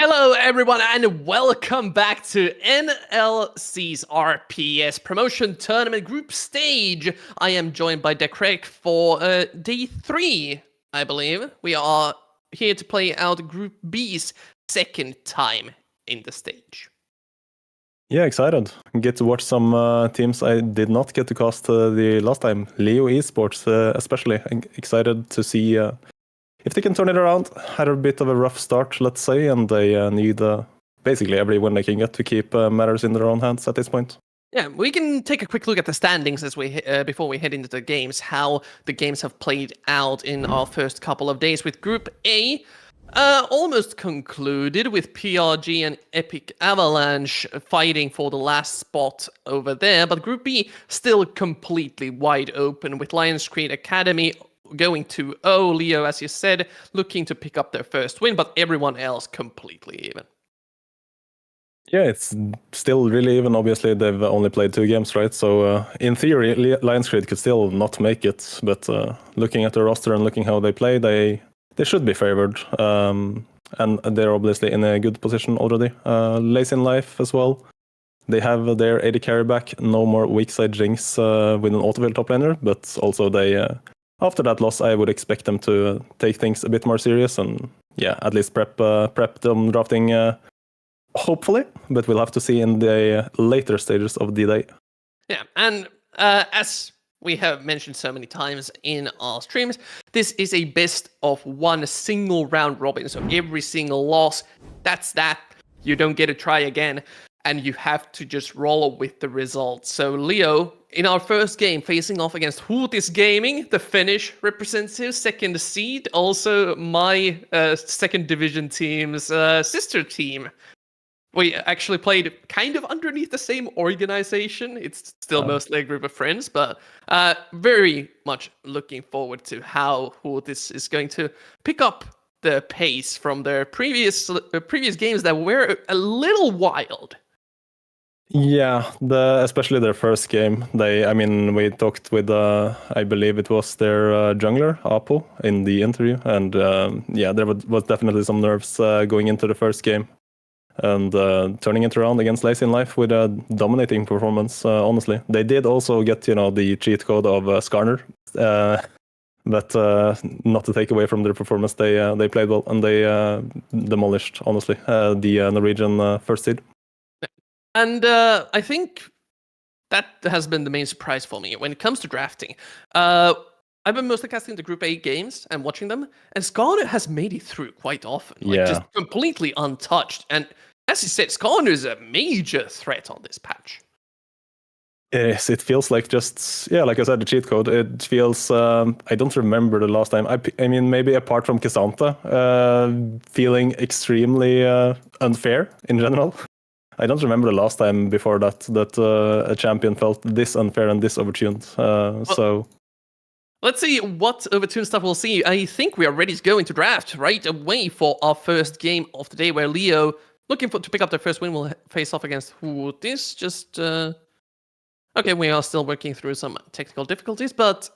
Hello, everyone, and welcome back to NLC's RPS Promotion Tournament Group Stage. I am joined by Decrec for day 3, I believe. We are here to play out Group B's second time in the stage. Yeah, excited. Get to watch some teams I did not get to cast the last time. Leo Esports, especially. I'm excited to see if they can turn it around. Had a bit of a rough start, let's say, and they need basically every win they can get to keep matters in their own hands at this point. Yeah, we can take a quick look at the standings as we before we head into the games, how the games have played out in our first couple of days with Group A. Almost concluded with PRG and Epic Avalanche fighting for the last spot over there, but Group B still completely wide open with Lions Creed Academy going 2-0. Leo, as you said, looking to pick up their first win, but everyone else completely even. Yeah, it's still really even. Obviously, they've only played 2 games, right? So in theory, Lions Creed could still not make it, but looking at the roster and looking how they play, they should be favored, and they're obviously in a good position already. Lace in Life as well. They have their AD carry back, no more weak side jinx with an autofill top laner, but also they, after that loss, I would expect them to take things a bit more serious and, yeah, at least prep them drafting, hopefully, but we'll have to see in the later stages of the day. Yeah, and as we have mentioned so many times in our streams, this is a best of 1 single round robin. So every single loss, that's that. You don't get to try again, and you have to just roll with the results. So Leo, in our first game, facing off against Hootis Gaming, the Finnish representative, second seed, also my second division team's sister team. We actually played kind of underneath the same organization. It's still mostly a group of friends, but very much looking forward to how this is going to pick up the pace from their previous games that were a little wild. Yeah, especially their first game. We talked with, I believe it was their jungler, Apo, in the interview, and there was definitely some nerves going into the first game. And turning it around against Lace in Life with a dominating performance, honestly. They did also get, the cheat code of Skarner, but not to take away from their performance, they played well, and they demolished, honestly, the Norwegian first seed. And I think that has been the main surprise for me when it comes to drafting. I've been mostly casting the Group A games and watching them, and Skarner has made it through quite often, just completely untouched. And as you said, Skarner is a major threat on this patch. Yes, it feels like like I said, the cheat code. It feels, I don't remember the last time. I mean, maybe apart from Kisanta, feeling extremely unfair in general. I don't remember the last time before that a champion felt this unfair and this overtuned. So let's see what overtuned stuff we'll see. I think we are ready to go into draft right away for our first game of the day, where Leo, looking to pick up their first win, will face off against Hootis. Okay, we are still working through some technical difficulties, but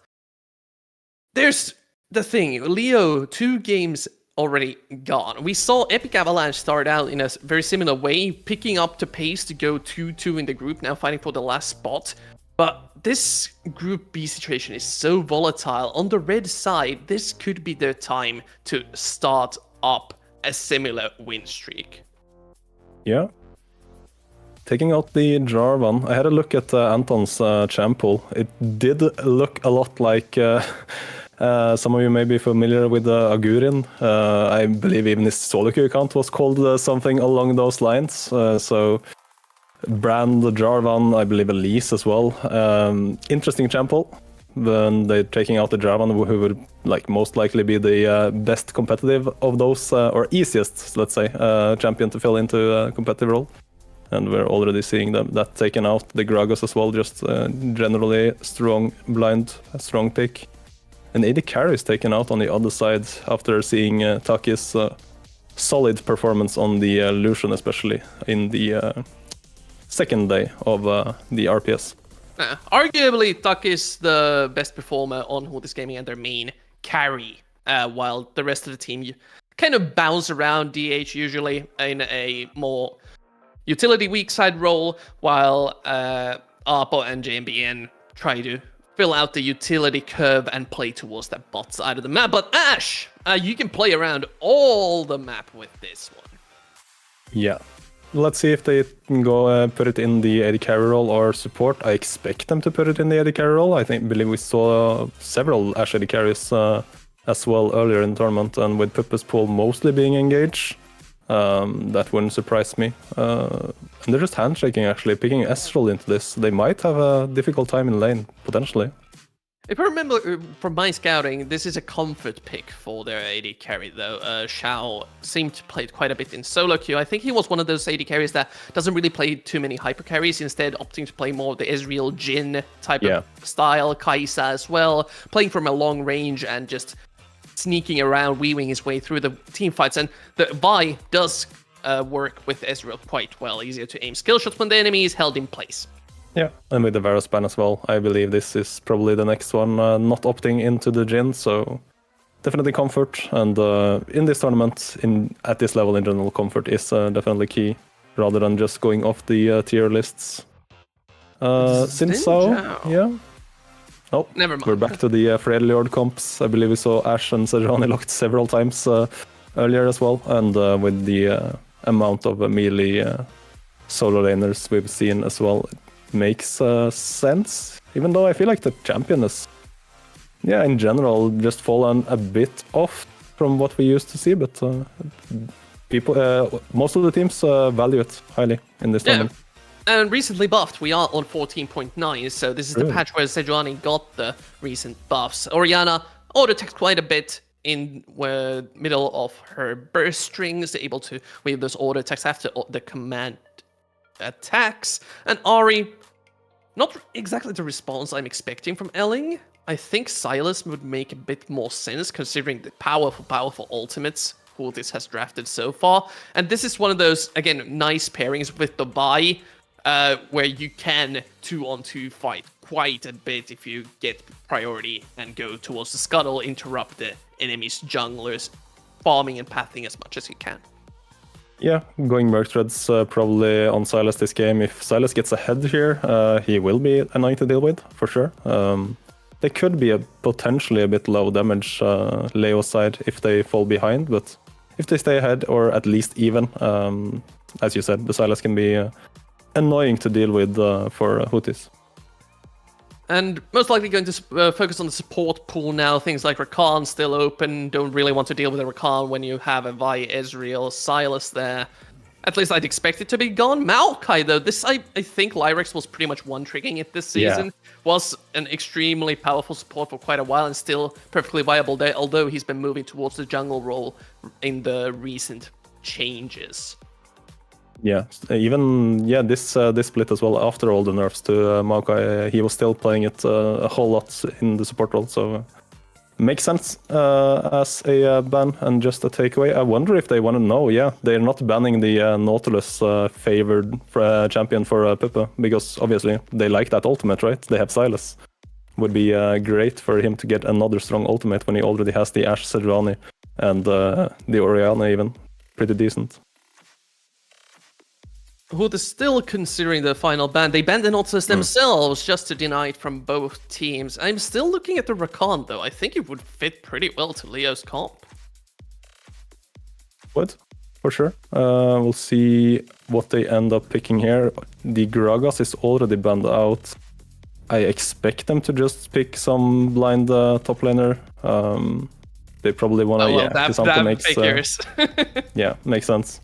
there's the thing. Leo, 2 games already gone. We saw Epic Avalanche start out in a very similar way, picking up the pace to go 2-2 in the group, now fighting for the last spot. But this Group B situation is so volatile. On the red side, this could be their time to start up a similar win streak. Yeah. Taking out the Jarvan, I had a look at Anton's champ pool. It did look a lot like some of you may be familiar with Agurin. I believe even his solo queue account was called something along those lines. So Brand, Jarvan, I believe Elise as well. Interesting champ pool. Then they're taking out the Jarvan, who would most likely be the best competitive of those, or easiest, let's say, champion to fill into a competitive role. And we're already seeing that taken out. The Gragos as well, just generally strong blind, a strong pick. And AD carry is taken out on the other side after seeing Taki's solid performance on the Lucian, especially in the second day of the RPS. Arguably, Taki is the best performer on Hootis Gaming and their main carry, while the rest of the team kind of bounce around DH usually in a more utility weak side role, while Arpo and JMBN try to fill out the utility curve and play towards that bot side of the map. But Ash, you can play around all the map with this one. Yeah. Let's see if they can go put it in the AD carry role or support. I expect them to put it in the AD carry role. Believe we saw several Ash AD carries as well earlier in the tournament, and with Puppet's pool mostly being engaged, that wouldn't surprise me. And they're just handshaking actually, picking Ezreal into this. They might have a difficult time in lane, potentially. If I remember from my scouting, this is a comfort pick for their AD carry, though. Xiao seemed to play quite a bit in solo queue. I think he was one of those AD carries that doesn't really play too many hyper carries, instead opting to play more of the Ezreal Jhin type of style, Kai'Sa as well, playing from a long range and just sneaking around, weaving his way through the team fights. And the Vi does work with Ezreal quite well. Easier to aim skill shots when the enemy is held in place. Yeah, and with the Varus ban as well, I believe this is probably the next one, not opting into the Jhin, so definitely comfort. And in this tournament, at this level in general, comfort is definitely key, rather than just going off the tier lists. Since so, yeah. Oh, never mind. We're back to the Freddy Lord comps. I believe we saw Ash and Sejuani locked several times earlier as well, and with the amount of melee solo laners we've seen as well, makes sense, even though I feel like the champion has, in general, just fallen a bit off from what we used to see, but people, most of the teams value it highly in this tournament. And recently buffed, we are on 14.9, so this is the patch where Sejuani got the recent buffs. Orianna auto-attacks quite a bit in the middle of her burst strings, able to wave those auto-attacks after the command attacks. And Ahri, not exactly the response I'm expecting from Elling. I think Sylas would make a bit more sense considering the powerful ultimates who this has drafted so far. And this is one of those, again, nice pairings with the Vi, where you can 2-on-2 fight quite a bit if you get priority and go towards the scuttle, interrupt the enemy's junglers, farming and pathing as much as you can. Yeah, going Merc Threads probably on Sylas this game. If Sylas gets ahead here, he will be annoying to deal with, for sure. They could be potentially a bit low damage Leo side if they fall behind, but if they stay ahead or at least even, as you said, the Sylas can be annoying to deal with for Houthis. And most likely going to focus on the support pool now. Things like Rakan still open. Don't really want to deal with a Rakan when you have a Vi, Ezreal, Sylas there. At least I'd expect it to be gone. Maokai, though, this I think Lyrex was pretty much one-trigging it this season. Was an extremely powerful support for quite a while and still perfectly viable there, although he's been moving towards the jungle role in the recent changes. Yeah, even this split as well, after all the nerfs to Maokai, he was still playing it a whole lot in the support role, so makes sense as a ban and just a takeaway. I wonder if they want to know, they're not banning the Nautilus favored champion for Puppe, because obviously they like that ultimate, right? They have Sylas. Would be great for him to get another strong ultimate when he already has the Ashe Sejuani and the Orianna even. Pretty decent. Who is still considering the final ban. They banned the Nautilus themselves just to deny it from both teams. I'm still looking at the Rakan, though. I think it would fit pretty well to Leo's comp. Would, for sure. We'll see what they end up picking here. The Gragas is already banned out. I expect them to just pick some blind top laner. They probably want to, that figures. Makes sense.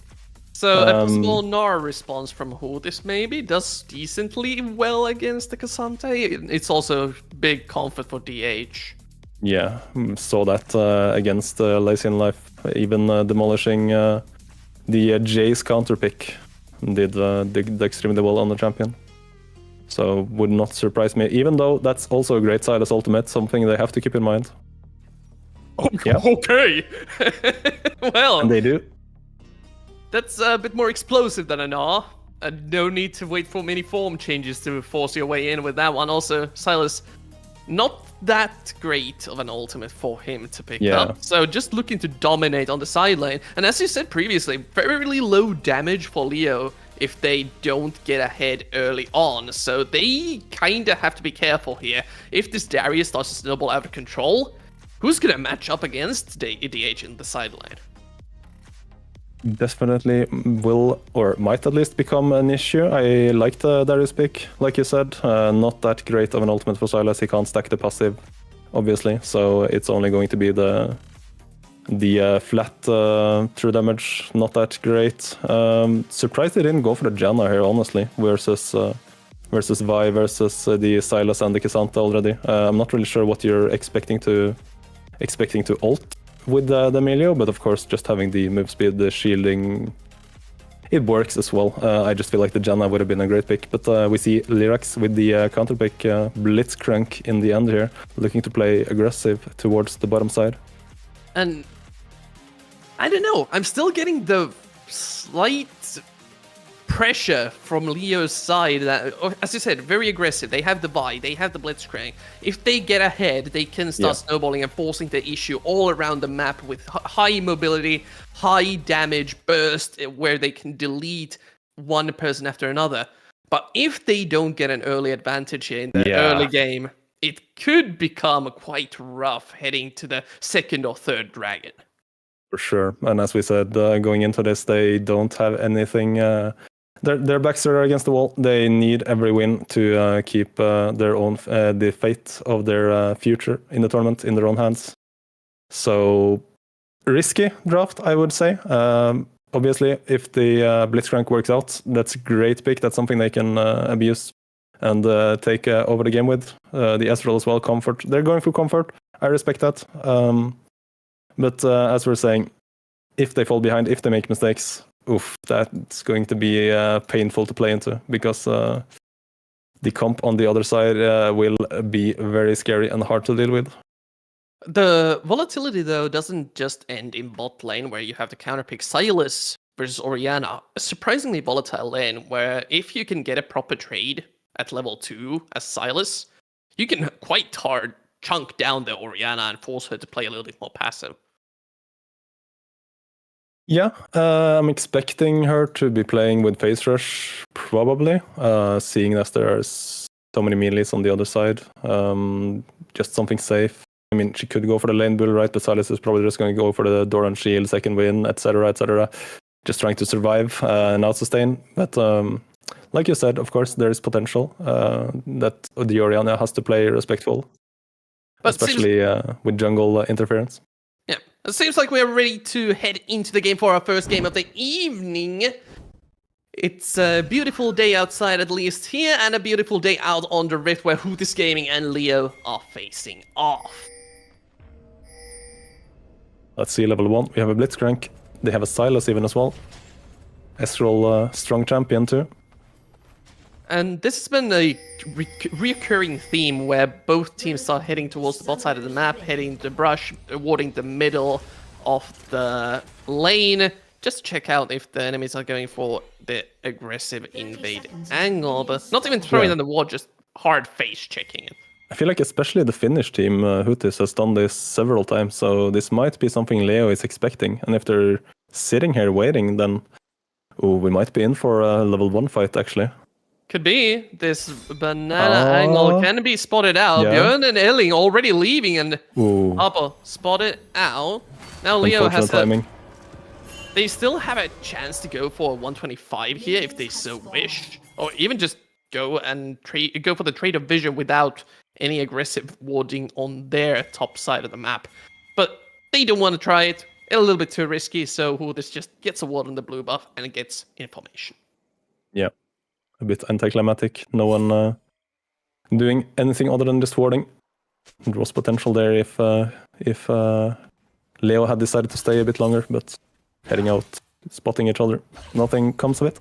So a possible Gnar response from Houthis maybe does decently well against the K'Sante. It's also big comfort for DH. Yeah, saw that against Lazy in Life, even demolishing the Jace counter pick did extremely well on the champion. So would not surprise me, even though that's also a great side as ultimate, something they have to keep in mind. Okay. Well, and they do. That's a bit more explosive than an R. And no need to wait for many form changes to force your way in with that one. Also, Sylas not that great of an ultimate for him to pick Yeah. up. So just looking to dominate on the side lane. And as you said previously, very low damage for Leo if they don't get ahead early on. So they kind of have to be careful here. If this Darius starts to snowball out of control, who's going to match up against the DH in the side lane? Definitely will, or might at least become an issue. I like the Darius pick, like you said. Not that great of an ultimate for Sylas. He can't stack the passive, obviously. So it's only going to be the flat true damage. Not that great. Surprised they didn't go for the Janna here, honestly, versus Vi versus the Sylas and the K'Sante already. I'm not really sure what you're expecting to ult with the Emilio, but of course just having the move speed, the shielding, it works as well. I just feel like the Janna would have been a great pick, but we see Lyrax with the counter pick Blitzcrank in the end here, looking to play aggressive towards the bottom side. And I don't know, I'm still getting the slight pressure from Leo's side that, as you said, very aggressive. They have the buy, they have the Blitzcrank. If they get ahead, they can start snowballing and forcing the issue all around the map with high mobility, high damage burst, where they can delete one person after another. But if they don't get an early advantage here in the early game, it could become quite rough heading to the second or third dragon. For sure. And as we said, going into this, they don't have anything. Their backs are against the wall. They need every win to keep their own the fate of their future in the tournament in their own hands. So risky draft, I would say. Obviously, if the Blitzcrank works out, that's a great pick. That's something they can abuse and take over the game with. The Ezreal as well, comfort. They're going for comfort. I respect that. But as we're saying, if they fall behind, if they make mistakes, that's going to be painful to play into, because the comp on the other side will be very scary and hard to deal with. The volatility, though, doesn't just end in bot lane, where you have to counterpick Sylas versus Orianna. A surprisingly volatile lane, where if you can get a proper trade at level 2 as Sylas, you can quite hard chunk down the Orianna and force her to play a little bit more passive. Yeah, I'm expecting her to be playing with Phase Rush, probably, seeing as there are so many melees on the other side. Just something safe. I mean, she could go for the lane bull, right? But Sylas is probably just going to go for the Doran shield, second win, etc., etc. Just trying to survive and out-sustain. But like you said, of course, there is potential that the Orianna has to play respectful, but especially with jungle interference. Yeah, it seems like we're ready to head into the game for our first game of the evening. It's a beautiful day outside, at least here, and a beautiful day out on the Rift, where Hootis Gaming and Leo are facing off. Let's see, level 1. We have a Blitzcrank. They have a Sylas even as well. Ezreal, strong champion too. And this has been a recurring theme where both teams start heading towards the bot side of the map, heading the brush, warding the middle of the lane. Just check out if the enemies are going for the aggressive invade angle, but not even throwing on the ward, just hard face checking it. I feel like especially the Finnish team, Hootis, has done this several times, so this might be something Leo is expecting. And if they're sitting here waiting, then we might be in for a level 1 fight, actually. Could be. This banana angle can be spotted out. Yeah. Björn and Elling already leaving, and Apple spotted out. Now Leo has timing. They still have a chance to go for 125 here if they so wish, or even just go and go for the trade of vision without any aggressive warding on their top side of the map. But they don't want to try it. A little bit too risky, so Hootis just gets a ward on the blue buff and gets information. Yeah. A bit anticlimactic. No one doing anything other than just warding. There was potential there if Leo had decided to stay a bit longer, but heading out, spotting each other, nothing comes of it.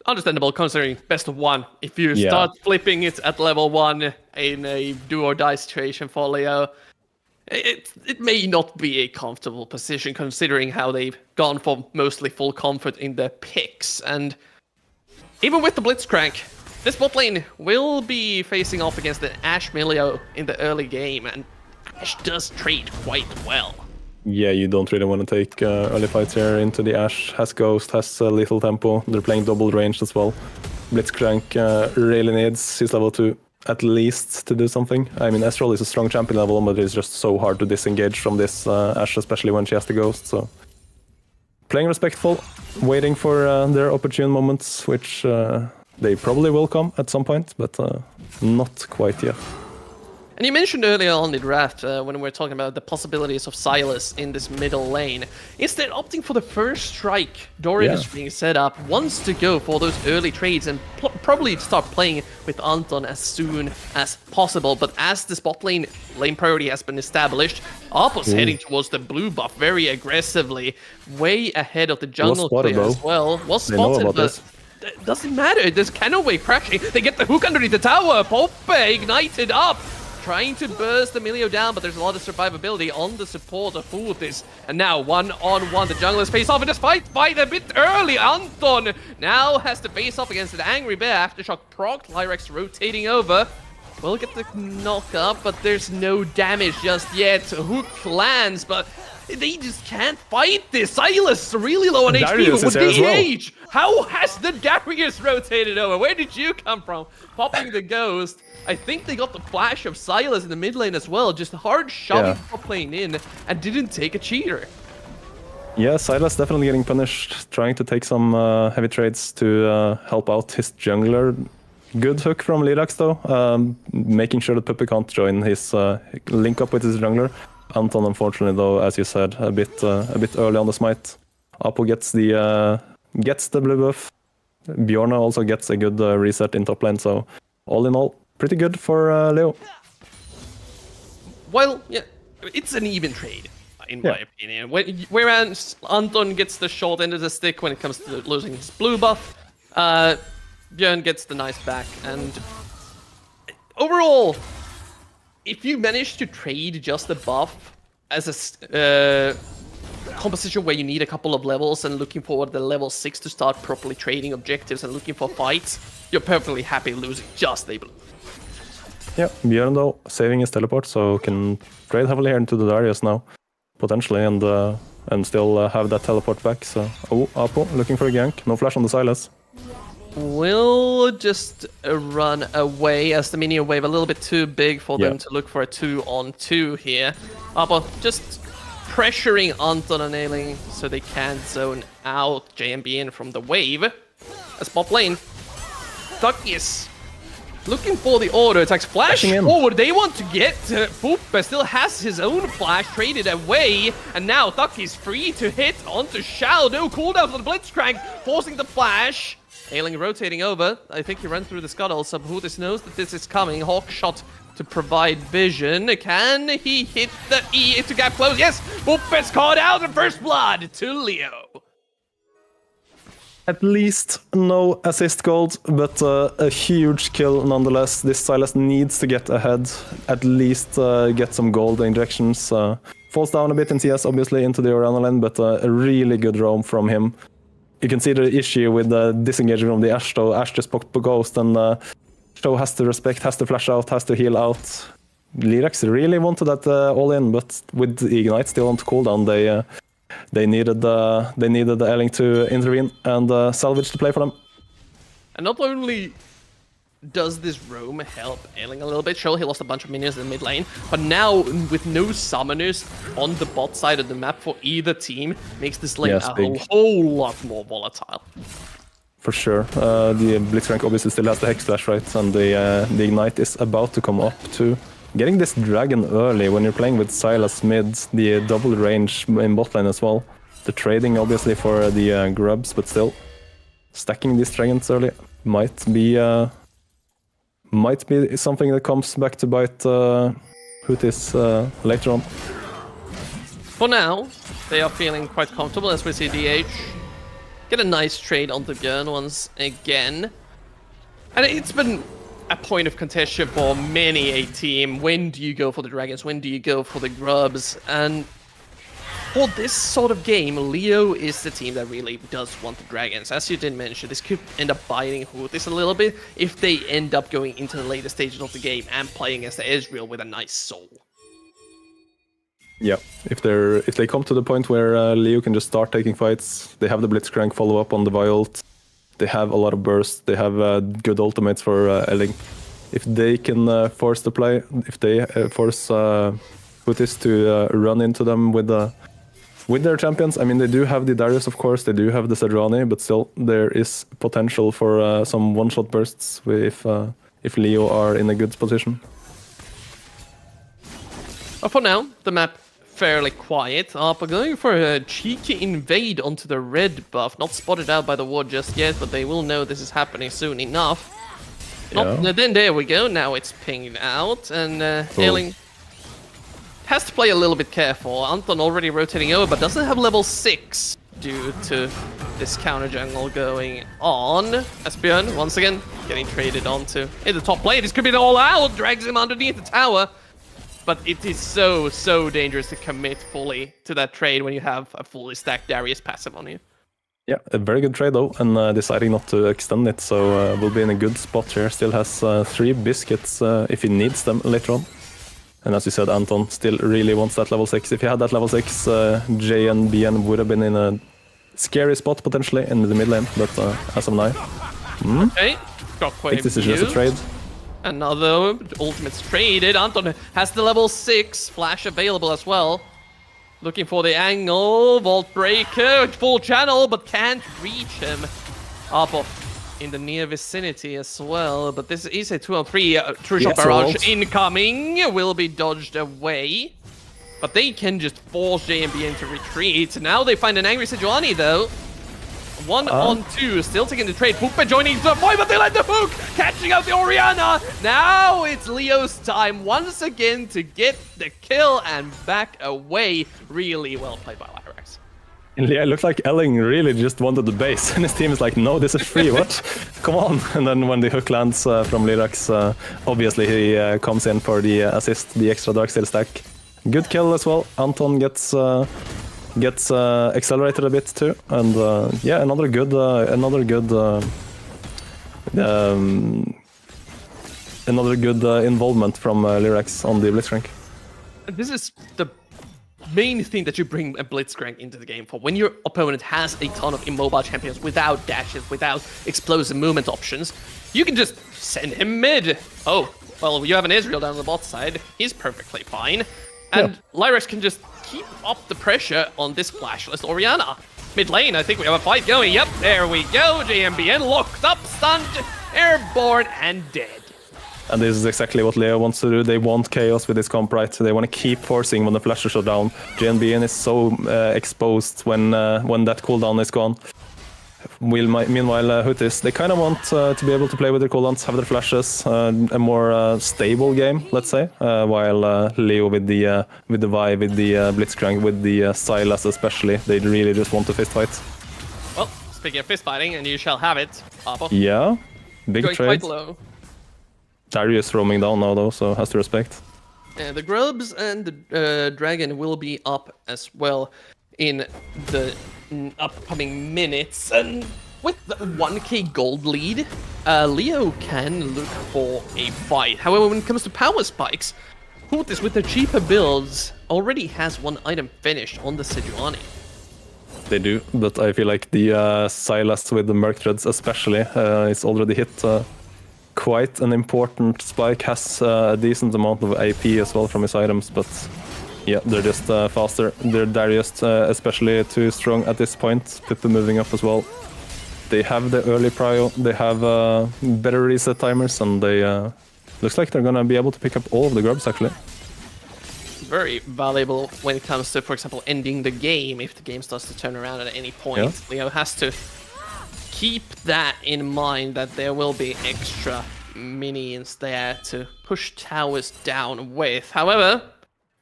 Understandable, considering best of 1. If you start flipping it at level 1 in a do-or-die situation for Leo, it may not be a comfortable position, considering how they've gone for mostly full comfort in the picks. And even with the Blitzcrank, This bot lane will be facing off against the Ashe Milio in the early game, and Ashe does trade quite well. Yeah, you don't really want to take early fights here into the Ashe. Has Ghost, has little tempo. They're playing double range as well. Blitzcrank really needs his level 2 at least to do something. I mean, Ezreal is a strong champion level, but it's just so hard to disengage from this Ashe, especially when she has the Ghost. So playing respectful, waiting for their opportune moments, which they probably will come at some point, but not quite yet. And you mentioned earlier on the draft, when we were talking about the possibilities of Sylas in this middle lane. Instead, opting for the first strike, Dorian is being set up, wants to go for those early trades and probably start playing with Anton as soon as possible. But as the spot lane priority has been established, Apo's heading towards the blue buff very aggressively, way ahead of the jungle player as well. Was spotted, but it doesn't matter. There's Canaway crashing. They get the hook underneath the tower. Poppe ignited up, trying to burst the Milio down, but there's a lot of survivability on the support of Futis. And now, one-on-one, the junglers face off in this fight a bit early. Anton now has to face off against an Angry Bear. Aftershock proc, Lyrex rotating over. Will get the knock up, but there's no damage just yet. Hook lands, but they just can't fight this. Sylas really low on HP with DH. How has the Darius rotated over? Where did you come from? Popping the Ghost. I think they got the flash of Sylas in the mid lane as well. Just hard shoving top lane in and didn't take a cheater. Yeah, Sylas definitely getting punished, trying to take some heavy trades to help out his jungler. Good hook from Lyrax though, making sure that Puppy can't join his link up with his jungler. Anton, unfortunately though, as you said, a bit early on the smite. Apo gets the blue buff. Bjorna also gets a good reset in top lane, so all in all, pretty good for Leo. Well, yeah, it's an even trade, in my opinion. Whereas Anton gets the short end of the stick when it comes to losing his blue buff, Bjorn gets the nice back. And overall, if you manage to trade just a buff as a composition where you need a couple of levels and looking for the level 6 to start properly trading objectives and looking for fights, you're perfectly happy losing just a blue. Yeah, Bjorn though saving his teleport, so can trade heavily here into the Darius now, potentially, and still have that teleport back. So, Apo looking for a gank, no flash on the Sylas. Will just run away as the minion wave a little bit too big for them to look for a 2-on-2 here. Apo just pressuring Anton and Ailing so they can't zone out JMB in from the wave. As bot lane, Duckies looking for the auto attacks. Flash forward, they want to get Puppe, still has his own flash, traded away, and now Ducky's free to hit onto Shao. No cooldown for the Blitzcrank, forcing the flash. Ailing rotating over. I think he ran through the scuttle, so Putis knows that this is coming. Hawk shot to provide vision. Can he hit the E to gap close? Yes! Puppe's caught out and first blood to Leo. At least no assist gold, but a huge kill nonetheless. This Sylas needs to get ahead, at least get some gold injections. Falls down a bit in CS, obviously, into the Orianna lane, but a really good roam from him. You can see the issue with the disengaging from the Ashe, though. Ashe just popped a Ghost, and Show has to respect, has to flash out, has to heal out. Lyrax really wanted that all-in, but with the Ignite still on cooldown, they needed the Ailing to intervene and salvage the play for them. And not only does this roam help Ailing a little bit, sure, he lost a bunch of minions in the mid lane, but now with no summoners on the bot side of the map for either team, makes this lane a whole lot more volatile. For sure. The Blitzcrank obviously still has the Hex Flash, right? And the Ignite is about to come up too. Getting this Dragon early when you're playing with Sylas mid, the double range in bot lane as well. The trading obviously for the grubs, but still stacking these Dragons early might be something that comes back to bite Putis later on. For now, they are feeling quite comfortable as we see DH get a nice trade on the Björn once again. And it's been a point of contention for many a team. When do you go for the Dragons? When do you go for the Grubs? And for this sort of game, Leo is the team that really does want the dragons. As you did mention, this could end up biting Houthis a little bit if they end up going into the later stages of the game and playing against the Ezreal with a nice soul. Yeah, if they come to the point where Leo can just start taking fights, they have the Blitzcrank follow up on the Viult, they have a lot of bursts, they have good ultimates for Elling. If they can force the play, if they force Houthis to run into them with their champions, I mean, they do have the Darius, of course, they do have the Sejuani, but still, there is potential for some one-shot bursts if Leo are in a good position. But for now, the map fairly quiet. But going for a cheeky invade onto the red buff. Not spotted out by the ward just yet, but they will know this is happening soon enough. Yeah. Then there we go. Now it's pinged out, and Ailing has to play a little bit careful. Anton already rotating over, but doesn't have level 6 due to this counter jungle going on. Esbjorn, once again, getting traded onto in the top lane. This could be the all-out, drags him underneath the tower. But it is so dangerous to commit fully to that trade when you have a fully stacked Darius passive on you. Yeah, a very good trade though, and deciding not to extend it, so will be in a good spot here. Still has 3 biscuits if he needs them later on. And as you said, Anton still really wants that level 6. If he had that level 6, J and BN would have been in a scary spot potentially in the mid lane, but as of now... Okay, I think this is just a trade. Another ultimate's traded. Anton has the level 6 flash available as well. Looking for the angle. Vault Breaker, full channel, but can't reach him. Up in the near vicinity as well. But this is a 2-on-3. True Shot Barrage incoming. Will be dodged away. But they can just force JMBN to retreat. Now they find an angry Sejuani though. 1-on-2, still taking the trade. Puppe joining the fight, but they let the hook, catching out the Orianna. Now it's Leo's time once again to get the kill and back away. Really well played by Lyrax. Yeah, it looks like Elling really just wanted the base, and his team is like, no, this is free, what? Come on. And then when the hook lands from Lyrax, obviously he comes in for the assist, the extra Darksteel stack. Good kill as well. Anton gets accelerated a bit too, and yeah, another good involvement from Lyrax on the Blitzcrank. This is the main thing that you bring a Blitzcrank into the game for. When your opponent has a ton of immobile champions without dashes, without explosive movement options, you can just send him mid. Oh, well, you have an Ezreal down the bot side. He's perfectly fine. And Lyrax can just keep up the pressure on this flashless Orianna. Mid lane, I think we have a fight going. Yep, there we go. JMBN locked up, stunned, airborne, and dead. And this is exactly what Leo wants to do. They want chaos with this comp, right? They want to keep forcing when the flashes are down. JMBN is so exposed when that cooldown is gone. Meanwhile, Houthis, they kind of want to be able to play with their cooldowns, have their flashes, a more stable game, let's say. While Leo with the Vi, with the Blitzcrank, with the Sylas especially, they really just want to fist fight. Well, speaking of fist fighting, and you shall have it, Papa. Yeah, big Going trade. quite low. Darius roaming down now though, so has to respect. The Grubs and the Dragon will be up as well in the upcoming minutes, and with the 1k gold lead, Leo can look for a fight. However, when it comes to power spikes, Houthis with their cheaper builds already has one item finished on the Sejuani. They do, but I feel like the Sylas with the Merc Threads especially is already hit quite an important spike, has a decent amount of AP as well from his items, but yeah, they're just faster. They're Darius especially too strong at this point. Pippe moving up as well. They have the early prio, they have better reset timers, and they looks like they're gonna be able to pick up all of the grubs actually. Very valuable when it comes to, for example, ending the game. If the game starts to turn around at any point, yeah. Leo has to keep that in mind, that there will be extra minions there to push towers down with. However,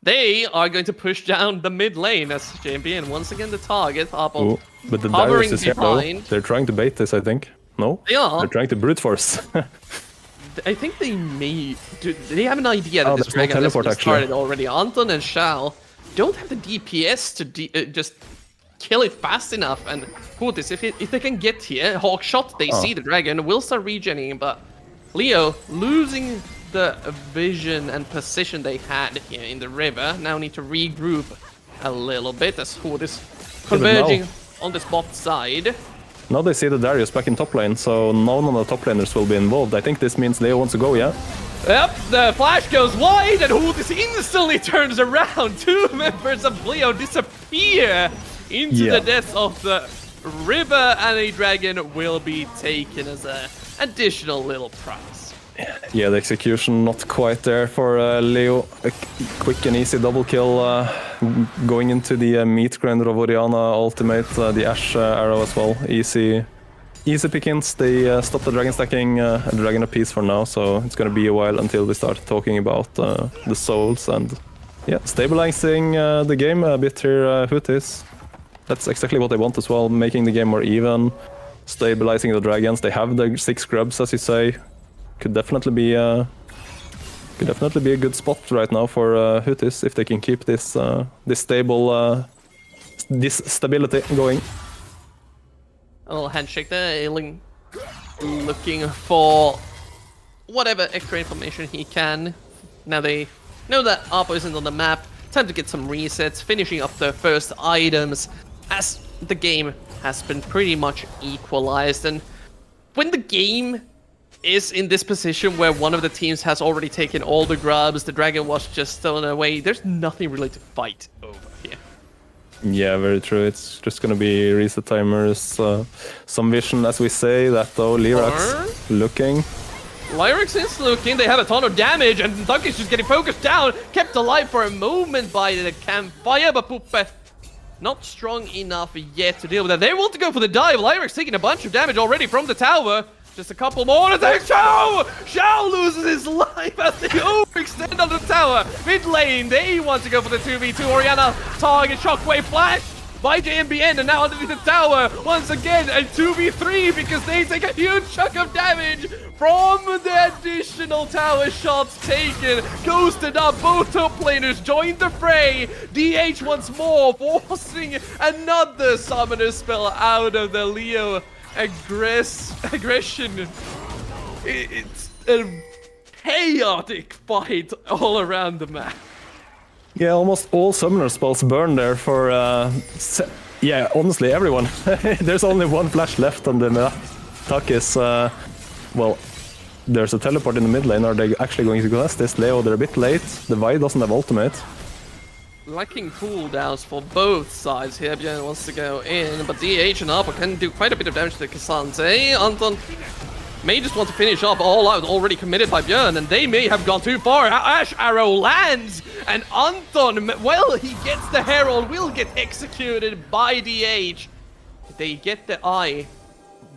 they are going to push down the mid lane as JMBN once again the target. But the Darius is here though. They're trying to bait this, I think. No? They are. They're trying to brute force. I think they may... They have an idea that this Dragon has started already. Anton and Shao don't have the DPS to just kill it fast enough. And Hootis, if they can get here, Hawk shot, they see the dragon, will start regenerating, but Leo losing the vision and position they had here in the river, now need to regroup a little bit as Hootis converging on the spot side. Now they see the Darius back in top lane, so none of the top laners will be involved. I think this means Leo wants to go, yeah? Yep, the flash goes wide and Hootis instantly turns around. 2 members of Leo disappear into the depths of the river, and a dragon will be taken as an additional little prize. Yeah, the execution not quite there for Leo. A quick and easy double kill going into the meat grinder of Orianna ultimate, the Ashe arrow as well. Easy pickings. They stop the dragon stacking a dragon apiece for now, so it's gonna be a while until we start talking about the souls and stabilizing the game a bit here. Hootis. That's exactly what they want as well, making the game more even, stabilizing the dragons. They have the 6 grubs, as you say. Could definitely be a good spot right now for Hootis if they can keep this stability going. A little handshake there, Ailing looking for whatever extra information he can. Now they know that Arpo isn't on the map. Time to get some resets, finishing up the first items as the game has been pretty much equalized. And when the game is in this position where one of the teams has already taken all the grubs, the dragon was just stolen away, there's nothing really to fight over here. Yeah, very true. It's just gonna be reset timers, some vision, as we say. That though, Lyrax looking. Lyrax is looking, they have a ton of damage, and Thug is just getting focused down, kept alive for a moment by the campfire, but Puppe not strong enough yet to deal with that. They want to go for the dive. Lyrax taking a bunch of damage already from the tower. Just a couple more to take. Xiao loses his life as they overextend on the tower. Mid lane, they want to go for the 2v2. Orianna target shockwave flash by JMBN, and now underneath the tower, once again, a 2v3 because they take a huge chunk of damage from the additional tower shots taken. Ghosted up, both top laners join the fray. DH once more, forcing another summoner spell out of the Leo aggression. It's a chaotic fight all around the map. Yeah, almost all summoner spells burn there for, honestly, everyone. There's only one flash left on the map. Takis, well, there's a teleport in the mid lane. Are they actually going to contest this? Leo, they're a bit late. The Vi doesn't have ultimate. Lacking cooldowns for both sides here. Björn wants to go in, but DH and Arpo can do quite a bit of damage to K'Sante. Anton may just want to finish up all out, already committed by Björn, and they may have gone too far. Ashe arrow lands, and Anton, well, he gets the Herald, will get executed by DH. They get the eye,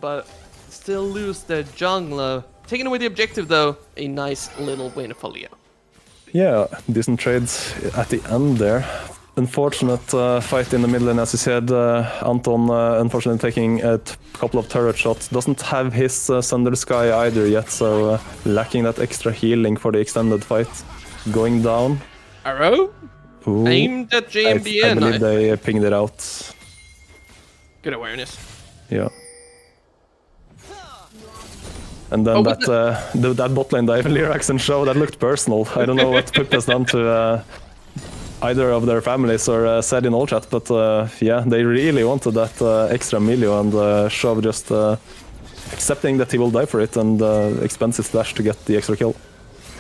but still lose the jungler. Taking away the objective though, a nice little win for Leo. Yeah, decent trades at the end there. Unfortunate fight in the middle, and as you said, Anton unfortunately taking a couple of turret shots. Doesn't have his Sunder Sky either yet, so lacking that extra healing for the extended fight. Going down. Arrow? Ooh. Aimed at JMBN. I believe they pinged it out. Good awareness. Yeah. And then that bot lane dive Lyrax and Show, that looked personal. I don't know what Pup has done to either of their families or said in all chat, but yeah, they really wanted that extra milio, and Show just accepting that he will die for it and expends his flash to get the extra kill.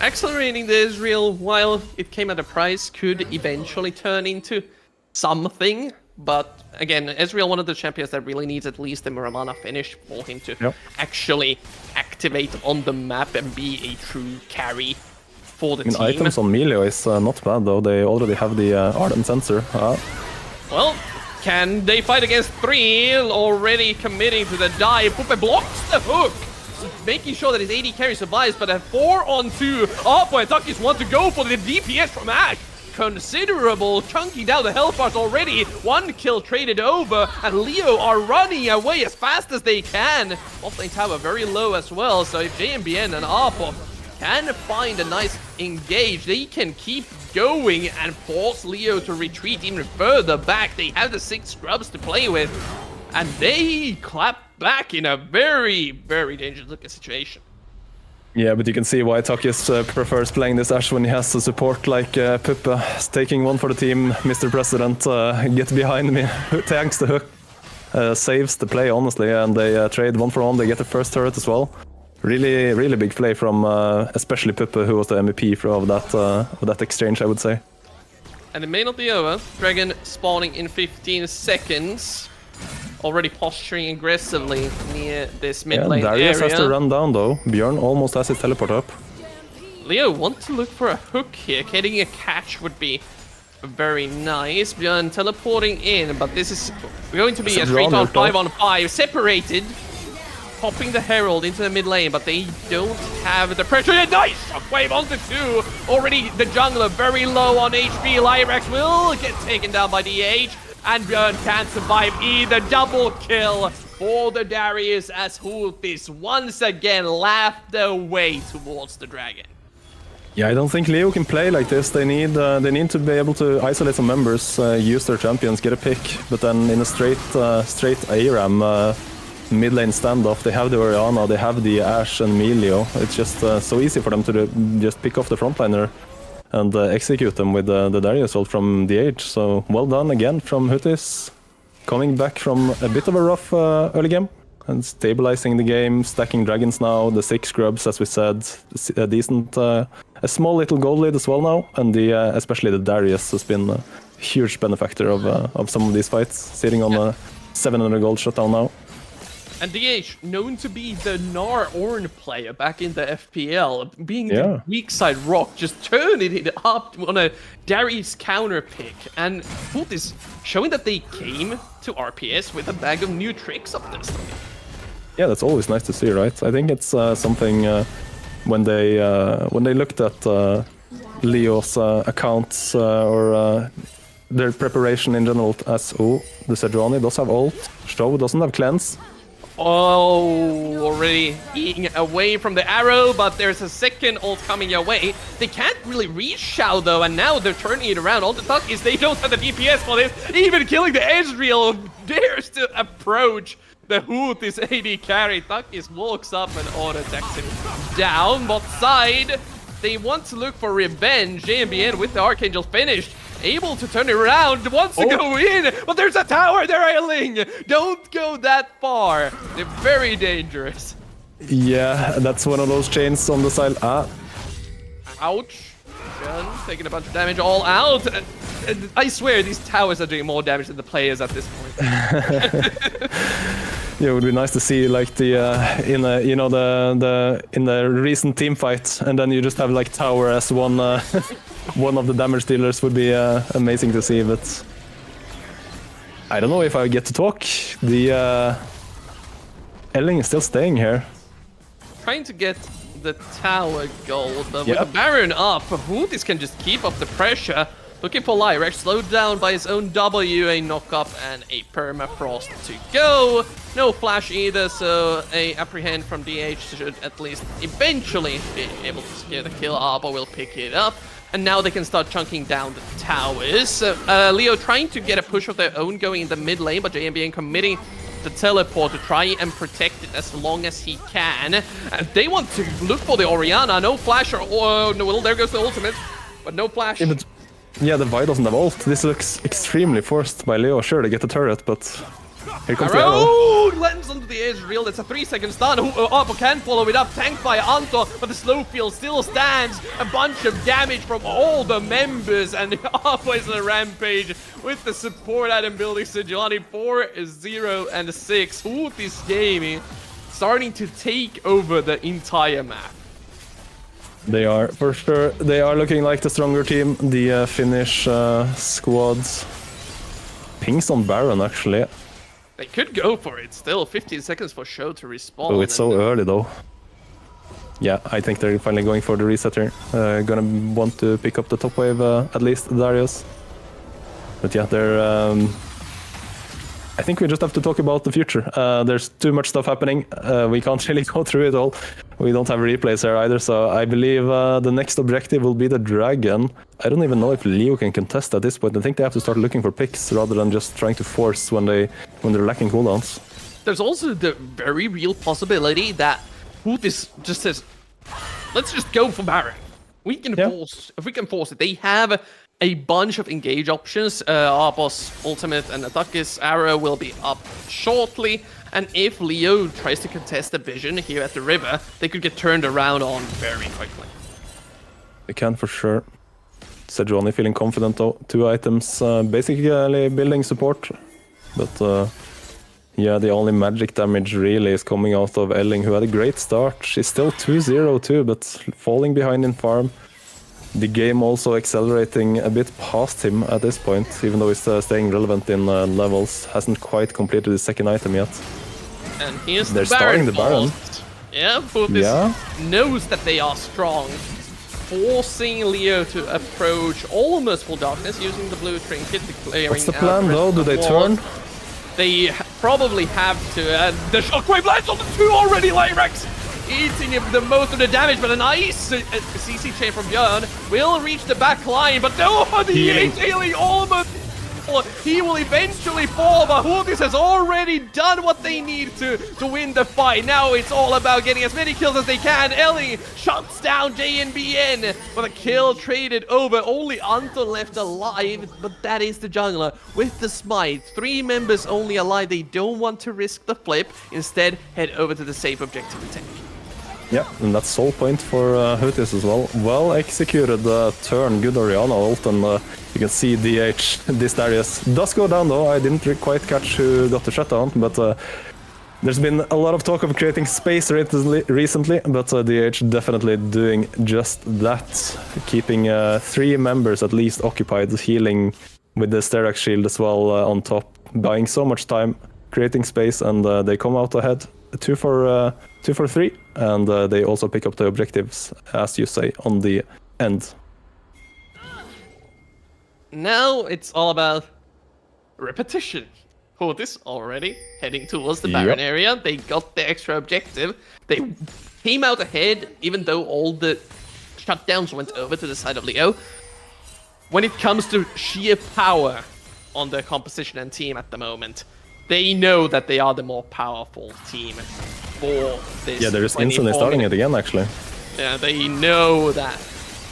Accelerating the Israel, while it came at a price, could eventually turn into something. But again, Ezreal, one of the champions that really needs at least a Muramana finish for him to actually activate on the map and be a true carry for the team. Items on Melio is not bad though, they already have the Ardent Sensor. Well, can they fight against 3? Already committing to the dive. Puppe blocks the hook, making sure that his AD carry survives, but a 4-on-2. Arpo and Takis want to go for the DPS from Ashe. Considerable, chunking down the health bars already. 1 kill traded over, and Leo are running away as fast as they can. Off-lane tower very low as well, so if JMBN and Arpo can find a nice engage, they can keep going and force Leo to retreat even further back. They have the 6 scrubs to play with, and they clap back in a very, very dangerous looking situation. Yeah, but you can see why Takis prefers playing this Ashe when he has a support like Puppe. Taking one for the team, Mr. President, get behind me, tanks the hook, saves the play, honestly, and they trade 1 for 1, they get the first turret as well. Really, really big play from especially Puppe, who was the MVP of that exchange, I would say. And it may not be over. Dragon spawning in 15 seconds. Already posturing aggressively near this mid lane area. Darius has to run down though. Bjorn almost has his teleport up. Leo wants to look for a hook here. Getting a catch would be very nice. Bjorn teleporting in, but this is going to be a 3-on-5-on-5. Separated. Popping the Herald into the mid lane, but they don't have the pressure. Nice! Shockwave onto 2. Already the jungler very low on HP. Lyrax will get taken down by DH. And Bjorn can't survive either. Double kill for the Darius as Hultis once again laughed their way towards the dragon. Yeah, I don't think Leo can play like this. They need to be able to isolate some members, use their champions, get a pick, but then in a straight ARAM mid lane standoff, they have the Orianna, they have the Ashe and Melio. It's just so easy for them to just pick off the frontliner and execute them with the Darius ult from DH. So well done again from Hutis, coming back from a bit of a rough early game and stabilizing the game, stacking dragons now, the 6 scrubs as we said, a decent, a small little gold lead as well now, and especially the Darius has been a huge benefactor of some of these fights, sitting on a 700 gold shutdown now. And DH, known to be the Gnar Ornn player back in the FPL, being the weak side rock, just turning it up on a Darius counter pick. And Hultis showing that they came to RPS with a bag of new tricks up their sleeve. Yeah, that's always nice to see, right? I think it's something when they looked at Leo's accounts or their preparation in general as the Sejuani does have ult, Show doesn't have cleanse. Oh, already eating away from the arrow, but there's a second ult coming your way. They can't really reach Shao though, and now they're turning it around. All the talk is they don't have the DPS for this. Even killing the Ezreal dares to approach the Hultis AD carry. Takis walks up and auto-attacks him down. Bot side, they want to look for revenge. JMBN with the Archangel finished. Able to turn it around, wants to go in, but there's a tower there, Ailing! Don't go that far. They're very dangerous. Yeah, that's one of those chains on the side. Ouch. Gun taking a bunch of damage all out. I swear these towers are doing more damage than the players at this point. Yeah, it would be nice to see like the in the recent team fight, and then you just have like tower as one one of the damage dealers would be amazing to see. But I don't know if I get to talk. The Elling is still staying here, trying to get the tower gold, but with the Baron up, Hultis can just keep up the pressure. Looking for Lyrax, slowed down by his own W, a knock-up and a permafrost to go. No flash either, so a apprehend from DH should at least eventually be able to secure the kill. Arbor will pick it up, and now they can start chunking down the towers. Leo trying to get a push of their own going in the mid lane, but JMBN committing the teleport to try and protect it as long as he can. They want to look for the Orianna, no flash or no, well, there goes the ultimate, but no flash. Yeah, the Vi doesn't have ult. This looks extremely forced by Leo. Sure, they get the turret, but here comes the arrow. Lands onto the Ezreal. It's a 3-second stun. Arbor can follow it up. Tanked by Anto, but the slow field still stands. A bunch of damage from all the members, and Arbor is on a rampage with the support item building. Sejuani 4-0 and 6. Hultis gaming starting to take over the entire map. They are, for sure. They are looking like the stronger team. The Finnish squads. Pings on Baron, actually. They could go for it still. 15 seconds for Show to respawn. Oh, it's so early, though. Yeah, I think they're finally going for the reset here. Gonna want to pick up the top wave, at least, Darius. But yeah, they're... I think we just have to talk about the future. There's too much stuff happening. We can't really go through it all. We don't have replays here either, so I believe the next objective will be the dragon. I don't even know if Leo can contest at this point. I think they have to start looking for picks rather than just trying to force when they're lacking cooldowns. There's also the very real possibility that Hootis just says, let's just go for Baron. We can force, if we can force it. They have a bunch of engage options. Arbos, Ultimate, and Atakis Arrow will be up shortly. And if Leo tries to contest the vision here at the river, they could get turned around on very quickly. They can for sure. Sejuani feeling confident though. 2 items, basically building support. But yeah, the only magic damage really is coming out of Elling, who had a great start. She's still 2-0 too, but falling behind in farm. The game also accelerating a bit past him at this point, even though he's staying relevant in levels. Hasn't quite completed his second item yet. And here's They're the Baron. starting the Baron. Yeah, Hootis knows that they are strong. Forcing Leo to approach almost full darkness using the blue trinket, declaring. What's the plan though? Do they turn? They probably have to. The shockwave lands on the 2 already, Lyrex! Eating him the most of the damage, but a nice CC chain from Björn will reach the back line, but no, the healing almost. He will eventually fall, but Hootis has already done what they need to win the fight. Now it's all about getting as many kills as they can. Elling shuts down JNBN, but a kill traded over. Only Anton left alive, but that is the jungler with the smite. 3 members only alive. They don't want to risk the flip. Instead, head over to the safe objective and take. Yeah, and that's soul point for Hootis as well. Well executed turn, good Orianna ult, and you can see DH, this Darius does go down though. I didn't quite catch who got the shutdown, but there's been a lot of talk of creating space recently, but DH definitely doing just that. Keeping 3 members at least occupied, healing with the Sterak shield as well on top, buying so much time, creating space, and they come out ahead. 2 for 3, and they also pick up the objectives, as you say, on the end. Now it's all about repetition. Hootis already heading towards the Baron area. They got the extra objective. They came out ahead, even though all the shutdowns went over to the side of Leo. When it comes to sheer power on the composition and team at the moment, they know that they are the more powerful team for this. Yeah, they're just instantly starting it again, actually. Yeah, they know that.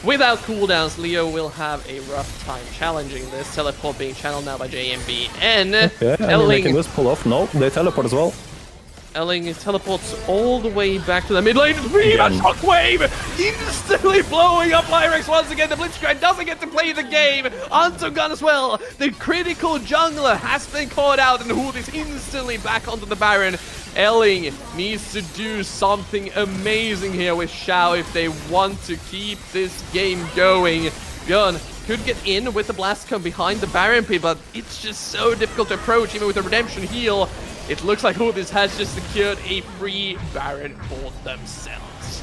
Without cooldowns, Leo will have a rough time challenging this. Teleport being channeled now by JMB. And Elling can just pull off. No, they teleport as well. Elling teleports all the way back to the mid lane. Viva Shockwave! Instantly blowing up Lyrex once again. The Blitzcrank doesn't get to play the game. Anton gone as well. The critical jungler has been caught out, and Hootis instantly back onto the Baron. Elling needs to do something amazing here with Xiao if they want to keep this game going. Björn could get in with the blast come behind the Baron pit, but it's just so difficult to approach, even with the redemption heal. It looks like Hootis has just secured a free Baron for themselves.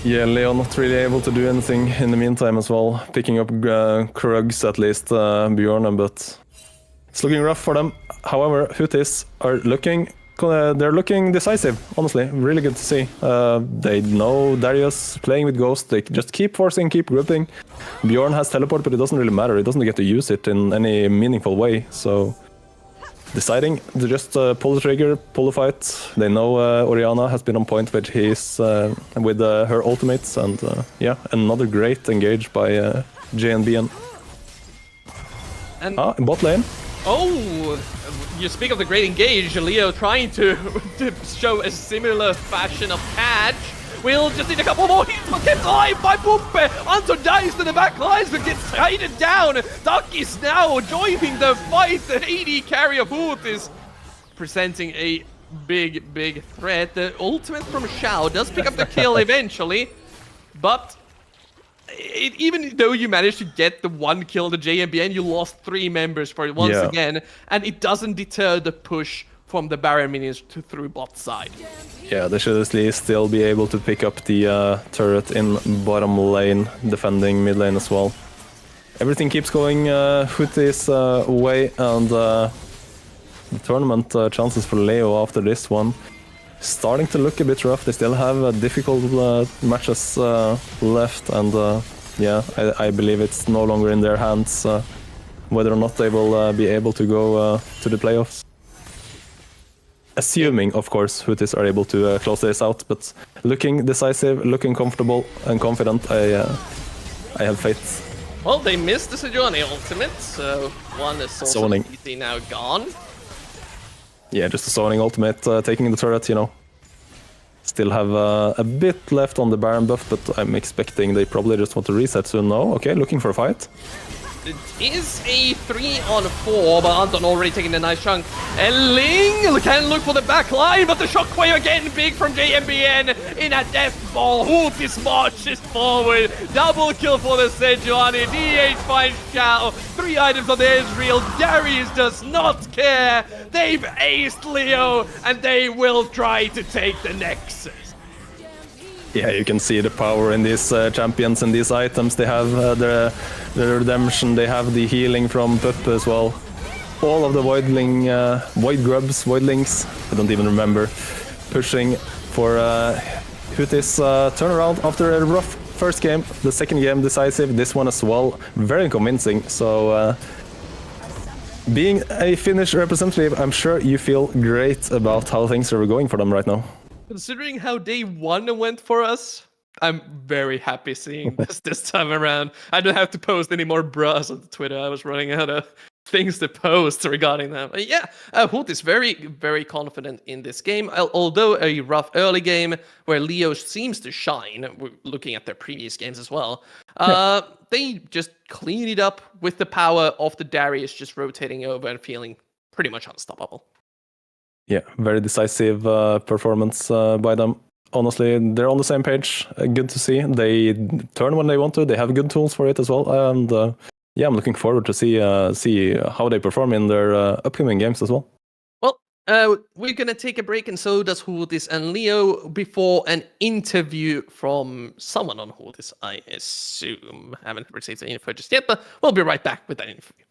Yeah, Leo not really able to do anything in the meantime as well. Picking up Krugs at least, Bjorn, but it's looking rough for them. However, Hootis are looking... they're looking decisive, honestly. Really good to see. They know Darius playing with Ghost. They just keep forcing, keep gripping. Bjorn has teleport, but it doesn't really matter. He doesn't get to use it in any meaningful way. So deciding to just pull the trigger, pull the fight. They know Orianna has been on point with her ultimates, and yeah, another great engage by JNBN. And bot lane. Oh, you speak of the great engage. Leo trying to show a similar fashion of catch. We'll just need a couple more hits, but kept alive by Pumpe. Anton dies to the back lines, but gets tightened down. Duck is now joining the fight. The AD carry of Hootis presenting a big threat. The ultimate from Xiao does pick up the kill eventually, but even though you managed to get the 1 kill to JMBN, you lost 3 members for it once again, and it doesn't deter the push from the Baron minions through bot side. Yeah, they should at least still be able to pick up the turret in bottom lane, defending mid lane as well. Everything keeps going Hootis' way, and the tournament chances for Leo after this one starting to look a bit rough. They still have difficult matches left, and yeah, I believe it's no longer in their hands whether or not they will be able to go to the playoffs. Assuming, of course, Houthis are able to close this out, but looking decisive, looking comfortable and confident, I have faith. Well, they missed the Sejuani ultimate, so one is also Zoning. easy now gone. Yeah, just a zoning ultimate, taking the turret, you know. Still have a bit left on the Baron buff, but I'm expecting they probably just want to reset soon. No, okay, looking for a fight. It is a 3-on-4, but Anton already taking a nice chunk. And Ling can look for the back line, but the shockwave again big from JMBN in a death ball. Houthis marches forward. Double kill for the Sejuani. DH finds Shao. 3 items on the Ezreal. Darius does not care. They've aced Leo, and they will try to take the Nexus. Yeah, you can see the power in these champions and these items. They have the redemption, they have the healing from Pup as well. All of the Voidling, Void Grubs, Voidlings, I don't even remember, pushing for Houthis turnaround after a rough first game. The second game decisive, this one as well, very convincing. So being a Finnish representative, I'm sure you feel great about how things are going for them right now. Considering how day 1 went for us, I'm very happy seeing this time around. I don't have to post any more bras on Twitter. I was running out of things to post regarding that. But yeah, Hult is very, very confident in this game. Although a rough early game where Leo seems to shine, looking at their previous games as well, they just clean it up with the power of the Darius just rotating over and feeling pretty much unstoppable. Yeah, very decisive performance by them. Honestly, they're on the same page. Good to see. They turn when they want to. They have good tools for it as well. And yeah, I'm looking forward to see how they perform in their upcoming games as well. Well, we're going to take a break, and so does Houthis and Leo before an interview from someone on Houthis, I assume. I haven't received the info just yet, but we'll be right back with that interview.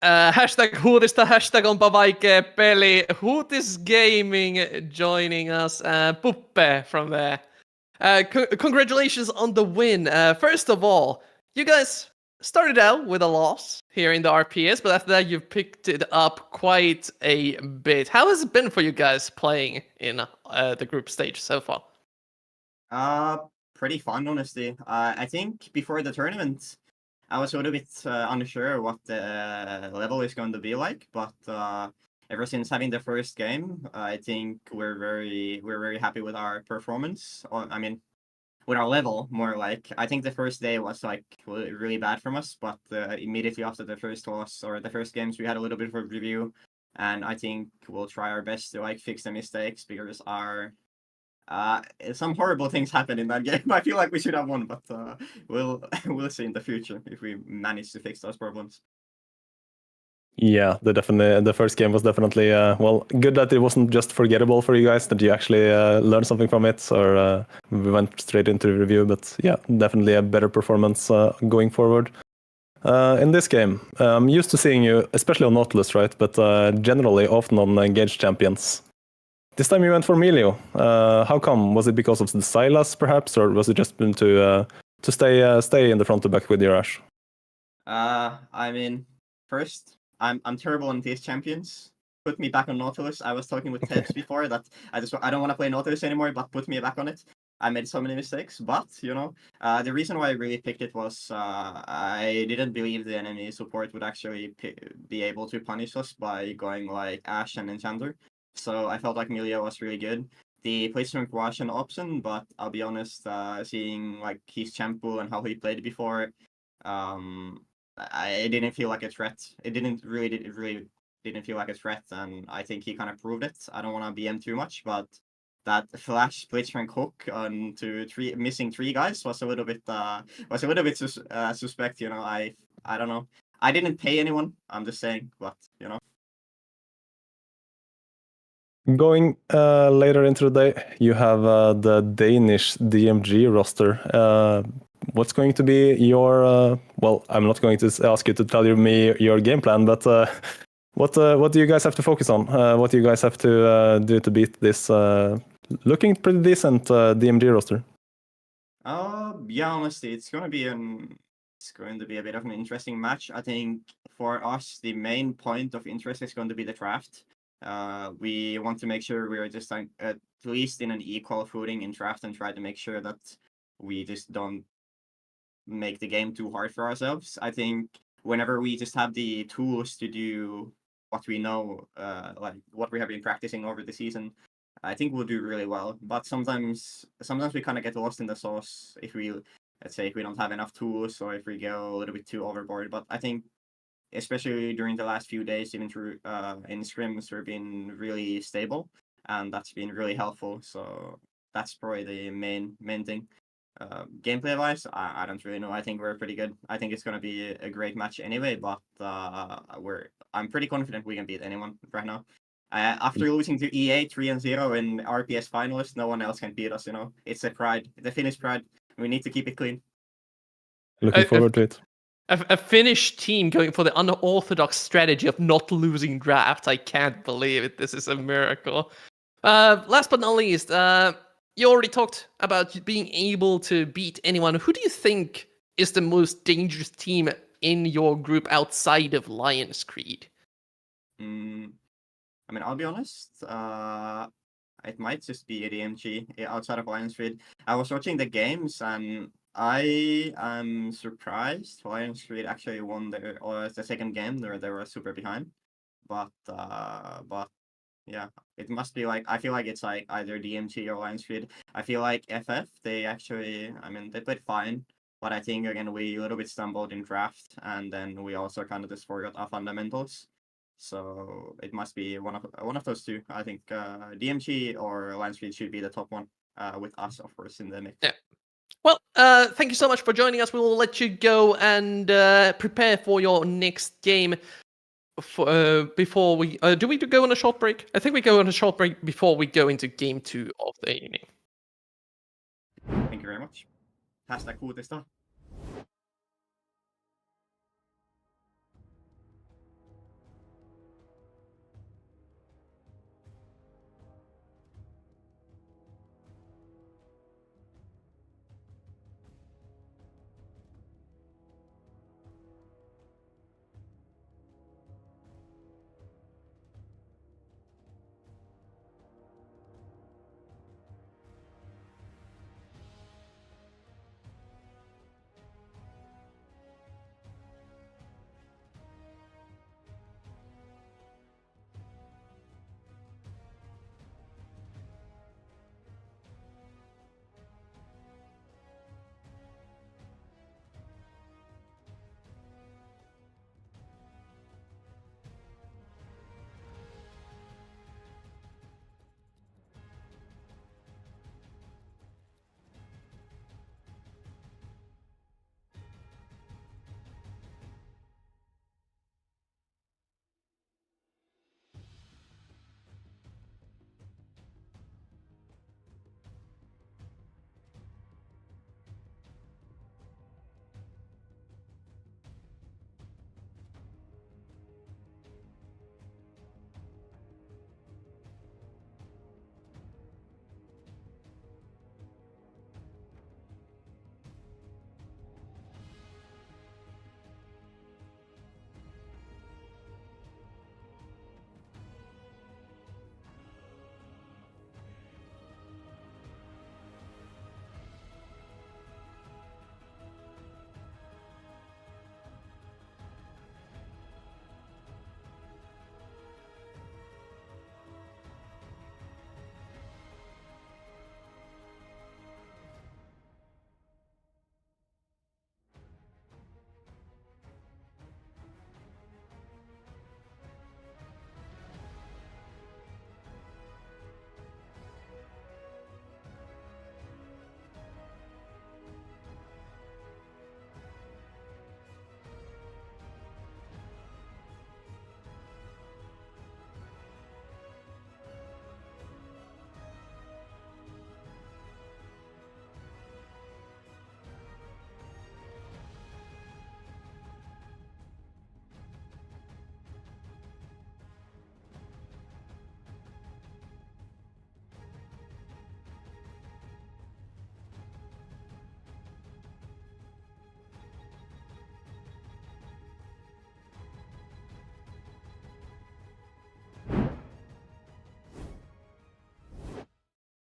Hashtag Huutista, hashtag onpa vaikea peli. Huutis Gaming joining us. Puppe from there. Congratulations on the win. First of all, you guys started out with a loss here in the RPS, but after that you've picked it up quite a bit. How has it been for you guys playing in the group stage so far? Pretty fun, honestly. I think before the tournament, I was a little bit unsure what the level is going to be like, but ever since having the first game, I think we're very happy with our performance. Or I mean, with our level, more like. I think the first day was like really bad from us, but immediately after the first loss or the first games, we had a little bit of a review, and I think we'll try our best to like fix the mistakes because our some horrible things happened in that game. I feel like we should have won, but we'll see in the future if we manage to fix those problems. Yeah, the first game was definitely well, good that it wasn't just forgettable for you guys, that you actually learned something from it, or we went straight into the review. But yeah, definitely a better performance going forward. In this game, I'm used to seeing you, especially on Nautilus, right? But generally often on Engaged champions. This time you went for Melio. How come? Was it because of the Sylas, perhaps, or was it just to stay in the front to back with your Ash? I mean, first, I'm terrible on these champions. Put me back on Nautilus. I was talking with Tebs before that I don't want to play Nautilus anymore, but put me back on it. I made so many mistakes, but you know, the reason why I really picked it was I didn't believe the enemy support would actually be able to punish us by going like Ash and Enchanter. So I felt like Milio was really good. The placement was an option, but I'll be honest, seeing like his champ pool and how he played before, I didn't feel like a threat. It really didn't feel like a threat, and I think he kind of proved it. I don't want to BM too much, but that flash blitzcrank hook on to missing three guys was a little bit suspect. You know, I don't know. I didn't pay anyone. I'm just saying, but you know. Going later into the day, you have the Danish DMG roster. What's going to be your? Well, I'm not going to ask you to tell me your game plan, but what do you guys have to focus on? What do you guys have to do to beat this looking pretty decent DMG roster? Yeah, honestly, it's going to be a bit of an interesting match. I think for us, the main point of interest is going to be the draft. We want to make sure we're just at least in an equal footing in draft and try to make sure that we just don't make the game too hard for ourselves. I think whenever we just have the tools to do what we know, like what we have been practicing over the season, I think we'll do really well. But sometimes we kind of get lost in the sauce if we, let's say, if we don't have enough tools or if we go a little bit too overboard. But I think especially during the last few days, even through in scrims, we've been really stable, and that's been really helpful. So that's probably the main thing. Gameplay wise, I don't really know. I think we're pretty good. I think it's gonna be a great match anyway. But I'm pretty confident we can beat anyone right now. After losing to EA 3-0 in RPS finalists, no one else can beat us. You know, it's a pride, the Finnish pride. We need to keep it clean. Looking forward to it. A Finnish team going for the unorthodox strategy of not losing drafts. I can't believe it. This is a miracle. Last but not least, you already talked about being able to beat anyone. Who do you think is the most dangerous team in your group outside of Lion's Creed? I mean, I'll be honest. It might just be a DMG outside of Lion's Creed. I was watching the games and I am surprised Lion's Creed actually won the second game. They were super behind, but yeah, it must be like I feel like it's like either DMG or Lion's Creed. I feel like FF they actually, I mean, they played fine, but I think again we a little bit stumbled in draft, and then we also kind of just forgot our fundamentals. So it must be one of those two. I think DMG or Lion's Creed should be the top one, with us of course in the mix. Yeah. Well, thank you so much for joining us. We will let you go and prepare for your next game. Before we do we go on a short break? I think we go on a short break before we go into game 2 of the evening. Thank you very much. Hashtag Huutista.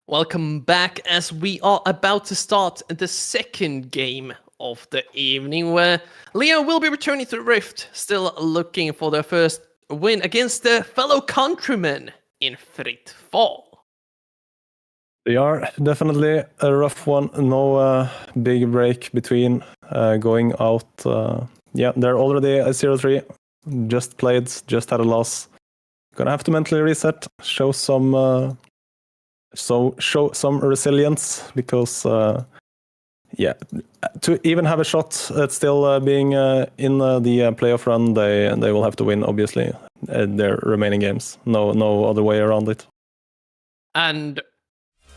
Welcome back as we are about to start the second game of the evening where Leo will be returning to Rift, still looking for their first win against their fellow countrymen in Fritt Fall. They are definitely a rough one. No big break between going out. They're already a 0-3. Just played, just had a loss. Gonna have to mentally reset, show some resilience because to even have a shot at still being in the playoff run, they will have to win, obviously, their remaining games. No other way around it. And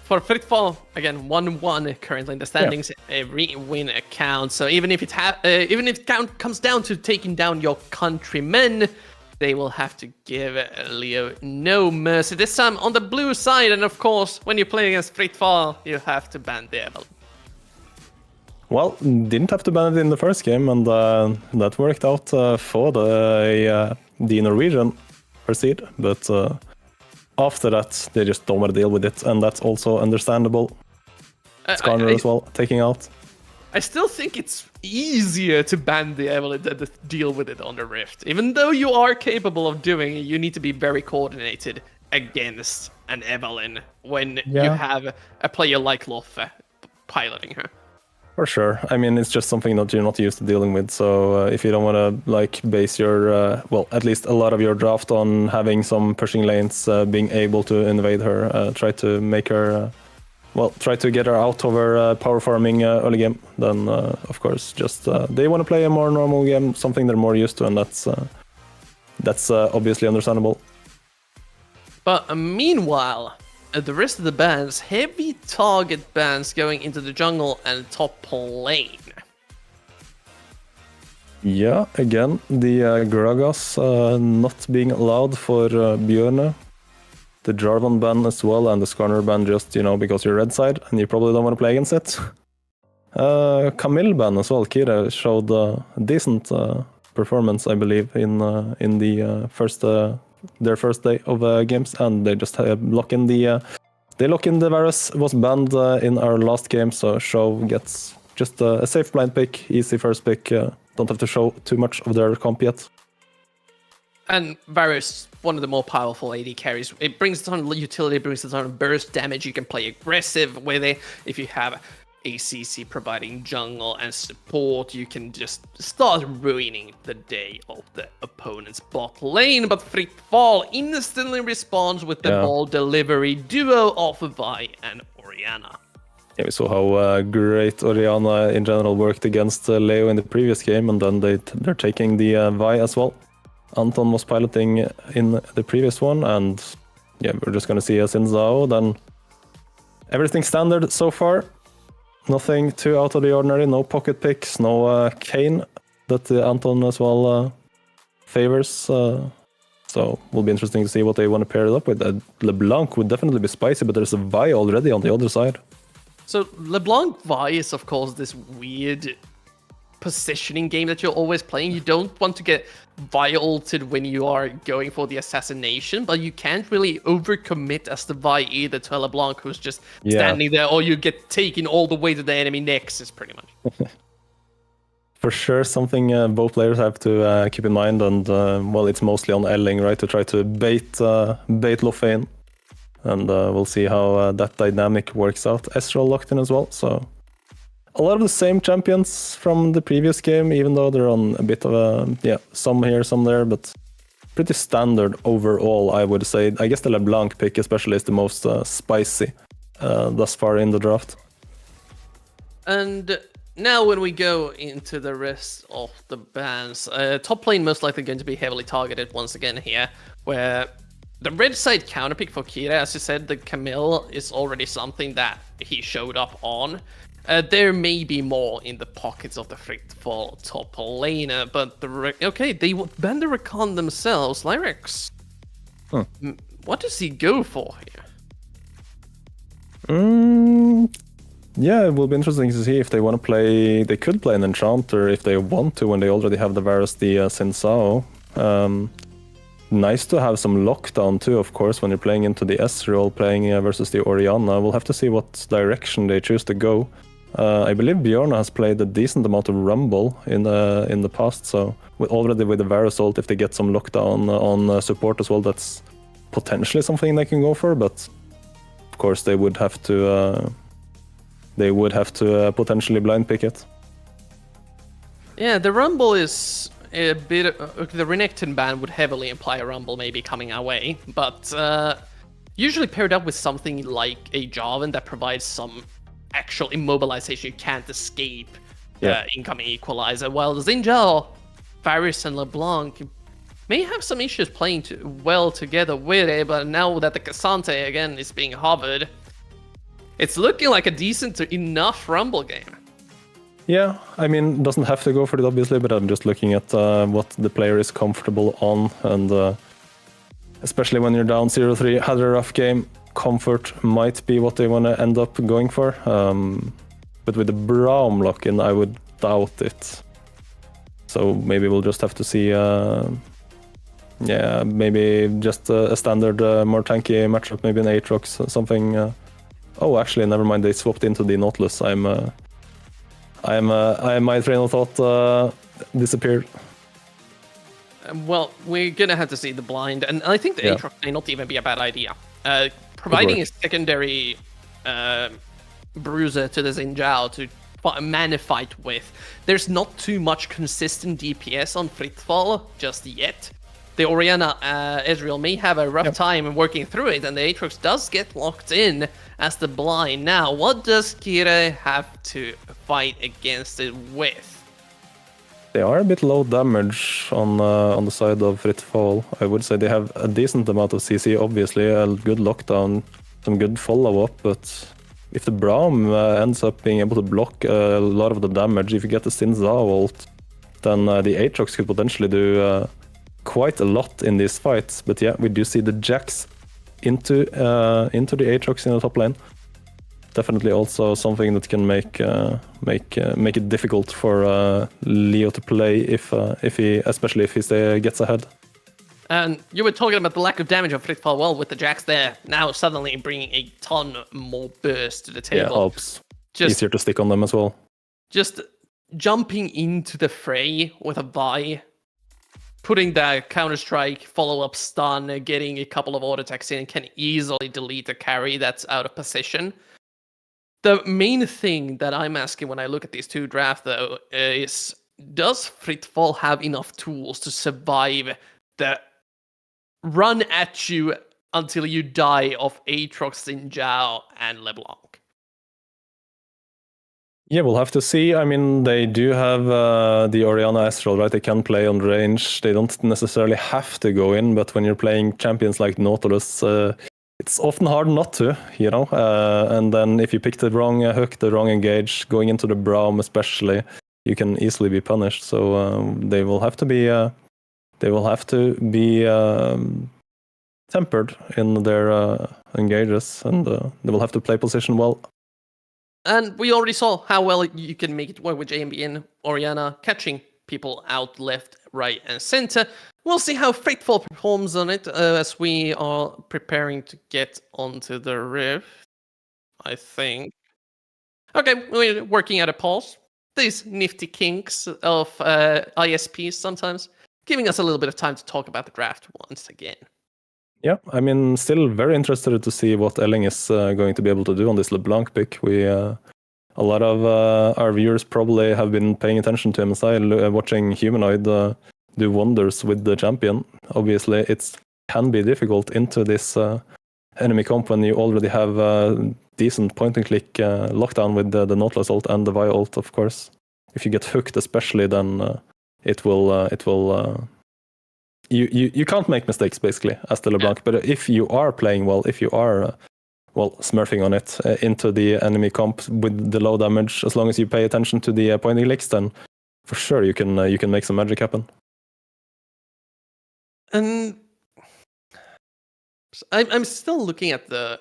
for Fritt Fall, again, 1-1 currently in the standings. Every win counts. So even if it comes down to taking down your countrymen, they will have to give Leo no mercy. This time on the blue side, and of course, when you play against Fritt Fall, you have to ban the Evelyn. Well, didn't have to ban it in the first game, and that worked out for the Norwegian proceed. But after that, they just don't want to deal with it, and that's also understandable. Skarner as well, taking out. I still think it's easier to ban the Evelyn than to deal with it on the Rift. Even though you are capable of doing it, you need to be very coordinated against an Evelyn when you have a player like Loffe piloting her. For sure. I mean, it's just something that you're not used to dealing with. So if you don't want to base your, at least a lot of your draft on having some pushing lanes, being able to invade her, try to make her, try to get her out of her power farming early game. Then, of course, just they want to play a more normal game, something they're more used to, and that's obviously understandable. But meanwhile, the rest of the bans, heavy target bans going into the jungle and top lane. Yeah, again, the Gragas not being allowed for Bjørne. The Jarvan ban as well, and the Skarner ban just, because you're red side and you probably don't want to play against it. Camille ban as well. Kira showed a decent performance, I believe, in the their first day of games, and they just lock in the Varus. Was banned in our last game, so Show gets just a safe blind pick, easy first pick. Don't have to show too much of their comp yet. And Varus, one of the more powerful AD carries. It brings a ton of utility, it brings a ton of burst damage. You can play aggressive with it. If you have ACC providing jungle and support, you can just start ruining the day of the opponent's bot lane. But Fritt Fall instantly responds with the ball delivery duo of Vi and Orianna. Yeah, we saw how great Orianna in general worked against Leo in the previous game, and then they're taking the Vi as well. Anton was piloting in the previous one, and we're just gonna see a Xin Zhao. Then everything standard so far. Nothing too out of the ordinary, no pocket picks, no Kane that Anton as well favors. So will be interesting to see what they want to pair it up with. LeBlanc would definitely be spicy, but there's a Vi already on the other side. So LeBlanc Vi is, of course, this weird positioning game that you're always playing. You don't want to get Vi ulted when you are going for the assassination, but you can't really overcommit as the Vi either to a LeBlanc who's just standing there, or you get taken all the way to the enemy nexus, pretty much. For sure, something both players have to keep in mind, and it's mostly on Elling, right, to try to bait Loffe in, and we'll see how that dynamic works out. Ezreal locked in as well, so a lot of the same champions from the previous game, even though they're on a bit of a, some here, some there, but pretty standard overall, I would say. I guess the LeBlanc pick especially is the most spicy thus far in the draft. And now when we go into the rest of the bans, top lane most likely going to be heavily targeted once again here, where the red side counterpick for Kira, as you said, the Camille is already something that he showed up on. There may be more in the pockets of the Fritt Fall top laner, but they ban the Rakan themselves. Lyrex, what does he go for here? It will be interesting to see if they want to play. They could play an Enchanter if they want to, when they already have the Varus, the Xin Zhao. nice to have some lockdown too, of course, when you're playing into the Ezreal, playing versus the Orianna. We'll have to see what direction they choose to go. I believe Bjorn has played a decent amount of Rumble in the past, so already with the Varus ult, if they get some lockdown on support as well, that's potentially something they can go for, but of course they would have to potentially blind pick it. Yeah, the Rumble is a bit... the Renekton ban would heavily imply a Rumble maybe coming our way, but usually paired up with something like a Jarvan that provides some actual immobilization. You can't escape the incoming equalizer, while Zinjao, Varus, and LeBlanc may have some issues playing well together with it, but now that the Cassante again is being hovered, it's looking like a decent enough Rumble game. Yeah, I mean, doesn't have to go for it obviously, but I'm just looking at what the player is comfortable on, and especially when you're down 0-3, had a rough game, comfort might be what they want to end up going for. But with the Braum lock-in, I would doubt it. So maybe we'll just have to see, maybe just a standard, more tanky matchup, maybe an Aatrox, something. Oh, actually, never mind, they swapped into the Nautilus. My train of thought disappeared. Well, we're gonna have to see the blind, and I think the Aatrox may not even be a bad idea. Providing a secondary bruiser to the Zinjao to mana fight with, there's not too much consistent DPS on Fritfall just yet. The Orianna Ezreal may have a rough time working through it, and the Aatrox does get locked in as the blind. Now, what does Kira have to fight against it with? They are a bit low damage on the side of Fritfall. I would say they have a decent amount of CC, obviously, a good lockdown, some good follow-up, but if the Braum ends up being able to block a lot of the damage, if you get the Sinzao ult, then the Aatrox could potentially do quite a lot in these fights. But yeah, we do see the Jax into the Aatrox in the top lane. Definitely also something that can make it difficult for Leo to play especially if he gets ahead. And you were talking about the lack of damage of Fritfall. Well, with the Jax there, now suddenly bringing a ton more burst to the table. Yeah, helps. Easier to stick on them as well. Just jumping into the fray with a Vi, putting the Counter-Strike follow-up stun, getting a couple of auto attacks in, can easily delete a carry that's out of position. The main thing that I'm asking when I look at these two drafts, though, is does Fritfall have enough tools to survive the run at you until you die of Aatrox, Zinjao, and LeBlanc? Yeah, we'll have to see. I mean, they do have the Orianna Ezreal, right? They can play on range. They don't necessarily have to go in, but when you're playing champions like Nautilus, it's often hard not to, you know? And then if you pick the wrong hook, the wrong engage, going into the Braum especially, you can easily be punished. So they will have to be tempered in their engages, and they will have to play position well. And we already saw how well you can make it work with JMB and Orianna, catching people out left, right, and center. We'll see how Fritfall performs on it as we are preparing to get onto the Rift, I think. Okay, we're working at a pause. These nifty kinks of ISPs sometimes giving us a little bit of time to talk about the draft once again. Yeah, I mean, still very interested to see what Elling is going to be able to do on this LeBlanc pick. A lot of our viewers probably have been paying attention to MSI, watching Humanoid do wonders with the champion. Obviously, it can be difficult into this enemy comp when you already have decent point-and-click lockdown with the Nautilus ult and the Vi ult, of course. If you get hooked especially, then it will... You can't make mistakes, basically, as the LeBlanc. But if you are playing well, if you are smurfing on it into the enemy comp with the low damage, as long as you pay attention to the pointing clicks, then for sure you can make some magic happen. And I'm still looking at the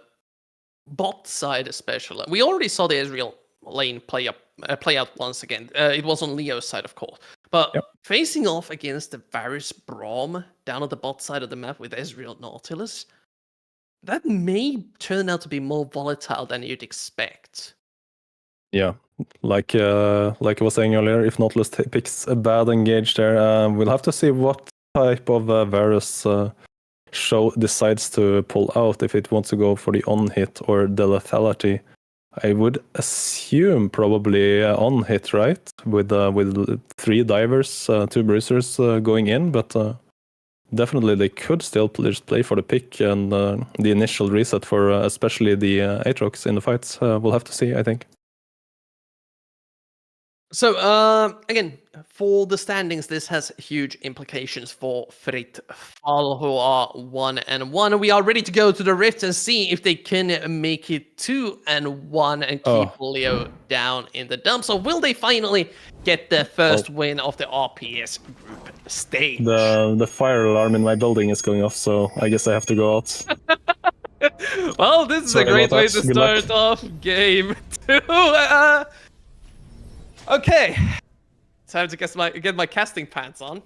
bot side, especially. We already saw the Ezreal lane play out once again. It was on Leo's side, of course. But Yep. facing off against the Varus Braum down on the bot side of the map with Ezreal Nautilus, that may turn out to be more volatile than you'd expect. Yeah, like I was saying earlier, if Nautilus picks a bad engage there, we'll have to see what type of Varus show decides to pull out, if it wants to go for the on-hit or the lethality. I would assume probably on-hit, right? With 3 divers, 2 bruisers going in, but definitely they could still just play for the pick and the initial reset for especially the Aatrox in the fights. We'll have to see, I think. So, again, for the standings, this has huge implications for Fritt Fall, who are 1-1. We are ready to go to the Rift and see if they can make it 2-1 and keep Leo down in the dump. So, will they finally get their first win of the RPS group stage? The fire alarm in my building is going off, so I guess I have to go out. Well, this is a great way to start off game 2. Okay, time to get my casting pants on.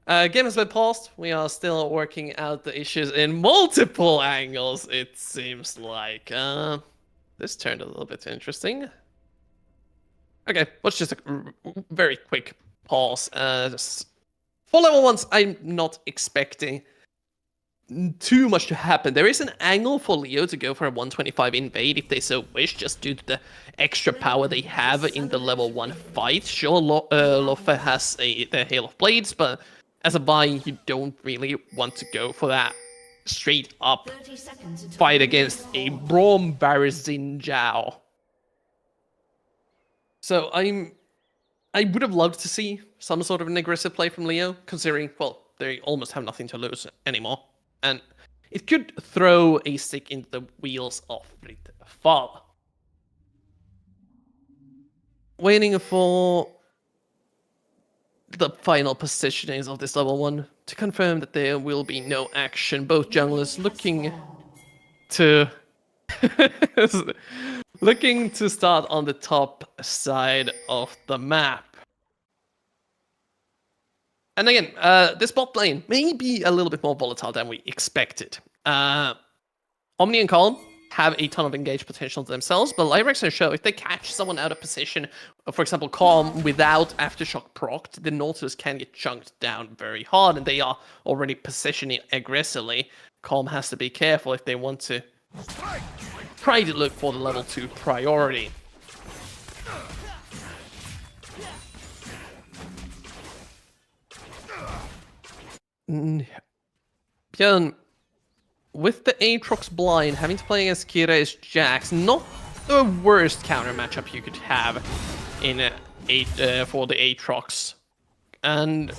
Game has been paused. We are still working out the issues in multiple angles, it seems like. This turned a little bit interesting. Okay, let's just a very quick pause. For level 1s, I'm not expecting too much to happen. There is an angle for Leo to go for a 125 invade if they so wish, just due to the extra power they have in the level 1 fight. Sure, Loffe has the Hail of Blades, but as a buy, you don't really want to go for that straight up fight against a Braum Varus Xin Zhao. So I would have loved to see some sort of an aggressive play from Leo, considering, well, they almost have nothing to lose anymore. And it could throw a stick into the wheels of Fritt Fall. Waiting for the final positionings of this level 1 to confirm that there will be no action. Both junglers looking to looking to start on the top side of the map. And again, this bot lane may be a little bit more volatile than we expected. Omni and Calm have a ton of engaged potential themselves, but Lyrex and Show, if they catch someone out of position, for example, Calm without Aftershock procced, the Nautilus can get chunked down very hard, and they are already positioning aggressively. Calm has to be careful if they want to try to look for the level 2 priority. Björn, with the Aatrox blind, having to play against Kira's Jax, not the worst counter matchup you could have in for the Aatrox. And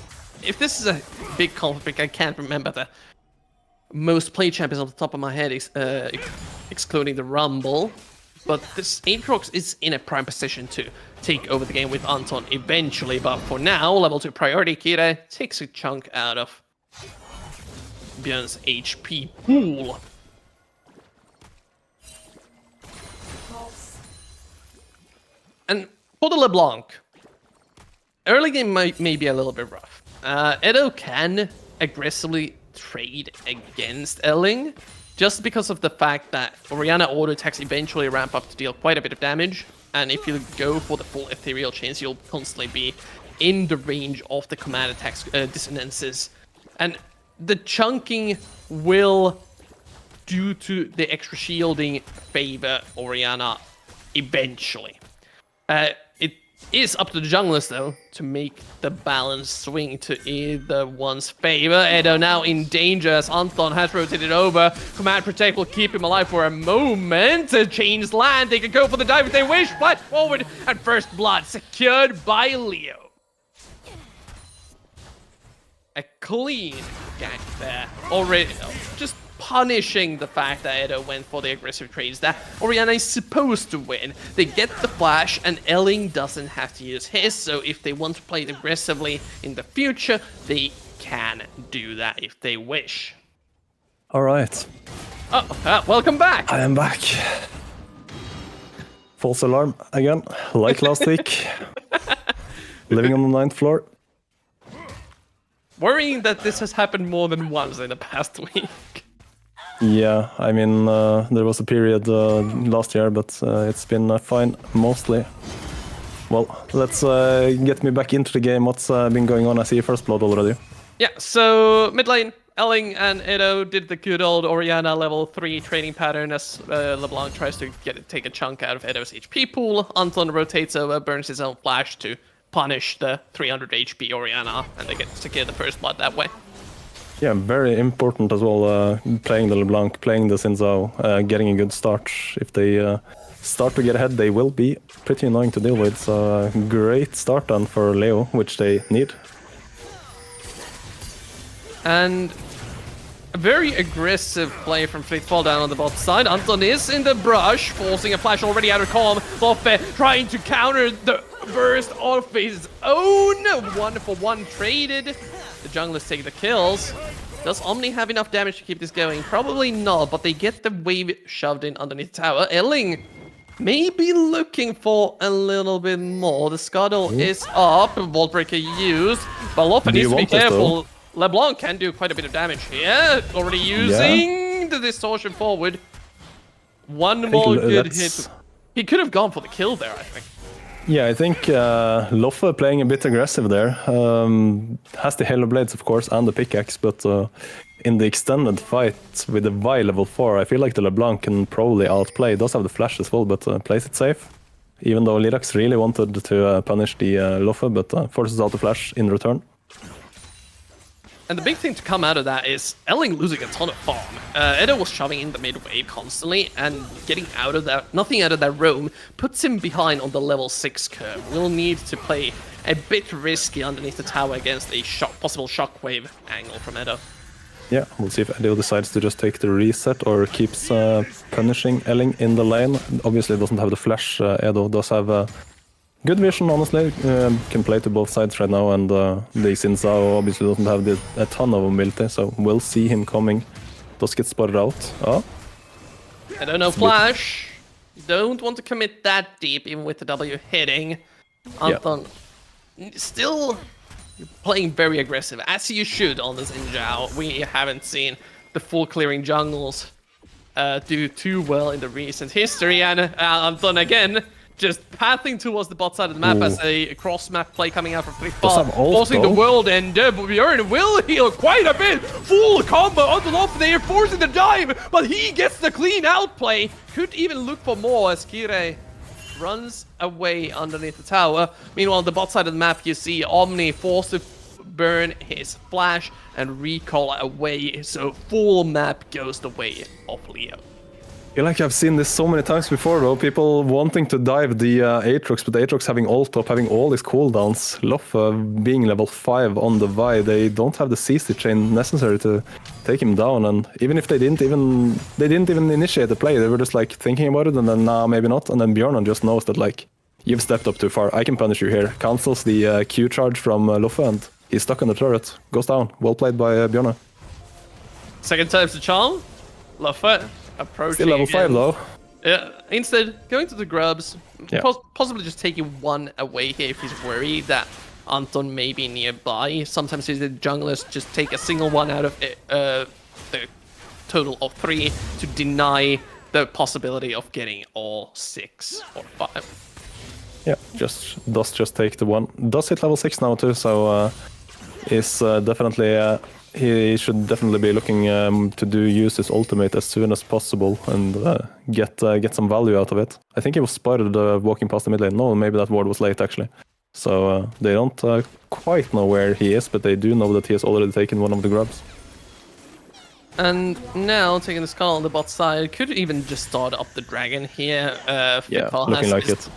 if this is a big conflict, I can't remember the most played champions off the top of my head, excluding the Rumble. But this Aatrox is in a prime position to take over the game with Anton eventually. But for now, level 2 priority, Kira takes a chunk out of Björn's HP pool. And for the LeBlanc, early game may be a little bit rough. Edo can aggressively trade against Elling, just because of the fact that Orianna auto attacks eventually ramp up to deal quite a bit of damage, and if you go for the full ethereal chains, you'll constantly be in the range of the command attacks dissonances. And the chunking will, due to the extra shielding, favor Orianna eventually. It is up to the junglers, though, to make the balance swing to either one's favor. Edo now in danger as Anton has rotated over. Command Protect will keep him alive for a moment. Chains land. They can go for the dive if they wish. Flat forward and first blood secured by Leo. A clean gank there. Already just punishing the fact that Edo went for the aggressive trades that Orianna is supposed to win. They get the flash and Elling doesn't have to use his, so if they want to play it aggressively in the future, they can do that if they wish. Alright. Oh, welcome back! I am back. False alarm again, like last week. living on the 9th floor. Worrying that this has happened more than once in the past week. Yeah, I mean, there was a period last year, but it's been fine mostly. Well, let's get me back into the game. What's been going on? I see first blood already. Yeah, so mid lane, Elling and Edo did the good old Orianna level 3 training pattern as LeBlanc tries to take a chunk out of Edo's HP pool. Anton rotates over, burns his own flash to punish the 300 HP Orianna, and they get to secure the first blood that way. Yeah, very important as well, playing the LeBlanc, playing the Xin Zhao, getting a good start. If they start to get ahead, they will be pretty annoying to deal with. So great start then for Leo, which they need. And a very aggressive play from Fleetfall down on the bot side. Anton is in the brush, forcing a flash already out of calm. Loffe trying to counter the burst of his own. 1-for-1 traded. The junglers take the kills. Does Omni have enough damage to keep this going? Probably not, but they get the wave shoved in underneath the tower. Elling may be looking for a little bit more. The scuttle is up, Vault Breaker used, but Loffe needs to be careful. LeBlanc can do quite a bit of damage here. Already using the distortion forward. One more good hit. He could have gone for the kill there, I think. Yeah, I think Loffe playing a bit aggressive there. Has the Halo Blades, of course, and the pickaxe, but in the extended fight with the Vi level 4, I feel like the LeBlanc can probably outplay. Does have the flash as well, but plays it safe. Even though Lirax really wanted to punish the Loffe, but forces out the flash in return. And the big thing to come out of that is Elling losing a ton of farm. Edo was shoving in the mid wave constantly, and getting out of that, nothing out of that roam puts him behind on the level 6 curve. We'll need to play a bit risky underneath the tower against a possible shockwave angle from Edo. Yeah, we'll see if Edo decides to just take the reset or keeps punishing Elling in the lane. Obviously doesn't have the flash. Edo does have good vision, honestly. Can play to both sides right now, and the Xin Zhao obviously doesn't have a ton of mobility, so we'll see him coming. Does get spotted out. Oh. I don't know, flash. You don't want to commit that deep, even with the W hitting. Anton still playing very aggressive, as you should on the Xin Zhao. We haven't seen the full clearing jungles do too well in the recent history, and Anton again just pathing towards the bot side of the map as a cross-map play coming out from Fleetfall, forcing the world ender, but Bjorn will heal quite a bit. Full combo onto Loffe there, forcing the dive, but he gets the clean out play. Could even look for more as Kire runs away underneath the tower. Meanwhile, on the bot side of the map, you see Omni forced to burn his flash and recall away, so full map goes the way of Leo. I feel like I've seen this so many times before, though. People wanting to dive the Aatrox, but Aatrox having ult up, having all these cooldowns. Loffe being level 5 on the Vi, they don't have the CC chain necessary to take him down. And even if they didn't even initiate the play, they were just like thinking about it, and then nah, maybe not. And then Bjorn just knows that like, you've stepped up too far. I can punish you here. Cancels the Q charge from Loffe, and he's stuck on the turret. Goes down. Well played by Bjorn. Second time's the charm. Loffe approaching. Still level 5 though. Yeah. Instead, going to the grubs. Yeah. Possibly just taking one away here if he's worried that Anton may be nearby. Sometimes the junglers just take a single one out of the total of 3 to deny the possibility of getting all 6 or 5. Yeah, does just take the one. Does hit level 6 now too, so is definitely he should definitely be looking to use his ultimate as soon as possible and get some value out of it. I think he was spotted walking past the mid lane. No, maybe that ward was late actually. So they don't quite know where he is, but they do know that he has already taken one of the grubs. And now taking the skull on the bot side, could even just start up the dragon here. Yeah, looking like it.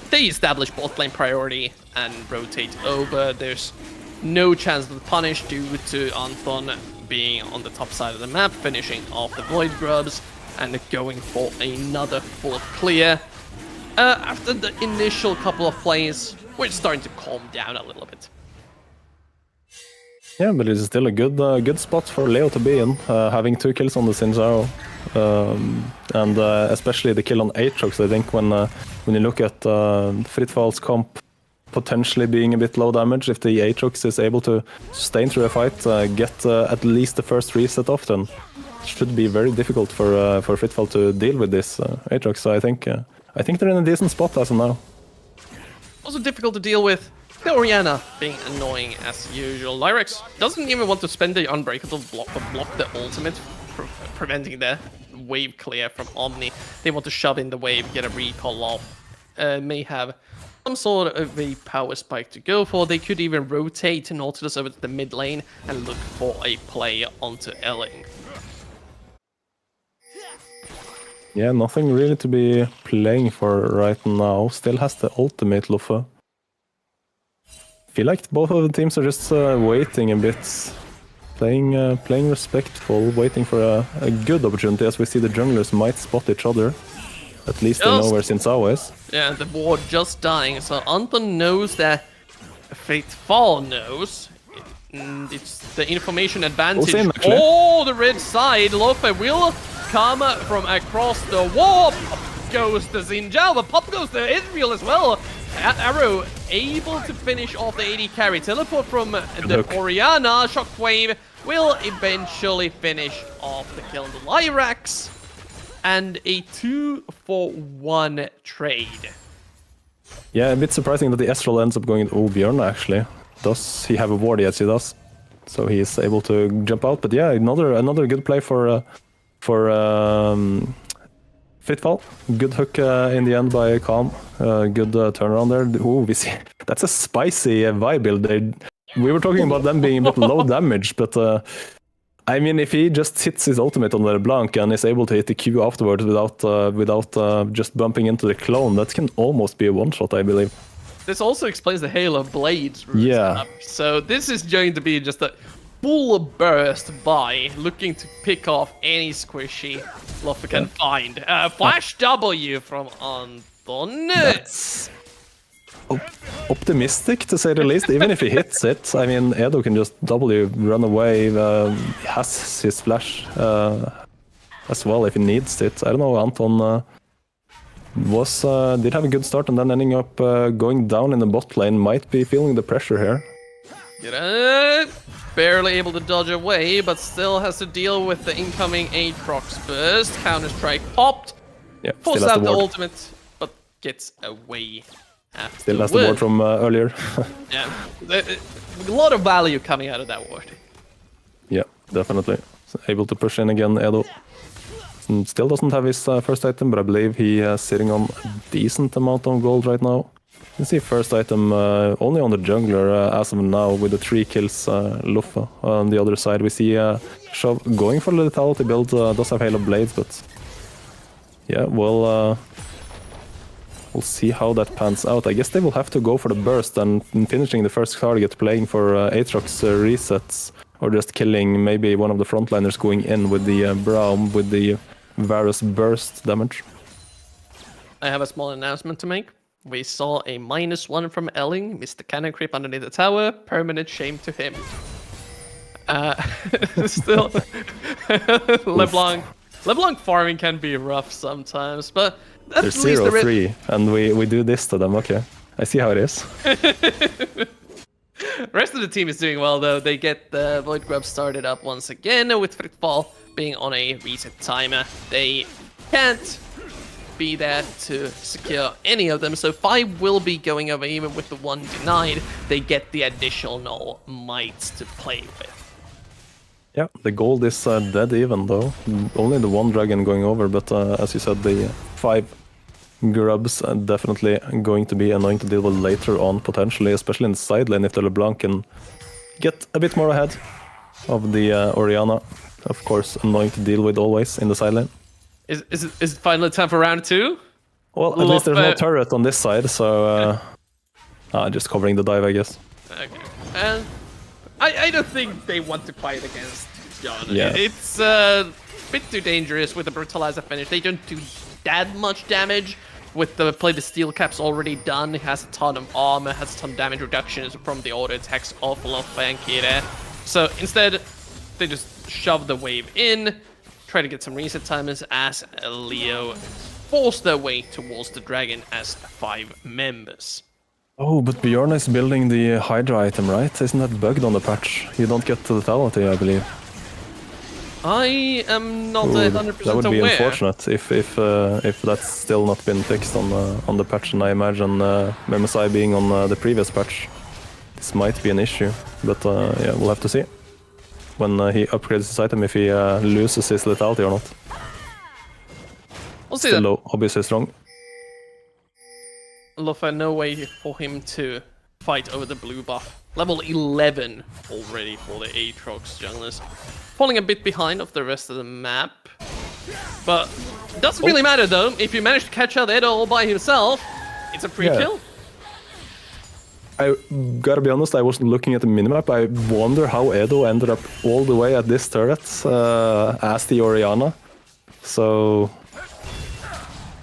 They establish bot lane priority and rotate over. There's no chance of the punish due to Anton being on the top side of the map, finishing off the Void Grubs and going for another full clear. After the initial couple of plays, we're starting to calm down a little bit. Yeah, but it's still a good spot for Leo to be in, having 2 kills on the Xin Zhao. And especially the kill on Aatrox. I think when you look at Fritfall's comp, potentially being a bit low damage. If the Aatrox is able to sustain through a fight, get at least the first reset off, then it should be very difficult for Fitfall to deal with this Aatrox. So I think they're in a decent spot as of now. Also difficult to deal with the Orianna being annoying as usual. Lyrex doesn't even want to spend the Unbreakable block to block the ultimate, preventing the wave clear from Omni. They want to shove in the wave, get a recall off. May have some sort of a power spike to go for. They could even rotate Nautilus over to the mid lane and look for a play onto Elling. Yeah, nothing really to be playing for right now. Still has the ultimate, Luffa. Feel like both of the teams are just waiting a bit, playing respectful, waiting for a good opportunity, as we see the junglers might spot each other. At least they know where Sinzao is. Yeah, the ward just dying, so Anton knows that Fitfall knows. It's the information advantage. Oh, the red side. Lofe will come from across the wall. Pop goes to Zinjao, but Pop goes to Israel as well. Arrow able to finish off the AD carry. Teleport from the Orianna. Shockwave will eventually finish off the kill on the Lyrax. And a 2-for-1 trade. Yeah, a bit surprising that the Ezreal ends up going to Bjorn actually. Does he have a ward? Yes, he does. So he is able to jump out. But yeah, another good play for Fitfall. Good hook in the end by Calm. Good turnaround there. Ooh, we see that's a spicy Vi build. We were talking about them being a bit low damage, but I mean, if he just hits his ultimate on LeBlanc and is able to hit the Q afterwards without just bumping into the clone, that can almost be a one-shot, I believe. This also explains the Hail of Blades. Yeah. So this is going to be just a full burst by looking to pick off any squishy Loffa can find. Flash W from Anton. That's optimistic, to say the least. Even if he hits it, I mean, Edo can just W, run away. He has his flash as well if he needs it. I don't know, Anton did have a good start and then ending up going down in the bot lane. Might be feeling the pressure here. Barely able to dodge away, but still has to deal with the incoming Aatrox burst. Counter-strike popped. Yeah, pulls out the ultimate, but gets away. Still has the ward from earlier. Yeah, a lot of value coming out of that ward. Yeah, definitely. Able to push in again, Edo. Still doesn't have his first item, but I believe he is sitting on a decent amount of gold right now. You can see first item only on the jungler as of now, with the 3 kills Luffa. On the other side, we see Shove going for the lethality build, does have Hail of Blades, but yeah, we'll see how that pans out. I guess they will have to go for the burst and finishing the first target, playing for Aatrox resets, or just killing maybe one of the frontliners going in with the Braum with the Varus burst damage. I have a small announcement to make. We saw a -1 from Elling, missed the cannon creep underneath the tower, permanent shame to him. Still, LeBlanc farming can be rough sometimes, but at There's least 0-3, and we do this to them, okay. I see how it is. Rest of the team is doing well though. They get the Void Grub started up once again with Fitfall being on a reset timer. They can't be there to secure any of them, so 5 will be going over even with the 1 denied. They get the additional mites to play with. Yeah, the gold is dead even though. Only the 1 dragon going over, but as you said, the 5 grubs are definitely going to be annoying to deal with later on, potentially, especially in the side lane if the LeBlanc can get a bit more ahead of the Orianna. Of course, annoying to deal with always in the side lane. Is it finally time for round 2? Well, at least there's no turret on this side, so just covering the dive, I guess. Okay. And I don't think they want to fight against John. Yeah. It's a bit too dangerous with the Brutalizer finish. They don't do that much damage. With the play the steel caps already done, he has a ton of armor, has a ton of damage reductions from the auto attacks of Loffa and Kira. So instead, they just shove the wave in, try to get some reset timers as Leo force their way towards the dragon as 5 members. Oh, but Bjorn is building the Hydra item, right? Isn't that bugged on the patch? You don't get lethality, I believe. I am not Ooh, 100% that would be aware. unfortunate if that's still not been fixed on the patch, and I imagine MMSI being on the previous patch, this might be an issue. But yeah, we'll have to see when he upgrades his item if he loses his lethality or not. We'll see Still that. low, obviously strong. Lufa, no way for him to fight over the blue buff. Level 11 already for the Aatrox junglers. Falling a bit behind of the rest of the map. But it doesn't really matter though. If you manage to catch out Edo all by himself, it's a free kill. I gotta be honest, I wasn't looking at the minimap. I wonder how Edo ended up all the way at this turret as the Orianna. So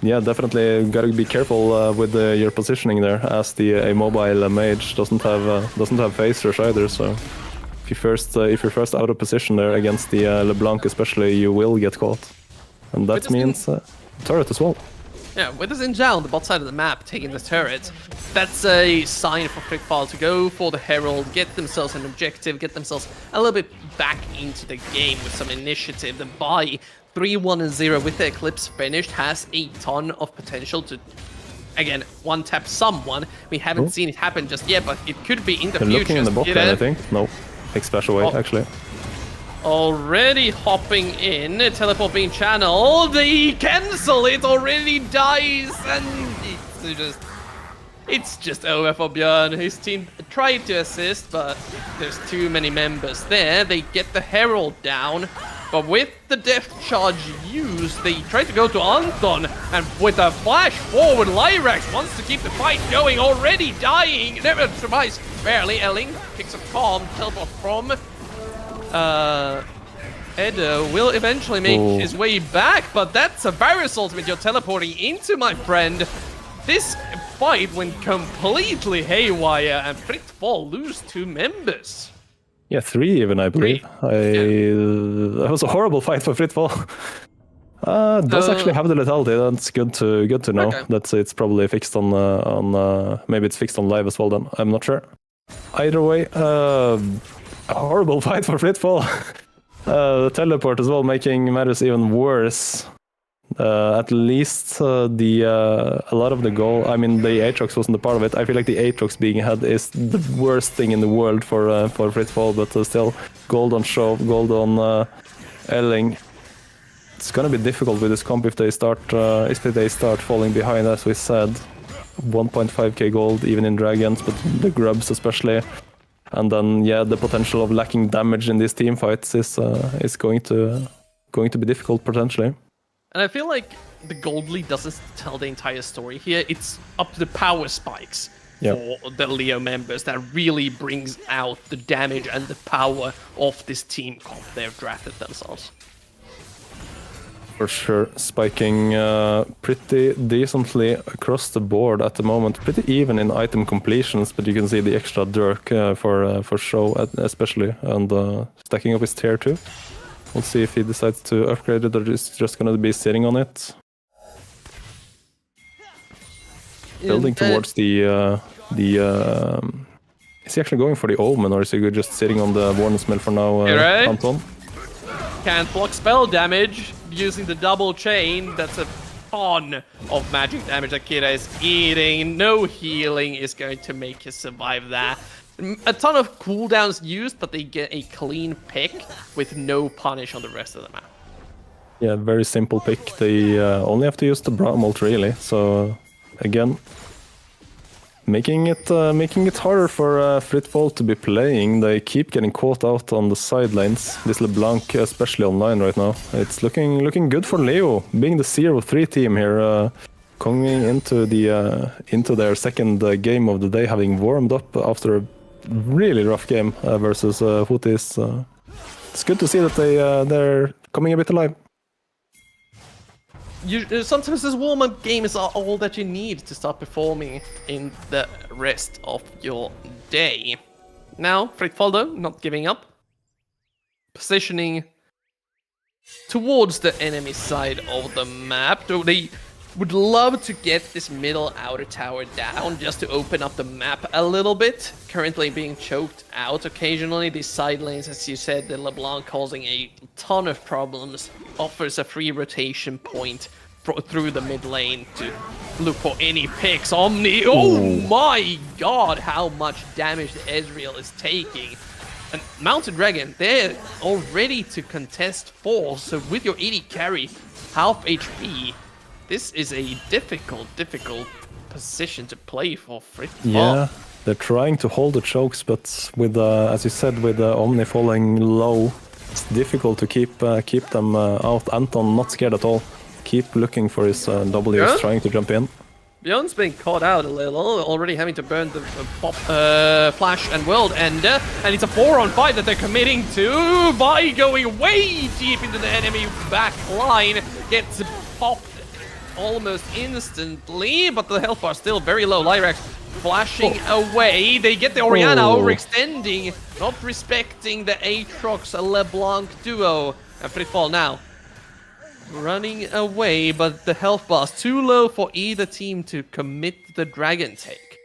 yeah, definitely gotta be careful with your positioning there, as the mobile mage doesn't have phase rush either. So if you're first out of position there against the LeBlanc especially, you will get caught, and that means turret as well. Yeah, with the Xinjiao on the bot side of the map taking the turret, that's a sign for Frickfall to go for the Herald, get themselves an objective, get themselves a little bit back into the game with some initiative. The buy 3-1-0 with the Eclipse finished has a ton of potential to, again, one-tap someone. We haven't seen it happen just yet, but it could be in the They're future. looking in the bot lane, I think. No, takes flash away, actually. Already hopping in, teleport being channeled, they cancel it, already dies, and it's just over for Bjorn. His team tried to assist, but there's too many members there. They get the Herald down, but with the Death Charge used, they try to go to Anton, and with a flash forward, Lyrax wants to keep the fight going, already dying, never survives barely. Elling picks up Calm, teleport from Edo will eventually make his way back, but that's a Varus ultimate you're teleporting into, my friend. This fight went completely haywire, and Frickfall lose 2 members. Yeah, 3 even, I believe. That was a horrible fight for Frickfall. Does actually have the lethality. That's good to know. Okay. That it's probably fixed on maybe it's fixed on live as well. Then I'm not sure. Either way, a horrible fight for Frickfall. The teleport as well, making matters even worse. At least a lot of the goal. I mean, the Aatrox wasn't a part of it. I feel like the Aatrox being ahead is the worst thing in the world for Frickfall, but still, gold on Show, gold on Elling. It's gonna be difficult with this comp if they start falling behind, as we said. 1.5k gold even in dragons, but the grubs especially. And then yeah, the potential of lacking damage in these team fights is going to be difficult potentially. And I feel like the gold lead doesn't tell the entire story here. It's up to the power spikes for the Leo members that really brings out the damage and the power of this team comp they've drafted themselves. For sure, spiking pretty decently across the board at the moment. Pretty even in item completions, but you can see the extra Dirk for Show especially, and stacking up his tier 2. We'll see if he decides to upgrade it or is just going to be sitting on it. Building towards the is he actually going for the Omen, or is he just sitting on the Warden's Mill for now, right. Anton? Can't block spell damage using the double chain. That's a ton of magic damage that Kira is eating. No healing is going to make you survive that. A ton of cooldowns used, but they get a clean pick with no punish on the rest of the map. Yeah, very simple pick. They only have to use the Braum ult really. So again, making it harder for Frickfall to be playing. They keep getting caught out on the side lanes. This LeBlanc, especially online right now, it's looking good for Leo, being the 0-3 team here, coming into their second game of the day, having warmed up after a really rough game versus Houthis. It's good to see that they're coming a bit alive. Sometimes this warm-up game is all that you need to start performing in the rest of your day. Now, Frickfall though, not giving up. Positioning towards the enemy side of the map. They Would love to get this middle outer tower down just to open up the map a little bit. Currently being choked out occasionally. These side lanes, as you said, the LeBlanc causing a ton of problems. Offers a free rotation point through the mid lane to look for any picks. Omni, oh my god, how much damage the Ezreal is taking. And Mounted Dragon, they're all ready to contest 4, so with your 80 carry, half HP, this is a difficult position to play for Fritz. Yeah, they're trying to hold the chokes, but with, as you said, with Omni falling low, it's difficult to keep them out. Anton not scared at all. Keep looking for his W's, trying to jump in. Bjorn's been caught out a little, already having to burn the pop, Flash and World Ender, and it's a 4-on-5 that they're committing to by going way deep into the enemy back line. Gets popped almost instantly, but the health bar still very low. Lyrax flashing away. They get the Orianna overextending, not respecting the Aatrox LeBlanc duo. And Fritfall now running away, but the health bar's too low for either team to commit the dragon take.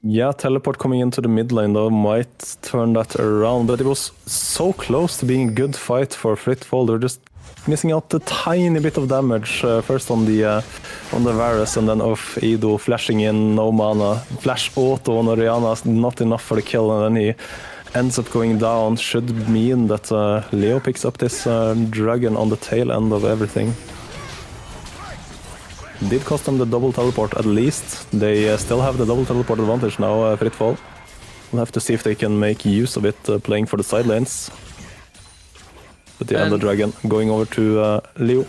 Yeah, teleport coming into the mid lane though might turn that around, but it was so close to being a good fight for Fritfall. They're just missing out a tiny bit of damage, first on the Varus and then off Edo flashing in, no mana. Flash auto on Orianna, not enough for the kill, and then he ends up going down. Should mean that Leo picks up this dragon on the tail end of everything. Did cost them the double teleport at least. They still have the double teleport advantage now, Fritfall. We'll have to see if they can make use of it playing for the side lanes. But yeah, the dragon going over to Leo.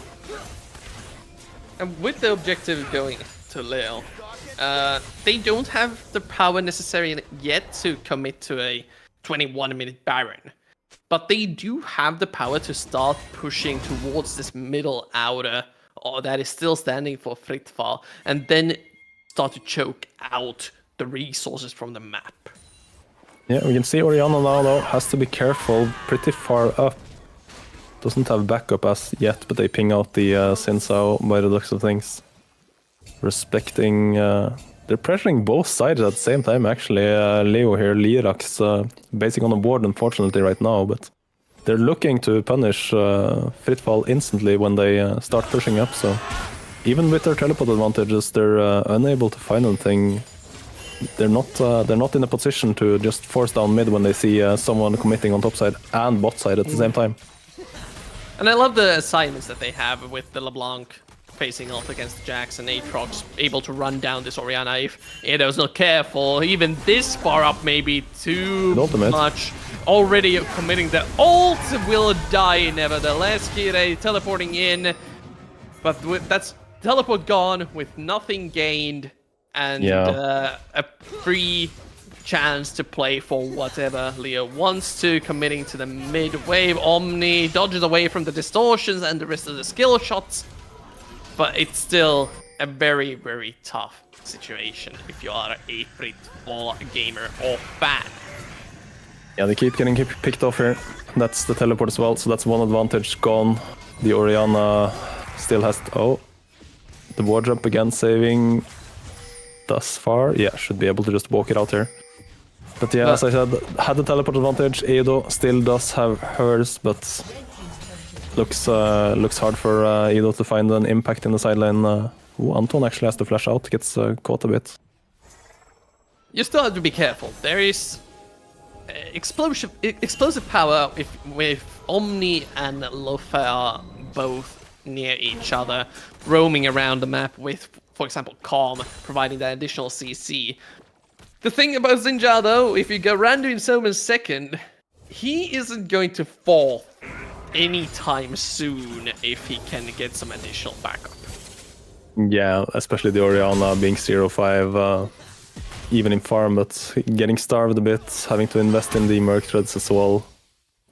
And with the objective going to Leo, they don't have the power necessary yet to commit to a 21-minute Baron. But they do have the power to start pushing towards this middle outer that is still standing for Fritfall, and then start to choke out the resources from the map. Yeah, we can see Orianna now though, has to be careful, pretty far up. Doesn't have backup as yet, but they ping out the Sinsao by the looks of things. Respecting... they're pressuring both sides at the same time, actually. Leo here, Lyrax, basing on the board, unfortunately, right now, but they're looking to punish Fritfall instantly when they start pushing up, so even with their teleport advantages, they're unable to find anything. They're not in a position to just force down mid when they see someone committing on top side and bot side at the same time. And I love the assignments that they have with the LeBlanc facing off against Jax and Aatrox, able to run down this Orianna if Edo's not careful. Even this far up, maybe too much. Already committing the ult, will die nevertheless. Kire teleporting in, but that's teleport gone with nothing gained, and a free chance to play for whatever Leo wants to, committing to the mid wave. Omni dodges away from the distortions and the rest of the skill shots, but it's still a very, very tough situation if you are a Fritfall gamer or fan. Yeah, they keep getting picked off here. That's the teleport as well, so that's one advantage gone. The Orianna still has... the ward jump again, saving thus far. Yeah, should be able to just walk it out here. But yeah, as I said, had the teleport advantage. Edo still does have hers, but looks hard for Edo to find an impact in the side lane. Anton actually has to flash out, gets caught a bit. You still have to be careful. There is explosive power with Omni and Lofa are both near each other, roaming around the map with, for example, Calm, providing that additional CC. The thing about Zinja, though, if you go random Soman's second, he isn't going to fall anytime soon if he can get some additional backup. Yeah, especially the Orianna being 0-5, even in farm, but getting starved a bit, having to invest in the Merc Threads as well.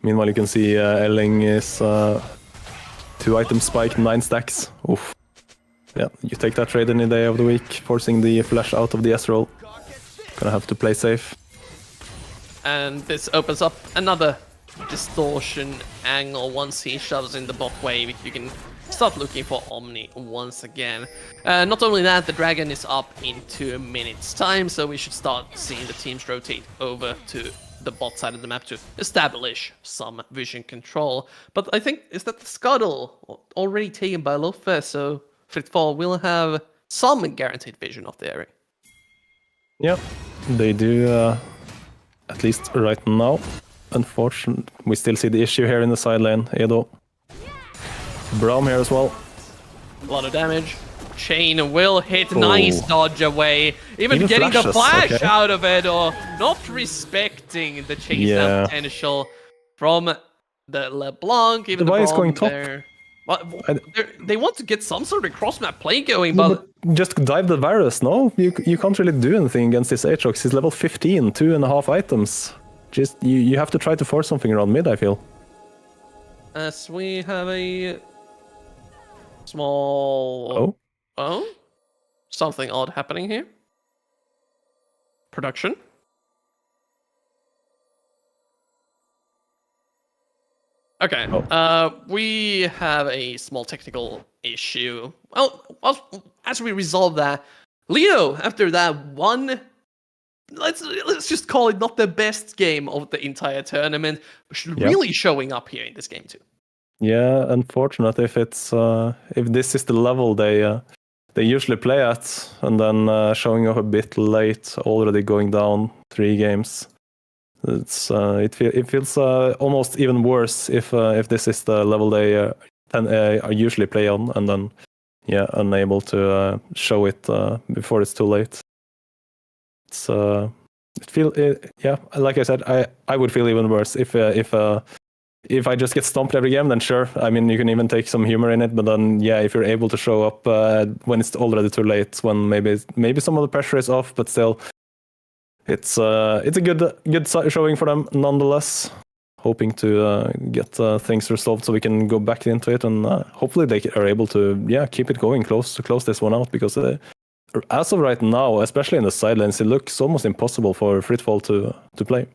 Meanwhile, you can see Elling is 2-item spike, 9 stacks. Oof. Yeah, you take that trade any day of the week, forcing the flash out of the S-roll. Gonna have to play safe. And this opens up another distortion angle once he shoves in the bot wave. You can start looking for Omni once again. Not only that, the dragon is up in 2 minutes time, so we should start seeing the teams rotate over to the bot side of the map to establish some vision control. But I think, is that the scuttle already taken by Loffe, so Fritfall will have some guaranteed vision of the area. Yeah, they do, at least right now. Unfortunately, we still see the issue here in the side lane. Edo. Braum here as well. A lot of damage. Chain will hit. Nice dodge away. Even getting flashes, the flash okay. out of it, or not respecting the chase down potential from the LeBlanc. Even the Why is going Braum top? there. Well, they want to get some sort of cross-map play going, No, but but just dive the Varus, no? You can't really do anything against this Aatrox. He's level 15, 2.5 items. Just, you have to try to force something around mid, I feel. as we have a small... Oh? Something odd happening here. Production. Okay, we have a small technical issue. Well, as we resolve that, Leo, after that one, let's just call it not the best game of the entire tournament, really showing up here in this game too. Yeah, unfortunate if it's if this is the level they usually play at, and then showing up a bit late, already going down 3 games. It's it feels almost even worse if this is the level they usually play on, and then unable to show it before it's too late. It's like I said, I would feel even worse if I just get stomped every game. Then sure, I mean you can even take some humor in it, but then if you're able to show up when it's already too late, when maybe some of the pressure is off, but still. It's a good showing for them nonetheless. Hoping to get things resolved so we can go back into it, and hopefully they are able to keep it going, close this one out, because as of right now, especially in the side lanes, it looks almost impossible for Fritfall to play.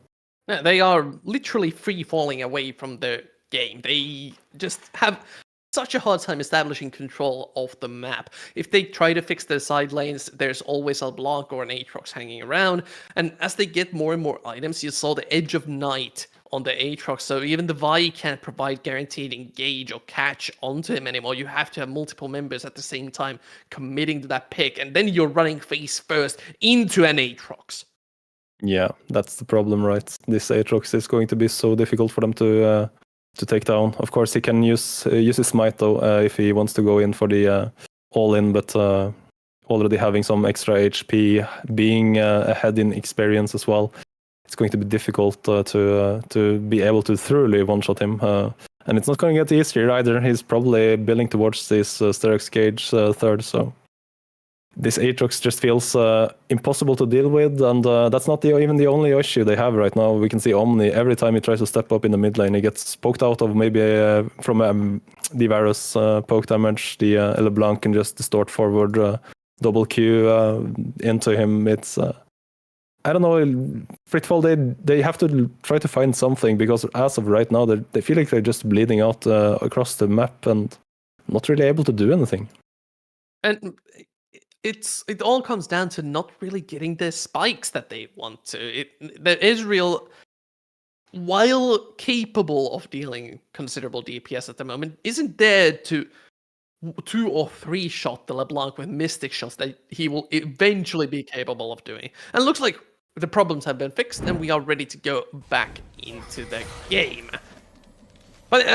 Yeah, they are literally free falling away from the game. They just have such a hard time establishing control of the map. If they try to fix their side lanes, there's always a block or an Aatrox hanging around. And as they get more and more items, you saw the Edge of Night on the Aatrox, so even the Vi can't provide guaranteed engage or catch onto him anymore. You have to have multiple members at the same time committing to that pick, and then you're running face first into an Aatrox. Yeah, that's the problem, right? This Aatrox is going to be so difficult for them to take down. Of course, he can use his smite though if he wants to go in for the all-in, but already having some extra HP, being ahead in experience as well, it's going to be difficult to be able to thoroughly one-shot him. And it's not going to get easier either. He's probably building towards this Sterex Gauge third, so this Aatrox just feels impossible to deal with, and that's not even the only issue they have right now. We can see Omni, every time he tries to step up in the mid lane, he gets poked out of maybe from the Varus poke damage. The LeBlanc can just distort forward, double Q into him. It's I don't know, Fritfall, they have to try to find something, because as of right now, they feel like they're just bleeding out across the map and not really able to do anything. And it all comes down to not really getting the spikes that they want to. The Israel, while capable of dealing considerable DPS at the moment, isn't there to 2 or 3 shot the LeBlanc with mystic shots that he will eventually be capable of doing. And it looks like the problems have been fixed, and we are ready to go back into the game. But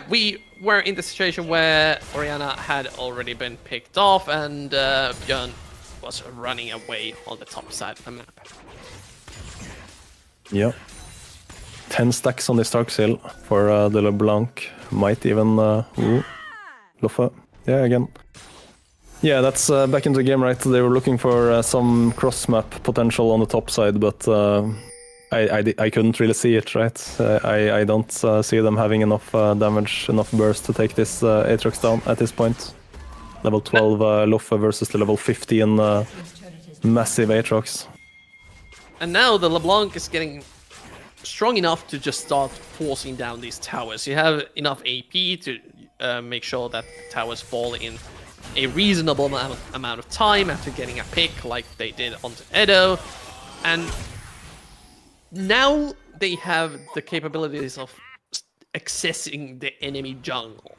we were in the situation where Orianna had already been picked off, and Björn was running away on the top side of the map. Yeah. 10 stacks on the Stark Hill for the LeBlanc. Might even... Loffe. Yeah, again. Yeah, that's back into the game, right? They were looking for some cross-map potential on the top side, but... I couldn't really see it, right? I don't see them having enough damage, enough burst to take this Aatrox down at this point. Level 12 Loffe versus the level 15 massive Aatrox. And now the LeBlanc is getting strong enough to just start forcing down these towers. You have enough AP to make sure that towers fall in a reasonable amount of time after getting a pick like they did onto Edo. And now they have the capabilities of accessing the enemy jungle.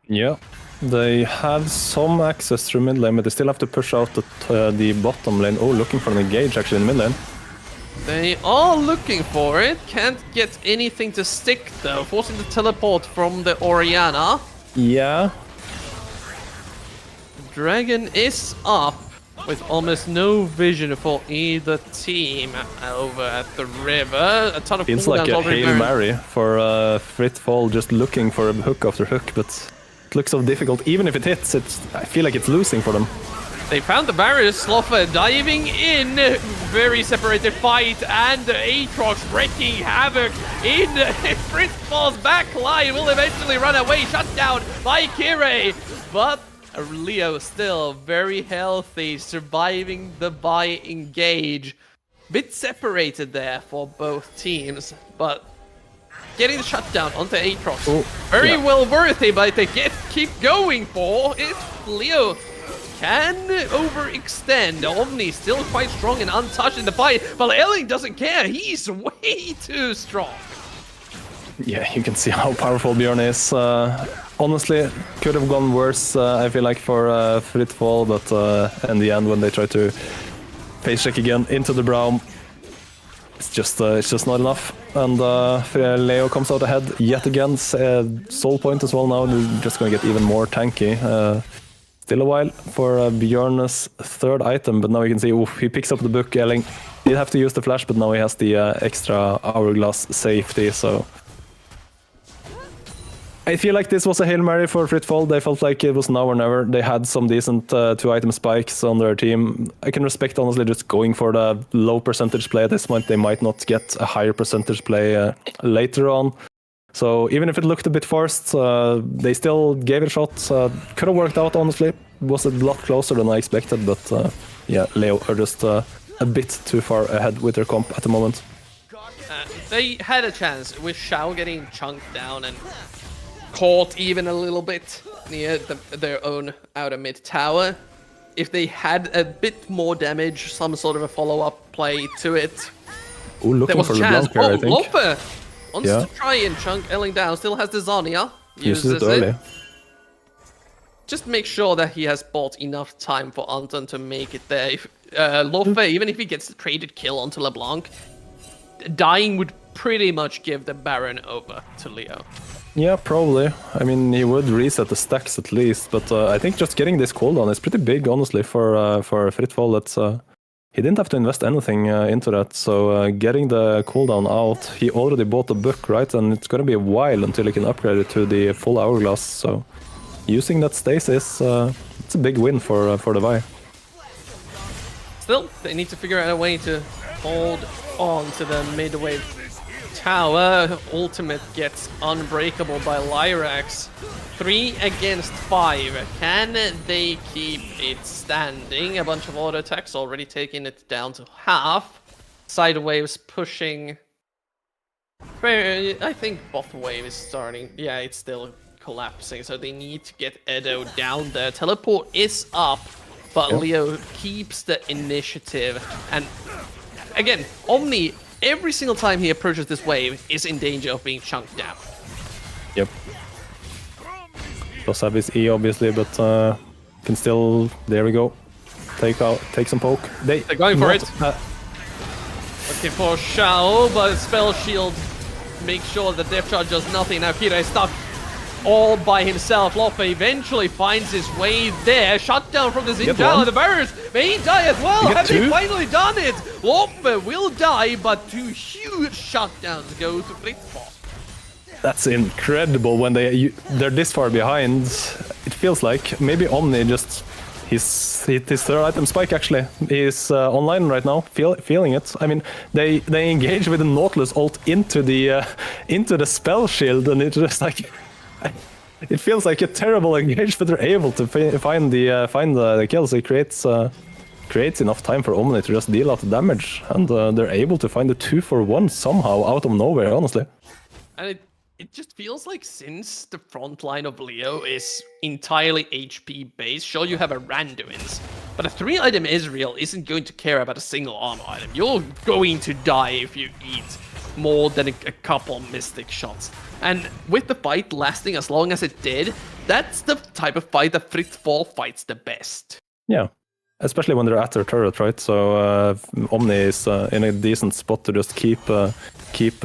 Yeah, they have some access through mid lane, but they still have to push out the bottom lane. Oh, looking for an engage actually in mid lane. They are looking for it. Can't get anything to stick though. Forcing the teleport from the Orianna. Yeah. Dragon is up with almost no vision for either team over at the river. A ton of Feels like a already Hail burned. Mary for Fritfall, just looking for a hook after hook, but it looks so difficult. Even if it hits, I feel like it's losing for them. They found the barriers. Sloffer diving in. Very separated fight. And Aatrox wreaking havoc in Fritfall's back line. Will eventually run away. Shut down by Kirei. But Leo still very healthy. Surviving the buy engage. Bit separated there for both teams. But getting the shutdown onto Aatrox. Oh, very yeah. well worthy. But they keep going for it. Leo can overextend. Omni still quite strong and untouched in the fight, but Elling doesn't care. He's way too strong. Yeah, you can see how powerful Bjorn is. Honestly, could have gone worse, I feel like, for Fritfall, but in the end, when they try to face check again into the Braum, it's just not enough. And Leo comes out ahead yet again. Soul point as well now. They're just going to get even more tanky. Still a while for Bjorn's third item, but now you can see he picks up the book. Elling did have to use the flash, but now he has the extra hourglass safety, so I feel like this was a Hail Mary for Fritfall. They felt like it was now or never. They had some decent 2-item spikes on their team. I can respect, honestly, just going for the low percentage play at this point. They might not get a higher percentage play later on. So even if it looked a bit forced, they still gave it a shot. Could have worked out, honestly. Was a lot closer than I expected, but yeah, Leo are just a bit too far ahead with their comp at the moment. They had a chance with Shao getting chunked down and caught even a little bit near their own outer mid tower. If they had a bit more damage, some sort of a follow-up play to it, Ooh, looking there was for a chance. LeBlanc here, I think. Lope wants Yeah. to try and chunk Elling down. Still has the Zarya. Uses it early. Just make sure that he has bought enough time for Anton to make it there. If, Lofe, even if he gets the traded kill onto LeBlanc, dying would pretty much give the Baron over to Leo. Yeah, probably. I mean, he would reset the stacks at least, but I think just getting this cooldown is pretty big, honestly, for Fritfall. That's he didn't have to invest anything into that, so getting the cooldown out, he already bought the book, right? And it's gonna be a while until he can upgrade it to the full hourglass, so using that stasis, it's a big win for the Vi. Still, they need to figure out a way to hold on to the mid-wave tower. Ultimate gets unbreakable by Lyrax. 3 against 5. Can they keep it standing? A bunch of auto attacks already taking it down to half. Side waves pushing. I think both wave is starting. Yeah, it's still collapsing, so they need to get Edo down there. Teleport is up, but Yeah. Leo keeps the initiative. And again, Omni, every single time he approaches this wave, is in danger of being chunked down. Yep. Does have his E, obviously, but can still. There we go. Take some poke. They're going for it. Looking for Shao, but Spell Shield makes sure the Death Charge does nothing. Now Kira is stuck all by himself. Lope eventually finds his way there. Shut down from the Zinjala. The Bears may die as well. Have they finally done it? Lope will die, but 2 huge shutdowns go to Fritfall. That's incredible when they're this far behind. It feels like maybe Omni just his third item spike actually. He's online right now, feeling it. I mean, they engage with the Nautilus ult into the spell shield, and it's just like it feels like a terrible engage, but they're able to find the kills. It creates creates enough time for Omni to just deal out the damage, and they're able to find the 2-for-1 somehow out of nowhere, honestly. And it just feels like since the front line of Leo is entirely HP based, sure you have a Randuin's, but a 3-item Israel isn't going to care about a single armor item. You're going to die if you eat more than a couple Mystic shots. And with the fight lasting as long as it did, that's the type of fight that Fritzfall fights the best. Yeah, especially when they're at their turret, right? So Omni is in a decent spot to just keep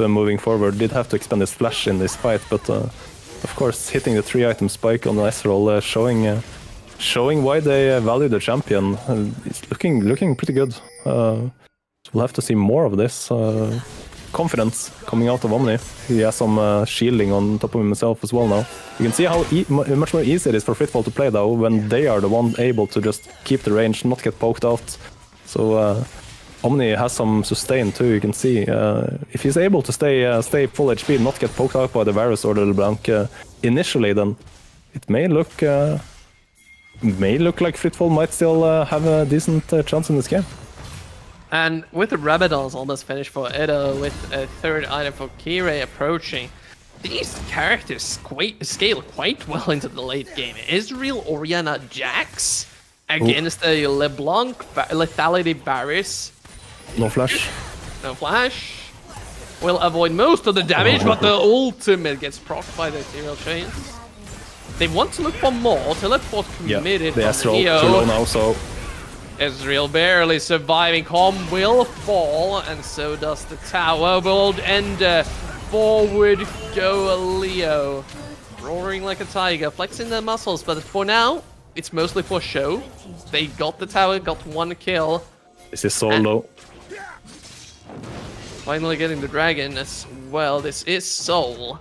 moving forward. Did have to expend his flash in this fight, but of course hitting the 3-item spike on the Ezreal, showing why they value the champion. It's looking pretty good. So we'll have to see more of this. Confidence coming out of Omni. He has some shielding on top of himself as well now. You can see how much more easy it is for Fritzfall to play though, when they are the one able to just keep the range, not get poked out. So Omni has some sustain too, you can see. If he's able to stay full HP, not get poked out by the Varus or the LeBlanc initially, then it may look like Fritzfall might still have a decent chance in this game. And with the Rabadon's almost finished for Edo, with a 3rd item for Kirei approaching, these characters scale quite well into the late game. Israel, Orianna, Jax against the LeBlanc, Lethality Varus. No flash. No flash. Will avoid most of the damage, but the ultimate gets procced by the Ethereal Chains. They want to look for more. Teleport committed. The Ezreal too low now, so Ezreal barely surviving. Com will fall, and so does the tower. Will end forward go Leo. Roaring like a tiger, flexing their muscles, but for now, it's mostly for show. They got the tower, got 1 kill. This is solo. Finally getting the dragon as well. This is Soul.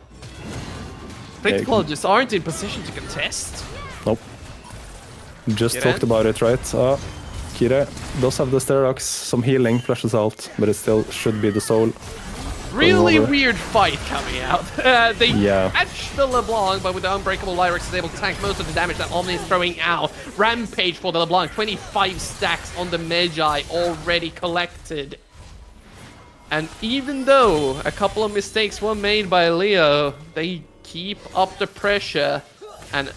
Fritzfall just aren't in position to contest. Nope. Just talked about it, right? Kire does have the Sterox, some healing flashes out, but it still should be the Soul. Really weird fight coming out. They catch the LeBlanc, but with the Unbreakable Lyrex is able to tank most of the damage that Omni is throwing out. Rampage for the LeBlanc, 25 stacks on the Magi already collected. And even though a couple of mistakes were made by Leo, they keep up the pressure and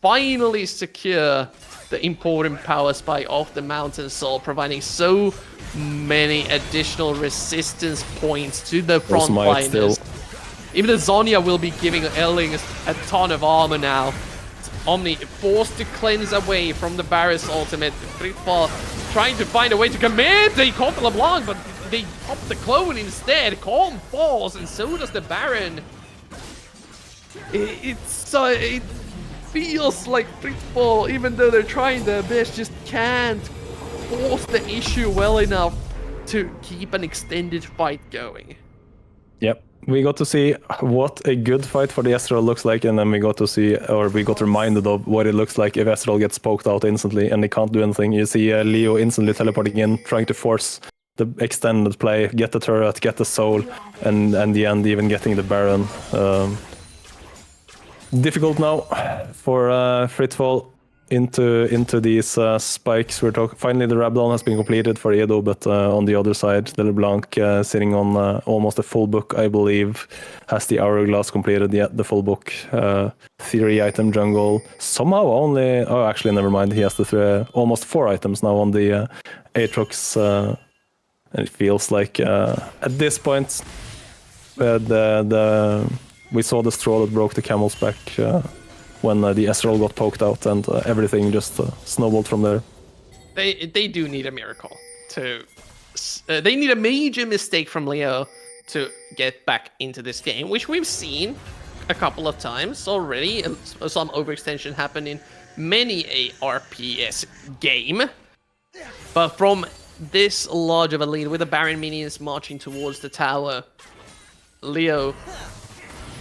finally secure the important power spike off the Mountain Soul, providing so many additional resistance points to the frontliners. Even the Zhonya will be giving Elling a ton of armor now. Omni forced to cleanse away from the Varus ultimate. Fritzfall trying to find a way to commit. They caught the LeBlanc, but they pop the clone instead. Calm falls, and so does the Baron. It feels like Fritzfall, even though they're trying their best, just can't force the issue well enough to keep an extended fight going. Yep. We got to see what a good fight for the Ezreal looks like, and then we got to see, or we got reminded of what it looks like if Ezreal gets poked out instantly and they can't do anything. You see Leo instantly teleporting in, trying to force the extended play, get the turret, get the soul, and in the end even getting the Baron. Difficult now for Fritzfall into these spikes. We're talking. Finally, the Rabadon has been completed for Edo, but on the other side, the LeBlanc sitting on almost a full book, I believe, has the Hourglass completed. Yeah, the full book. 3-item jungle. Somehow only. Oh, actually, never mind. He has the almost 4 items now on the Aatrox. And it feels like at this point, we saw the straw that broke the camel's back. When the Ezreal got poked out, and everything just snowballed from there. They do need a miracle to... they need a major mistake from Leo to get back into this game, which we've seen a couple of times already. Some overextension happened in many a RPS game. But from this large of a lead, with the Baron minions marching towards the tower, Leo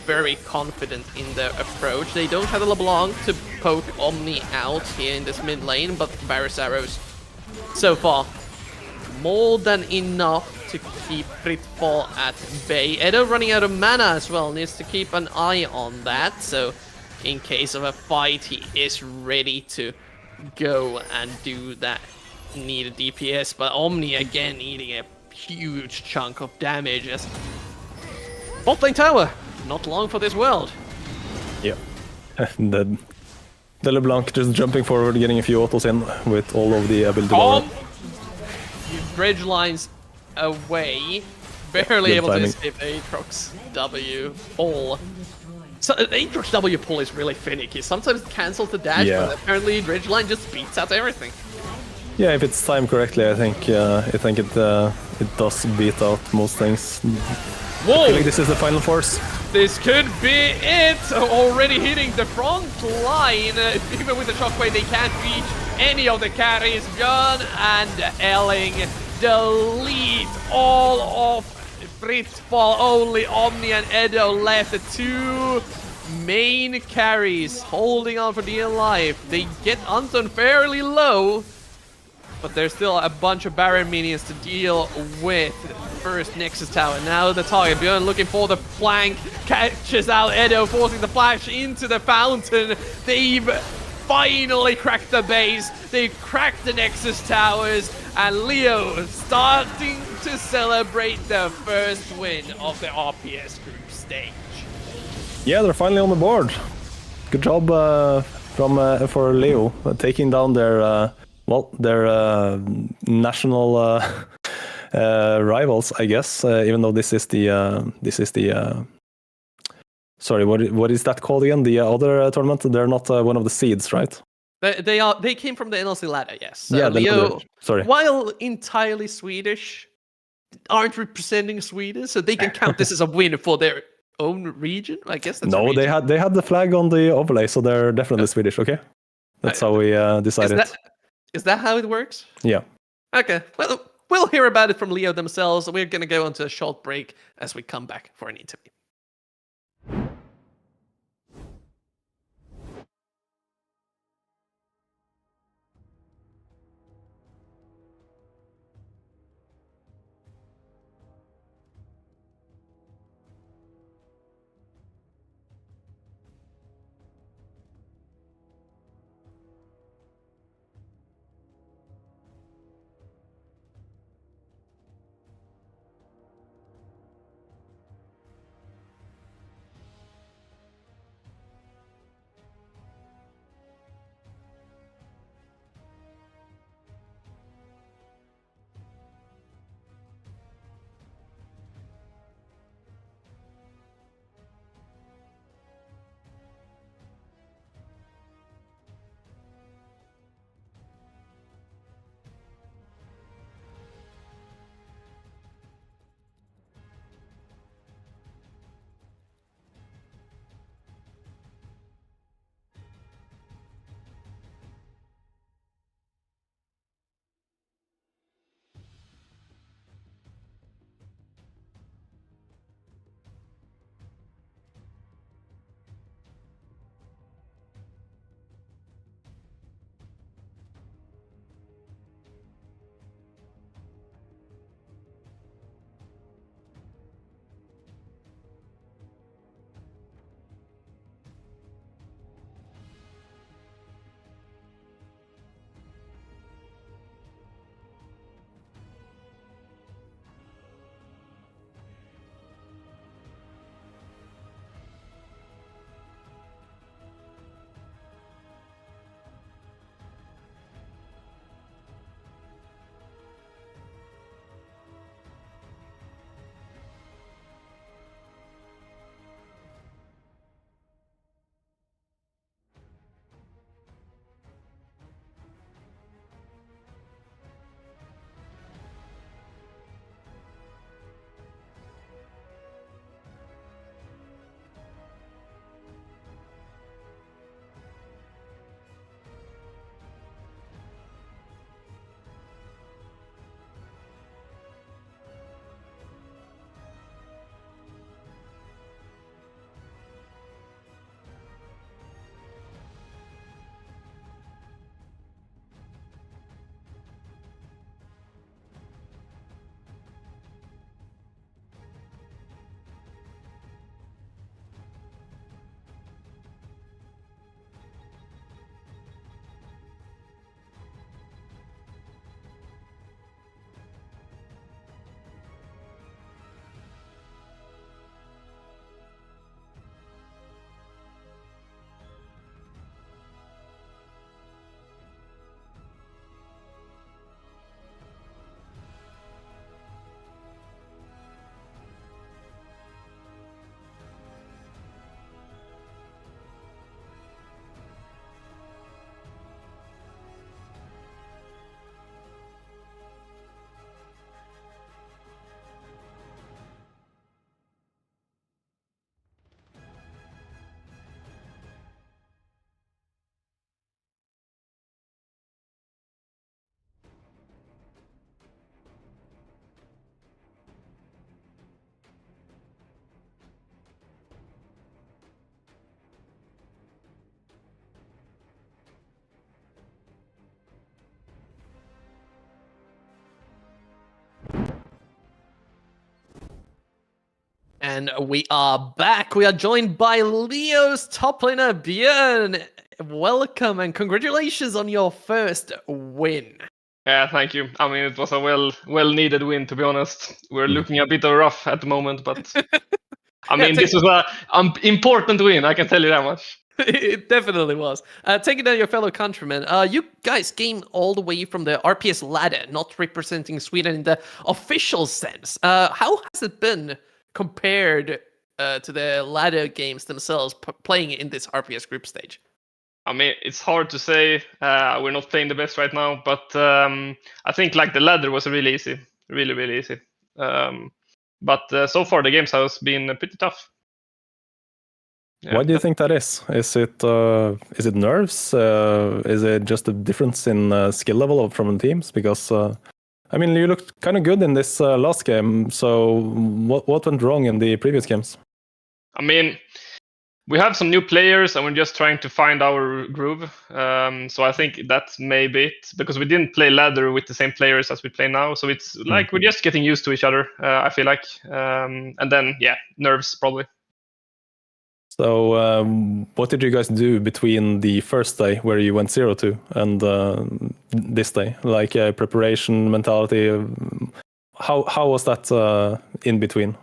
very confident in their approach. They don't have a LeBlanc to poke Omni out here in this mid lane, but Varus arrows so far more than enough to keep Fritzfall at bay. Edo running out of mana as well, needs to keep an eye on that, so in case of a fight he is ready to go and do that needed DPS, but Omni again eating a huge chunk of damage as bot lane tower, not long for this world. Yeah. the LeBlanc just jumping forward, getting a few autos in with all of the ability lower. Dredge lines away, barely Good able timing. to escape Aatrox W pull. So Aatrox W pull is really finicky. Sometimes it cancels the dash, Yeah. but apparently Dredge line just beats out everything. Yeah, if it's timed correctly, I think it does beat out most things. I feel Whoa! like this is the final force. This could be it! Already hitting the front line. Even with the shockwave, they can't reach any of the carries. Björn and Elling delete all of Fritzball. Only Omni and Edo left. The two main carries holding on for dear life. They get Anton fairly low, but there's still a bunch of Baron minions to deal with. First Nexus Tower, now the target. Björn looking for the flank, catches out Edo, forcing the flash into the fountain. They've finally cracked the base, they've cracked the Nexus Towers, and Leo starting to celebrate the first win of the RPS group stage. Yeah, they're finally on the board. Good job for Leo taking down their national rivals, I guess. Even though this is the sorry, what is that called again? The other tournament. They're not one of the seeds, right? They came from the NLC ladder, yes. So Yeah, Leo, sorry. while entirely Swedish, aren't representing Sweden, so they can count this as a win for their own region. I guess that's a No, region. they had the flag on the overlay, so they're definitely Swedish. Okay, that's how we decided. Is that how it works? Yeah. Okay, well, we'll hear about it from Leo themselves. We're going to go into a short break as we come back for an interview. And we are back. We are joined by Leo's top laner, Björn. Welcome and congratulations on your first win. Yeah, thank you. I mean, it was a well needed win, to be honest. We're looking a bit rough at the moment, but I mean, this was an important win, I can tell you that much. It definitely was. Taking down your fellow countrymen, you guys came all the way from the RPS ladder, not representing Sweden in the official sense. How has it been compared to the ladder games themselves, playing in this RPS group stage? I mean, it's hard to say. We're not playing the best right now, but I think like the ladder was really easy, really easy. But so far the games has been pretty tough. Yeah. Why do you think that is? Is it nerves? Is it just a difference in skill level from the teams? Because I mean, you looked kind of good in this last game. So what went wrong in the previous games? I mean, we have some new players, and we're just trying to find our groove. So I think that's maybe it, because we didn't play ladder with the same players as we play now. So it's like we're just getting used to each other. I feel like, and then nerves probably. So, what did you guys do between the first day where you went 0-2 and this day? Like preparation, mentality. How was that in between?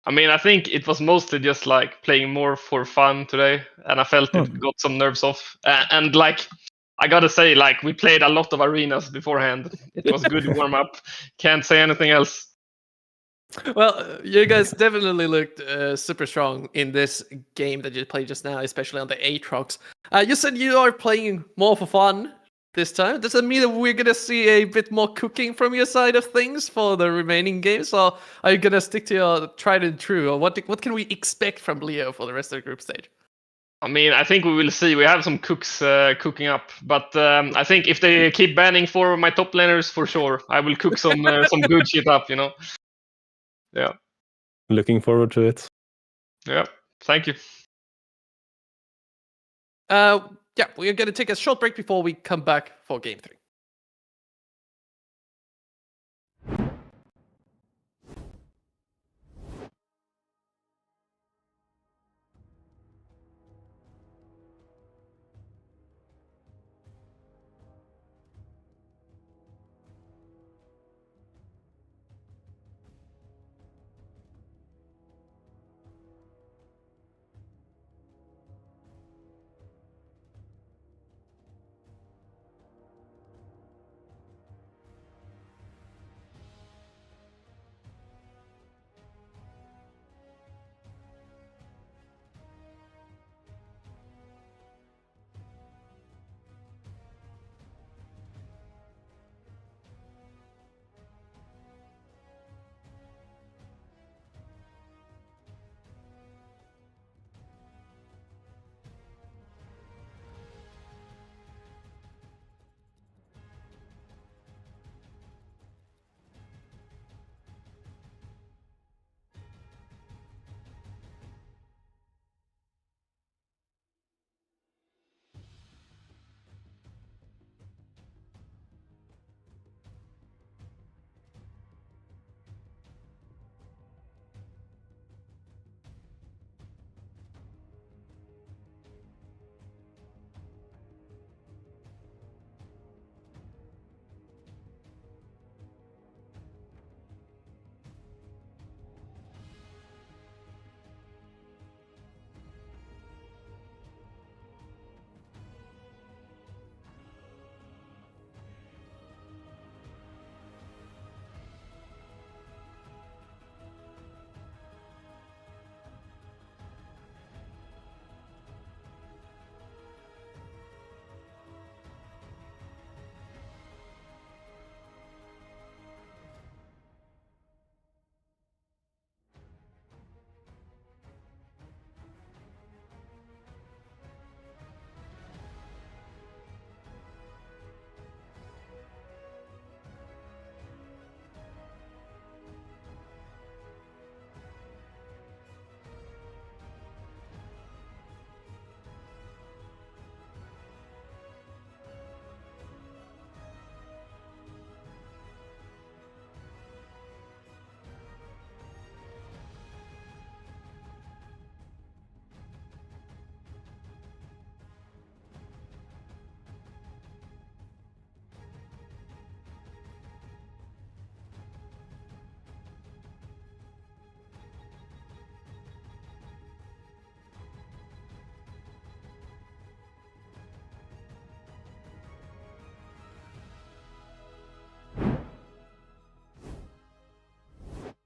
I mean, I think it was mostly just like playing more for fun today, and I felt it got some nerves off. And like, I gotta say, like we played a lot of arenas beforehand. It was good warm up. Can't say anything else. Well, you guys definitely looked super strong in this game that you played just now, especially on the Aatrox. You said you are playing more for fun this time. Does that mean that we're going to see a bit more cooking from your side of things for the remaining games? Or are you going to stick to your tried and true? Or what can we expect from Leo for the rest of the group stage? I mean, I think we will see. We have some cooks cooking up, but I think if they keep banning 4 of my top laners, for sure, I will cook some good shit up, you know? Yeah. Looking forward to it. Yeah. Thank you. Yeah, we're going to take a short break before we come back for Game 3.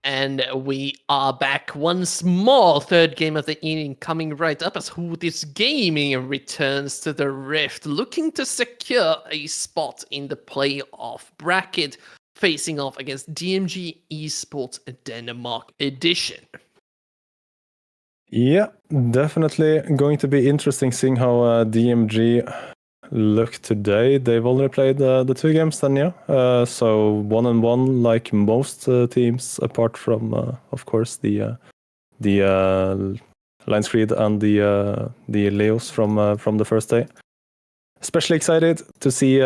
And we are back once more. Third game of the inning coming right up as Hootis Gaming returns to the Rift, looking to secure a spot in the playoff bracket, facing off against DMG Esports Denmark Edition. Yeah, definitely going to be interesting seeing how DMG look today. They've only played the 2 games then, yeah. So 1-1 like most teams, apart from, of course, the Lions Creed and the Leos from the first day. Especially excited to see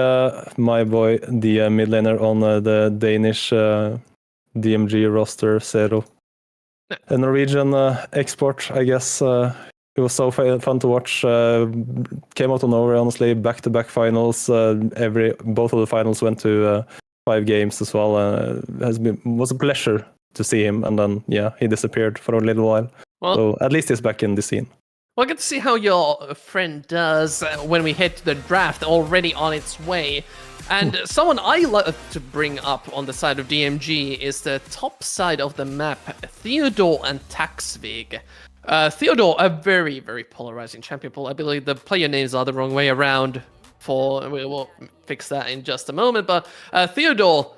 my boy, the mid laner on the Danish DMG roster, Zero. A Norwegian export, I guess. It was so fun to watch. Came out of nowhere, honestly. Back-to-back finals. Both of the finals went to 5 games as well. Was a pleasure to see him. And then, yeah, he disappeared for a little while. Well, so at least he's back in the scene. We'll get to see how your friend does when we head to the draft, already on its way. And someone I love to bring up on the side of DMG is the top side of the map, Theodore and Taxvig. Theodore, a very, very polarizing champion pool. I believe the player names are the wrong way around. We'll fix that in just a moment. But Theodore,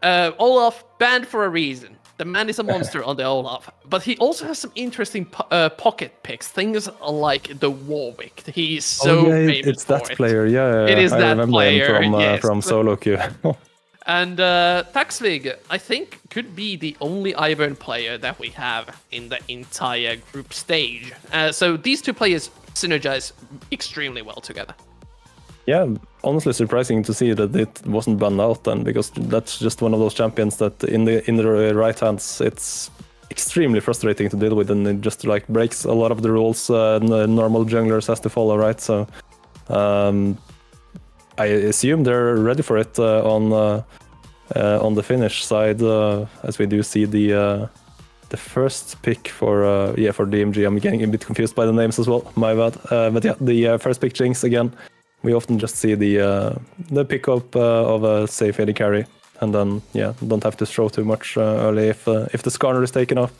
Olaf, banned for a reason. The man is a monster on the Olaf. But he also has some interesting pocket picks. Things like the Warwick. He's so famous it's that for it. player. Yeah, it is I that remember player. him from solo queue. And Taxvig, I think, could be the only Ivern player that we have in the entire group stage. So these 2 players synergize extremely well together. Yeah, honestly surprising to see that it wasn't banned out then, because that's just one of those champions that in the right hands, it's extremely frustrating to deal with, and it just like breaks a lot of the rules normal junglers has to follow, right? So I assume they're ready for it on the Finnish side, as we do see the first pick for DMG. I'm getting a bit confused by the names as well. My bad. But yeah, the first pick Jinx again. We often just see the pickup of a safe AD carry, and then don't have to throw too much early if the Skarner is taken off.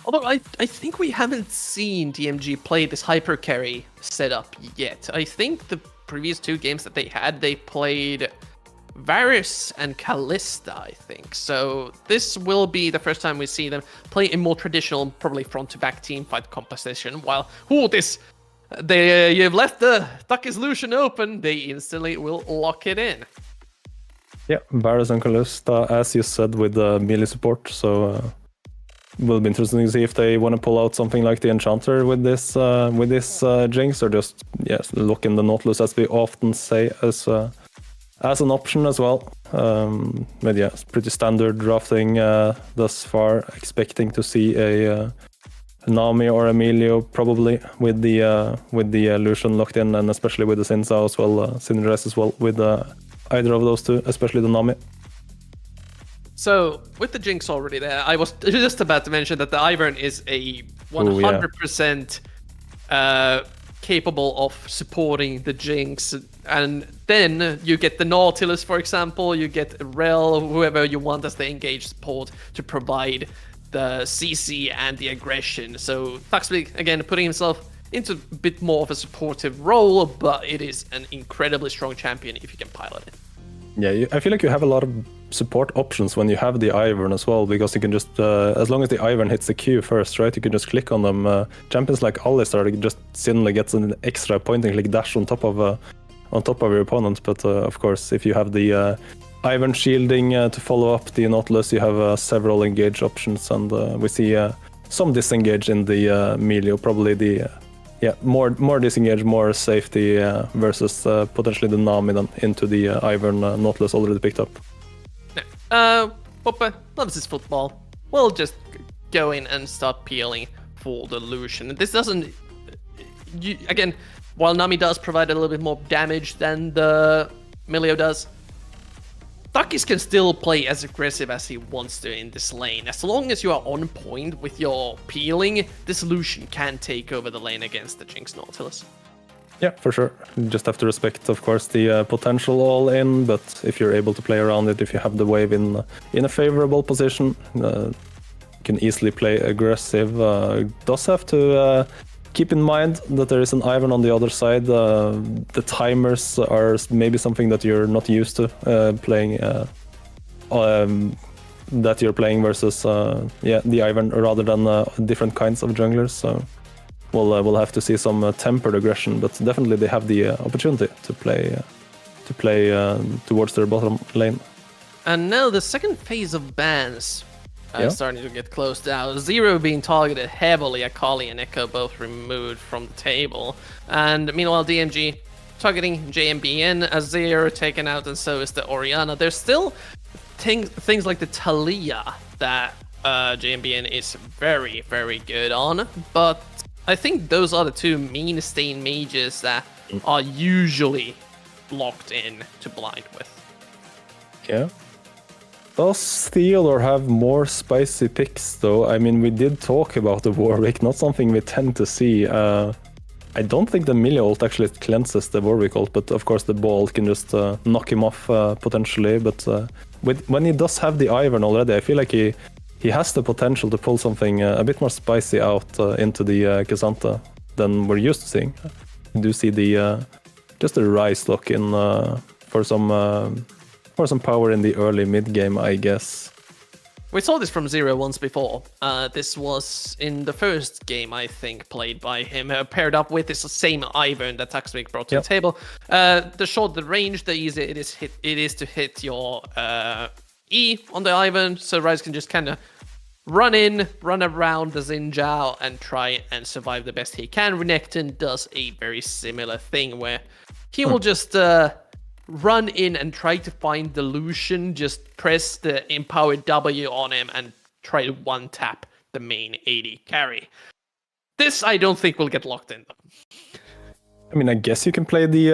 Although I think we haven't seen DMG play this hyper carry setup yet. I think the previous 2 games that they played Varus and Callista, I think. So this will be the first time we see them play a more traditional, probably front-to-back teamfight composition, while you've left the Takis Lucian open, they instantly will lock it in. Yeah, Varus and Callista, as you said, with melee support, so will be interesting to see if they want to pull out something like the Enchanter with this Jinx, or just look in the Nautilus, as we often say, as an option as well. But yeah, it's pretty standard drafting thus far, expecting to see a Nami or Emilio probably with the Lucian locked in, and especially with the Sinza as well, synergize as well with either of those 2, especially the Nami. So with the Jinx already there, I was just about to mention that the Ivern is a 100% capable of supporting the Jinx, and then you get the Nautilus, for example, you get Rel, whoever you want as the engaged support to provide the CC and the aggression. So Taxvig, again, putting himself into a bit more of a supportive role, but it is an incredibly strong champion if you can pilot it. Yeah, I feel like you have a lot of support options when you have the Ivern as well, because you can just, as long as the Ivern hits the Q first, right, you can just click on them. Champions like Alistar just suddenly gets an extra pointing click dash on top of your opponent. But of course, if you have the Ivern shielding to follow up the Nautilus, you have several engage options, and we see some disengage in the Melio, probably the more disengage, more safety versus potentially the Nami then into the Ivern Nautilus already picked up. Poppa loves his football. We'll just go in and start peeling for the Lucian. This doesn't... again, while Nami does provide a little bit more damage than the Melio does, Takis can still play as aggressive as he wants to in this lane. As long as you are on point with your peeling, this Lucian can take over the lane against the Jinx Nautilus. Yeah, for sure. You just have to respect, of course, the potential all in. But if you're able to play around it, if you have the wave in a favorable position, you can easily play aggressive. Does have to keep in mind that there is an Ivan on the other side. The timers are maybe something that you're not used to playing. That you're playing versus the Ivan rather than different kinds of junglers. So. We'll have to see some tempered aggression, but definitely they have the opportunity to play towards their bottom lane. And now the second phase of bans starting to get closed out. Zero being targeted heavily, Akali and Echo both removed from the table. And meanwhile, DMG targeting JMBN, Azir taken out, and so is the Orianna. There's still things like the Talia that JMBN is very, very good on, but I think those are the two main stain mages that are usually locked in to blind with. Yeah. Does Theodore have more spicy picks, though? I mean, we did talk about the Warwick, not something we tend to see. I don't think the Millie ult actually cleanses the Warwick ult, but of course the ball can just knock him off potentially. But when he does have the Ivern already, I feel like he has the potential to pull something a bit more spicy out into the K'Sante than we're used to seeing. You do see the just the Ryze lock in for some power in the early mid game, I guess. We saw this from Zero once before. This was in the first game, I think, played by him, paired up with this same Ivern that Taxwick brought to the table. The shorter the range, the easier it is to hit your E on the Ivern, so Ryze can just kind of run around the Xin Zhao and try and survive the best he can. Renekton does a very similar thing where he will just run in and try to find the Lucian, just press the empowered W on him and try to one-tap the main AD carry. This I don't think will get locked in, though. I mean, I guess you can play the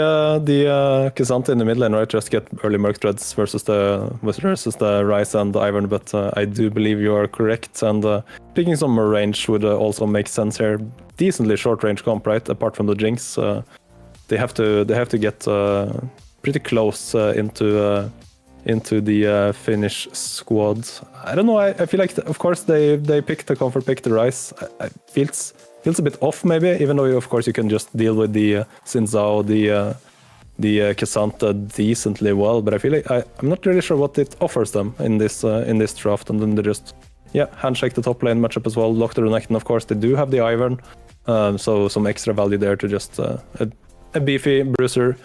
K'Sante in the mid lane, right? Just get early Merc Threads versus the Ryze and the Ivern, but I do believe you are correct, and picking some more range would also make sense here. Decently short range comp, right? Apart from the Jinx, they have to get pretty close into the Finnish squad. I don't know. I feel like, of course, they picked the comfort pick, the Ryze. Feels a bit off, maybe, even though, of course, you can just deal with the Xin Zhao, the K'Sante decently well. But I feel like I'm not really sure what it offers them in this draft. And then they just, handshake the top lane matchup as well, lock the Renekton. Of course, they do have the Ivern, so some extra value there to just a beefy bruiser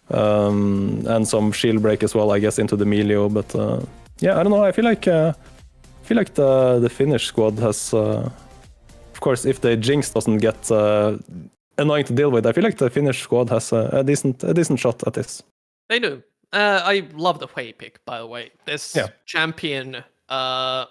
and some shield break as well, I guess, into the Melio. But I don't know. I feel like the Finnish squad has. Of course, if the Jinx doesn't get annoying to deal with, I feel like the Finnish squad has a decent shot at this. They do. I love the Hui pick, by the way. This champion, I'm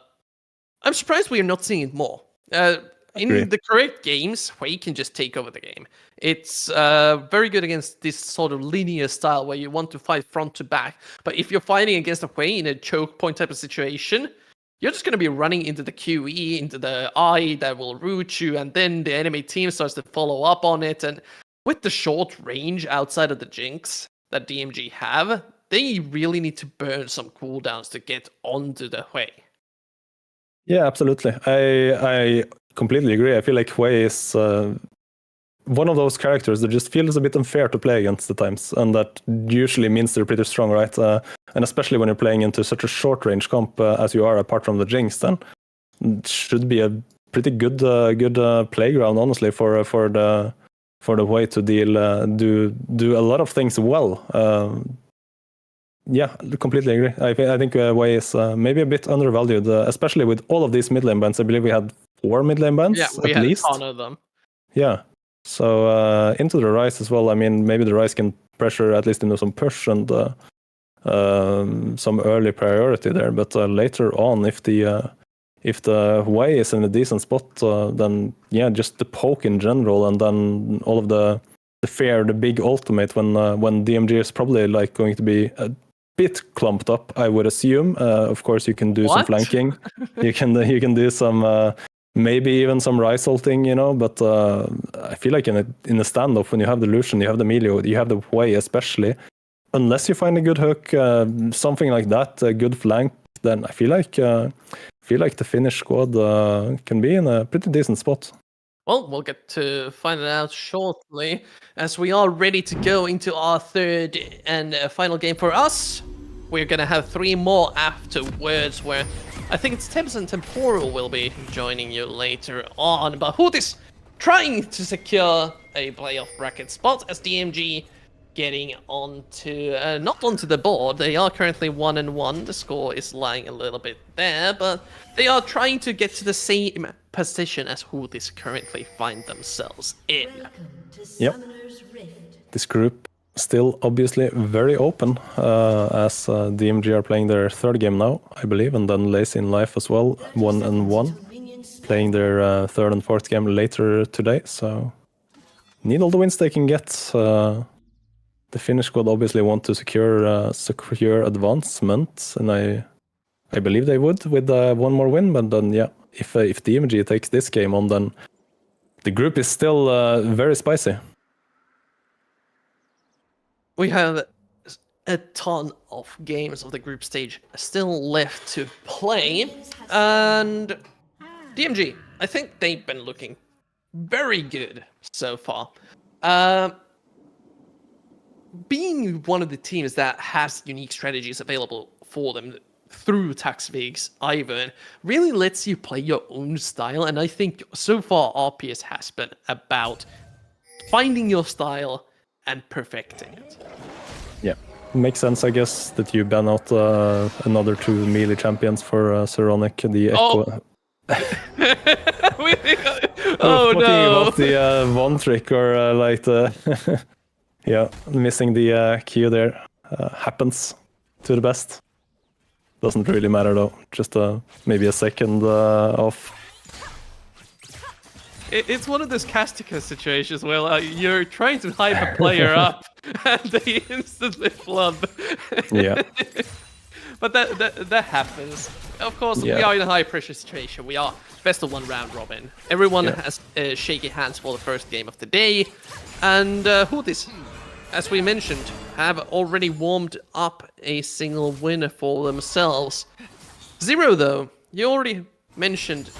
surprised we are not seeing it more. In the correct games, Hui can just take over the game. It's very good against this sort of linear style where you want to fight front to back. But if you're fighting against a Hui in a choke point type of situation, you're just going to be running into the QE, into the I that will root you, and then the enemy team starts to follow up on it. And with the short range outside of the Jinx that DMG have, they really need to burn some cooldowns to get onto the Hui. Yeah, absolutely. I completely agree. I feel like Hui is one of those characters that just feels a bit unfair to play against at times, and that usually means they're pretty strong, right? And especially when you're playing into such a short range comp as you are, apart from the Jinx, then it should be a pretty good playground, honestly, for the Hui to do a lot of things well. Completely agree. I think Hui is maybe a bit undervalued, especially with all of these mid lane bans. I believe we had 4 mid lane bans at least. Yeah, we had a ton of them. Yeah. So into the Ryze as well. I mean, maybe the Ryze can pressure at least into some push and some early priority there. But later on, if the Hui is in a decent spot, then just the poke in general, and then all of the big ultimate when DMG is probably like going to be a bit clumped up, I would assume. Of course, you can do some flanking. You can do some maybe even some Rise ulting, you know. But I feel like in a standoff, when you have the Lucian, you have the melee, you have the Wei especially. Unless you find a good hook, something like that, a good flank, then I feel like the Finnish squad can be in a pretty decent spot. Well, we'll get to find it out shortly, as we are ready to go into our third and final game for us. We're gonna have 3 more afterwards, where I think it's Thames and Temporal will be joining you later on. But Hootis trying to secure a playoff bracket spot as DMG getting onto, not onto the board. They are currently 1-1. The score is lying a little bit there, but they are trying to get to the same position as Hootis currently find themselves in. Yep. This group still obviously very open, as DMG are playing their 3rd game now, I believe, and then Lazy in Life as well, 1-1, playing their 3rd and 4th game later today. So need all the wins they can get. The Finnish squad obviously want to secure advancement, and I believe they would with 1 more win. But then, yeah, if DMG takes this game on, then the group is still very spicy. We have a ton of games of the group stage still left to play, and DMG, I think they've been looking very good so far. Being one of the teams that has unique strategies available for them through Taxvig's Ivan really lets you play your own style, and I think so far RPS has been about finding your style and perfecting it. Yeah, makes sense, I guess, that you ban out another 2 melee champions for Saronic, the Echo. Oh no! About the one trick or like the yeah, missing the Q there happens to the best. Doesn't really matter though. Just maybe a second off. It's one of those Castica situations where you're trying to hype a player up and they instantly flub. Yeah. But that happens. Of course, we are in a high pressure situation. We are best of 1 round robin. Everyone has shaky hands for the first game of the day. And Hootis, as we mentioned, have already warmed up a single winner for themselves. Zero, though, you already mentioned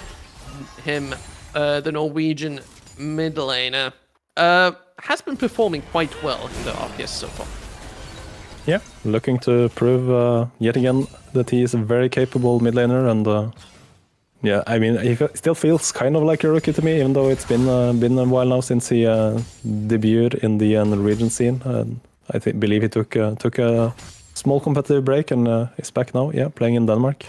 him, the Norwegian mid laner, has been performing quite well in the RPS so far. Yeah, looking to prove yet again that he is a very capable mid laner, and yeah, I mean, he still feels kind of like a rookie to me, even though it's been a while now since he debuted in the Norwegian scene. I believe he took a small competitive break and is back now. Yeah, playing in Denmark.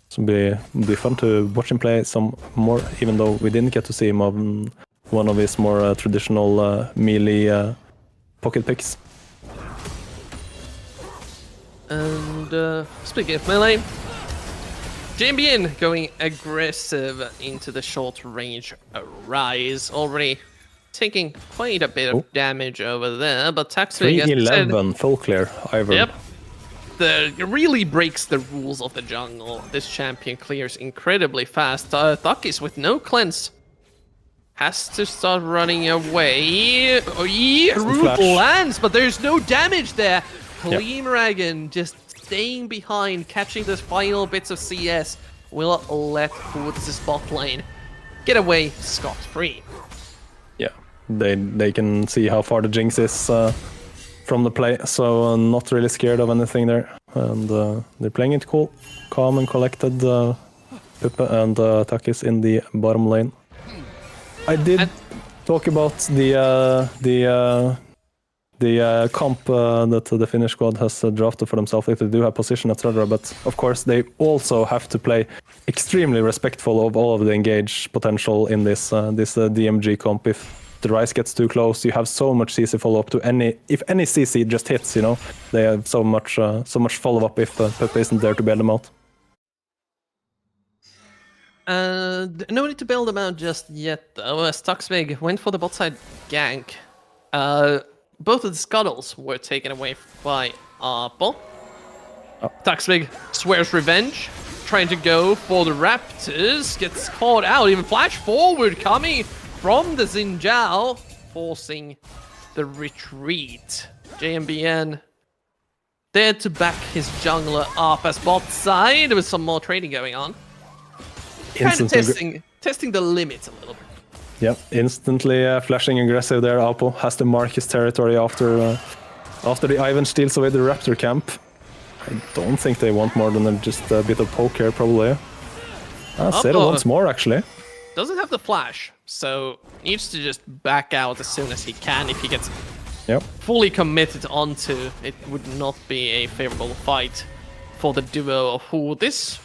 So it'll be fun to watch him play some more, even though we didn't get to see him on one of his more traditional melee pocket picks. And speaking of melee, JMBN going aggressive into the short range Rise, already taking quite a bit of damage over there, but Taxvig, 311 full clear, Ivor. Yep. It really breaks the rules of the jungle. This champion clears incredibly fast. Thakis with no cleanse has to start running away. Oh, yeah, Root lands, but there's no damage there. Gleamragon just staying behind, catching the final bits of CS, will let Hootis' bot lane get away scot-free. Yeah, they can see how far the Jinx is from the play, so not really scared of anything there. And they're playing it cool, calm and collected. Puppe and Takis in the bottom lane. I did talk about the comp that the Finnish squad has drafted for themselves if they do have position, etc. But of course, they also have to play extremely respectful of all of the engage potential in this DMG comp. If the Rise gets too close, you have so much CC follow up to if any CC just hits, you know, they have so much follow up if Puppe isn't there to bail them out. No need to bail them out just yet, though, as Taxvig went for the bot side gank. Both of the scuttles were taken away by Arpo. Taxvig swears revenge, trying to go for the Raptors. Gets caught out. Even flash forward coming from the Xin Zhao, forcing the retreat. JMBN there to back his jungler up as bot side with some more trading going on. Kind of testing the limits a little bit. Yeah, instantly flashing aggressive there. Apo has to mark his territory after the Ivan steals away the Raptor camp. I don't think they want more than just a bit of poke here, probably. Zero wants more, actually. Doesn't have the flash, so needs to just back out as soon as he can. If he gets fully committed onto, it would not be a favorable fight for the duo of Hootis.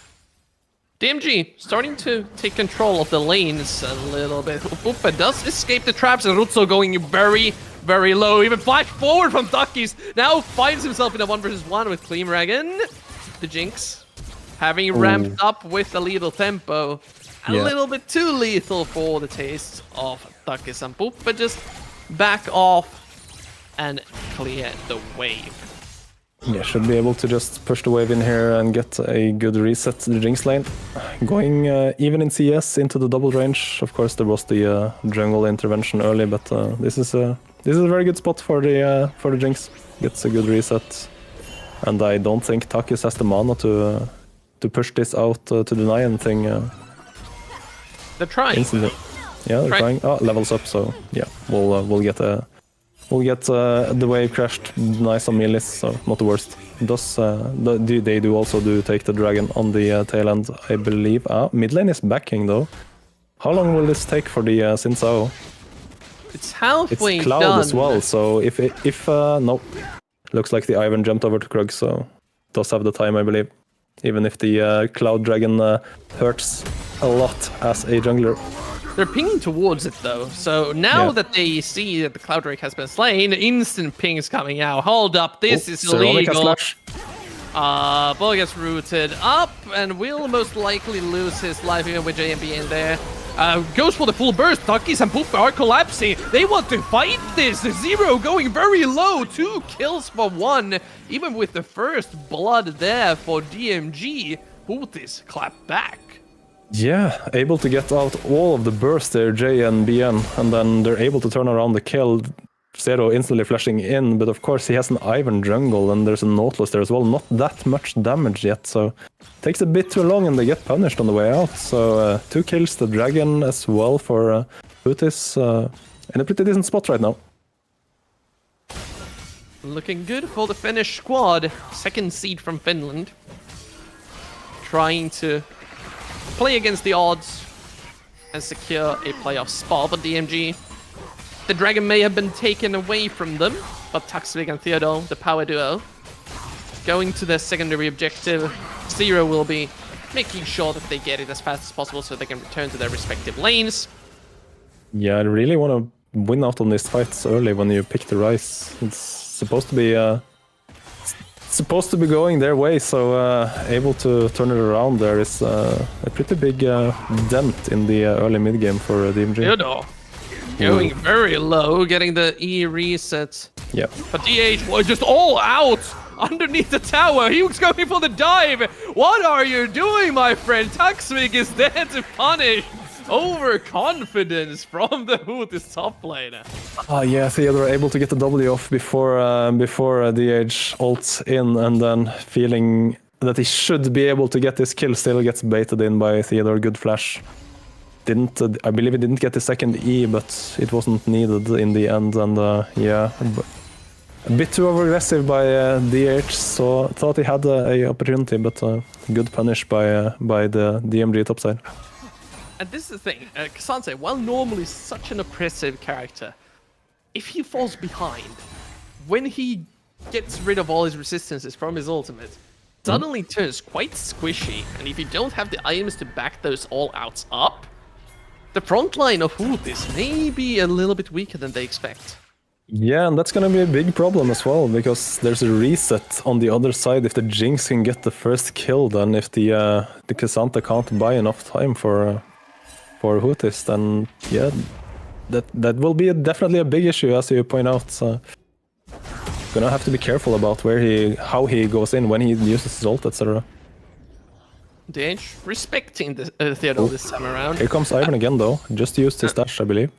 DMG starting to take control of the lanes a little bit. Upa does escape the traps, and Rutzo going very, very low. Even flash forward from Duckies. Now finds himself in a 1v1 with Clean Dragon. The Jinx having ramped up with a little tempo. A little bit too lethal for the taste of Duckies and Poop, but just back off and clear the wave. Yeah, should be able to just push the wave in here and get a good reset to the Jinx lane. Going even in CS into the double range. Of course, there was the jungle intervention early, but this is a very good spot for the Jinx. Gets a good reset, and I don't think Takis has the mana to push this out to deny anything. They're trying. Instantly. Yeah, they're trying. Oh, levels up, so yeah, we'll get the wave crashed nice on Melis, so not the worst. They do also take the dragon on the tail end, I believe. Mid lane is backing though. How long will this take for the Xin Zhao? It's halfway It's Cloud done. as well, so if no, looks like the Ivan jumped over to Krug, so does have the time, I believe. Even if the Cloud Dragon hurts a lot as a jungler. They're pinging towards it though, so now that they see that the Cloud Drake has been slain, instant pings coming out. Hold up, this is illegal. Bull gets rooted up and will most likely lose his life even with JMB in there. Goes for the full burst. Duckies and Poop are collapsing. They want to fight this. Zero going very low. 2 kills for 1. Even with the first blood there for DMG, Hootis clap back. Yeah, able to get out all of the burst there, J and BN, and then they're able to turn around the kill. Zero instantly flashing in, but of course he has an Ivan jungle and there's a Nautilus there as well. Not that much damage yet, so takes a bit too long and they get punished on the way out. So 2 kills the dragon as well for Hootis in a pretty decent spot right now. Looking good for the Finnish squad. Second seed from Finland. Trying to play against the odds and secure a playoff spot, but DMG, the dragon may have been taken away from them, but Taxvig and Theodore, the power duo, going to their secondary objective. Zero will be making sure that they get it as fast as possible so they can return to their respective lanes. Yeah, I really want to win out on these fights early when you pick the Rise. It's supposed to be going their way, so able to turn it around there is a pretty big dent in the early mid game for DMG. Theodore going very low, getting the E reset. Yeah. But DH was just all out underneath the tower. He was going for the dive. What are you doing, my friend? Taxvig is there to punish. Overconfidence from the Hootis top laner. Yeah, Theodore able to get the W off before DH ults in, and then feeling that he should be able to get this kill, still gets baited in by Theodore. Good flash. I believe he didn't get the second E, but it wasn't needed in the end, and yeah, a bit too aggressive by DH, so thought he had a opportunity, but good punish by the DMG topside. And this is the thing, K'Sante, while normally such an oppressive character, if he falls behind, when he gets rid of all his resistances from his ultimate, suddenly turns quite squishy, and if you don't have the items to back those all-outs up, the front line of Hootis may be a little bit weaker than they expect. Yeah, and that's gonna be a big problem as well, because there's a reset on the other side if the Jinx can get the first kill, then if the K'Sante can't buy enough time for Hootis, then yeah, that will be definitely a big issue, as you point out. So gonna have to be careful about how he goes in, when he uses his ult, etc. DH respecting the, Theodore this time around. Here comes Ivan again, though. Just used his dash, I believe.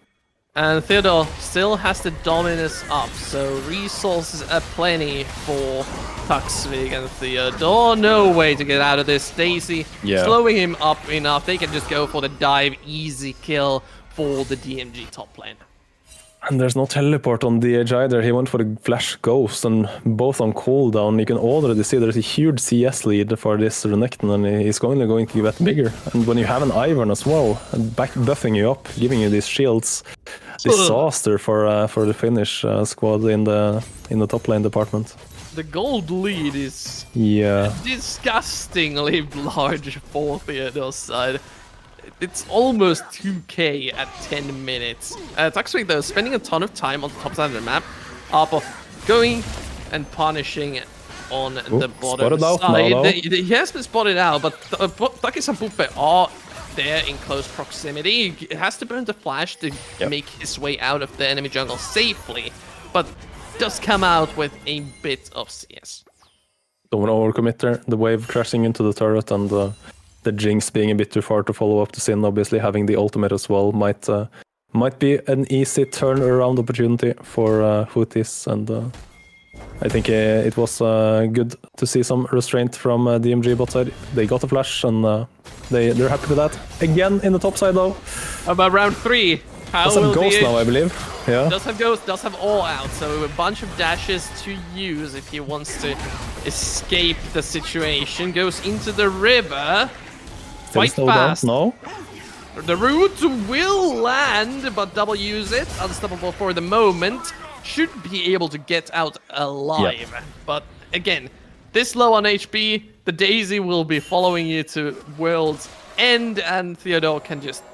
And Theodore still has the dominance up, so resources are plenty for Tuxvig and Theodore. No way to get out of this. Daisy slowing him up enough. They can just go for the dive, easy kill for the DMG top lane. And there's no teleport on DH either. He went for the Flash Ghost, and both on cooldown. You can already see there's a huge CS lead for this Renekton, and he's only going to get bigger. And when you have an Ivern as well, back buffing you up, giving you these shields, disaster for the Finnish squad in the top lane department. The gold lead is disgustingly large for Theodore's side. It's almost 2k at 10 minutes. Tuxvig, though, spending a ton of time on the top side of the map, going and punishing on the bottom side. He has been spotted out, but Takis and Puppe are there in close proximity. He has to burn the flash to make his way out of the enemy jungle safely, but does come out with a bit of CS. Don't want to overcommit there. The wave crashing into the turret and the Jinx being a bit too far to follow up the Sin, obviously having the ultimate as well might be an easy turnaround opportunity for Hooties, and I think it was good to see some restraint from DMG bot side. They got a flash, and they're happy with that. Again in the top side though. About round 3. Does have Ghost now, I believe. Yeah. Does have Ghost, does have all out, so a bunch of dashes to use if he wants to escape the situation. Goes into the river. Quite fast. No. The root will land, but W's it. Unstoppable for the moment. Should be able to get out alive. Yeah. But again, this low on HP, the Daisy will be following you to World's End, and Theodore can just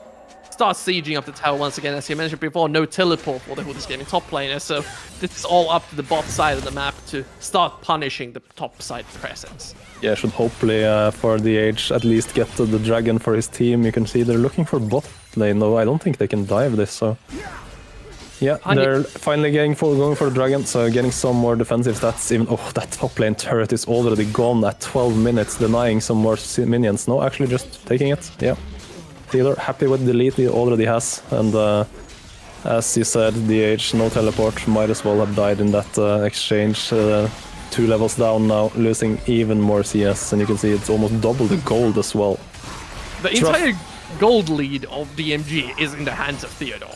start sieging up the tower once again. As you mentioned before, no teleport for the Hooties Gaming top laner, so this is all up to the bot side of the map to start punishing the top side presence. Yeah, should hopefully for the age at least get the dragon for his team. You can see they're looking for bot lane, though I don't think they can dive this, so yeah, they're finally going for the dragon, so getting some more defensive stats. Even that top lane turret is already gone at 12 minutes, denying some more minions. No, actually just taking it. Yeah, Theodore happy with the lead he already has, and as you said, DH no teleport, might as well have died in that exchange. 2 levels down now, losing even more CS, and you can see it's almost double the gold as well. The entire gold lead of DMG is in the hands of Theodore.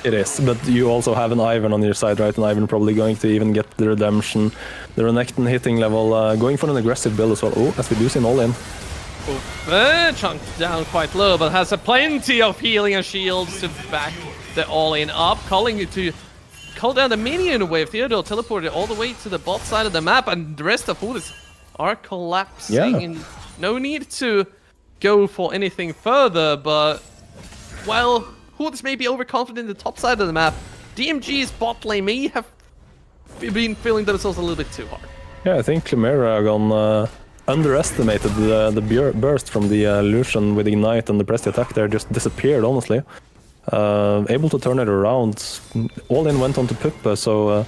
It is, but you also have an Ivan on your side, right? And Ivan probably going to even get the redemption. The Renekton hitting level, going for an aggressive build as well. Oh, as we do see an all-in. Chunked down quite low, but has plenty of healing and shields to back the all-in up, calling it to call down the minion wave. Theodore teleported all the way to the bot side of the map, and the rest of Hooties are collapsing. Yeah. And no need to go for anything further, but well, Hooties may be overconfident in the top side of the map. DMG's bot lane may have been feeling themselves a little bit too hard. Yeah, I think Chimeragon underestimated the burst from the Lucian with Ignite, and the Presti attack there just disappeared, honestly. Able to turn it around. All-in went on to Puppe, so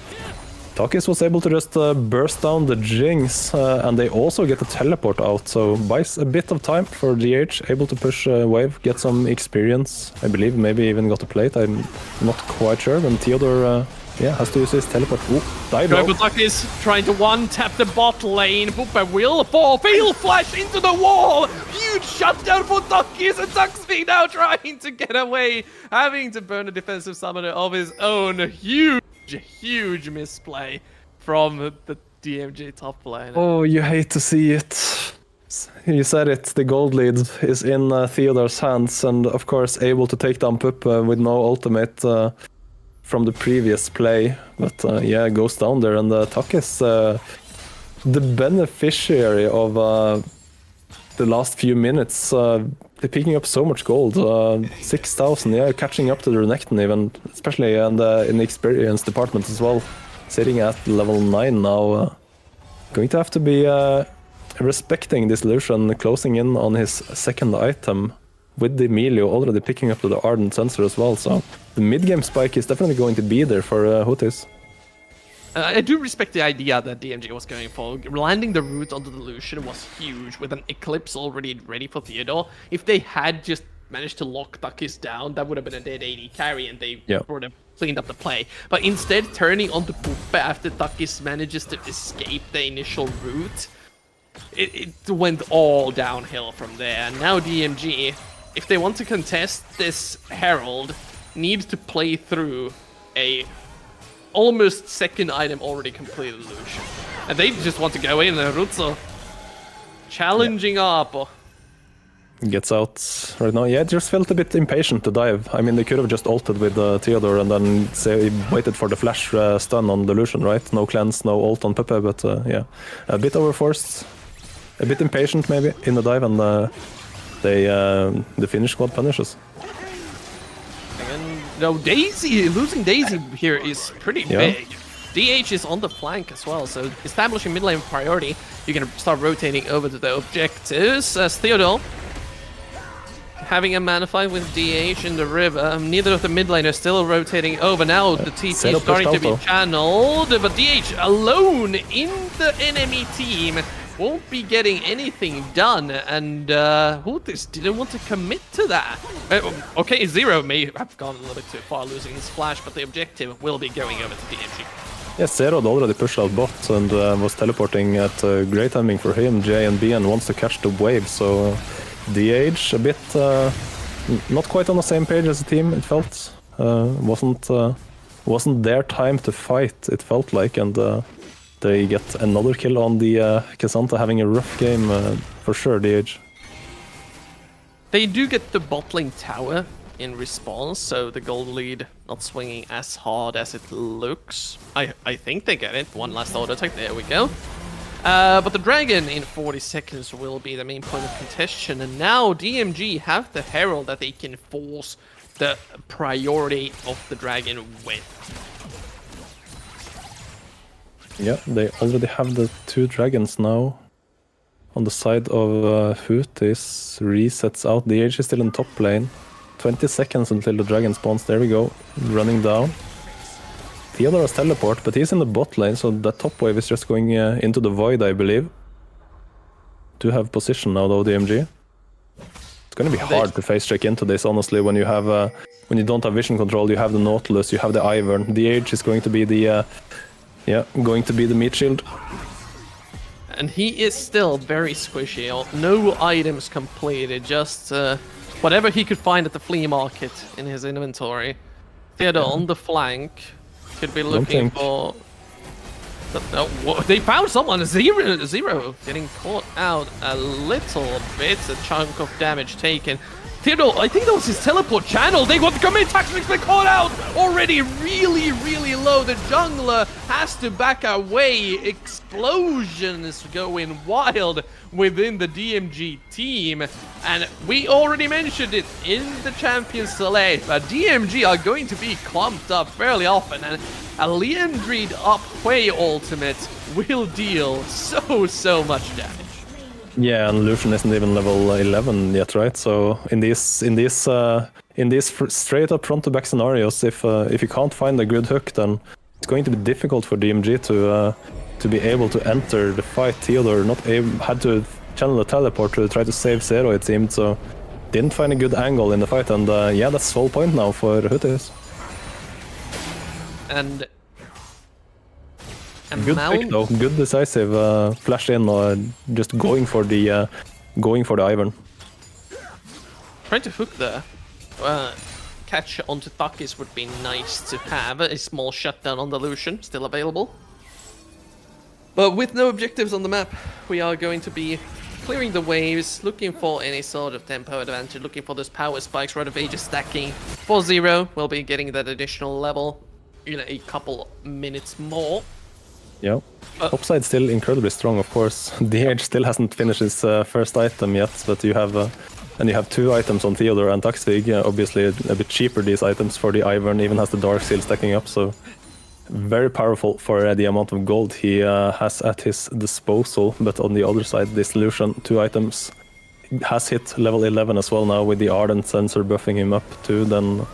Takis was able to just burst down the Jinx, and they also get a teleport out, so buys a bit of time for DH, able to push wave, get some experience, I believe, maybe even got a plate, I'm not quite sure, and Theodore has to use his teleport. Ooh, dive low. Takis trying to one-tap the bot lane. Puppe will fall, fail flash into the wall! Huge shutdown for Takis, and Tuxvig now trying to get away, having to burn a defensive summoner of his own. Huge misplay from the DMG top lane. Oh, you hate to see it. You said it, the gold lead is in Theodore's hands, and of course able to take down Puppe with no ultimate from the previous play. But goes down there, and Takis, the beneficiary of the last few minutes, they're picking up so much gold, 6,000, catching up to the Renekton even, especially in the experience department as well, sitting at level 9 now. Going to have to be respecting this Lucian, closing in on his second item with the Emilio already picking up to the Ardent Sensor as well, so the mid-game spike is definitely going to be there for Hooties. I do respect the idea that DMG was going for. Landing the root onto the Lucian was huge, with an Eclipse already ready for Theodore. If they had just managed to lock Takis down, that would have been a dead AD carry, and they would have cleaned up the play. But instead, turning onto Puppe after Takis manages to escape the initial root, it went all downhill from there. And now DMG, if they want to contest this Herald, needs to play through a almost second item already completed Lucian. And they just want to go in, and Rutzo challenging up. Gets out right now. Yeah, it just felt a bit impatient to dive. I mean, they could have just ulted with Theodore and then waited for the flash stun on the Lucian, right? No cleanse, no ult on Pepe, but yeah. A bit overforced, a bit impatient maybe in the dive, and the Finnish squad punishes. And no, Daisy, losing Daisy here is pretty big. DH is on the flank as well, so establishing mid lane priority, you can start rotating over to the objectives as Theodore having a mana fight with DH in the river. Neither of the mid laners still rotating over. Now the TP is starting to be channeled, but DH alone in the enemy team won't be getting anything done, and Hutis didn't want to commit to that. Okay, Zero may have gone a little bit too far losing his flash, but the objective will be going over to DMG. Yes, Zero had already pushed out bot and was teleporting at great timing for him. J and BN wants to catch the wave, so DH a bit not quite on the same page as the team, it felt. Wasn't their time to fight, it felt like, and they get another kill on the Cassandra, having a rough game for sure, DH. They do get the bot lane tower in response, so the gold lead not swinging as hard as it looks. I think they get it. One last auto attack, there we go. But the dragon in 40 seconds will be the main point of contention, and now DMG have the herald that they can force the priority of the dragon with. Yeah, they already have the 2 dragons now. On the side of Hutis, resets out. The DH is still in top lane. 20 seconds until the dragon spawns. There we go, running down. Theodore has teleport, but he's in the bot lane, so that top wave is just going into the void, I believe. Do have position now, though, DMG. It's going to be hard to face check into this, honestly, when you have when you don't have vision control. You have the Nautilus, you have the Ivern. The Age is going to be the meat shield. And he is still very squishy. No items completed, just whatever he could find at the flea market in his inventory. Theodore on the flank. Could be looking for... No, they found someone! Zero getting caught out a little bit. A chunk of damage taken. Theodore, I think that was his teleport channel. They want to commit. Tactics been caught out already really low. The jungler has to back away. Explosions going wild within the DMG team. And we already mentioned it in the Champions Select, but DMG are going to be clumped up fairly often. And a Liandrid up Hui ultimate will deal so much damage. Yeah, and Lucian isn't even level 11 yet, right? So in these straight up front to back scenarios, if you can't find a good hook, then it's going to be difficult for DMG to be able to enter the fight. Theodore had to channel a teleport to try to save Zero, it seemed, so didn't find a good angle in the fight, and yeah, that's sole point now for Hutis. And good pick though, good decisive flash in, or just going for the Ivern. Trying to hook there. Catch onto Takis would be nice to have. A small shutdown on the Lucian, still available. But with no objectives on the map, we are going to be clearing the waves, looking for any sort of tempo advantage, looking for those power spikes, Rod of Ages stacking. For Zero, we'll be getting that additional level in a couple minutes more. Yeah, upside still incredibly strong, of course. DH still hasn't finished his first item yet, but you have 2 items on Theodore and Taxvig. Obviously a bit cheaper, these items, for the Ivern, even has the Dark Seal stacking up, so very powerful for the amount of gold he has at his disposal. But on the other side, this Lucian, 2 items, has hit level 11 as well now, with the Ardent Sensor buffing him up too. Then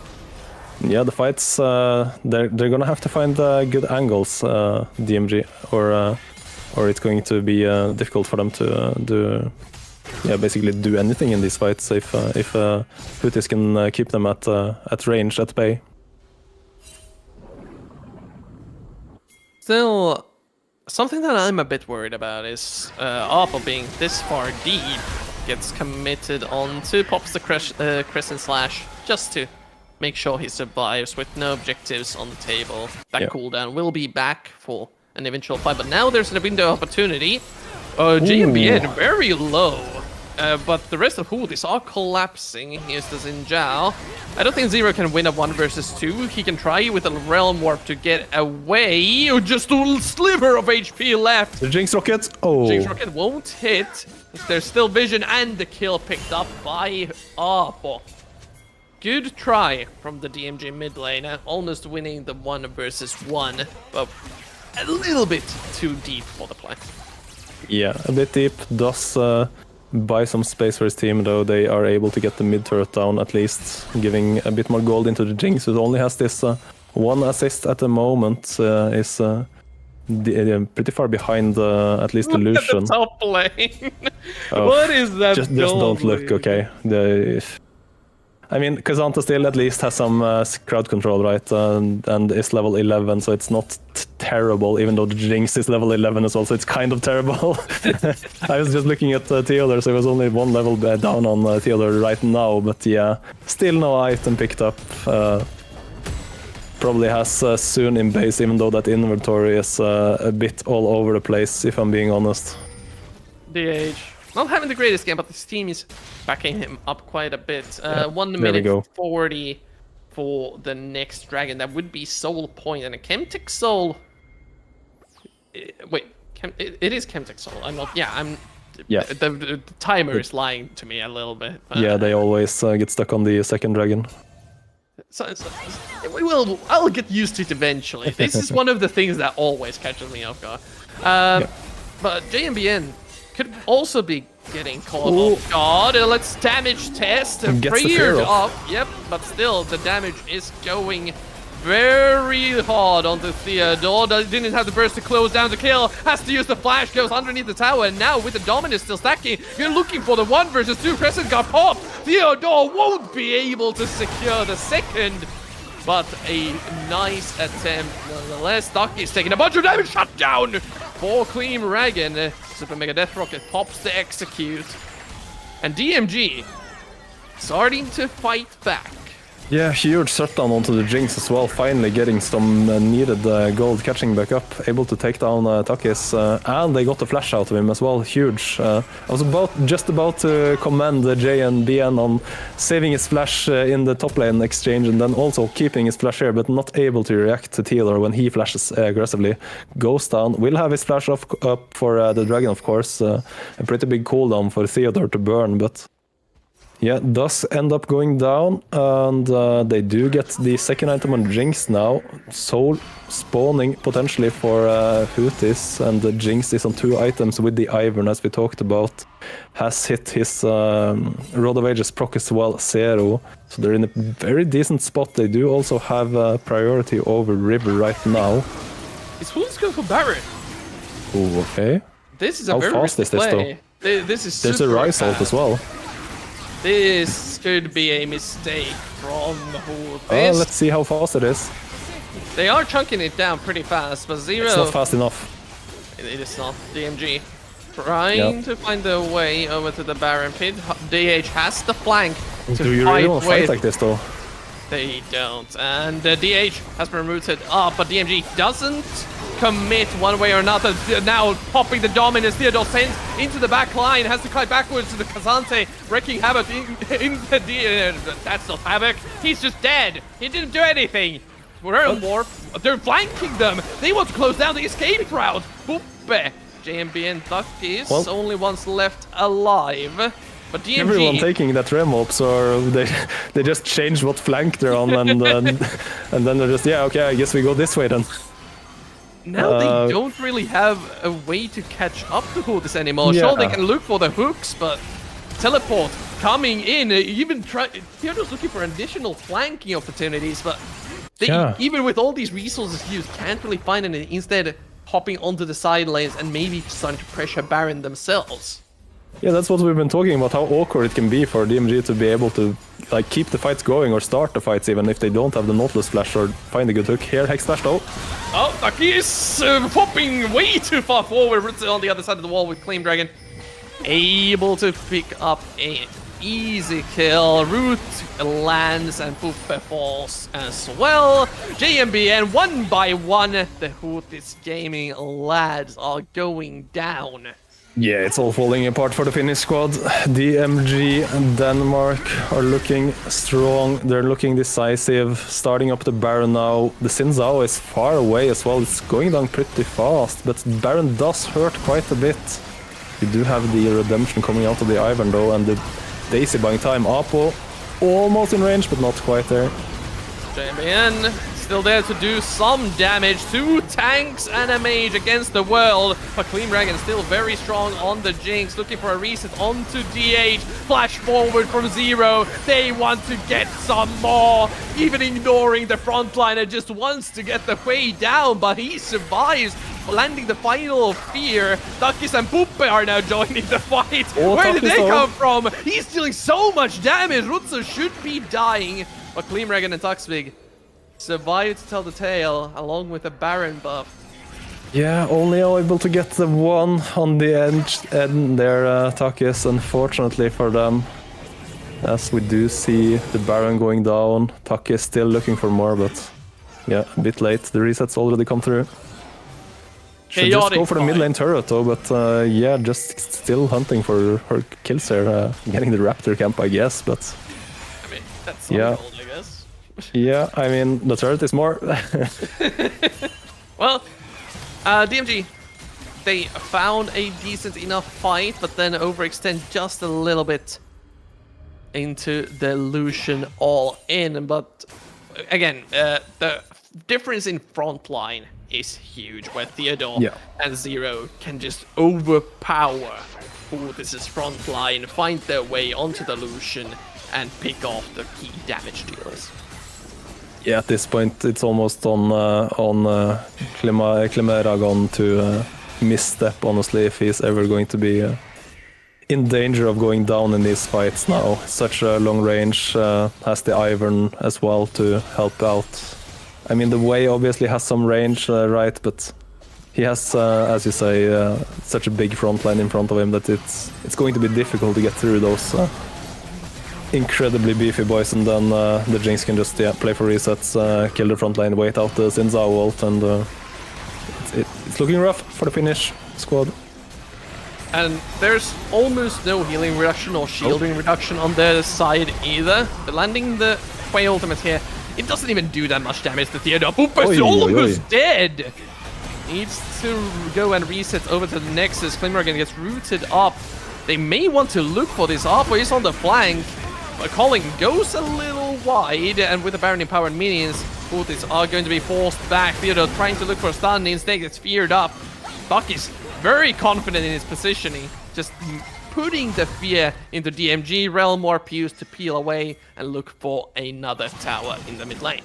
Yeah, the fights, they're gonna have to find good angles, DMG, or it's going to be difficult for them to basically do anything in these fights if Houthis can keep them at range, at bay. Still, something that I'm a bit worried about is Arpo being this far deep, gets committed on to pops the Crescent Slash just to make sure he survives with no objectives on the table. That cooldown will be back for an eventual fight, but now there's a window of opportunity. JMBN very low, but the rest of Houthis are collapsing. Here's the Xin Zhao. I don't think Zero can win a 1 versus 2. He can try with a Realm Warp to get away. Just a sliver of HP left. The Jinx Rocket. Oh. Jinx Rocket won't hit. There's still vision and the kill picked up by Arpo. Good try from the DMG mid lane, almost winning the 1 versus 1, but a little bit too deep for the play. Yeah, a bit deep. Does buy some space for his team, though. They are able to get the mid turret down at least, giving a bit more gold into the Jinx, who only has this 1 assist at the moment. Is pretty far behind at least the Lucian. At the top lane. What is that? Just don't look okay. I mean, Kazanta still at least has some crowd control, right? And is level 11, so it's not terrible, even though the Jinx is level 11 as well, so it's kind of terrible. I was just looking at Theodore, so it was only 1 level down on Theodore right now, but yeah, still no item picked up. Probably has soon in base, even though that inventory is a bit all over the place, if I'm being honest. DH. Not having the greatest game, but this team is backing him up quite a bit. 1 minute 40 for the next dragon. That would be Soul Point, and a Chemtech Soul. Wait, it is Chemtech Soul. I'm not. Yeah, I'm. Yeah. The timer is lying to me a little bit. Yeah, they always get stuck on the second dragon. So I'll get used to it eventually. This is one of the things that always catches me off guard. But JMBN could also be getting caught off guard. Let's damage test. Freered up. Yep, but still the damage is going very hard onto Theodore. Didn't have the burst to close down the kill. Has to use the flash. Goes underneath the tower. And now with the Dominus still stacking, you're looking for the 1 versus 2. Crescent got popped. Theodore won't be able to secure the second. But a nice attempt nonetheless. Ducky's taking a bunch of damage. Shut down for Queen Dragon. Super Mega Death Rocket pops to execute. And DMG starting to fight back. Yeah, huge shutdown onto the Jinx as well, finally getting some needed gold, catching back up, able to take down Takis, and they got the flash out of him as well, huge. I was just about to commend J and BN on saving his flash in the top lane exchange and then also keeping his flash here, but not able to react to Theodore when he flashes aggressively. Goes down, will have his flash up for the dragon, of course, a pretty big cooldown for Theodore to burn, but yeah, does end up going down, and they do get the second item on Jinx now. Soul spawning potentially for Houthis, and the Jinx is on 2 items with the Ivern, as we talked about. Has hit his Rod of Ages proc as well, Zero. So they're in a very decent spot. They do also have priority over River right now. Is Houthis going for Baron? Ooh, okay. This is a How very fast is this play. This is There's a Rise Ult as well. This could be a mistake from Houthis. Let's see how fast it is. They are chunking it down pretty fast, but Zero... It's not fast enough. It is not. DMG trying to find their way over to the Baron pit. DH has the flank to Do you really want to fight like this, though? They don't. And DH has been rooted up, but DMG doesn't commit one way or another. Now popping the Dominus. Theodore sends into the back line, has to kite backwards to the Kazante, wreaking havoc in the that's not havoc. He's just dead. He didn't do anything. Realm Warp. They're flanking them. They want to close down the escape route. Boop. JMB and Duck is only ones left alive. But DMG... Everyone taking that Realm Warp, so they just change what flank they're on, and then they're just, yeah, okay, I guess we go this way then. Now they don't really have a way to catch up to Houthis anymore. Yeah. Sure, they can look for the hooks, but teleport coming in. Theodore's looking for additional flanking opportunities, but they, even with all these resources used, can't really find any. Instead, hopping onto the side lanes and maybe starting to pressure Baron themselves. Yeah, that's what we've been talking about, how awkward it can be for DMG to be able to like keep the fights going or start the fights even if they don't have the Nautilus Flash or find a good hook. Here, Hex Flash though. Oh, Ducky is popping way too far forward. Roots on the other side of the wall with Claim Dragon. Able to pick up an easy kill. Root lands and Puppe falls as well. JMBN 1 by 1. The Hootis Gaming lads are going down. Yeah, it's all falling apart for the Finnish squad. DMG and Denmark are looking strong. They're looking decisive. Starting up the Baron now. The Xin Zhao is far away as well. It's going down pretty fast, but Baron does hurt quite a bit. You do have the redemption coming out of the Ivern though, and the Daisy buying time. Apo almost in range, but not quite there. JMBN still there to do some damage. 2 tanks and a mage against the world. But Clean Dragon still very strong on the Jinx, looking for a reset onto DH. Flash forward from 0. They want to get some more. Even ignoring the frontliner, just wants to get the way down, but he survives, landing the final fear. Duckis and Puppe are now joining the fight. Where did they come from? He's dealing so much damage. Rutsu should be dying. But Clean Dragon and Tuxvig survive to tell the tale, along with a Baron buff. Yeah, only able to get the one on the end there, Takis, unfortunately for them. As we do see the Baron going down, Takis still looking for more, but yeah, a bit late. The resets already come through. Should just go for the mid lane turret though, but yeah, just still hunting for her kills there, getting the Raptor camp, I guess, but... I mean, that's gold, I guess. Yeah, I mean, the turret is more. Well, DMG, they found a decent enough fight, but then overextend just a little bit into the Lucian all in. But again, the difference in frontline is huge, where Theodore and Zero can just overpower Hootis' frontline, find their way onto the Lucian, and pick off the key damage dealers. Yeah, at this point it's almost on Clemeragon to misstep, honestly, if he's ever going to be in danger of going down in these fights now. Such a long range, has the Ivern as well to help out. I mean, the Wei obviously has some range, right, but he has, as you say, such a big front line in front of him that it's going to be difficult to get through those incredibly beefy boys, and then the Jinx can just play for resets, kill the front line, wait out the Xin Zhao ult, and it's looking rough for the Finnish squad. And there's almost no healing reduction or shielding reduction on their side either. But landing the Quay ultimate here, it doesn't even do that much damage to Theodore. Pooper's almost dead! Needs to go and reset over to the Nexus. Climmergan gets rooted up. They may want to look for this. Apo is on the flank. But Colin goes a little wide, and with the Baron empowered minions, Hootis are going to be forced back. Theodore trying to look for a stun, instead gets feared up. Buck is very confident in his positioning, just putting the fear into DMG. Realm Warp used to peel away and look for another tower in the mid lane.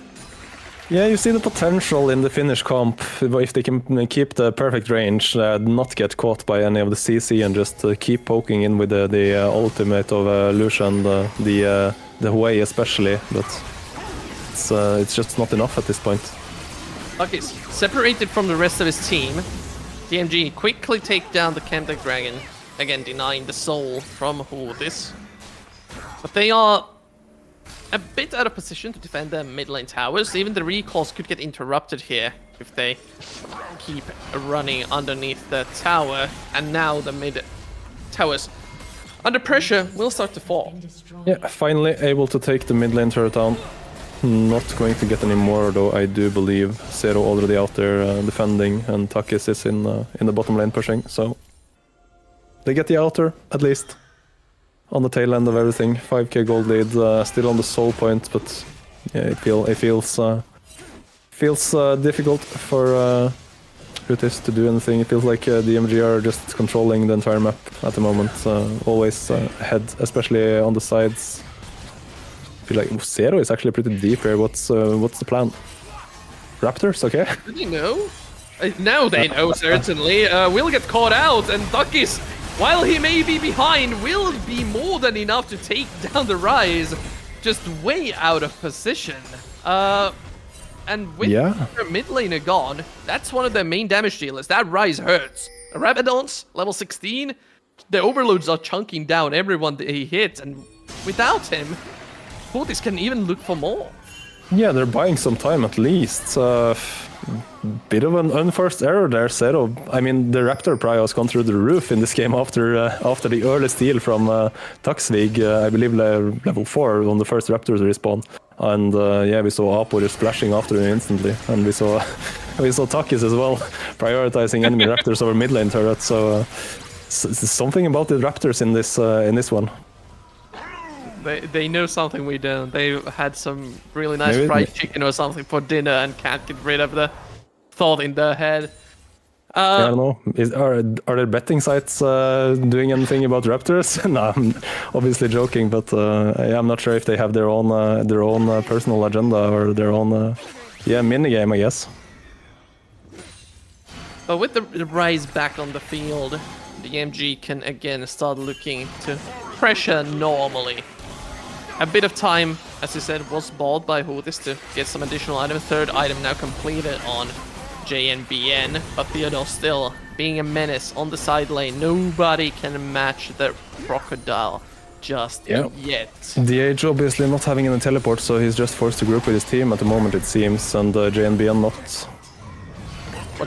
Yeah, you see the potential in the Finnish comp if they can keep the perfect range, not get caught by any of the CC, and just keep poking in with the ultimate of Lucian, the Wei especially. But it's just not enough at this point. Okay, separated from the rest of his team, DMG quickly take down the Kentek Dragon, again denying the soul from Hootis. But they are a bit out of position to defend their mid lane towers. Even the recalls could get interrupted here if they keep running underneath the tower. And now the mid towers, under pressure, will start to fall. Yeah, finally able to take the mid lane turret down. Not going to get any more though, I do believe. Zero already out there defending, and Takis is in the bottom lane pushing, so they get the outer at least. On the tail end of everything, 5k gold lead, still on the soul point, but yeah, it feels difficult for Hootis to do anything. It feels like DMG are just controlling the entire map at the moment. Always ahead, especially on the sides. I feel like Zero is actually pretty deep here. What's the plan? Raptors, okay? Do they know? Now they know, certainly. Will get caught out, and Duckis, while he may be behind, will be more than enough to take down the Rise. Just way out of position. And with their mid laner gone, that's one of their main damage dealers. That Rise hurts. Rabadon's level 16. The overloads are chunking down everyone that he hits, and without him, Hootis can even look for more. Yeah, they're buying some time at least. Bit of an unforced error there, Zero. I mean, the Raptor Pry has gone through the roof in this game after the early steal from Taxvig, I believe level 4 on the first Raptors respawn. And we saw Apo just splashing after him instantly, and we saw Takis as well prioritizing enemy Raptors over mid lane turrets. So something about the Raptors in this one. They know something we don't. They had some really nice fried chicken or something for dinner and can't get rid of the thought in their head. I don't know. Are there betting sites doing anything about Raptors? No, I'm obviously joking, but I'm not sure if they have their own personal agenda or their own mini game, I guess. But with the Rise back on the field, the MG can again start looking to pressure normally. A bit of time, as you said, was bought by Hootis to get some additional items. Third item now completed on JNBN, but Theodore still being a menace on the side lane. Nobody can match the Crocodile just yet. DH obviously not having any teleport, so he's just forced to group with his team at the moment, it seems, and JNBN not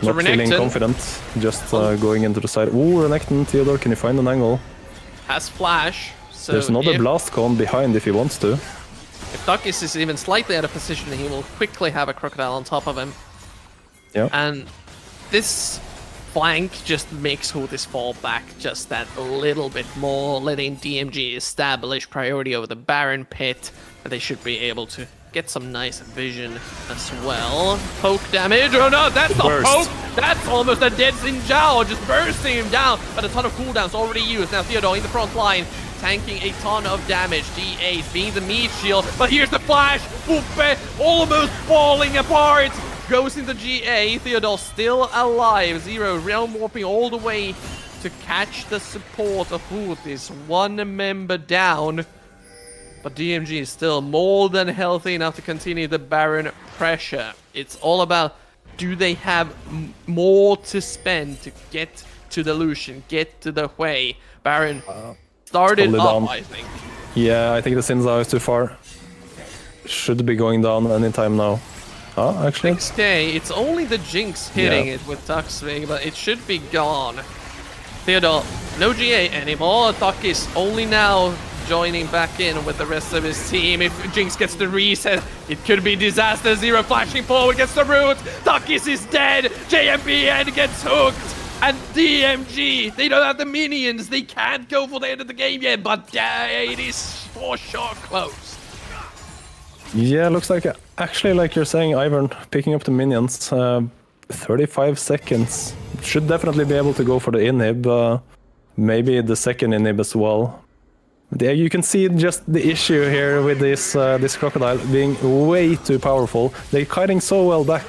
feeling confident, just going into the side. Ooh, Renekton, Theodore, can you find an angle? Has flash. So there's another blast cone behind if he wants to. If Duckis is even slightly out of position, he will quickly have a Crocodile on top of him. Yeah. And this flank just makes Hootis fall back just that little bit more, letting DMG establish priority over the Baron pit. And they should be able to get some nice vision as well. Poke damage. Oh no, that's not poke! That's almost a dead Xin Zhao, just bursting him down. But a ton of cooldowns already used. Now Theodore in the front line, tanking a ton of damage. D8 being the meat shield, but here's the flash. Upe almost falling apart. Goes into GA. Theodore still alive. Zero realm warping all the way to catch the support of Hootis. One member down. But DMG is still more than healthy enough to continue the Baron pressure. It's all about, do they have more to spend to get to the Lucian, get to the Hui? Baron started up, I think. Yeah, I think the Xin Zhao is too far. Should be going down anytime now. Oh, actually. 6k, it's only the Jinx hitting it with Tuxvig, but it should be gone. Theodore, no GA anymore. Takis only now joining back in with the rest of his team. If Jinx gets the reset, it could be disaster. Zero flashing forward, gets the root. Takis is dead. JMBN gets hooked. And DMG, they don't have the minions. They can't go for the end of the game yet, but it is for sure close. Yeah, looks like, actually, like you're saying, Ivern, picking up the minions. 35 seconds. Should definitely be able to go for the inhib. Maybe the second inhib as well. You can see just the issue here with this Crocodile being way too powerful. They're kiting so well back,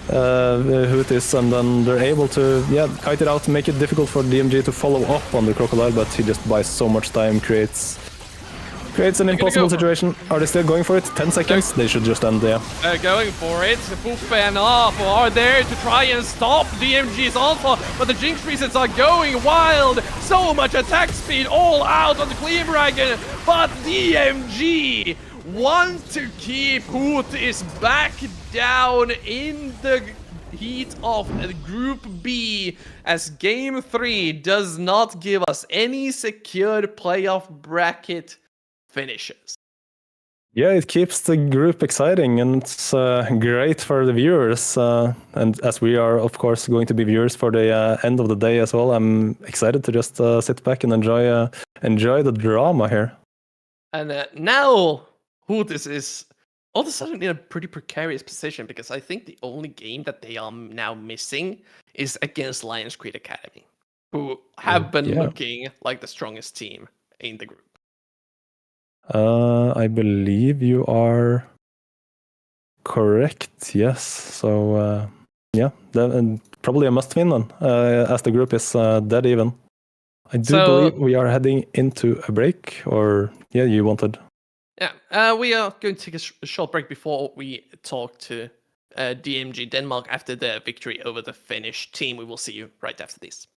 Hootis, and then they're able to kite it out to make it difficult for DMG to follow up on the Crocodile, but he just buys so much time, creates an impossible situation. Are they still going for it? 10 seconds? They should just end there. They're going for it. Puppe and Apo are there to try and stop DMG's alpha, but the Jinx resets are going wild. So much attack speed all out on the Cleave Dragon, but DMG want to keep Hootis back down in the heat of Group B, as Game 3 does not give us any secured playoff bracket finishes. Yeah, it keeps the group exciting, and it's great for the viewers. And as we are, of course, going to be viewers for the end of the day as well, I'm excited to just sit back and enjoy the drama here. And now Hootis is all of a sudden in a pretty precarious position because I think the only game that they are now missing is against Lions Creed Academy, who have been looking like the strongest team in the group. I believe you are correct, yes. So, yeah, probably a must-win then, as the group is dead even. I do believe we are heading into a break, or yeah, you wanted? Yeah, we are going to take a short break before we talk to DMG Denmark after their victory over the Finnish team. We will see you right after this.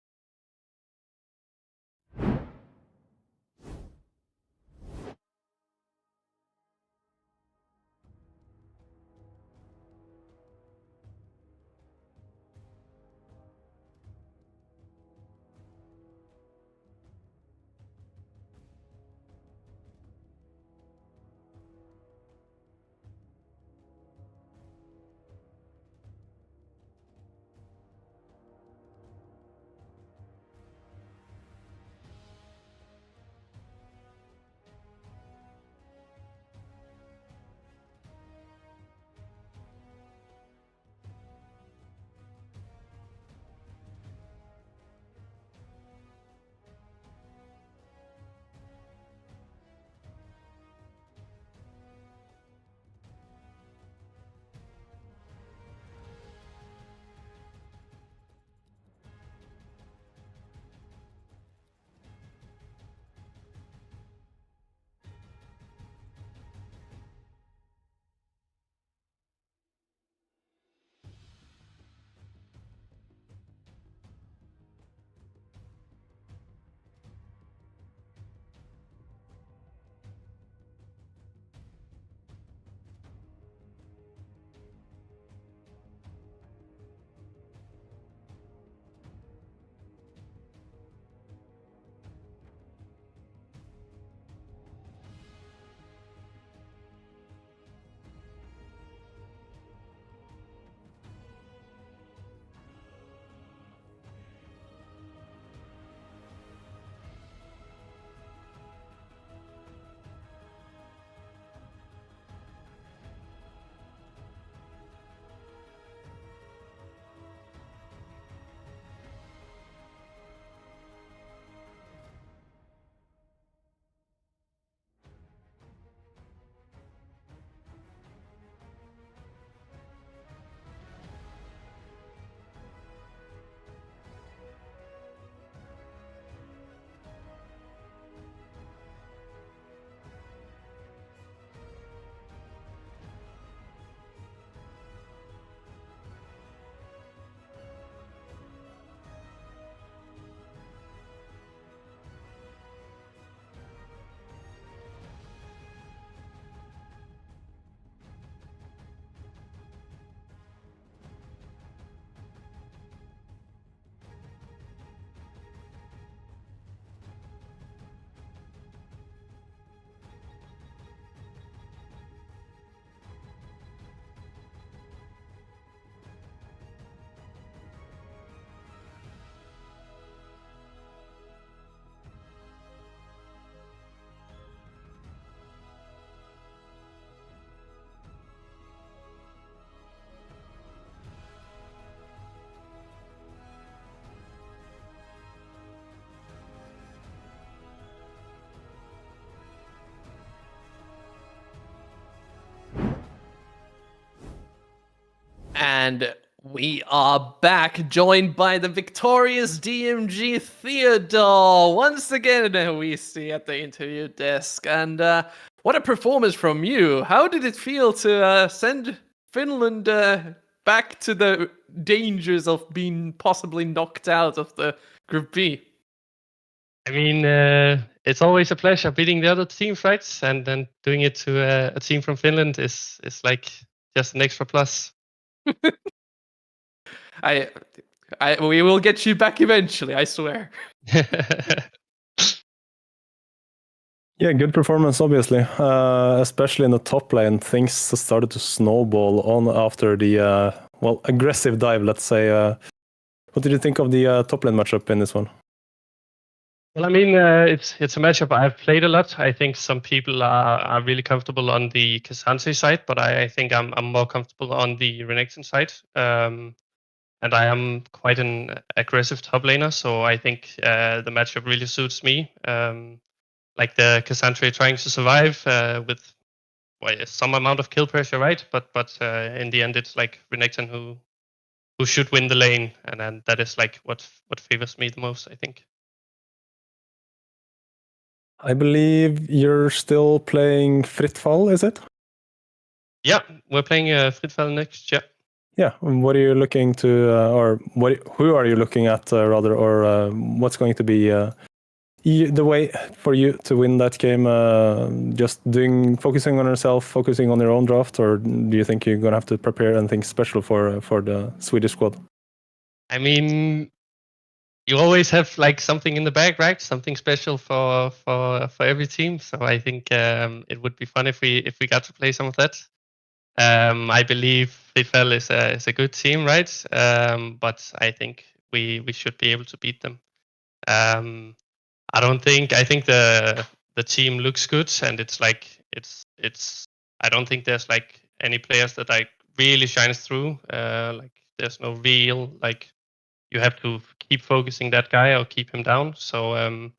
And we are back, joined by the victorious DMG Theodore. Once again, we see at the interview desk. And what a performance from you. How did it feel to send Finland back to the dangers of being possibly knocked out of the Group B? I mean, it's always a pleasure beating the other teams, right? And then doing it to a team from Finland is like just an extra plus. We will get you back eventually, I swear. Yeah, good performance, obviously. Especially in the top lane, things started to snowball on after the aggressive dive. Let's say. What did you think of the top lane matchup in this one? Well, I mean, it's a matchup I've played a lot. I think some people are really comfortable on the Cassandre side, but I think I'm more comfortable on the Renekton side. And I am quite an aggressive top laner, so I think the matchup really suits me. Like the Cassandre trying to survive with some amount of kill pressure, right? But in the end, it's like Renekton who should win the lane, and then that is like what favors me the most, I think. I believe you're still playing Frittfall, is it? Yeah, we're playing Fritfell next. Yeah. Yeah. What are you looking to, who are you looking at rather, or what's going to be the way for you to win that game? Just focusing on yourself, focusing on your own draft, or do you think you're gonna have to prepare anything special for the Swedish squad? I mean, you always have like something in the bag, right? Something special for every team. So I think it would be fun if we got to play some of that. I believe Fritfell is a good team, right? But I think we should be able to beat them. I think the team looks good, and it's like it's. I don't think there's like any players that like really shines through. Like there's no real like you have to keep focusing that guy or keep him down. So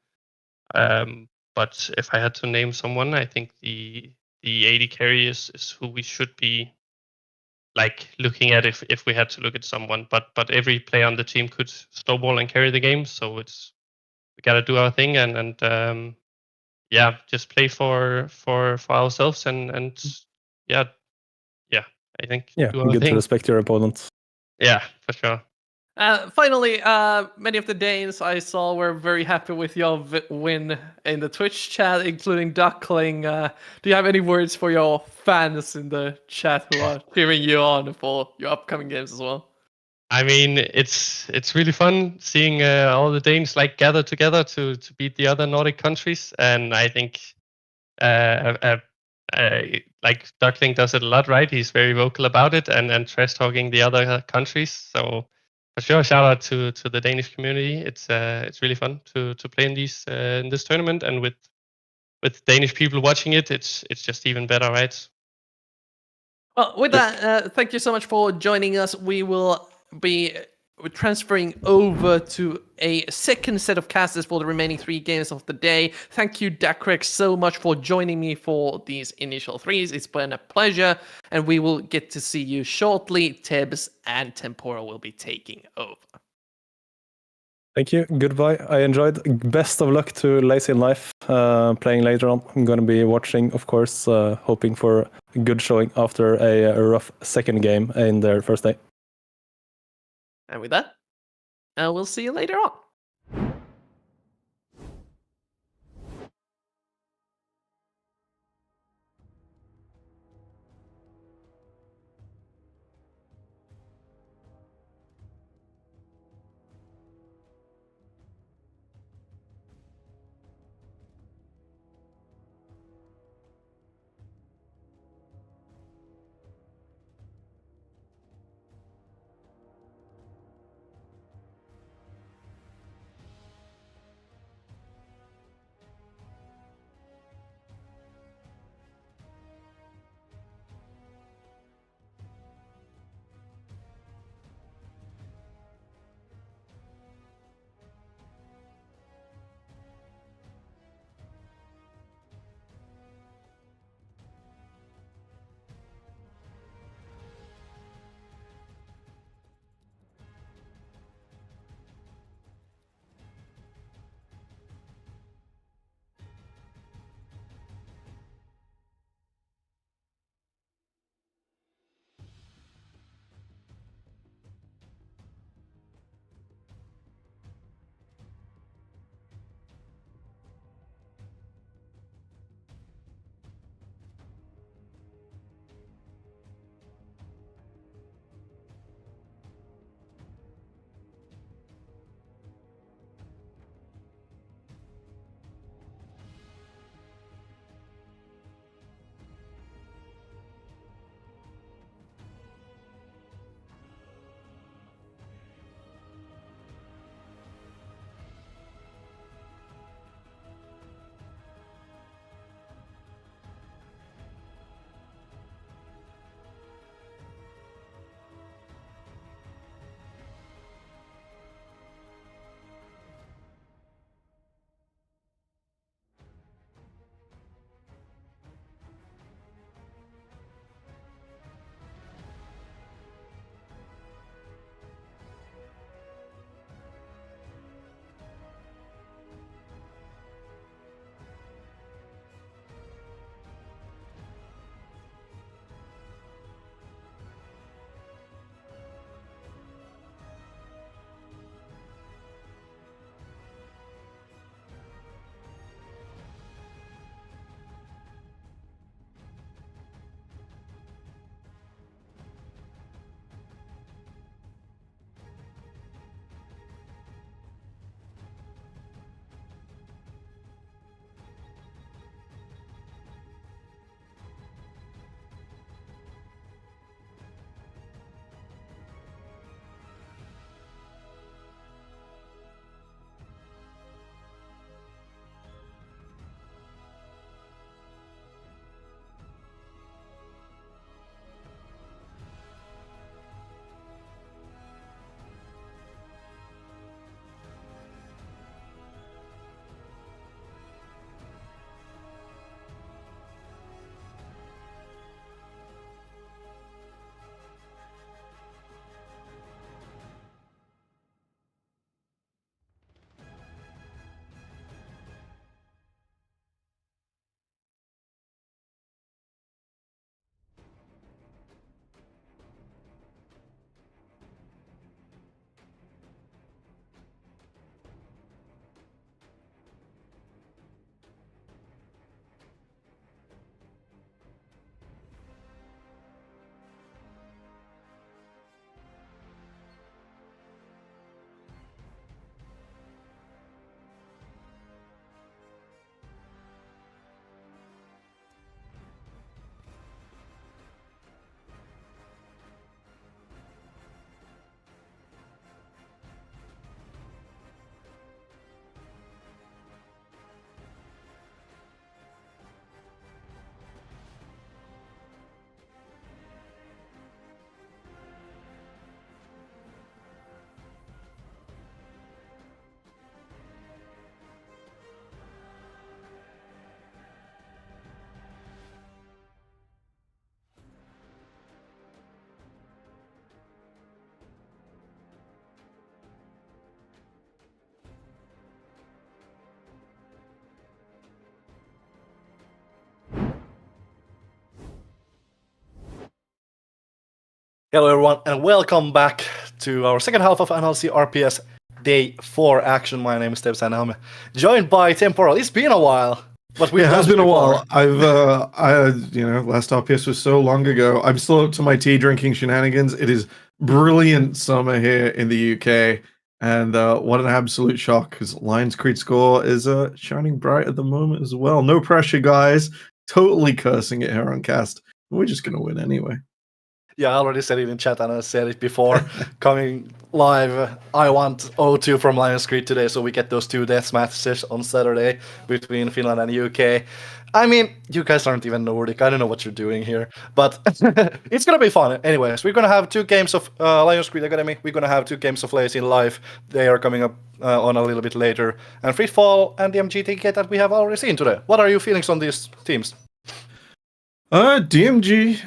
but if I had to name someone, I think the AD carry is who we should be like looking at if we had to look at someone. But every player on the team could snowball and carry the game, so we gotta do our thing and yeah, just play for ourselves and yeah, yeah. I think Yeah, do our good to thing. respect your opponent. Yeah, for sure. Finally, many of the Danes I saw were very happy with your win in the Twitch chat, including Duckling. Do you have any words for your fans in the chat who are cheering you on for your upcoming games as well? I mean, it's really fun seeing all the Danes like gather together to beat the other Nordic countries, and I think uh, uh, like Duckling does it a lot, right? He's very vocal about it and trash talking the other countries. So for sure, shout out to the Danish community. It's really fun to play in in this tournament, and with Danish people watching it, it's just even better, right? Well, with that, thank you so much for joining us. We will be transferring over to a second set of casters for the remaining 3 games of the day. Thank you, Dakrek, so much for joining me for these initial 3s. It's been a pleasure, and we will get to see you shortly. Tibbs and Tempora will be taking over. Thank you. Goodbye. I enjoyed. Best of luck to Lazy in Life playing later on. I'm going to be watching, of course, hoping for a good showing after a rough second game in their first day. And with that, we'll see you later on. Hello everyone, and welcome back to our second half of NLC RPS Day 4 action. My name is Steps, and I'm joined by Temporal. It's been a while, but It has been a before. while. Last RPS was so long ago. I'm still up to my tea drinking shenanigans. It is brilliant summer here in the UK, and what an absolute shock, because Lions Creed score is shining bright at the moment as well. No pressure, guys. Totally cursing it here on cast. We're just gonna win anyway. Yeah, I already said it in chat, and I said it before coming live. I want O2 from Lions Creed today, so we get those 2 death matches on Saturday between Finland and UK. I mean, you guys aren't even Nordic. I don't know what you're doing here, but it's gonna be fun. Anyways, we're gonna have 2 games of Lions Creed Academy. We're gonna have 2 games of Lazy in live. They are coming up on a little bit later, and Freefall and the MGTK that we have already seen today. What are your feelings on these teams? DMG,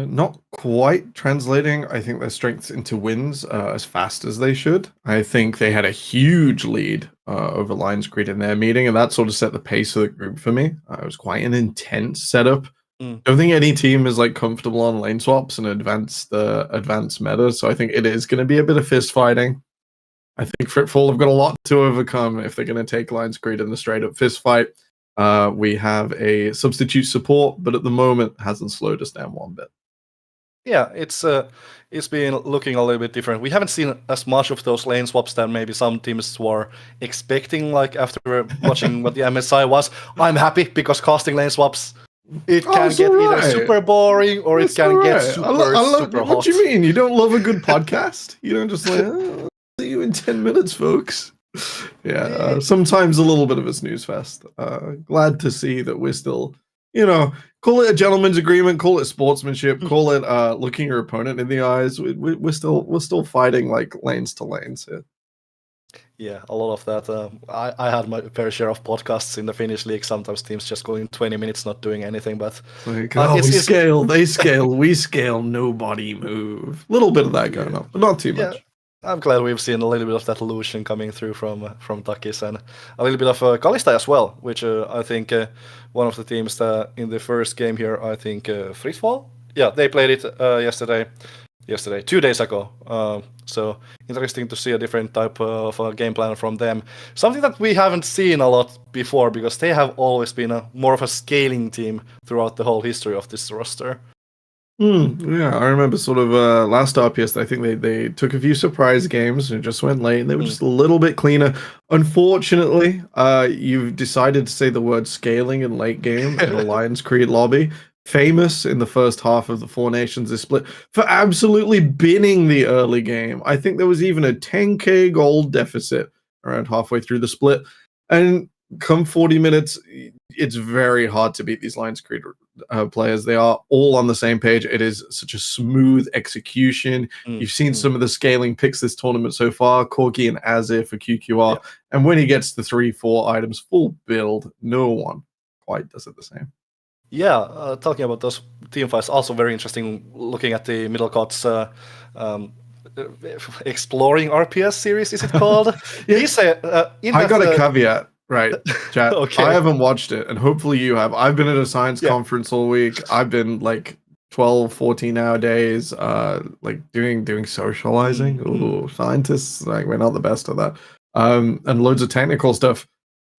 not quite translating, I think, their strengths into wins as fast as they should. I think they had a huge lead over Lions Creed in their meeting, and that sort of set the pace of the group for me. It was quite an intense setup. Don't think any team is like comfortable on lane swaps and advanced meta, so I think it is going to be a bit of fist fighting. I think Fritfall have got a lot to overcome if they're going to take Lions Creed in the straight up fist fight. We have a substitute support, but at the moment hasn't slowed us down one bit. Yeah, it's been looking a little bit different. We haven't seen as much of those lane swaps that maybe some teams were expecting. Like after watching what the MSI was, I'm happy because casting lane swaps, it can get either super boring or it can get super hot. What do you mean? You don't love a good podcast? You don't just like, I'll see you in 10 minutes, folks. Yeah, sometimes a little bit of a snooze fest. Glad to see that we're still, call it a gentleman's agreement, call it sportsmanship, call it looking your opponent in the eyes. We're still fighting like lanes to lanes here. Yeah, a lot of that. I had my fair share of podcasts in the Finnish league. Sometimes teams just going 20 minutes not doing anything, but we scale, they scale, we scale, nobody move. A little bit of that going on, but not too much. I'm glad we've seen a little bit of that illusion coming through from Takis, and a little bit of Kalista as well, which I think one of the teams in the first game here, I think Freefall. Yeah, they played it yesterday, 2 days ago. So interesting to see a different type of game plan from them. Something that we haven't seen a lot before, because they have always been more of a scaling team throughout the whole history of this roster. Yeah, I remember sort of last RPS, I think they took a few surprise games and just went late, and they were just a little bit cleaner. Unfortunately, you've decided to say the word scaling in late game in a Lions Creed lobby. Famous in the first half of the Four Nations is split for absolutely binning the early game. I think there was even a 10k gold deficit around halfway through the split. And come 40 minutes, it's very hard to beat these Lions Creed players. They are all on the same page. It is such a smooth execution. You've seen some of the scaling picks this tournament so far, Corki and Azir for QQR. Yeah. And when he gets the 3-4 items full build, no one quite does it the same. Yeah, talking about those team fights, also very interesting looking at the Middlecott's Exploring RPS series, is it called? I got a caveat. Right, chat. Okay. I haven't watched it, and hopefully you have. I've been at a science conference all week. I've been like 12, 14-hour days, like doing socializing. Ooh, scientists, like we're not the best at that. And loads of technical stuff.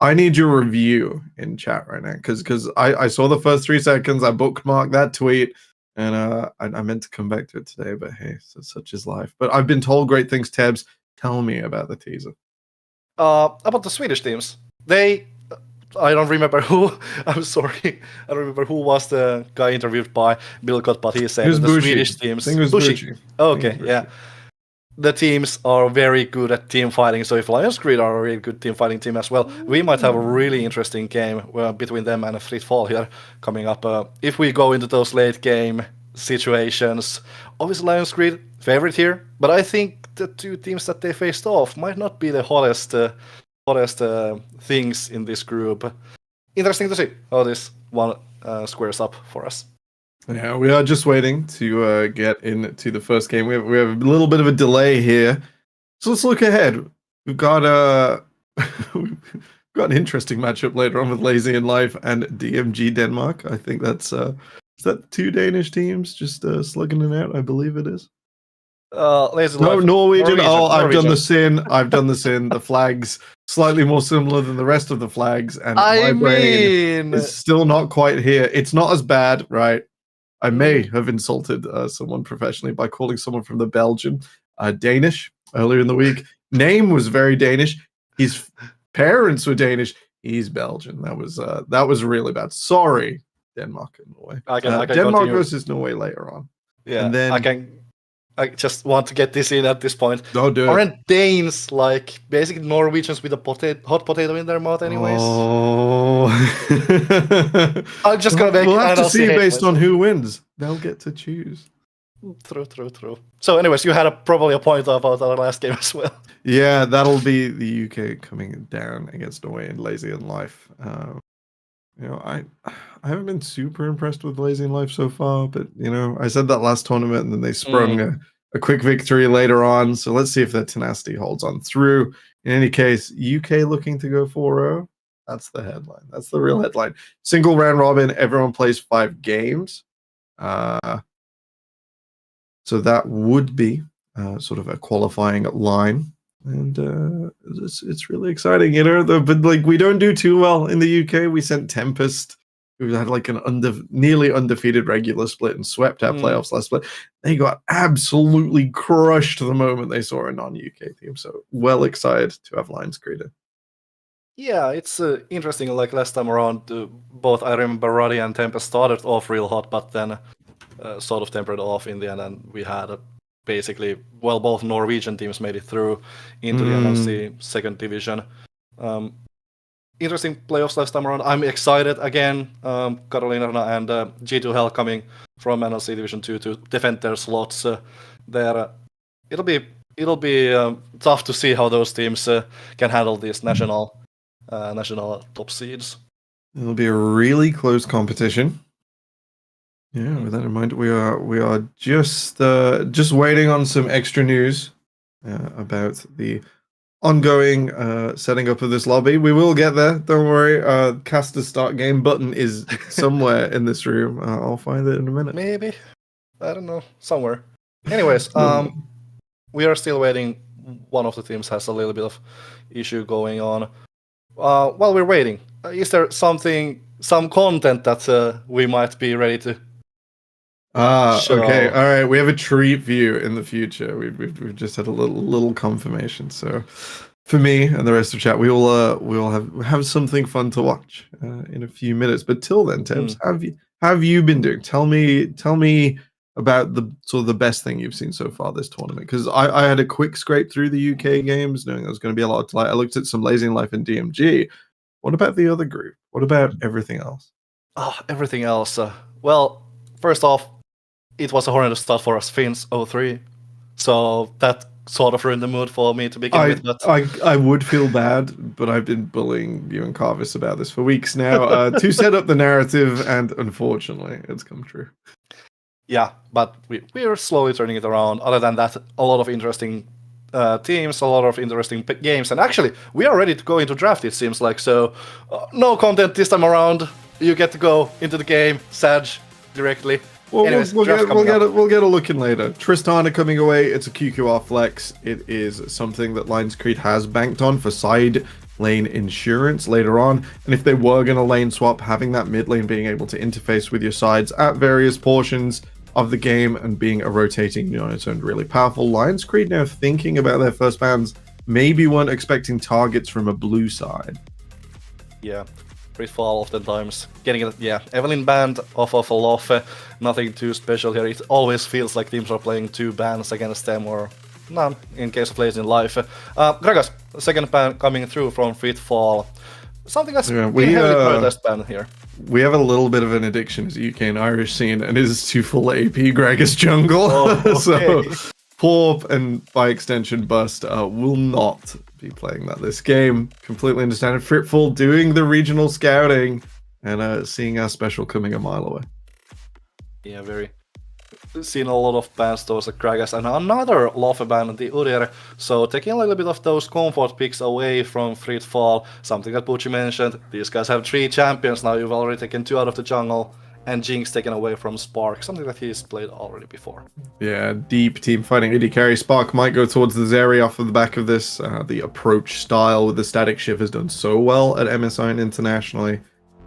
I need your review in chat right now, because I saw the first 3 seconds. I bookmarked that tweet, and I meant to come back to it today, but hey, such is life. But I've been told great things. Tebs, tell me about the teaser. About the Swedish teams. I don't remember who. I'm sorry. I don't remember who was the guy interviewed by Middlecott, but he said the Swedish teams. Bushi. Okay, yeah. The teams are very good at team fighting. So if Lions Creed are a really good team fighting team as well, we might have a really interesting game between them and a Freefall here coming up. If we go into those late game situations, obviously Lions Creed favorite here, but I think the 2 teams that they faced off might not be the hottest things in this group. Interesting to see how this one squares up for us. Yeah, we are just waiting to get into the first game. We have a little bit of a delay here, so let's look ahead. We've got we've got an interesting matchup later on with Lazy in Life and DMG Denmark. I think that's that 2 Danish teams just slugging it out? I believe it is. Lazy No, Life. Norwegian. Oh, I've done the Norwegian. sin. I've done the sin. The flags slightly more similar than the rest of the flags, and my brain is still not quite here. It's not as bad, right? I may have insulted someone professionally by calling someone from the Belgian Danish earlier in the week. Name was very Danish. His parents were Danish. He's Belgian. That was really bad. Sorry, Denmark and Norway. I can Denmark continue. versus Norway later on. Yeah, And then I just want to get this in at this point. don't do it. Aren't Danes like basically Norwegians with a hot potato in their mouth, anyways? Oh, I'm just gonna make. We'll have to NLC see hate based on myself. who wins. They'll get to choose. True. So, anyways, you had probably a point about our last game as well. Yeah, that'll be the UK coming down against Norway in Lazy and Life. I haven't been super impressed with Lazy and Life so far, but I said that last tournament, and then they sprung a quick victory later on. So let's see if that tenacity holds on through. In any case, UK looking to go 4-0. That's the headline. That's the real headline. Single round robin. Everyone plays 5 games. So that would be sort of a qualifying line. And it's really exciting, but like we don't do too well in the UK. We sent Tempest, who had like an nearly undefeated regular split and swept our playoffs last split. They got absolutely crushed the moment they saw a non-UK team. So well excited to have Lions Creed. Yeah, it's interesting. Like last time around, both I remember Roddy and Tempest started off real hot, but then sort of tempered off in the end, and we had basically, both Norwegian teams made it through into the NLC second division. Interesting playoffs last time around. I'm excited again. Carolina and G2 Hell coming from NLC Division 2 to defend their slots there. It'll be tough to see how those teams can handle these national top seeds. It'll be a really close competition. Yeah, with that in mind, we are just waiting on some extra news about the ongoing setting up of this lobby. We will get there. Don't worry. Cast a start game button is somewhere in this room. I'll find it in a minute. Maybe, I don't know, somewhere. Anyways, we are still waiting. One of the teams has a little bit of issue going on. While we're waiting, is there some content that we might be ready to? Okay, all right. We have a treat for you in the future. We've just had a little confirmation. So, for me and the rest of chat, we will have something fun to watch in a few minutes. But till then, Tibbs, how have you been doing? Tell me about the sort of the best thing you've seen so far this tournament. Because I had a quick scrape through the UK games, knowing there was going to be a lot to like. I looked at some Lazy and Life and DMG. What about the other group? What about everything else? Everything else. Well, first off, it was a horrendous start for us Finns 0-3, so that sort of ruined the mood for me to begin with. But I would feel bad, but I've been bullying you and Carvis about this for weeks now to set up the narrative, and unfortunately, it's come true. Yeah, but we're slowly turning it around. Other than that, a lot of interesting teams, a lot of interesting games, and actually, we are ready to go into draft. It seems like so. No content this time around. You get to go into the game, Sag, directly. Well, Anyways, we'll get a look in later. Tristana coming away. It's a QQR flex. It is something that Lions Creed has banked on for side lane insurance later on. And if they were going to lane swap, having that mid lane being able to interface with your sides at various portions of the game and being a rotating on its own really powerful. Lions Creed now thinking about their first bans. Maybe weren't expecting targets from a blue side. Yeah. Fall oftentimes getting it. Yeah, Evelyn banned off of a Loffe. Nothing too special here. It always feels like teams are playing 2 bans against them, or none in case of Lazy in Life. Gragas, second ban coming through from Fall. Something that's been heavily protest ban here. We have a little bit of an addiction to UK and Irish scene, and it is to full AP Gragas jungle. So Porp and by extension Bust will not be playing this game. Completely understand it. Fritful doing the regional scouting and seeing our special coming a mile away. Yeah, very. Seen a lot of bans towards the Gragas and another Loffe ban, the Urir. So taking a little bit of those comfort picks away from Fall. Something that Pucci mentioned. These guys have 3 champions now. You've already taken 2 out of the jungle. and Jinx taken away from Spark, something that he's played already before. Yeah, deep team fighting. AD carry Spark might go towards the Zeri off of the back of this. The approach style with the static shift has done so well at MSI and internationally.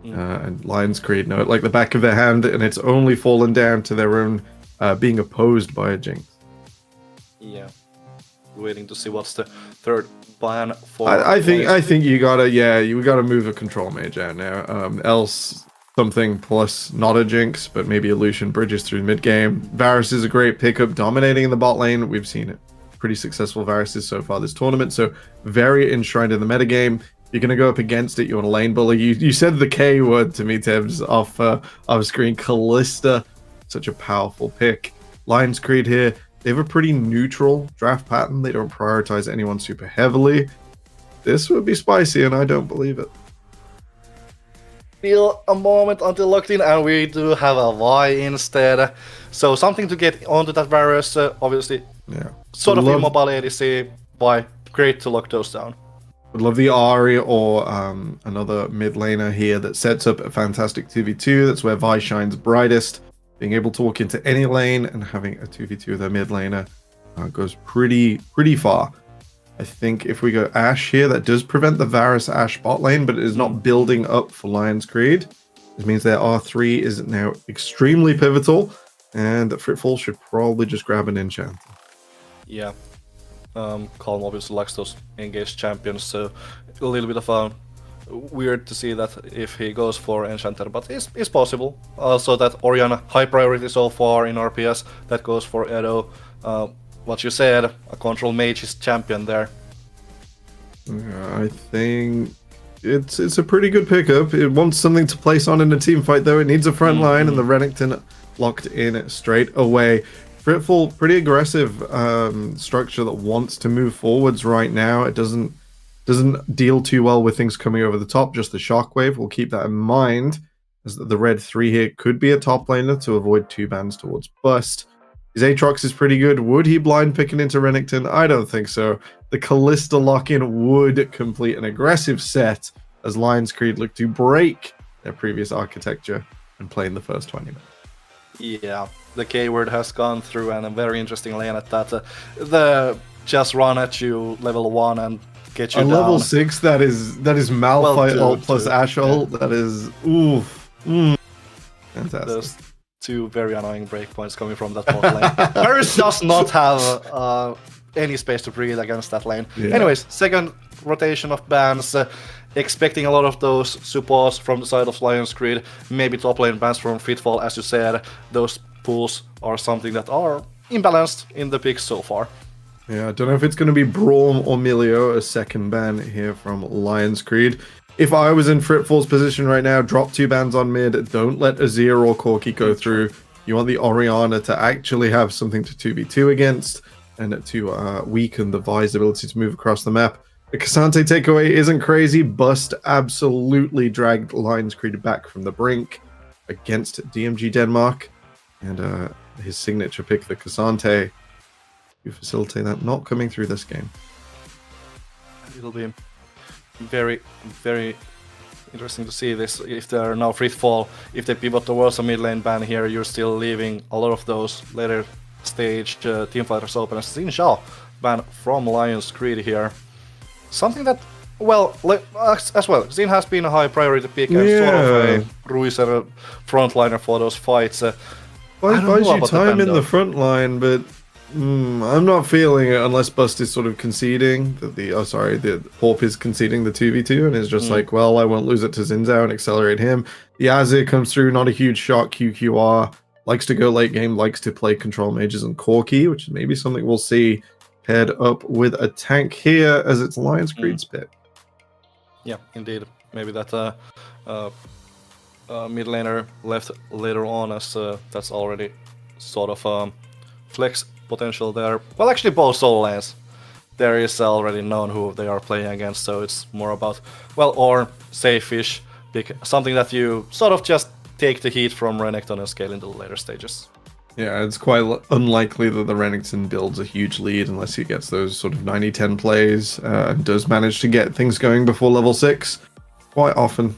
And Lions Creed know it like the back of their hand, and it's only fallen down to their own being opposed by a Jinx. Yeah. Waiting to see what's the third ban for. I think you gotta move a control mage out now. Else something plus not a Jinx, but maybe a Lucian bridges through mid game. Varus is a great pickup, dominating in the bot lane. We've seen it. Pretty successful Varuses so far this tournament, so very enshrined in the metagame. You're gonna go up against it. You want a lane bully. You said the K word to me, Tibbs, off screen. Callista, such a powerful pick. Lions Creed here. They have a pretty neutral draft pattern. They don't prioritize anyone super heavily. This would be spicy, and I don't believe it. Still a moment until locked in, and we do have a Y instead. So something to get onto that Varus, obviously. Yeah. Sort of immobile ADC. Y, great to lock those down. Would love the Ahri or another mid laner here that sets up a fantastic 2v2. That's where Vi shines brightest. Being able to walk into any lane and having a 2v2 with a mid laner goes pretty far. I think if we go Ashe here, that does prevent the Varus Ashe bot lane, but it is not building up for Lions Creed. This means their R3 is now extremely pivotal, and that Fritful should probably just grab an enchant. Yeah. Calm obviously likes those engaged champions, so a little bit of weird to see that if he goes for Enchanter, but it's possible. Also that Orianna, high priority so far in RPS, that goes for Edo. What you said, a control mage is champion there. I think it's a pretty good pickup. It wants something to place on in a team fight, though. It needs a front line, and the Renekton locked in straight away. Fritful, pretty aggressive structure that wants to move forwards right now. It doesn't deal too well with things coming over the top, just the shockwave. We'll keep that in mind, as the red 3 here could be a top laner to avoid 2 bans towards bust. His Aatrox is pretty good. Would he blind picking into Renekton? I don't think so. The Callista lock-in would complete an aggressive set as Lions Creed look to break their previous architecture and play in the first 20 minutes. Yeah, the K-word has gone through, and a very interesting lane at that. The just run at you level 1 and get you on down. level 6, that is Malphite ult plus Ashe ult. That is fantastic. Those 2 very annoying breakpoints coming from that bot lane. Varus does not have any space to breathe against that lane. Yeah. Anyways, second rotation of bans. Expecting a lot of those supports from the side of Lions Creed. Maybe top lane bans from Fitfall, as you said. Those pools are something that are imbalanced in the picks so far. Yeah, I don't know if it's going to be Braum or Milio, a second ban here from Lions Creed. If I was in Fritfall's position right now, drop 2 bans on mid, don't let Azir or Corki go through. You want the Orianna to actually have something to 2v2 against, and to weaken the Vi's ability to move across the map. The Cassante takeaway isn't crazy. Bust absolutely dragged Lions Creed back from the brink against DMG Denmark, and his signature pick, the Cassante, you facilitate that not coming through this game. It'll be very, very interesting to see this. If they are now Fritfall, if they pivot towards a mid lane ban here, you're still leaving a lot of those later stage team fighters open. As Xin Shao ban from Lions Creed here. Something that, well, as well, Xin has been a high priority pick and sort of a Ruiser frontliner for those fights. Buys you time in the front line, but I'm not feeling it unless Bust is sort of conceding that the Hawp is conceding the 2v2 and is just like, well, I won't lose it to Xinzao and accelerate him. The Azir comes through, not a huge shock. QQR likes to go late game, likes to play control mages and Corki, which is maybe something we'll see head up with a tank here as it's Lions Creed's pick. Yeah, indeed. Maybe that mid laner left later on, as that's already sort of flex potential there. Well, actually both solo lanes. There is already known who they are playing against, so it's more about, well, or safe-ish, something that you sort of just take the heat from Renekton and scale into the later stages. Yeah, it's quite unlikely that the Renekton builds a huge lead unless he gets those sort of 90-10 plays and does manage to get things going before level 6. Quite often,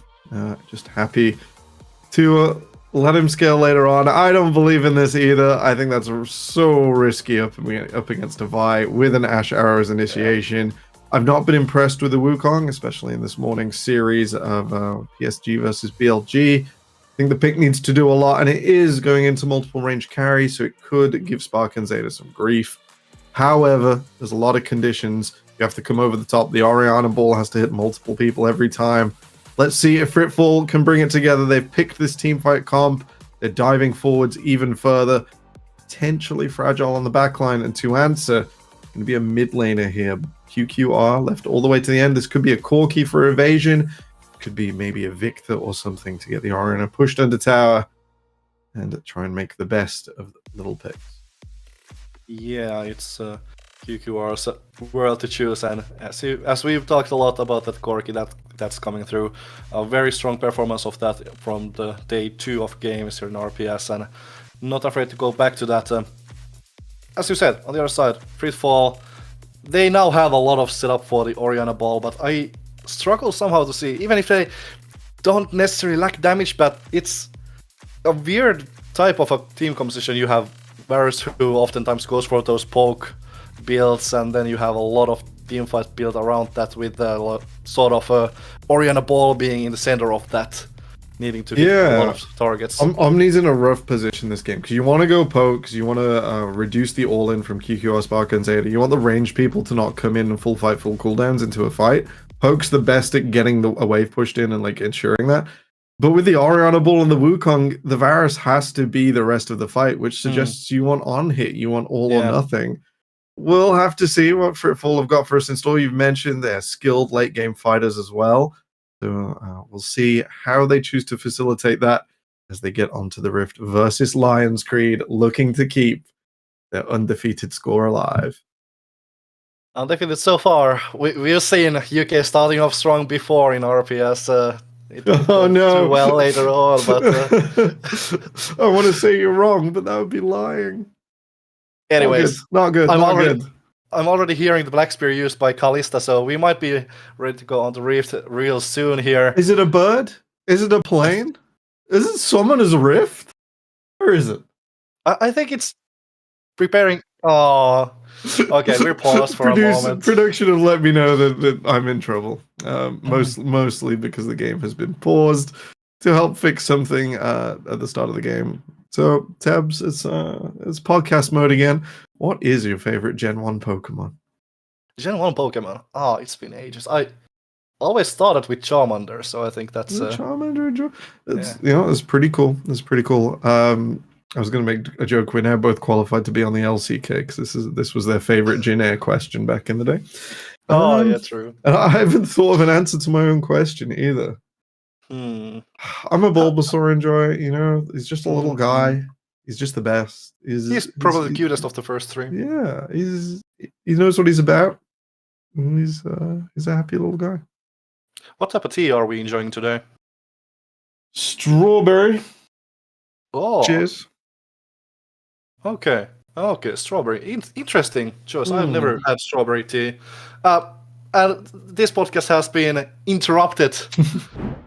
just happy to Let him scale later on. I don't believe in this either. I think that's so risky up against a Vi with an Ash Arrows initiation. I've not been impressed with the Wukong, especially in this morning's series of PSG versus BLG. I think the pick needs to do a lot, and it is going into multiple range carry, so it could give Spark and Zeta some grief. However, there's a lot of conditions. You have to come over the top. The Orianna ball has to hit multiple people every time. Let's see if Fritful can bring it together. They've picked this teamfight comp. They're diving forwards even further. Potentially fragile on the backline. And to answer, going to be a mid laner here. QQR left all the way to the end. This could be a Corki for evasion. Could be maybe a Victor or something to get the Orianna pushed under tower and try and make the best of the little picks. Yeah, it's QQR's world to choose, and as we've talked a lot about that Corki that's coming through, a very strong performance of that from the day 2 of games here in RPS, and not afraid to go back to that. As you said, on the other side, Fritful, they now have a lot of setup for the Orianna ball, but I struggle somehow to see, even if they don't necessarily lack damage, but it's a weird type of a team composition. You have Varus, who oftentimes goes for those poke builds, and then you have a lot of team fights built around that, with sort of Orianna ball being in the center of that, needing to hit a lot of targets. Omni's in a rough position this game, because you want to go poke, because you want to reduce the all-in from QQR, Spark, and Zeta. You want the ranged people to not come in and full fight, full cooldowns into a fight. Poke's the best at getting a wave pushed in and like ensuring that. But with the Orianna ball and the Wukong, the Varus has to be the rest of the fight, which suggests you want on-hit, you want all or nothing. We'll have to see what Fritful have got for us in store. You've mentioned they're skilled late-game fighters as well. So we'll see how they choose to facilitate that as they get onto the Rift versus Lions Creed, looking to keep their undefeated score alive. Undefeated so far. We've seen UK starting off strong before in RPS. It didn't go too well later on, but I want to say you're wrong, but that would be lying. Anyways, not good. I'm already hearing the Black Spear used by Kalista, so we might be ready to go on the Rift real soon here. Is it a bird? Is it a plane? Is it Summoner's Rift? Or is it? I think it's preparing. Oh, okay, we're paused for a moment. Production have let me know that I'm in trouble. Mostly because the game has been paused to help fix something at the start of the game. So, Tabs, it's podcast mode again. What is your favorite Gen 1 Pokemon? Gen 1 Pokemon? Oh, it's been ages. I always started with Charmander, so I think that's... Charmander? It's pretty cool. It's pretty cool. I was going to make a joke. We're now both qualified to be on the LCK, because this was their favorite Jin Air question back in the day. Yeah, true. I haven't thought of an answer to my own question either. I'm a Bulbasaur enjoyer, he's just a little guy. He's just the best. He's probably the cutest of the first 3. Yeah, he knows what he's about. He's a happy little guy. What type of tea are we enjoying today? Strawberry. Oh. Cheers. Okay, strawberry. Interesting choice. I've never had strawberry tea. And this podcast has been interrupted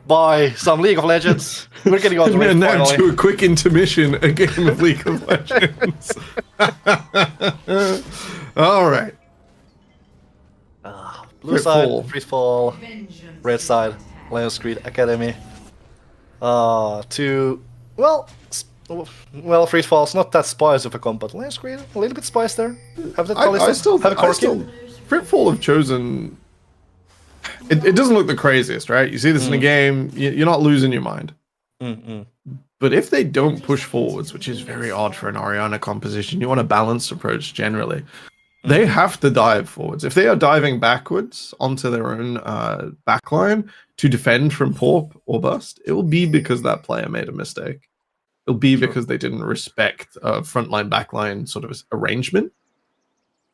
by some League of Legends. We're getting on to it now finally. To a quick intermission, a game of League of Legends. All right. Blue side, Fritful. Red side, Lions Creed Academy. Fritful's not that spicy of a comp, but Lions Creed, a little bit spice there. Have that Corki. Fritful have chosen. It doesn't look the craziest, right? You see this in a game, you're not losing your mind. But if they don't push forwards, which is very odd for an Orianna composition, you want a balanced approach generally. They have to dive forwards. If they are diving backwards onto their own backline to defend from Porp or Bust, it will be because that player made a mistake. It'll be because they didn't respect frontline backline sort of arrangement.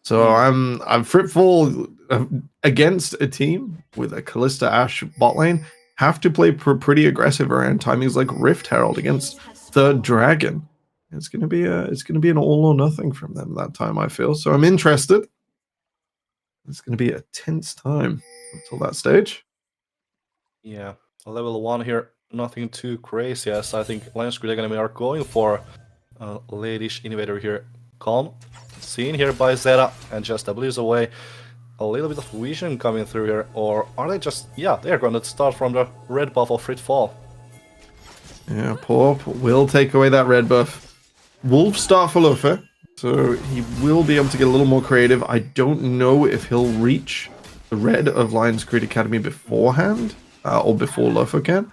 So I'm Fritful against a team with a Kalista Ashe bot lane have to play pretty aggressive around timings like Rift Herald against Third Dragon. It's gonna be an all or nothing from them that time, I feel. So I'm interested. It's gonna be a tense time until that stage. Yeah, level 1 here nothing too crazy, as I think Lions Creed Academy are going for a ladish invader here. Calm, seen here by Zeta, and just W's away. A little bit of vision coming through here, or are they just... Yeah, they're going to start from the red buff of Frit Fall. Yeah, Pop will take away that red buff. Wolves start for Lufa, so he will be able to get a little more creative. I don't know if he'll reach the red of Lions Creed Academy beforehand, or before Lufa can.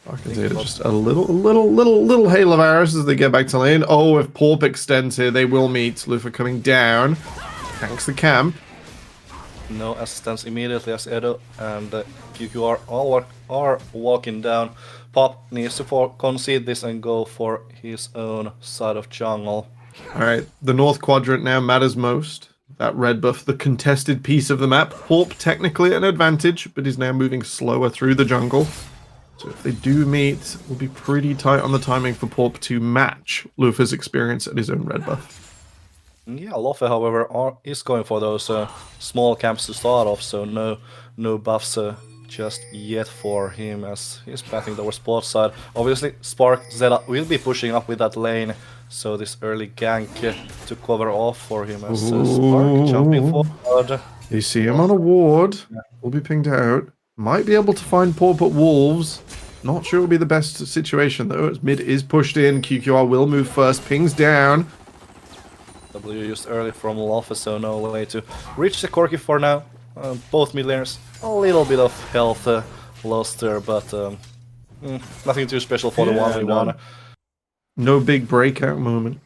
I can see it just a little hail of arrows as they get back to lane. Oh, if Porp extends here, they will meet. Lufa coming down. Tanks the camp. No assistance immediately as Edo and QQR all are walking down. Pop needs to concede this and go for his own side of jungle. Alright, the north quadrant now matters most. That red buff, the contested piece of the map. Porp technically an advantage, but is now moving slower through the jungle. So if they do meet, it will be pretty tight on the timing for Porp to match Lufa's experience at his own red buff. Yeah, Loffe, however, is going for those small camps to start off, so no buffs just yet for him as he's pathing towards bot side. Obviously, Spark Zeta will be pushing up with that lane, so this early gank to cover off for him as Spark jumping forward. You see him on a ward, will be pinged out. Might be able to find Porp at Wolves. Not sure it will be the best situation though, as mid is pushed in. QQR will move first, pings down. W used early from Loffe, so no way to reach the Corki for now. Both mid laners, a little bit of health lost there, but nothing too special for the 1v1. No big breakout moment.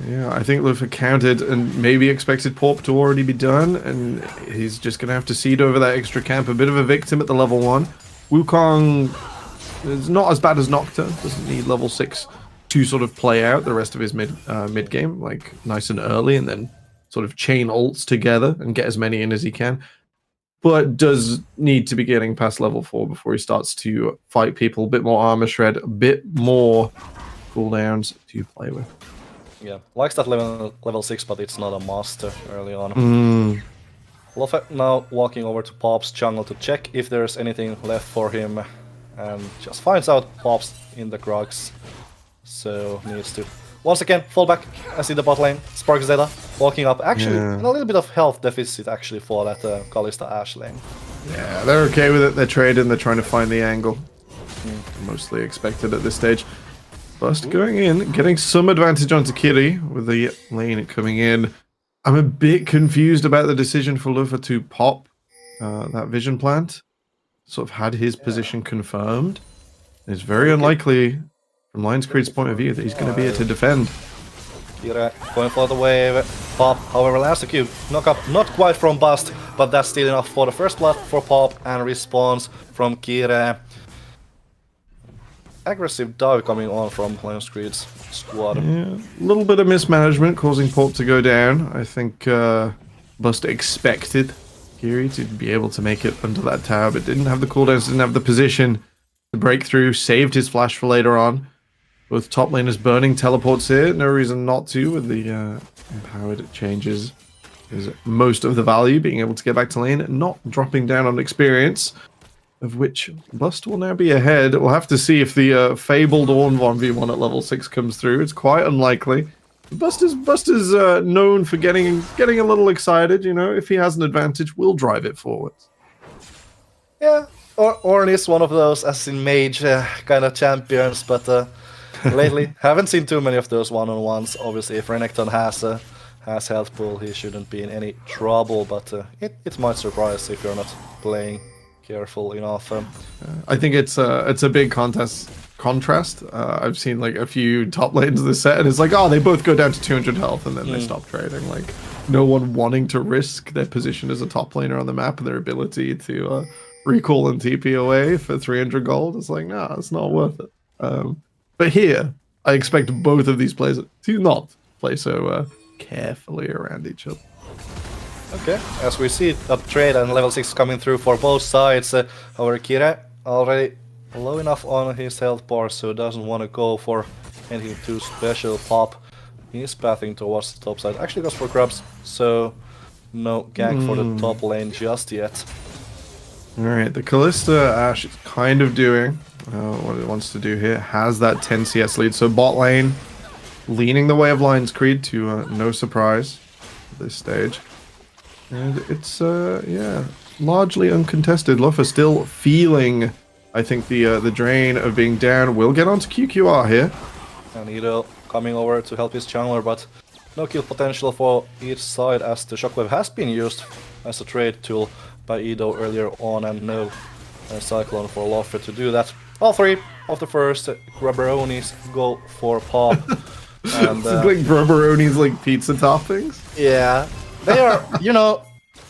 Yeah, I think Lufa counted and maybe expected Porp to already be done, and he's just going to have to cede over that extra camp. A bit of a victim at the level 1. Wukong is not as bad as Nocta, doesn't need level 6 to sort of play out the rest of his mid game, like nice and early, and then sort of chain ults together and get as many in as he can. But does need to be getting past level 4 before he starts to fight people. A bit more armor shred, a bit more cooldowns to play with. Yeah, likes that level 6, but it's not a master early on. Loffe now walking over to Pop's jungle to check if there's anything left for him, and just finds out Pop's in the Grogs. So needs to once again fall back. I see the bot lane. Spark Zeta walking up. Actually, a little bit of health deficit actually for that Kalista Ashe lane. Yeah, they're okay with it. They're trading. They're trying to find the angle. Mostly expected at this stage. Bust going in, getting some advantage onto Kiri with the lane coming in. I'm a bit confused about the decision for Lufa to pop that vision plant. Sort of had his position confirmed. It's very unlikely, from Lions Creed's point of view, that he's going to be here to defend. Kira going for the wave. Pop, however, lands the cube. Knock up, not quite from Bust, but that's still enough for the first blood for Pop, and response from Kira. Aggressive dive coming on from Lions Creed's squad. Yeah, a little bit of mismanagement causing Pop to go down. I think Bust expected Kiri to be able to make it under that tower, but didn't have the cooldowns, didn't have the position to break through, saved his flash for later on. Both top laners burning teleports here, no reason not to with the empowered changes. Is most of the value being able to get back to lane, not dropping down on experience, of which Bust will now be ahead. We'll have to see if the fabled Ornn 1v1 at level 6 comes through. It's quite unlikely. Bust is known for getting a little excited, you know. If he has an advantage, we'll drive it forward. Yeah, Ornn is one of those assassin mage kind of champions, but lately haven't seen too many of those one-on-ones. Obviously, if Renekton has health pool, he shouldn't be in any trouble, but it might surprise if you're not playing careful enough. I think it's a big contrast. I've seen like a few top lanes this set, and it's like, oh, they both go down to 200 health, and then they stop trading. Like, no one wanting to risk their position as a top laner on the map and their ability to recall and TP away for 300 gold. It's like, nah, it's not worth it. But here, I expect both of these players to not play so carefully around each other. Okay, as we see a trade and level 6 coming through for both sides. However, Kira already low enough on his health bar, so doesn't want to go for anything too special. Pop, he's pathing towards the top side. Actually goes for grubs, so no gank for the top lane just yet. Alright, the Callista Ash is kind of doing what it wants to do here. Has that 10 CS lead, so bot lane leaning the way of Lion's Creed to no surprise at this stage. And it's, yeah, largely uncontested. Luffa still feeling, I think, the drain of being down. Will get onto QQR here. And Ido coming over to help his jungler, but no kill potential for each side as the Shockwave has been used as a trade tool by Ido earlier on, and no Cyclone for Loffer to do that. All three of the first Grubberonis go for Pop. And, It's like Grubberonis like pizza toppings? yeah, they are, you know,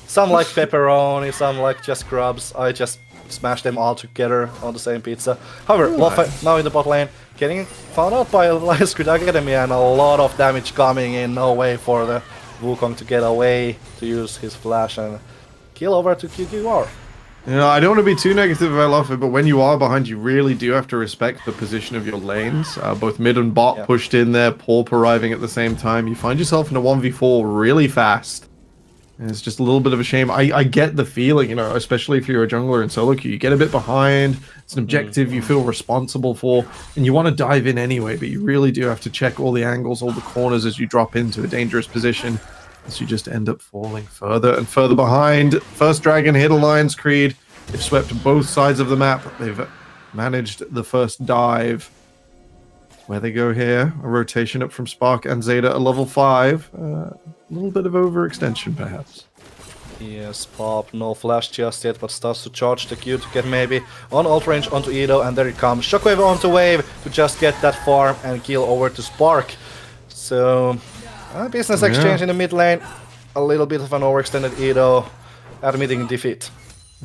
some like pepperoni, some like just grubs. I just smash them all together on the same pizza. However, Loffer now in the bot lane, getting found out by Lion's Creed Academy, and a lot of damage coming in. No way for the Wukong to get away to use his flash and kill over to QQR. You know, I don't want to be too negative about Luffa, but when you are behind, you really do have to respect the position of your lanes. Both mid and bot pushed in there, Porp arriving at the same time. You find yourself in a 1v4 really fast. And it's just a little bit of a shame. I get the feeling, you know, especially if you're a jungler in solo queue, you get a bit behind. It's an objective you feel responsible for, and you want to dive in anyway, but you really do have to check all the angles, all the corners as you drop into a dangerous position. As you just end up falling further and further behind. First dragon hit a Lion's Creed. They've swept both sides of the map. They've managed the first dive. Where they go here, a rotation up from Spark and Zeta at level 5. A little bit of overextension, perhaps. Yes, Pop, no flash just yet, but starts to charge the Q to get maybe on ult range onto Ido, and there it comes. Shockwave onto Wave to just get that farm and kill over to Spark. So, business exchange in the mid lane. A little bit of an overextended Ido, admitting defeat.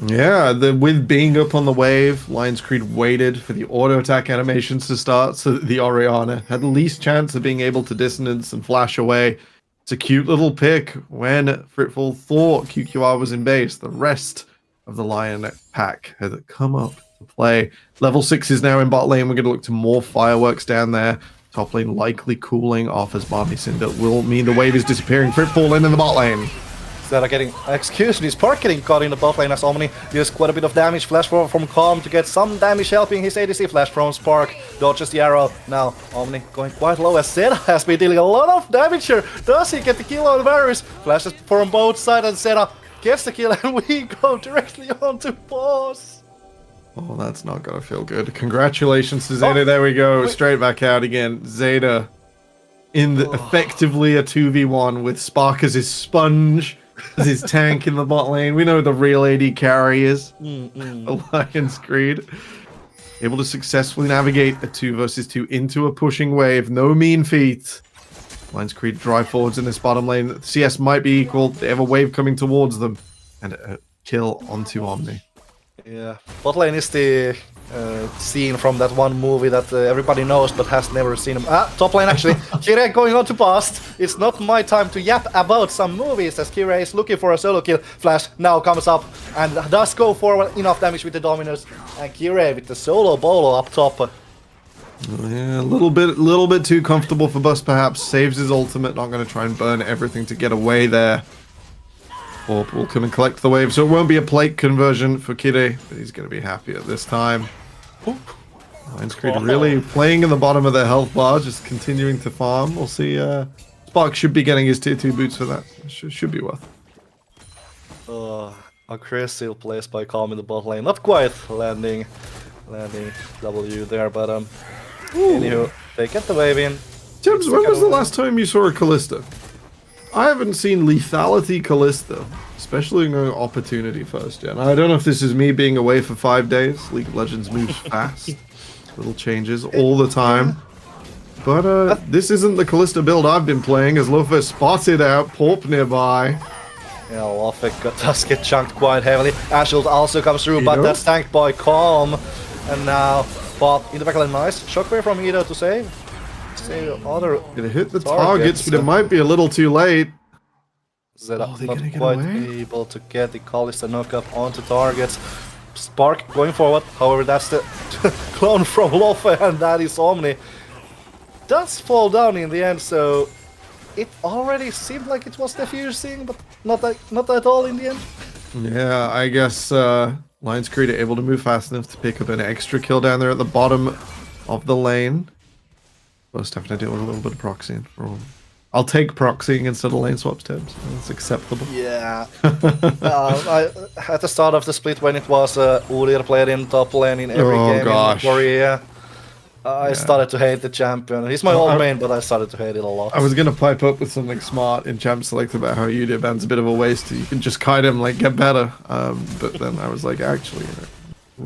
Yeah, with being up on the wave, Lion's Creed waited for the auto attack animations to start so that the Orianna had the least chance of being able to dissonance and flash away. It's a cute little pick when Fritful thought QQR was in base. The rest of the Lion pack had come up to play. Level 6 is now in bot lane. We're going to look to more fireworks down there. Top lane likely cooling off as Barney Cinder will mean the wave is disappearing. Fritful in the bot lane. Zeta getting, excuse me, Spark getting caught in the bot lane as Omni deals quite a bit of damage. Flash from Calm to get some damage, helping his ADC. Flash from Spark, dodges the arrow. Now Omni going quite low as Zeta has been dealing a lot of damage here. Does he get the kill on Varus? Flashes from both sides and Zeta gets the kill, and we go directly on to boss. Oh, that's not gonna feel good. Congratulations to Zeta. There we go. Straight back out again. Zeta in the, effectively a 2v1 with Spark as his sponge. As his tank in the bot lane. We know the real AD carry is Lion's Creed. Able to successfully navigate a 2 versus 2 into a pushing wave. No mean feat. Lion's Creed drive forwards in this bottom lane. CS might be equal. They have a wave coming towards them. And a kill onto Omni. Yeah, bot lane is the scene from that one movie that everybody knows but has never seen him. Top lane actually. Kire going on to past. It's not my time to yap about some movies as Kire is looking for a solo kill. Flash now comes up and does go forward. Enough damage with the Dominus. And Kire with the solo bolo up top. Yeah, a little bit too comfortable for Bust perhaps. Saves his ultimate. Not going to try and burn everything to get away there. Orp will come and collect the wave, so it won't be a plate conversion for Kide, but he's going to be happy at this time. Lion's Creed really playing in the bottom of their health bar, just continuing to farm. We'll see. Spark should be getting his tier 2 boots for that. Should be worth it. Aggressive plays by Calm in the bot lane. Not quite landing W there, but anywho, they get the wave in. Tibbs, when was the last time you saw a Callista? I haven't seen Lethality Callista, especially in Opportunity first gen. I don't know if this is me being away for 5 days. League of Legends moves fast. Little changes all the time. But this isn't the Callista build I've been playing, as Luffa spotted out Porp nearby. Yeah, Loffic does get chunked quite heavily. Ashfield also comes through, but that's tanked by Calm. And now Pop in the back line, nice. Shockwave from Ido to save. It hit the targets, but it might be a little too late. Zeta not quite able to get the Callista knockup onto targets. Spark going forward, however that's the clone from Loffa, and that is Omni. Does fall down in the end, so it already seemed like it was defusing, but not at all in the end. Yeah, I guess Lions Creed are able to move fast enough to pick up an extra kill down there at the bottom of the lane. Most having to deal with a little bit of proxying. I'll take proxying instead of lane swaps, Tibbs. That's acceptable. Yeah. At the start of the split, when it was Udyr played in top lane in every game in Korea, I started to hate the champion. He's my old main, but I started to hate it a lot. I was gonna pipe up with something smart in Champ Select about how Udyr ban's a bit of a waste. You can just kite him, like, get better. But then I was like, actually,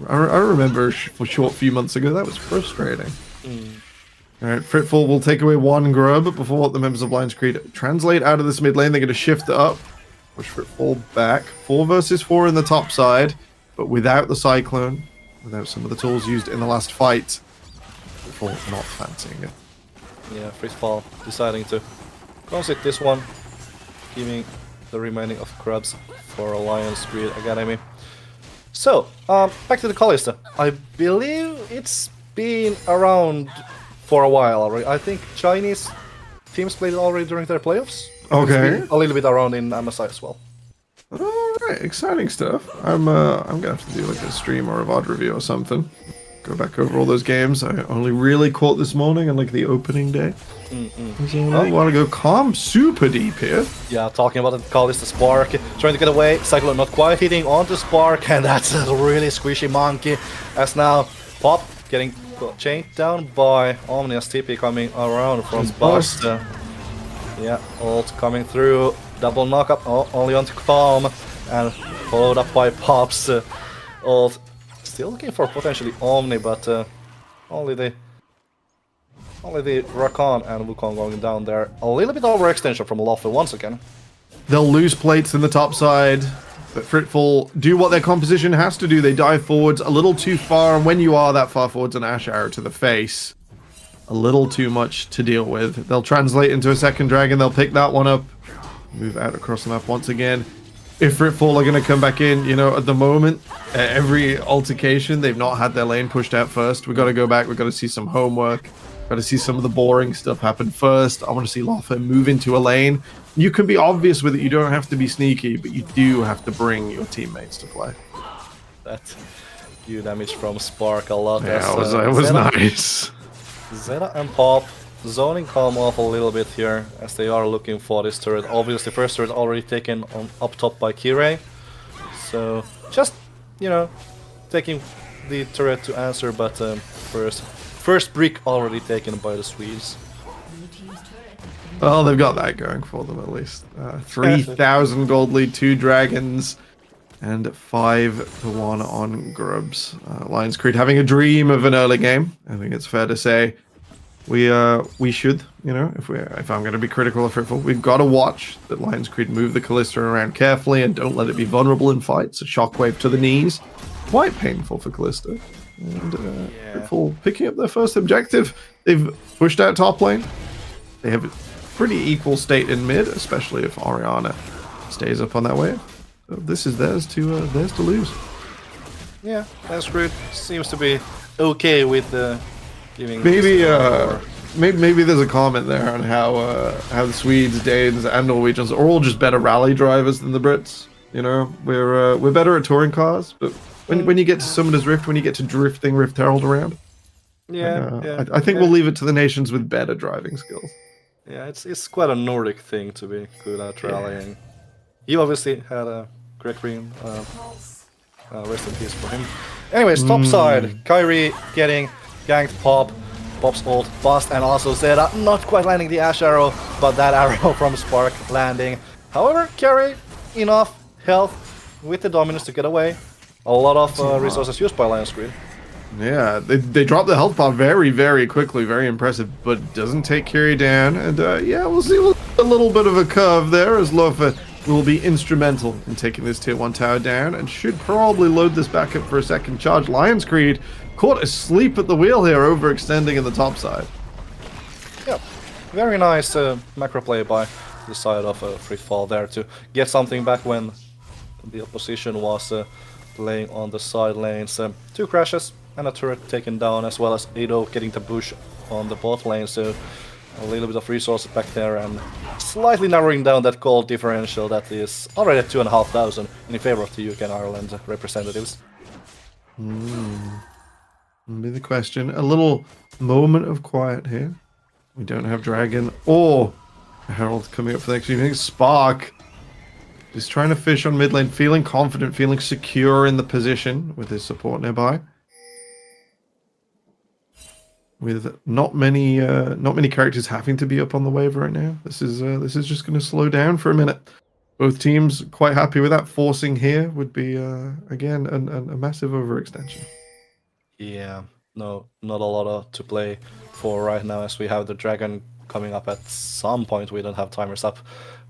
I remember for a short few months ago, that was frustrating. Alright, Fritful will take away one grub before the members of Lions Creed translate out of this mid lane. They're going to shift it up, push Fritful back. 4 versus 4 in the top side, but without the Cyclone, without some of the tools used in the last fight. Fritful not fancying it. Yeah, Fritful deciding to concede this one, giving the remaining of crabs for Lions Creed Academy. So, back to the Kalista. I believe it's been around for a while already. I think Chinese teams played it already during their playoffs. Okay. A little bit around in MSI as well. Alright, exciting stuff. I'm gonna have to do like a stream or a VOD review or something. Go back over all those games. I only really caught this morning on like the opening day. So I want to go calm super deep here. Yeah, talking about the Kalista Spark, trying to get away. Cyclone not quite hitting onto Spark, and that's a really squishy monkey. As now Pop getting chained down by Omnia's TP coming around from Bust. Yeah, ult coming through, double knockup only onto Calm, and followed up by Pop's ult. Still looking for potentially Omni, but only the Rakan and Wukong going down there. A little bit overextension from Luffy once again. They'll lose plates in the top side, but Fritful do what their composition has to do. They dive forwards a little too far, and when you are that far forwards, an Ash Arrow to the face, a little too much to deal with. They'll translate into a second dragon. They'll pick that one up, move out across the map once again. If Fritful are going to come back in, you know, at the moment, every altercation, they've not had their lane pushed out first. We've got to go back. We've got to see some homework. Got to see some of the boring stuff happen first. I want to see Loffa move into a lane. You can be obvious with it. You don't have to be sneaky, but you do have to bring your teammates to play. That Q damage from Spark a lot. Yeah, it was nice. Zeta and Pop zoning Calm off a little bit here as they are looking for this turret. Obviously, first turret already taken on up top by Kirei. So just, you know, taking the turret to answer, but first brick already taken by the Swedes. Well, they've got that going for them at least. 3,000 gold lead, 2 dragons, and 5-1 on Grubs. Lions Creed having a dream of an early game. I think it's fair to say we should, you know, if I'm going to be critical of Fritful, we've got to watch that Lions Creed move the Kalista around carefully and don't let it be vulnerable in fights. A shockwave to the knees, quite painful for Kalista. And Fritful picking up their first objective. They've pushed out top lane. They have a pretty equal state in mid, especially if Orianna stays up on that wave. So this is theirs to lose. Yeah, Lions Creed seems to be okay with giving. Maybe there's a comment there on how the Swedes, Danes, and Norwegians are all just better rally drivers than the Brits. You know, we're better at touring cars, but when you get to Summoner's Rift, when you get to drifting Rift Herald around, I think we'll leave it to the nations with better driving skills. Yeah, it's quite a Nordic thing to be good at rallying. He obviously had a great ring. Rest in peace for him. Anyways, top side, Kyrie getting ganked Pop's ult bust, and also Zeta not quite landing the Ash Arrow, but that arrow from Spark landing. However, Kyrie enough health with the dominance to get away. A lot of resources used by Lions Creed. Yeah, they drop the health bar very, very quickly, very impressive, but doesn't take Kyrie down. And yeah, we'll see a little bit of a curve there as Lofa will be instrumental in taking this tier 1 tower down and should probably load this back up for a second charge. Lions Creed caught asleep at the wheel here, overextending in the top side. Yep, very nice macro play by the side of Fritful there to get something back when the opposition was playing on the side lanes. 2 crashes and a turret taken down, as well as Ado getting the bush on the bot lane, so a little bit of resources back there and slightly narrowing down that gold differential that is already at 2,500 in favor of the UK and Ireland representatives. Be the question. A little moment of quiet here. We don't have Dragon or Herald coming up for the next few minutes. Spark is trying to fish on mid lane, feeling confident, feeling secure in the position with his support nearby. With not many characters having to be up on the wave right now. This is just going to slow down for a minute. Both teams quite happy with that. Forcing here would be again a massive overextension. Yeah, no, not a lot to play for right now, as we have the Dragon coming up at some point. We don't have timers up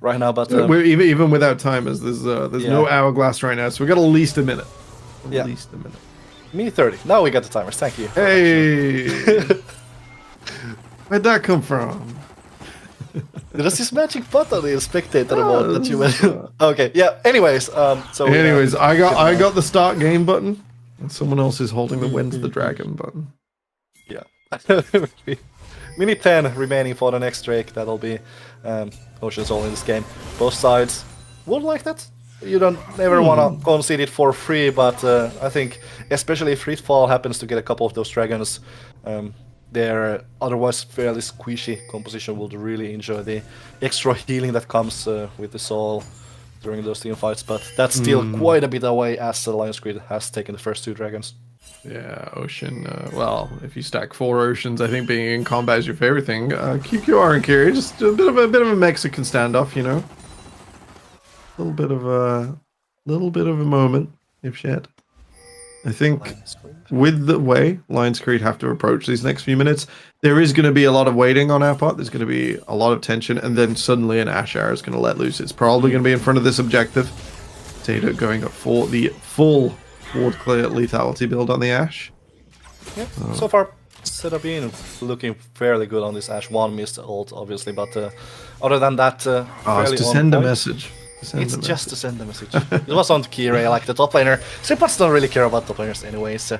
right now, but we're even without timers. There's no hourglass right now, so we got at least a minute. At least a minute. Me 30. Now we got the timers. Thank you. Hey, where'd that come from? There's this magic button in spectator mode that you went. Okay, yeah. Anyways, I got the start game button, and someone else is holding the when's the dragon button. Yeah. Minute 10 remaining for the next Drake. That'll be Ocean's all in this game. Both sides would like that. You don't never want to concede it for free, but I think especially if Fritfall happens to get a couple of those dragons, their otherwise fairly squishy composition would really enjoy the extra healing that comes with the soul during those team fights. But that's still quite a bit away, as the Lion's Greed has taken the first 2 dragons. Yeah, Ocean. Well, if you stack 4 Oceans, I think being in combat is your favorite thing. QQR and Kiri, just a bit of a Mexican standoff, you know. A little bit of a moment, if shit. I think with the way Lion's Creed have to approach these next few minutes, there is going to be a lot of waiting on our part. There's going to be a lot of tension, and then suddenly an Ash Hour is going to let loose. It's probably going to be in front of this objective. Tato going up for the full ward clear lethality build on the Ash. Yeah, so far setup in looking fairly good on this Ash. 1 missed ult, obviously, but other than that, it's to send a message. It's just to send a message. It was on Kira, like the top laner. Simpots don't really care about top laners anyways.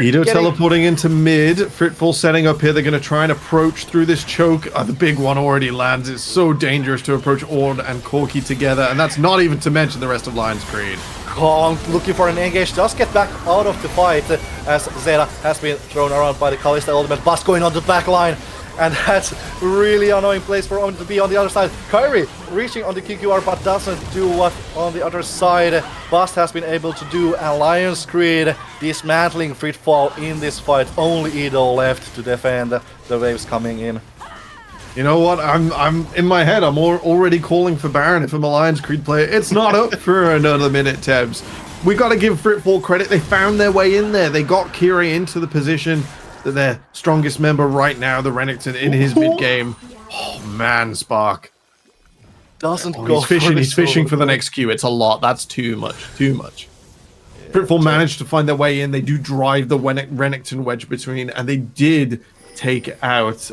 Ido teleporting into mid. Fritful setting up here. They're going to try and approach through this choke. The big one already lands. It's so dangerous to approach Ord and Corki together. And that's not even to mention the rest of Lion's Creed. Kong looking for an engage. Just get back out of the fight as Zeta has been thrown around by the Kalista ultimate. Bust going on the back line. And that's really annoying place for Omen to be on the other side. Kyrie reaching on the QQR but doesn't do what on the other side Bust has been able to do, and Lion's Creed dismantling Fritfall in this fight. Only Ido left to defend the waves coming in. You know what? I'm in my head. I'm already calling for Baron if I'm a Lion's Creed player. It's not up for another minute, Tebs. We got to give Fritfall credit. They found their way in there. They got Kiri into the position that their strongest member right now, the Renekton, in his mid game. Oh man, Spark doesn't go. He's fishing. He's fishing for the next Q. It's a lot. That's too much. Too much. Yeah, Fritfall managed to find their way in. They do drive the Renekton wedge between, and they did take out.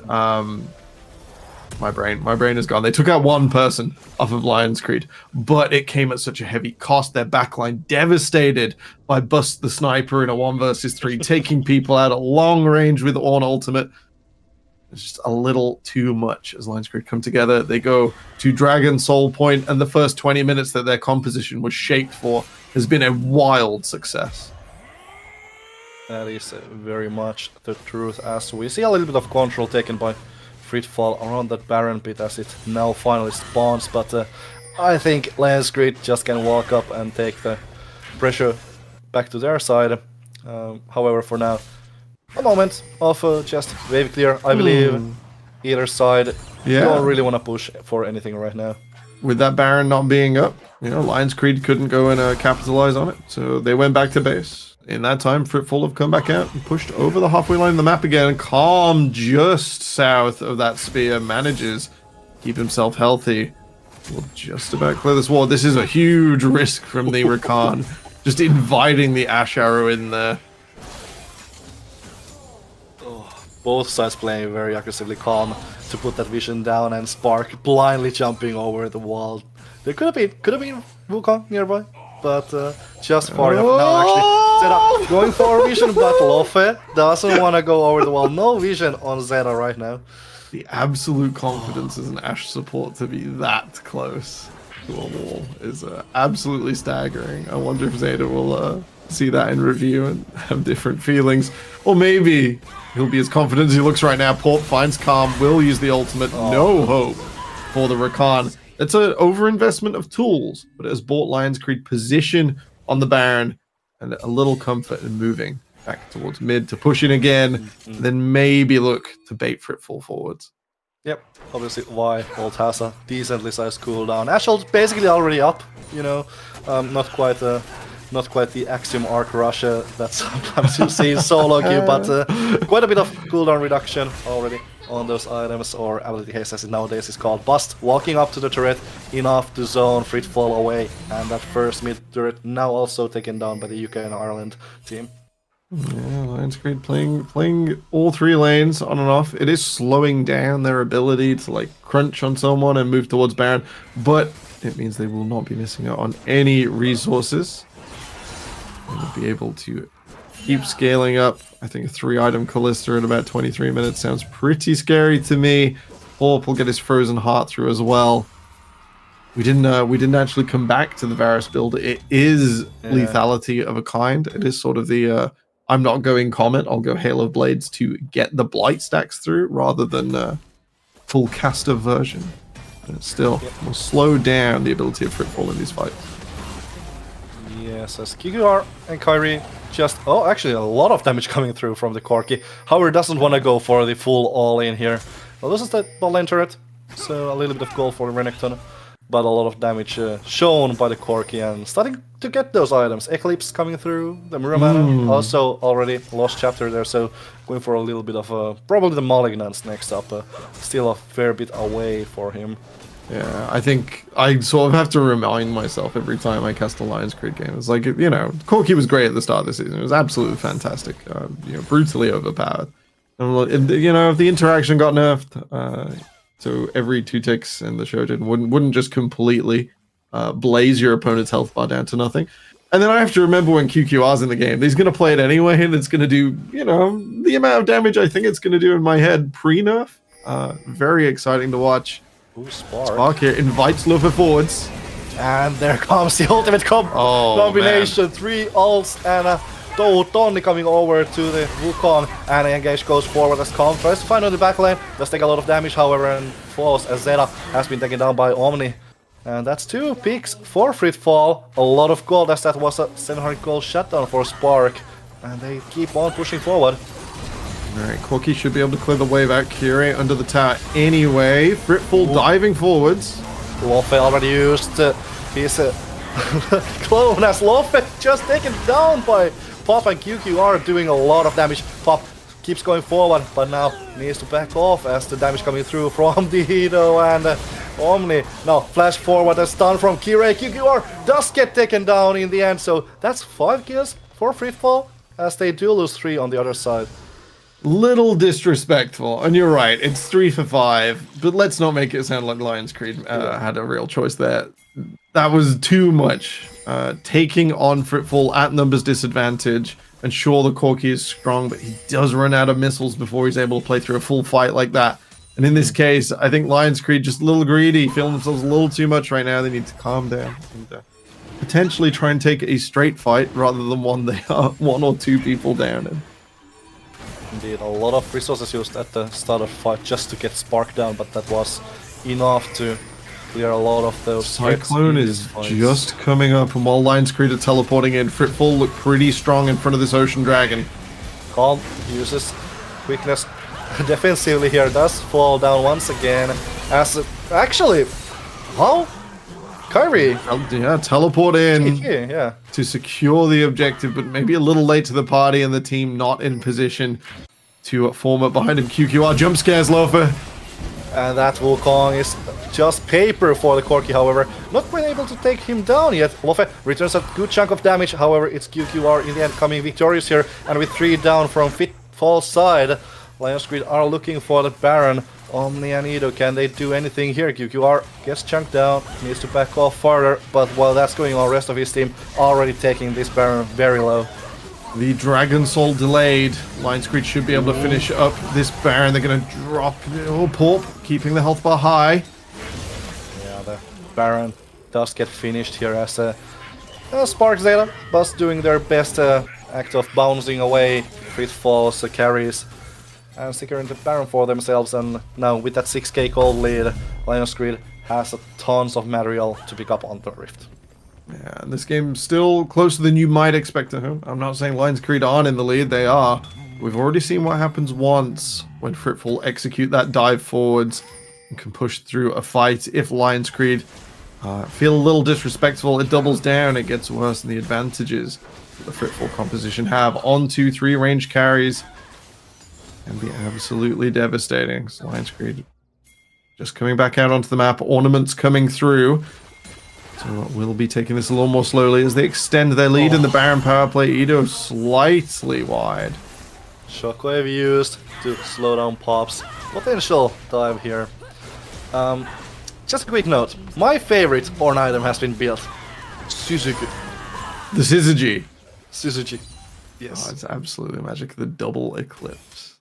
My brain is gone. They took out 1 person off of Lion's Creed, but it came at such a heavy cost. Their backline devastated by Bust the Sniper in a 1 versus 3, taking people out at long range with Ornn ultimate. It's just a little too much as Lion's Creed come together. They go to Dragon Soul Point, and the first 20 minutes that their composition was shaped for has been a wild success. That is very much the truth, as we see a little bit of control taken by Fritfall around that Baron pit as it now finally spawns, but I think Lion's Creed just can walk up and take the pressure back to their side. However, for now, a moment of just wave clear, I believe. Either side don't really want to push for anything right now. With that Baron not being up, you know, Lion's Creed couldn't go and capitalize on it, so they went back to base. In that time, Fritful have come back out and pushed over the halfway line of the map again. Calm just south of that spear manages keep himself healthy. Will just about clear this wall. This is a huge risk from the Rakan. Just inviting the Ash Arrow in there. Both sides playing very aggressively. Calm to put that vision down, and Spark blindly jumping over the wall. There could have been Wukong nearby, but just far enough. No, actually, Zeta going for a vision, but Lofe doesn't want to go over the wall. No vision on Zeta right now. The absolute confidence as an Ash support to be that close. to a wall is absolutely staggering. I wonder if Zeta will see that in review and have different feelings. Or maybe he'll be as confident as he looks right now. Port finds Calm, will use the ultimate. No hope for the Rakan. It's an overinvestment of tools, but it has bought Lions Creed position on the Baron and a little comfort in moving back towards mid to push in again, then maybe look to bait for it full forwards. Yep, obviously why Bolt has a decently sized cooldown. Ashel's basically already up, you know, not quite the Axiom Arc Russia that sometimes you see in solo queue, but quite a bit of cooldown reduction already on those items, or ability haste as it nowadays is called. Bust walking up to the turret, enough to zone Frit fall away, and that first mid turret now also taken down by the UK and Ireland team. Yeah, Lions Creed playing all 3 lanes on and off. It is slowing down their ability to like crunch on someone and move towards Baron, but it means they will not be missing out on any resources. They'll be able to keep scaling up. I think a 3-item Callista in about 23 minutes sounds pretty scary to me. Orp will get his Frozen Heart through as well. We didn't actually come back to the Varus build. It is lethality of a kind. It is sort of the I'm not going Comet, I'll go Hail of Blades to get the Blight stacks through rather than full caster version. But it still will slow down the ability of Fritfall in these fights. Yes, as QQR and Kyrie just... Oh, actually a lot of damage coming through from the Corki. However, doesn't want to go for the full all-in here. Well, this is the bot lane turret, so a little bit of gold for the Renekton. But a lot of damage shown by the Corki and starting to get those items. Eclipse coming through, the Muramana also already lost chapter there, so going for a little bit of probably the Malignance next up. Still a fair bit away for him. Yeah, I think I sort of have to remind myself every time I cast a Lions Creed game. It's like, you know, Corki was great at the start of the season. It was absolutely fantastic. You know, brutally overpowered. And, you know, if the interaction got nerfed, so every 2 ticks in the Shoujin wouldn't just completely blaze your opponent's health bar down to nothing. And then I have to remember when QQR's in the game, he's going to play it anyway, and it's going to do, you know, the amount of damage I think it's going to do in my head pre-nerf. Very exciting to watch. Ooh, Spark. Spark here invites Luffy forwards. And there comes the ultimate combination. Man. 3 ults and Tony coming over to the Wukong, and Engage goes forward as Calm tries to find on the back lane. Does take a lot of damage, however, and falls as Zeta has been taken down by Omni. And that's 2 picks for Fritfall. A lot of gold, as that was a 700 gold shutdown for Spark. And they keep on pushing forward. Alright, Corki should be able to clear the wave out. Kyrie under the tower anyway. Fritfall diving forwards. Lofe already used his clone as Lofe just taken down by Pop, and QQR doing a lot of damage. Pop keeps going forward, but now needs to back off as the damage coming through from Dido and Omni. Now flash forward and stun from Kyrie. QQR does get taken down in the end, so that's 5 kills for Fritfall as they do lose 3 on the other side. Little disrespectful, and you're right, it's 3 for 5, but let's not make it sound like Lions Creed had a real choice there. That was too much. Taking on Fritfall at numbers disadvantage, and sure the Corki is strong, but he does run out of missiles before he's able to play through a full fight like that. And in this case, I think Lions Creed just a little greedy, feeling themselves a little too much right now. They need to calm down and potentially try and take a straight fight rather than one they are 1 or 2 people down in. Indeed, a lot of resources used at the start of the fight just to get Spark down, but that was enough to clear a lot of those. Cyclone is just coming up, and while Lions Creed are teleporting in, Fritfall look pretty strong in front of this Ocean Dragon. Calm uses quickness defensively here, does fall down once again. As actually, how? Kyrie. Yeah, teleport in yeah. to secure the objective, but maybe a little late to the party, and the team not in position to form up behind him. QQR jump scares Loafer. And that Wukong is just paper for the Corki, however. Not quite able to take him down yet. Lofe returns a good chunk of damage, however, it's QQR in the end coming victorious here. And with 3 down from Fitfall's side, Lions Creed are looking for the Baron. Omni and Ido, can they do anything here? QQR gets chunked down, needs to back off further, but while that's going on, rest of his team already taking this Baron very low. The Dragon Soul delayed. Lions Creed should be able to finish up this Baron. They're going to drop Porp, keeping the health bar high. Yeah, the Baron does get finished here as Spark Zeta was doing their best act of bouncing away Fritfall's carries and securing the Baron for themselves, and now with that 6k gold lead, Lions Creed has tons of material to pick up on the Rift. Yeah, and this game's still closer than you might expect to him. I'm not saying Lions Creed aren't in the lead, they are. We've already seen what happens once when Fritfall execute that dive forwards and can push through a fight. If Lions Creed feel a little disrespectful, it doubles down, it gets worse, and the advantages that the Fritfall composition have on 2-3 range carries can be absolutely devastating. So Lions Creed just coming back out onto the map, ornaments coming through. So we'll be taking this a little more slowly as they extend their lead in the Baron power play. Edo slightly wide. Shockwave used to slow down Pop's potential dive here. Just a quick note, my favorite Ornn item has been built. Suzuki. The Syzygy. Suzuki. Yes. Oh, it's absolutely magic. The double eclipse.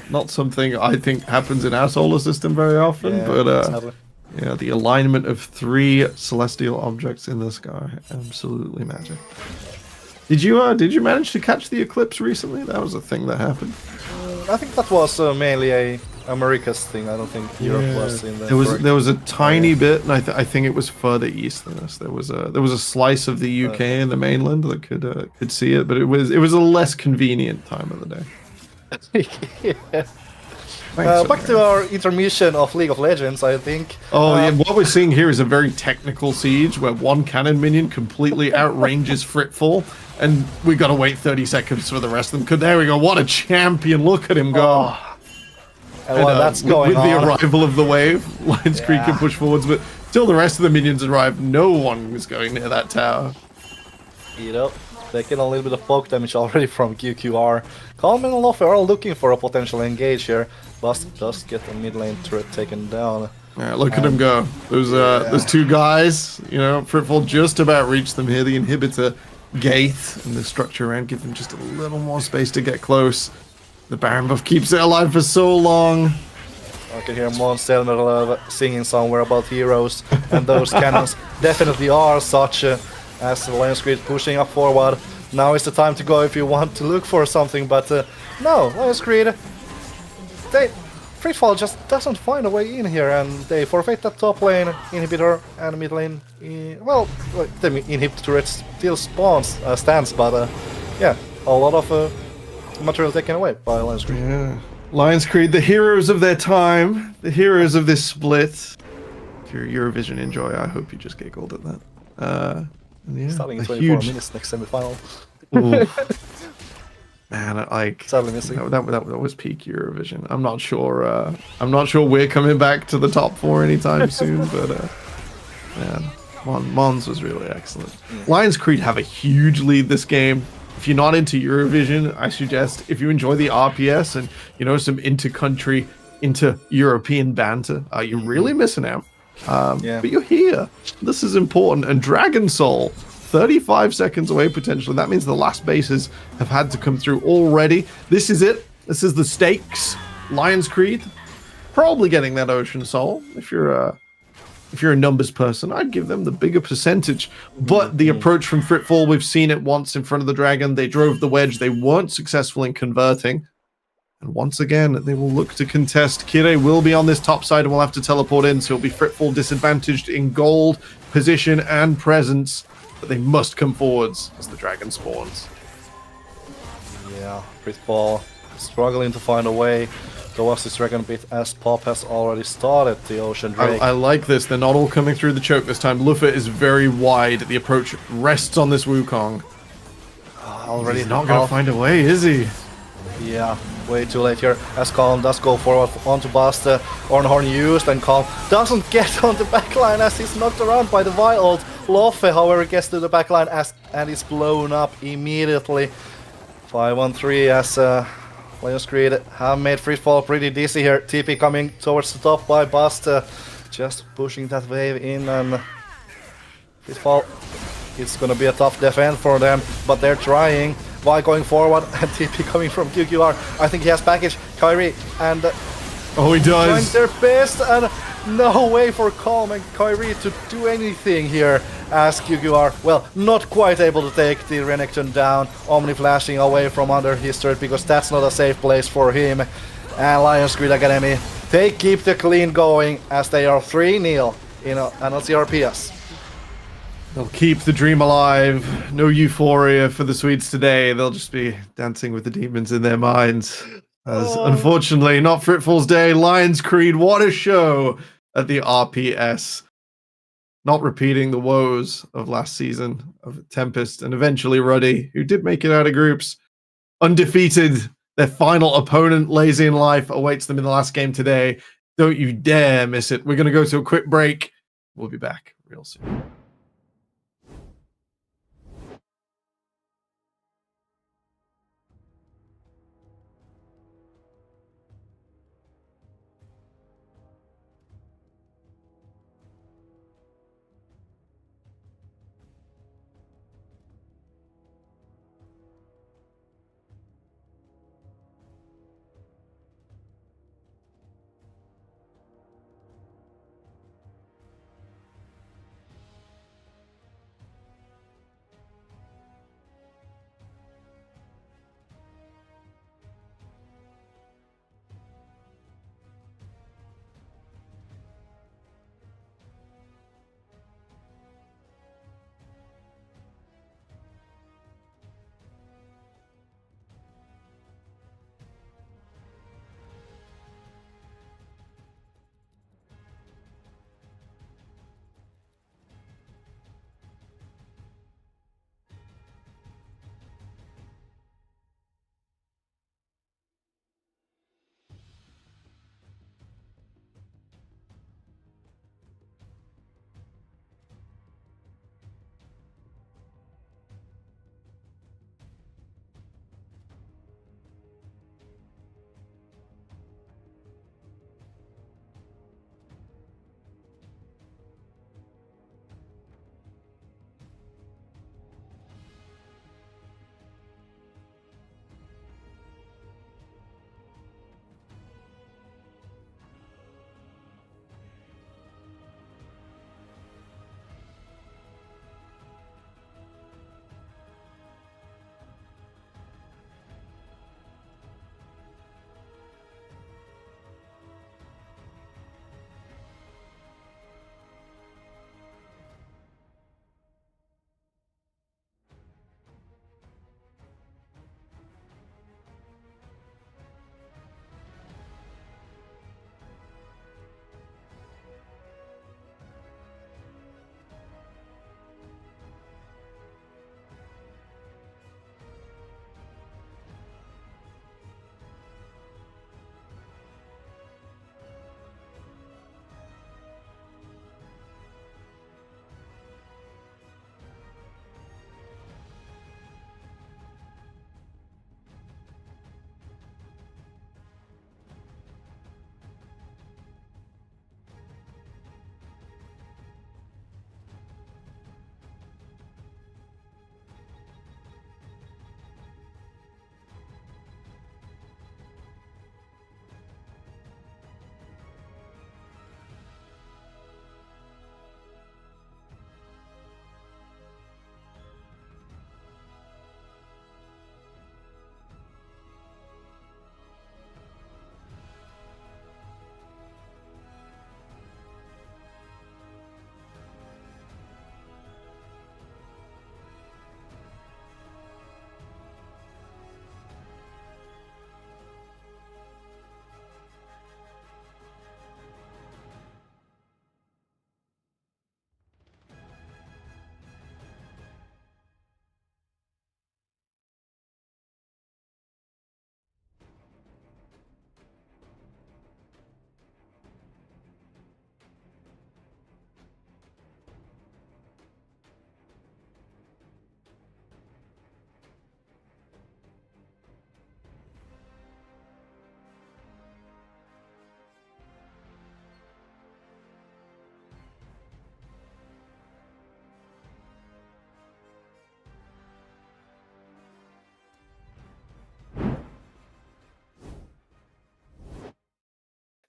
Not something I think happens in our solar system very often, Yeah, but sadly. yeah, the alignment of 3 celestial objects in the sky, absolutely magic. Did you manage to catch the eclipse recently? That was a thing that happened. I think that was mainly a America's thing. I don't think Europe was in the. There was a tiny bit, and I think it was further east than us. There was a slice of the UK and the mainland that could see it, but it was a less convenient time of the day. Yeah. Back to our intermission of League of Legends, I think. Oh, yeah, what we're seeing here is a very technical siege where one cannon minion completely outranges Fritfall, and we gotta wait 30 seconds for the rest of them. There we go, what a champion, look at him go. And while that's going with on, the arrival of the wave, Lions Creed can push forwards, but till the rest of the minions arrive, no one was going near that tower. you know, taking a little bit of poke damage already from QQR. Calm and Loffe are looking for a potential engage here. Bust does get the mid lane turret taken down. Yeah, look at him go. There's 2 guys, you know, Fritfall just about reached them here. The inhibitor gate and the structure around give them just a little more space to get close. The Baron buff keeps it alive for so long. I can hear Mon Selmer singing somewhere about heroes, and those cannons definitely are such as the Lions Creed pushing up forward. Now is the time to go if you want to look for something, but no, Lions Creed, Fritfall just doesn't find a way in here, and they forfeit that top lane inhibitor and mid lane. Well, the inhibit turret still stands, but yeah, a lot of material taken away by Lions Creed. Yeah. Lions Creed, the heroes of their time, the heroes of this split. If you're a Eurovision enjoyer, I hope you just get gold at that. Yeah, Starting in 24 minutes next semi-final. Man, like Sadly missing. that was peak Eurovision. I'm not sure. I'm not sure we're coming back to the top 4 anytime soon. But man, Mons was really excellent. Lions Creed have a huge lead this game. If you're not into Eurovision, I suggest if you enjoy the RPS and you know some inter-country, inter-European banter, you're really missing out. Yeah. But you're here. This is important. And Dragon Soul, 35 seconds away potentially. That means the last bases have had to come through already. This is it. This is the stakes. Lions Creed, probably getting that Ocean Soul. If you're a numbers person, I'd give them the bigger percentage. But the approach from Fritfall, we've seen it once in front of the Dragon. They drove the wedge. They weren't successful in converting. And once again, they will look to contest. Kire will be on this top side and will have to teleport in, so he'll be Fritfall disadvantaged in gold, position, and presence. But they must come forwards as the Dragon spawns. Yeah, Fritfall struggling to find a way towards this Dragon Pit as Pop has already started the Ocean Drake. I like this. They're not all coming through the choke this time. Lufa is very wide. The approach rests on this Wukong. Already He's not going to find a way, is he? Yeah, way too late here as Calm does go forward onto Buster. Ornhorn used and Calm doesn't get on the backline as he's knocked around by the Wild. Loffe, however, gets to the backline and is blown up immediately. 5-on-3 as Lions Creed have made Fritfall pretty dizzy here. TP coming towards the top by Buster. Just pushing that wave in, and Fritfall, it's gonna be a tough defense for them, but they're trying. While going forward, and TP coming from QQR. I think he has package, Kyrie, and Oh, he trying does. their best, and no way for Calm and Kyrie to do anything here, as QQ are, well, not quite able to take the Renekton down. Omni flashing away from under his turret because that's not a safe place for him. And Lions Grid Academy, they keep the clean going as they are 3-0 in NLC RPS. They'll keep the dream alive. No euphoria for the Swedes today. They'll just be dancing with the demons in their minds. As unfortunately, not Fritful's day. Lions Creed, what a show at the RPS. Not repeating the woes of last season of Tempest and eventually Ruddy, who did make it out of groups. Undefeated. Their final opponent, Lazy in Life, awaits them in the last game today. Don't you dare miss it. We're going to go to a quick break. We'll be back real soon.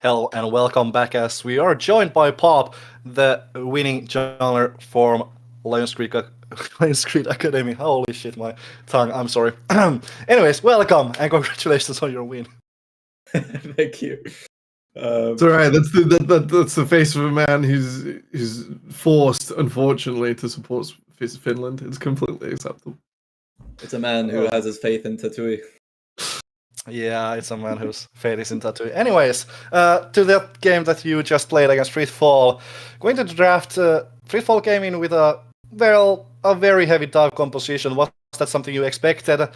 Hello and welcome back as we are joined by Pop, the winning jungler from Lions Creek Academy. Holy shit, my tongue, I'm sorry. Anyways, welcome and congratulations on your win. Thank you. It's all right. That's the face of a man who's forced, unfortunately, to support Finland. It's completely acceptable. It's a man who has his faith in Tatooine. Yeah, it's a man whose fate is in tattoo. Anyways, to that game that you just played against Freefall, going to the draft, Freefall came in with a very heavy dive composition. Was that something you expected?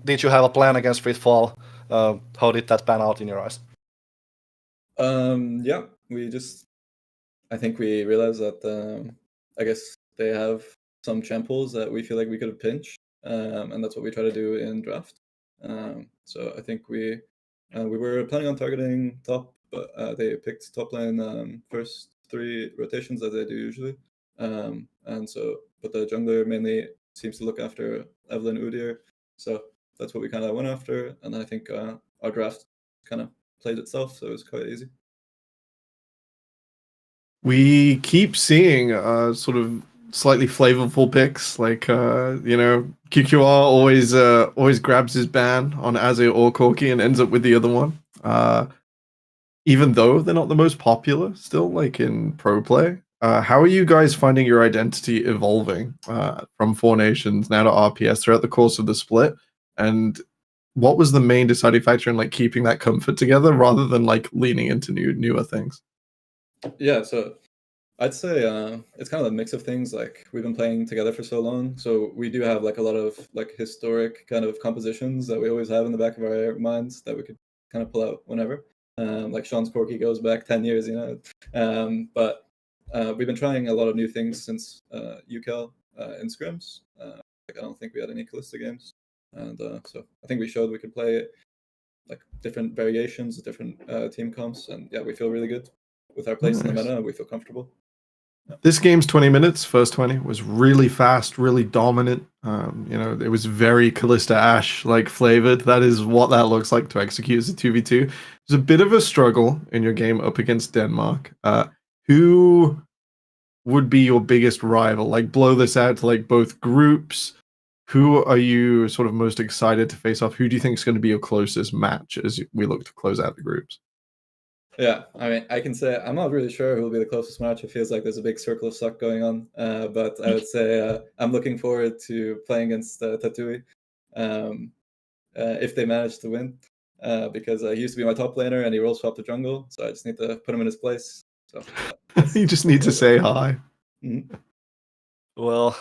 Did you have a plan against Freefall? How did that pan out in your eyes? Yeah, I think we realized that I guess they have some champ pools that we feel like we could have pinched, and that's what we try to do in draft. So I think we were planning on targeting top, but they picked top lane first 3 rotations as they do usually. But the jungler mainly seems to look after Evelyn Udyr, so that's what we kind of went after. And then I think our draft kind of played itself, so it was quite easy. We keep seeing sort of slightly flavorful picks, like QQR always grabs his ban on Azir or Corki and ends up with the other one. Even though they're not the most popular, still like in pro play. How are you guys finding your identity evolving from Four Nations now to RPS throughout the course of the split? And what was the main deciding factor in like keeping that comfort together rather than like leaning into newer things? Yeah, so I'd say it's kind of a mix of things. Like we've been playing together for so long, so we do have like a lot of like historic kind of compositions that we always have in the back of our minds that we could kind of pull out whenever. Like Sean's Corky goes back 10 years, but we've been trying a lot of new things since UCal in scrims. I don't think we had any Callista games, and so I think we showed we could play like different variations, different team comps, and yeah, we feel really good with our place in the meta. We feel comfortable. This game's 20 minutes. First 20 was really fast, really dominant. It was very Callista Ash like flavored. That is what that looks like to execute as a 2v2. It was a bit of a struggle in your game up against Denmark. Who would be your biggest rival? Like blow this out to like both groups. Who are you sort of most excited to face off? Who do you think is going to be your closest match as we look to close out the groups? Yeah, I mean, I can say I'm not really sure who will be the closest match. It feels like there's a big circle of suck going on. But I would say I'm looking forward to playing against Tatooine if they manage to win. Because he used to be my top laner and he role swapped to jungle, so I just need to put him in his place. So you just need to say hi. Mm-hmm. Well,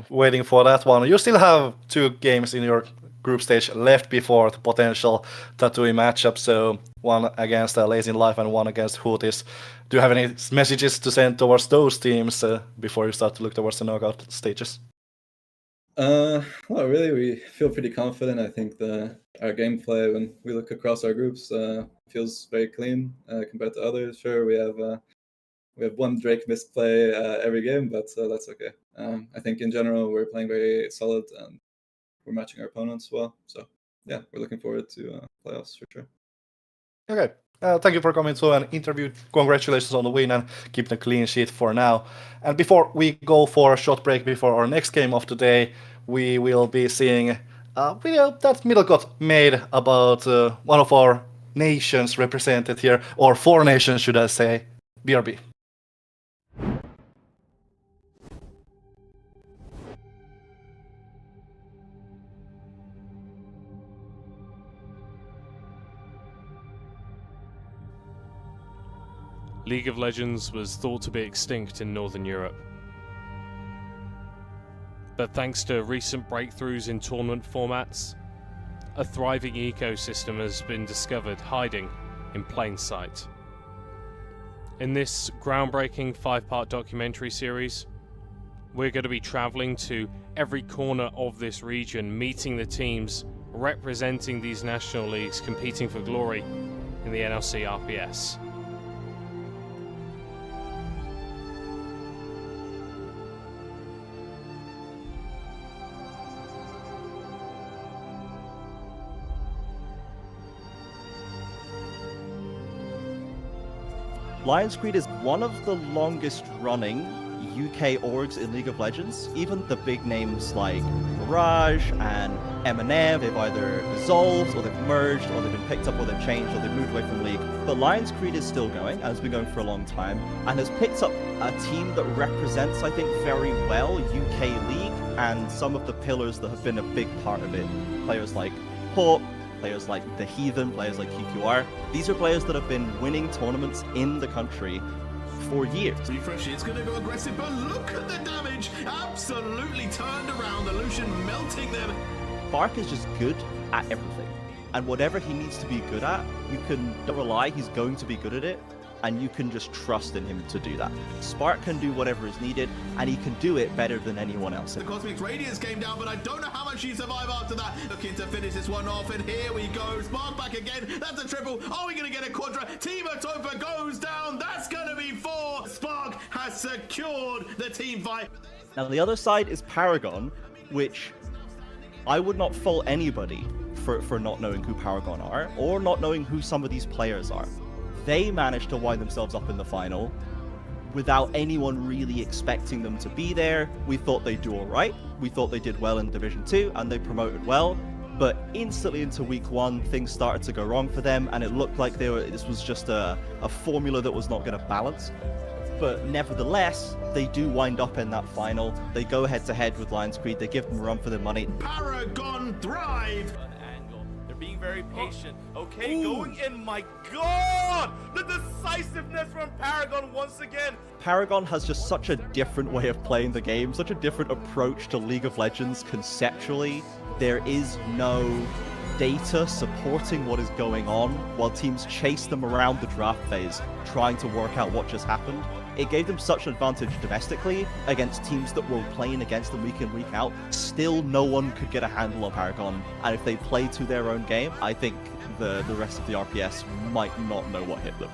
waiting for that one. You still have 2 games in your group stage left before the potential Tatooine matchup. So one against Lazy in Life and one against Hootis. Do you have any messages to send towards those teams before you start to look towards the knockout stages? Well, really, we feel pretty confident. I think our gameplay, when we look across our groups, feels very clean compared to others. Sure, we have one Drake misplay every game, but that's okay. I think in general we're playing very solid and we're matching our opponents well. So yeah, we're looking forward to playoffs for sure. Okay. Thank you for coming to an interview. Congratulations on the win and keep the clean sheet for now. And before we go for a short break before our next game of the day, we will be seeing a video that Middle got made about one of our nations represented here, or 4 nations should I say, BRB. League of Legends was thought to be extinct in Northern Europe. But thanks to recent breakthroughs in tournament formats, a thriving ecosystem has been discovered hiding in plain sight. In this groundbreaking 5-part documentary series, we're going to be traveling to every corner of this region, meeting the teams representing these national leagues competing for glory in the NLC RPS. Lions Creed is one of the longest running UK orgs in League of Legends. Even the big names like Mirage and M&M, they've either dissolved or they've merged or they've been picked up or they've changed or they've moved away from League. But Lions Creed is still going, and has been going for a long time, and has picked up a team that represents, I think, very well UK League and some of the pillars that have been a big part of it. Players like Hawk, players like The Heathen, players like QQR. These are players that have been winning tournaments in the country for years. Refresh, it's going to go aggressive, but look at the damage! Absolutely turned around, the Lucian melting them. Spark is just good at everything. And whatever he needs to be good at, you can rely he's going to be good at it, and you can just trust in him to do that. Spark can do whatever is needed, and he can do it better than anyone else. The Cosmic Radiance came down, but I don't know how much he survived after that. Looking to finish this one off, and here we go. Spark back again. That's a triple. Are we going to get a quadra? Timo Topa goes down. That's going to be 4. Spark has secured the team fight. Now, the other side is Paragon, which I would not fault anybody for not knowing who Paragon are, or not knowing who some of these players are. They managed to wind themselves up in the final without anyone really expecting them to be there. We thought they'd do all right. We thought they did well in Division 2 and they promoted well. But instantly into week 1, things started to go wrong for them, and it looked like this was just a formula that was not going to balance. But nevertheless, they do wind up in that final. They go head to head with Lions Creed. They give them a run for their money. Paragon thrive. Being very patient. Okay, going in. My God! The decisiveness from Paragon once again. Paragon has just such a different way of playing the game, such a different approach to League of Legends conceptually. There is no data supporting what is going on while teams chase them around the draft phase, trying to work out what just happened. It gave them such an advantage domestically against teams that were playing against them week in, week out. Still, no one could get a handle on Paragon, and if they play to their own game, I think the rest of the RPS might not know what hit them.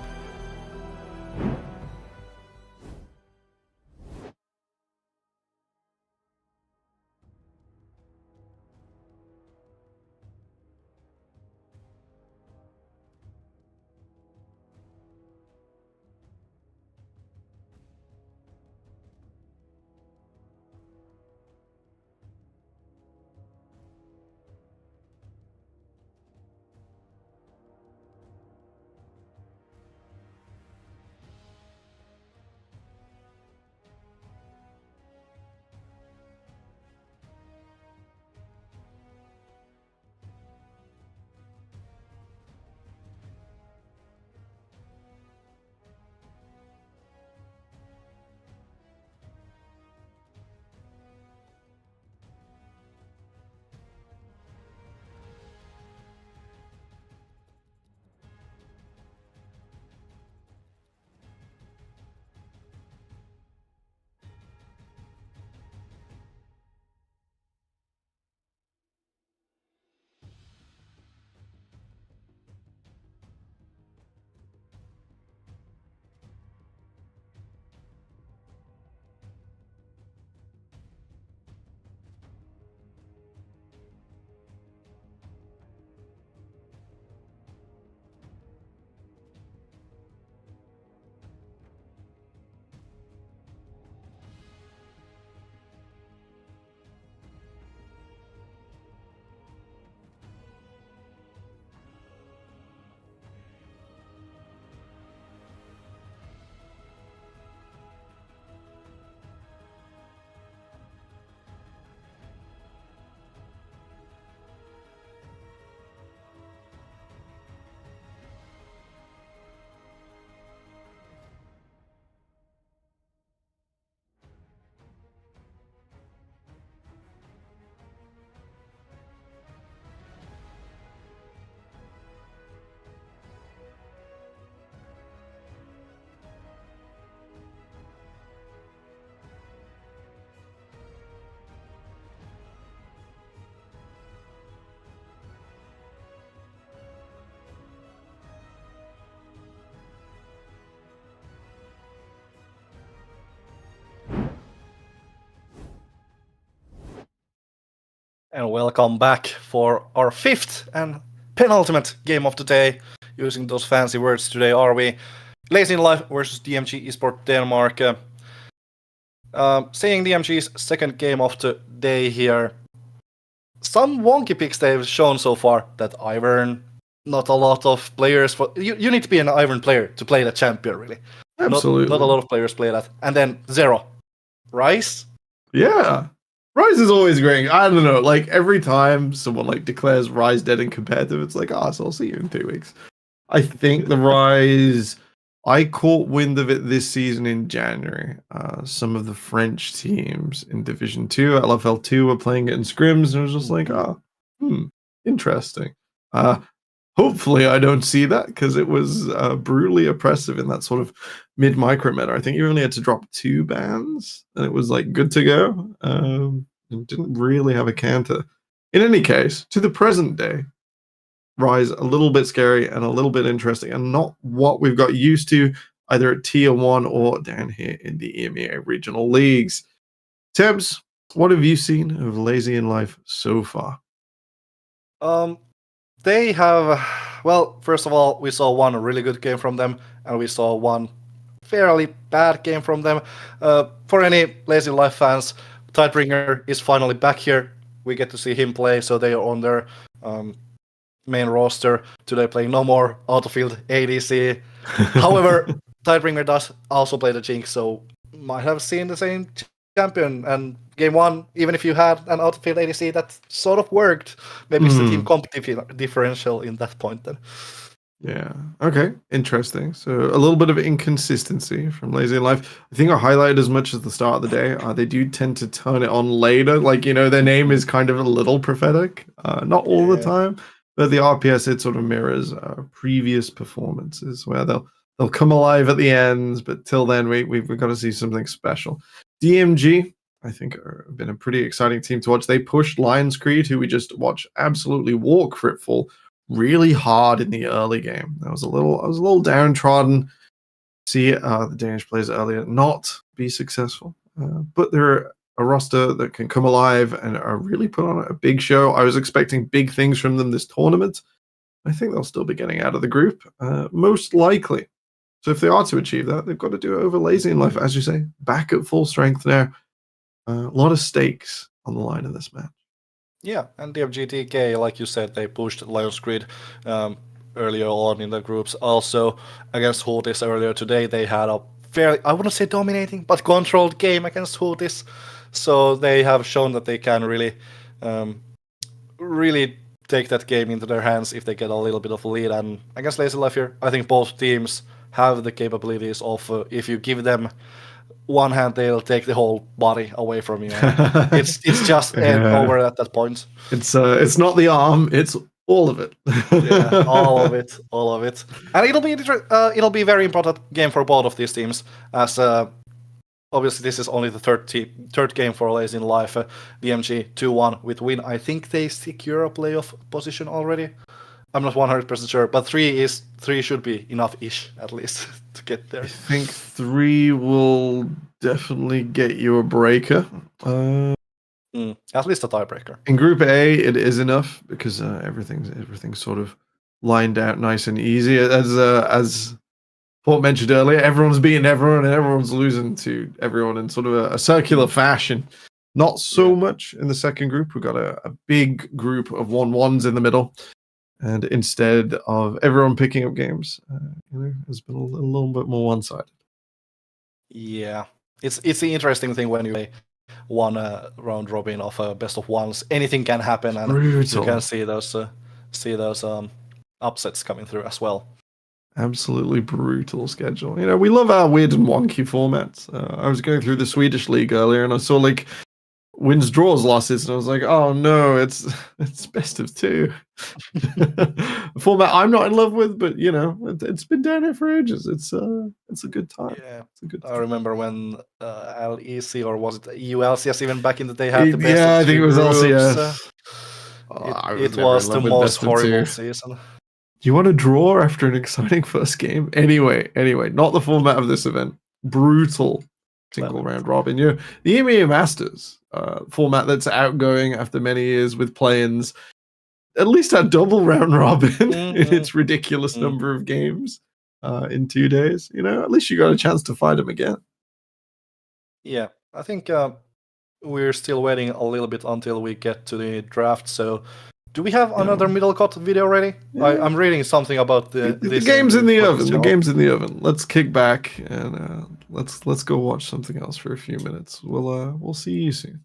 And welcome back for our 5th and penultimate game of the day. Using those fancy words today, are we? Lazy in Life versus DMG Esport Denmark. Seeing DMG's second game of the day here. Some wonky picks they've shown so far. That Ivern, not a lot of players. You need to be an Ivern player to play the champion, really. Absolutely. Not a lot of players play that. And then Zero. Rise? Yeah. Rise is always great. I don't know, like every time someone like declares Rise dead in competitive, it's like, so I'll see you in 2 weeks. I think the Rise, I caught wind of it this season in January. Some of the French teams in Division 2 at LFL 2 were playing it in scrims, and it was just like, interesting. Hopefully I don't see that, because it was brutally oppressive in that sort of mid-micro meta. I think you only had to drop 2 bans, and it was like good to go. It didn't really have a counter. In any case, to the present day, Rise a little bit scary and a little bit interesting, and not what we've got used to either at Tier 1 or down here in the EMEA regional leagues. Tebs, what have you seen of Lazy in Life so far? They have, well, first of all, we saw one really good game from them, and we saw one fairly bad game from them. For any Lazy Life fans, Tidebringer is finally back here. We get to see him play, so they are on their main roster today, playing no more out-of-field ADC. However, Tidebringer does also play the Jinx, so might have seen the same champion. And game 1, even if you had an out-of-field ADC, that sort of worked. Maybe it's the team comp differential in that point then. Yeah. Okay. Interesting. So a little bit of inconsistency from Lazy in Life. I think I highlighted as much as the start of the day. They do tend to turn it on later. Like, their name is kind of a little prophetic. Not all the time, but the RPS, it sort of mirrors previous performances where they'll come alive at the end, but till then we've got to see something special. DMG, I think, have been a pretty exciting team to watch. They pushed Lions Creed, who we just watched absolutely walk Fritful really hard in the early game. I was a little downtrodden. See the Danish players earlier not be successful, but they're a roster that can come alive and are really put on a big show. I was expecting big things from them this tournament. I think they'll still be getting out of the group, most likely. So if they are to achieve that, they've got to do it over Lazy in Life, as you say, back at full strength now. A lot of stakes on the line in this match. Yeah, and DMGTK, like you said, they pushed Lions Creed earlier on in the groups. Also, against Hootis earlier today, they had a fairly, I wouldn't say dominating, but controlled game against Hootis. So they have shown that they can really take that game into their hands if they get a little bit of a lead. And against Lazy Life here, I think both teams have the capabilities of, if you give them one hand, they'll take the whole body away from you. It's just over at that point. It's not the arm, it's all of it. Yeah, all of it. And it'll be a very important game for both of these teams, as obviously this is only the third game for Lazy in Life. DMG 2-1 with win. I think they secure a playoff position already. I'm not 100% sure, but 3 should be enough-ish, at least, to get there. I think 3 will definitely get you a breaker. At least a tiebreaker. In Group A, it is enough because everything's sort of lined out nice and easy. As Paul mentioned earlier, everyone's beating everyone and everyone's losing to everyone in sort of a circular fashion. Not so much in the second group. We've got a big group of 1-1s in the middle. And instead of everyone picking up games, it's been a little bit more one-sided. Yeah, it's the interesting thing when you play one round robin of a best of ones. Anything can happen, and Brutal. you can see those upsets coming through as well. Absolutely brutal schedule. We love our weird and wonky formats. I was going through the Swedish league earlier, and I saw like wins, draws, losses, and I was like, oh no, it's best of 2. A format I'm not in love with, but it's been down here for ages. It's a good time. Yeah, it's a good time. I remember when LEC, or was it EULCS, even back in the day, had the best. Yeah, I think it was LCS. It never was in the love with most best of 2. horrible season. You want to draw after an exciting first game? Anyway, not the format of this event. Brutal single round robin. The EMEA Masters format that's outgoing after many years with play-ins at least had double round robin in its ridiculous number of games. in 2 days, at least you got a chance to fight him again. Yeah, I think we're still waiting a little bit until we get to the draft. So, do we have another middle cut video ready? Yeah. I'm reading something about The this game's in the oven. The channel. game's in the oven. Let's kick back and let's go watch something else for a few minutes. We'll see you soon.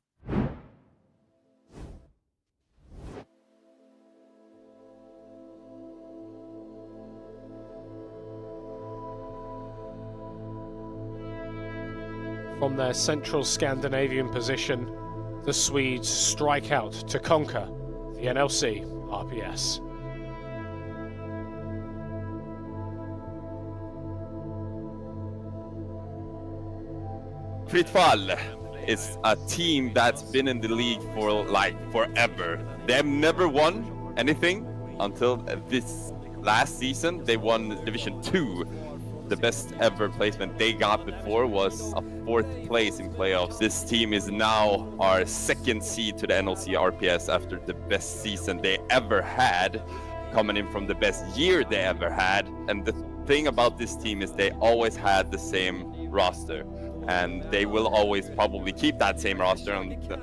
From their central Scandinavian position, the Swedes strike out to conquer the NLC RPS. Fritfall is a team that's been in the league for like forever. They've never won anything until this last season. They won Division 2. The best ever placement they got before was a 4th place in playoffs. This team is now our 2nd seed to the NLC RPS after the best season they ever had, coming in from the best year they ever had. And the thing about this team is they always had the same roster, and they will always probably keep that same roster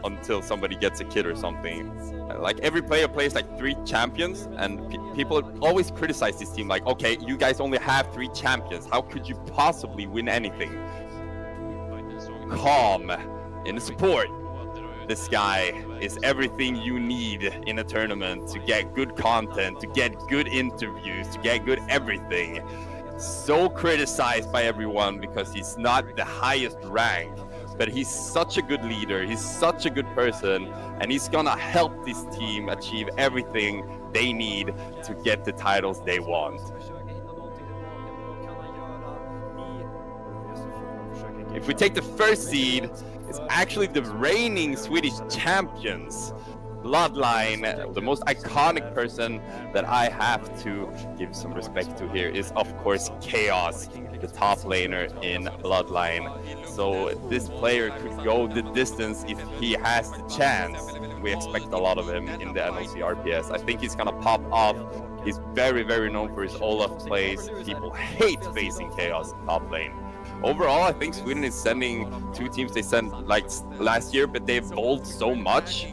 until somebody gets a kid or something. Like every player plays like 3 champions, and people always criticize this team like, okay, you guys only have 3 champions. How could you possibly win anything? Calm in support. This guy is everything you need in a tournament to get good content, to get good interviews, to get good everything. So criticized by everyone because he's not the highest rank, but he's such a good leader, he's such a good person, and he's gonna help this team achieve everything they need to get the titles they want. If we take the first seed, it's actually the reigning Swedish champions. Bloodline, the most iconic person that I have to give some respect to here is, of course, Chaos, the top laner in Bloodline. So this player could go the distance if he has the chance. We expect a lot of him in the NLC RPS. I think he's gonna pop off. He's very, very known for his Olaf plays. People hate facing Chaos in top lane. Overall, I think Sweden is sending 2 teams they sent like last year, but they've evolved so much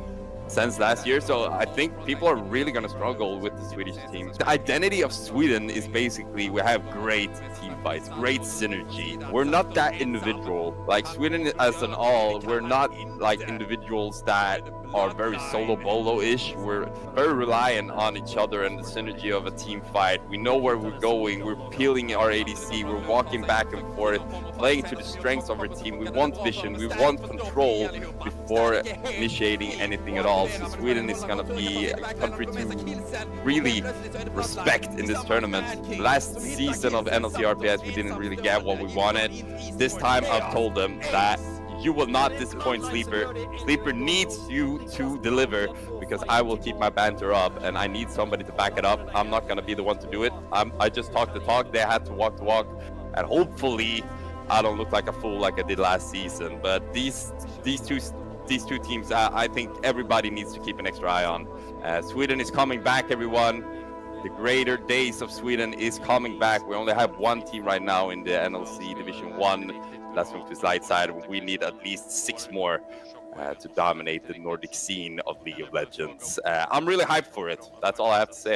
since last year, so I think people are really going to struggle with the Swedish team. The identity of Sweden is basically we have great team fights, great synergy. We're not that individual. Like Sweden as an all, we're not like individuals that are very solo bolo-ish. We're very reliant on each other and the synergy of a team fight. We know where we're going. We're peeling our ADC. We're walking back and forth, playing to the strengths of our team. We want vision. We want control before initiating anything at all. So Sweden is going to be a country to really respect in this tournament. Last season of NLC RPS, we didn't really get what we wanted. This time, I've told them that you will not disappoint Sleeper. Sleeper needs you to deliver because I will keep my banter up and I need somebody to back it up. I'm not going to be the one to do it. I just talk the talk. They had to walk the walk. And hopefully I don't look like a fool like I did last season. But these two teams, I think everybody needs to keep an extra eye on. Sweden is coming back, everyone. The greater days of Sweden is coming back. We only have 1 team right now in the NLC Division 1. That's from the light side. We need at least 6 more to dominate the Nordic scene of League of Legends. I'm really hyped for it. That's all I have to say.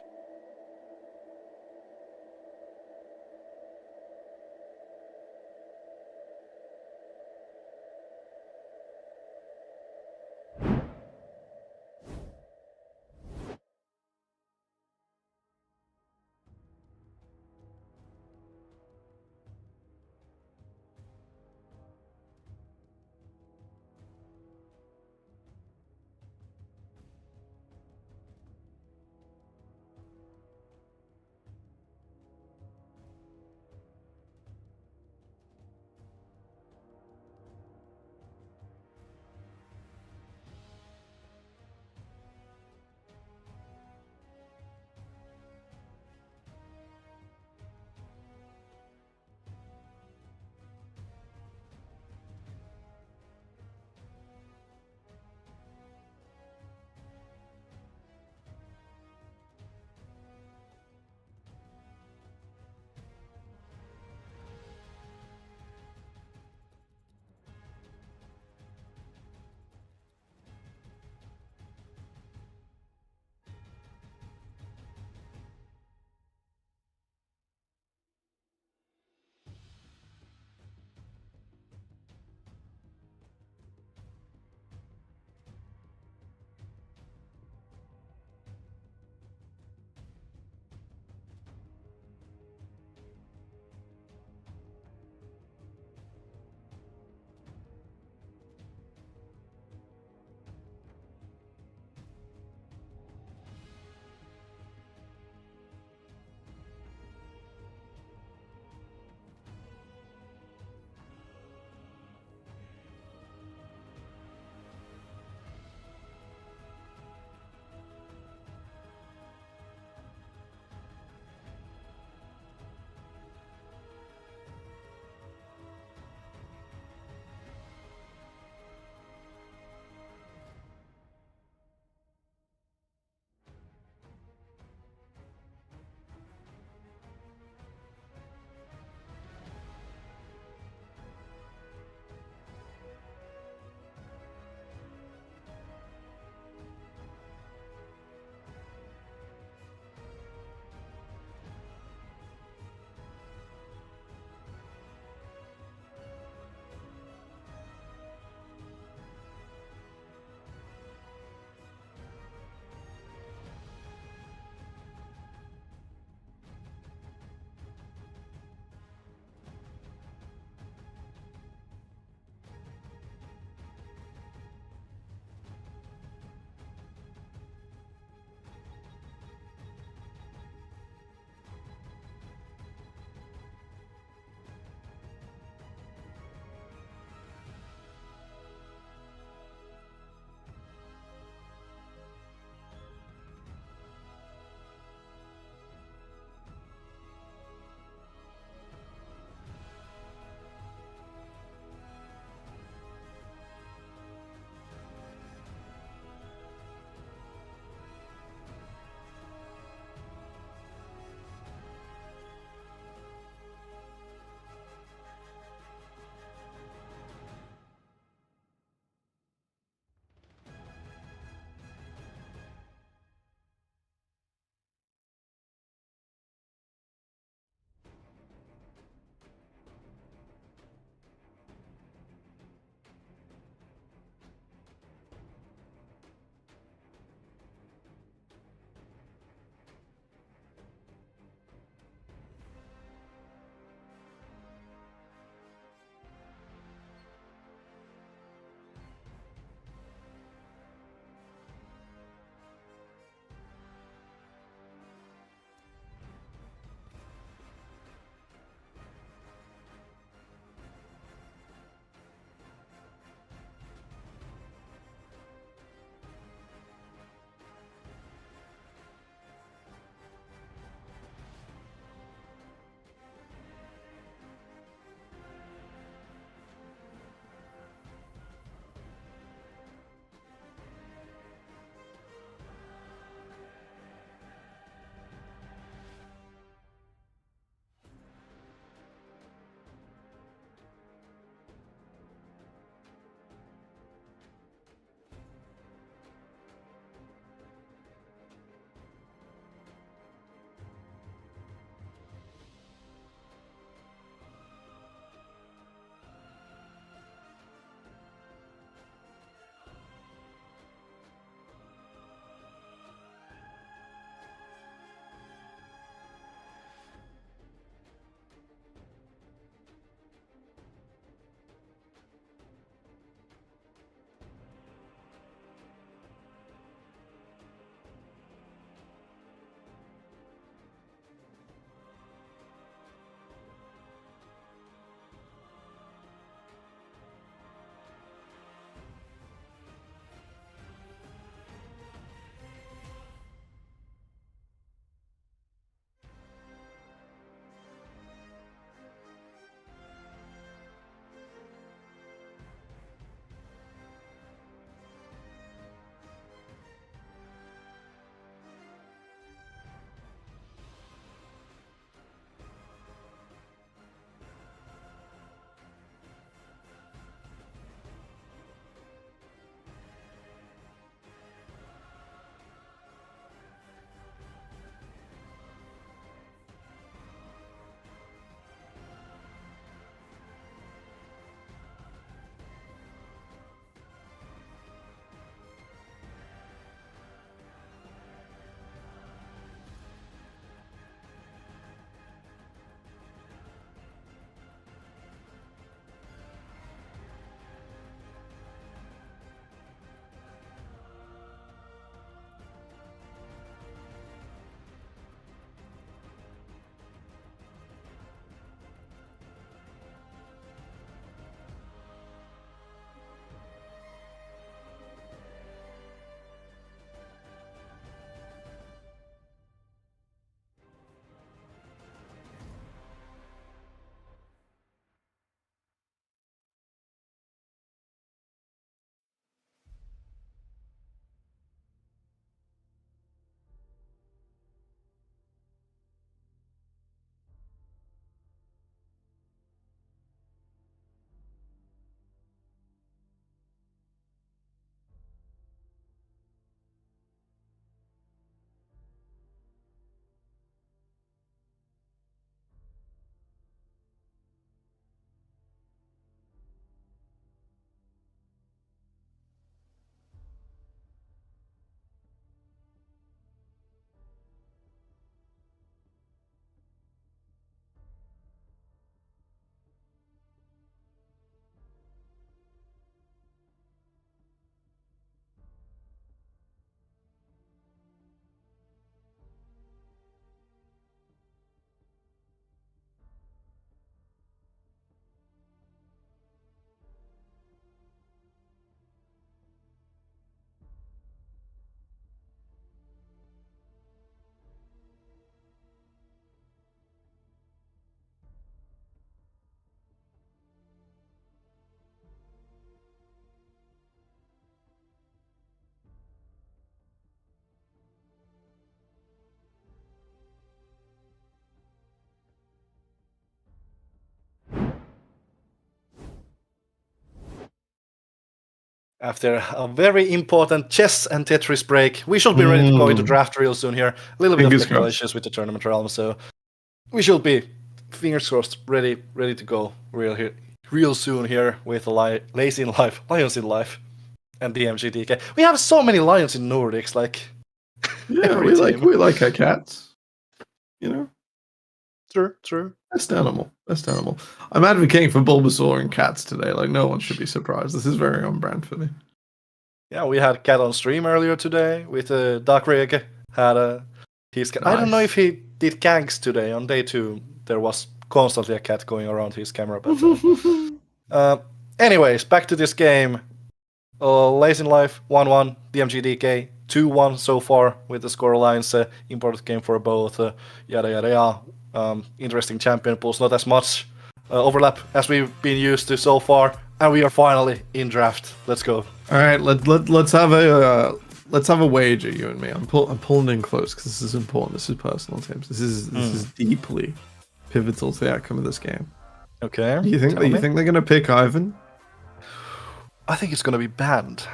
After a very important chess and Tetris break, we should be ready to go into draft real soon here. A little bit Fingers of technical crossed. issues with the tournament realm, so we should be, fingers crossed, ready to go real soon here with Lions in Life, and DMGDK. We have so many Lions in Nordics, like Yeah, every we team. like our cats. You know, True. best animal. I'm advocating for Bulbasaur and cats today. Like, no one should be surprised. This is very on brand for me. Yeah, we had Cat on stream earlier today with Darkrig. Had his cat. I don't know Nice. if he did ganks today. On day 2, there was constantly a cat going around his camera. But anyways, back to this game. Lazy Life 1-1, DMGDK 2-1 so far with the score lines. Important game for both. Yada yada yada. Interesting champion pools. Not as much overlap as we've been used to so far, and we are finally in draft. Let's go. All right, let's have a wager, you and me. I'm pulling in close because this is important. This is personal, James. This is deeply pivotal to the outcome of this game. Okay. You think they're gonna pick Ivan? I think it's gonna be banned.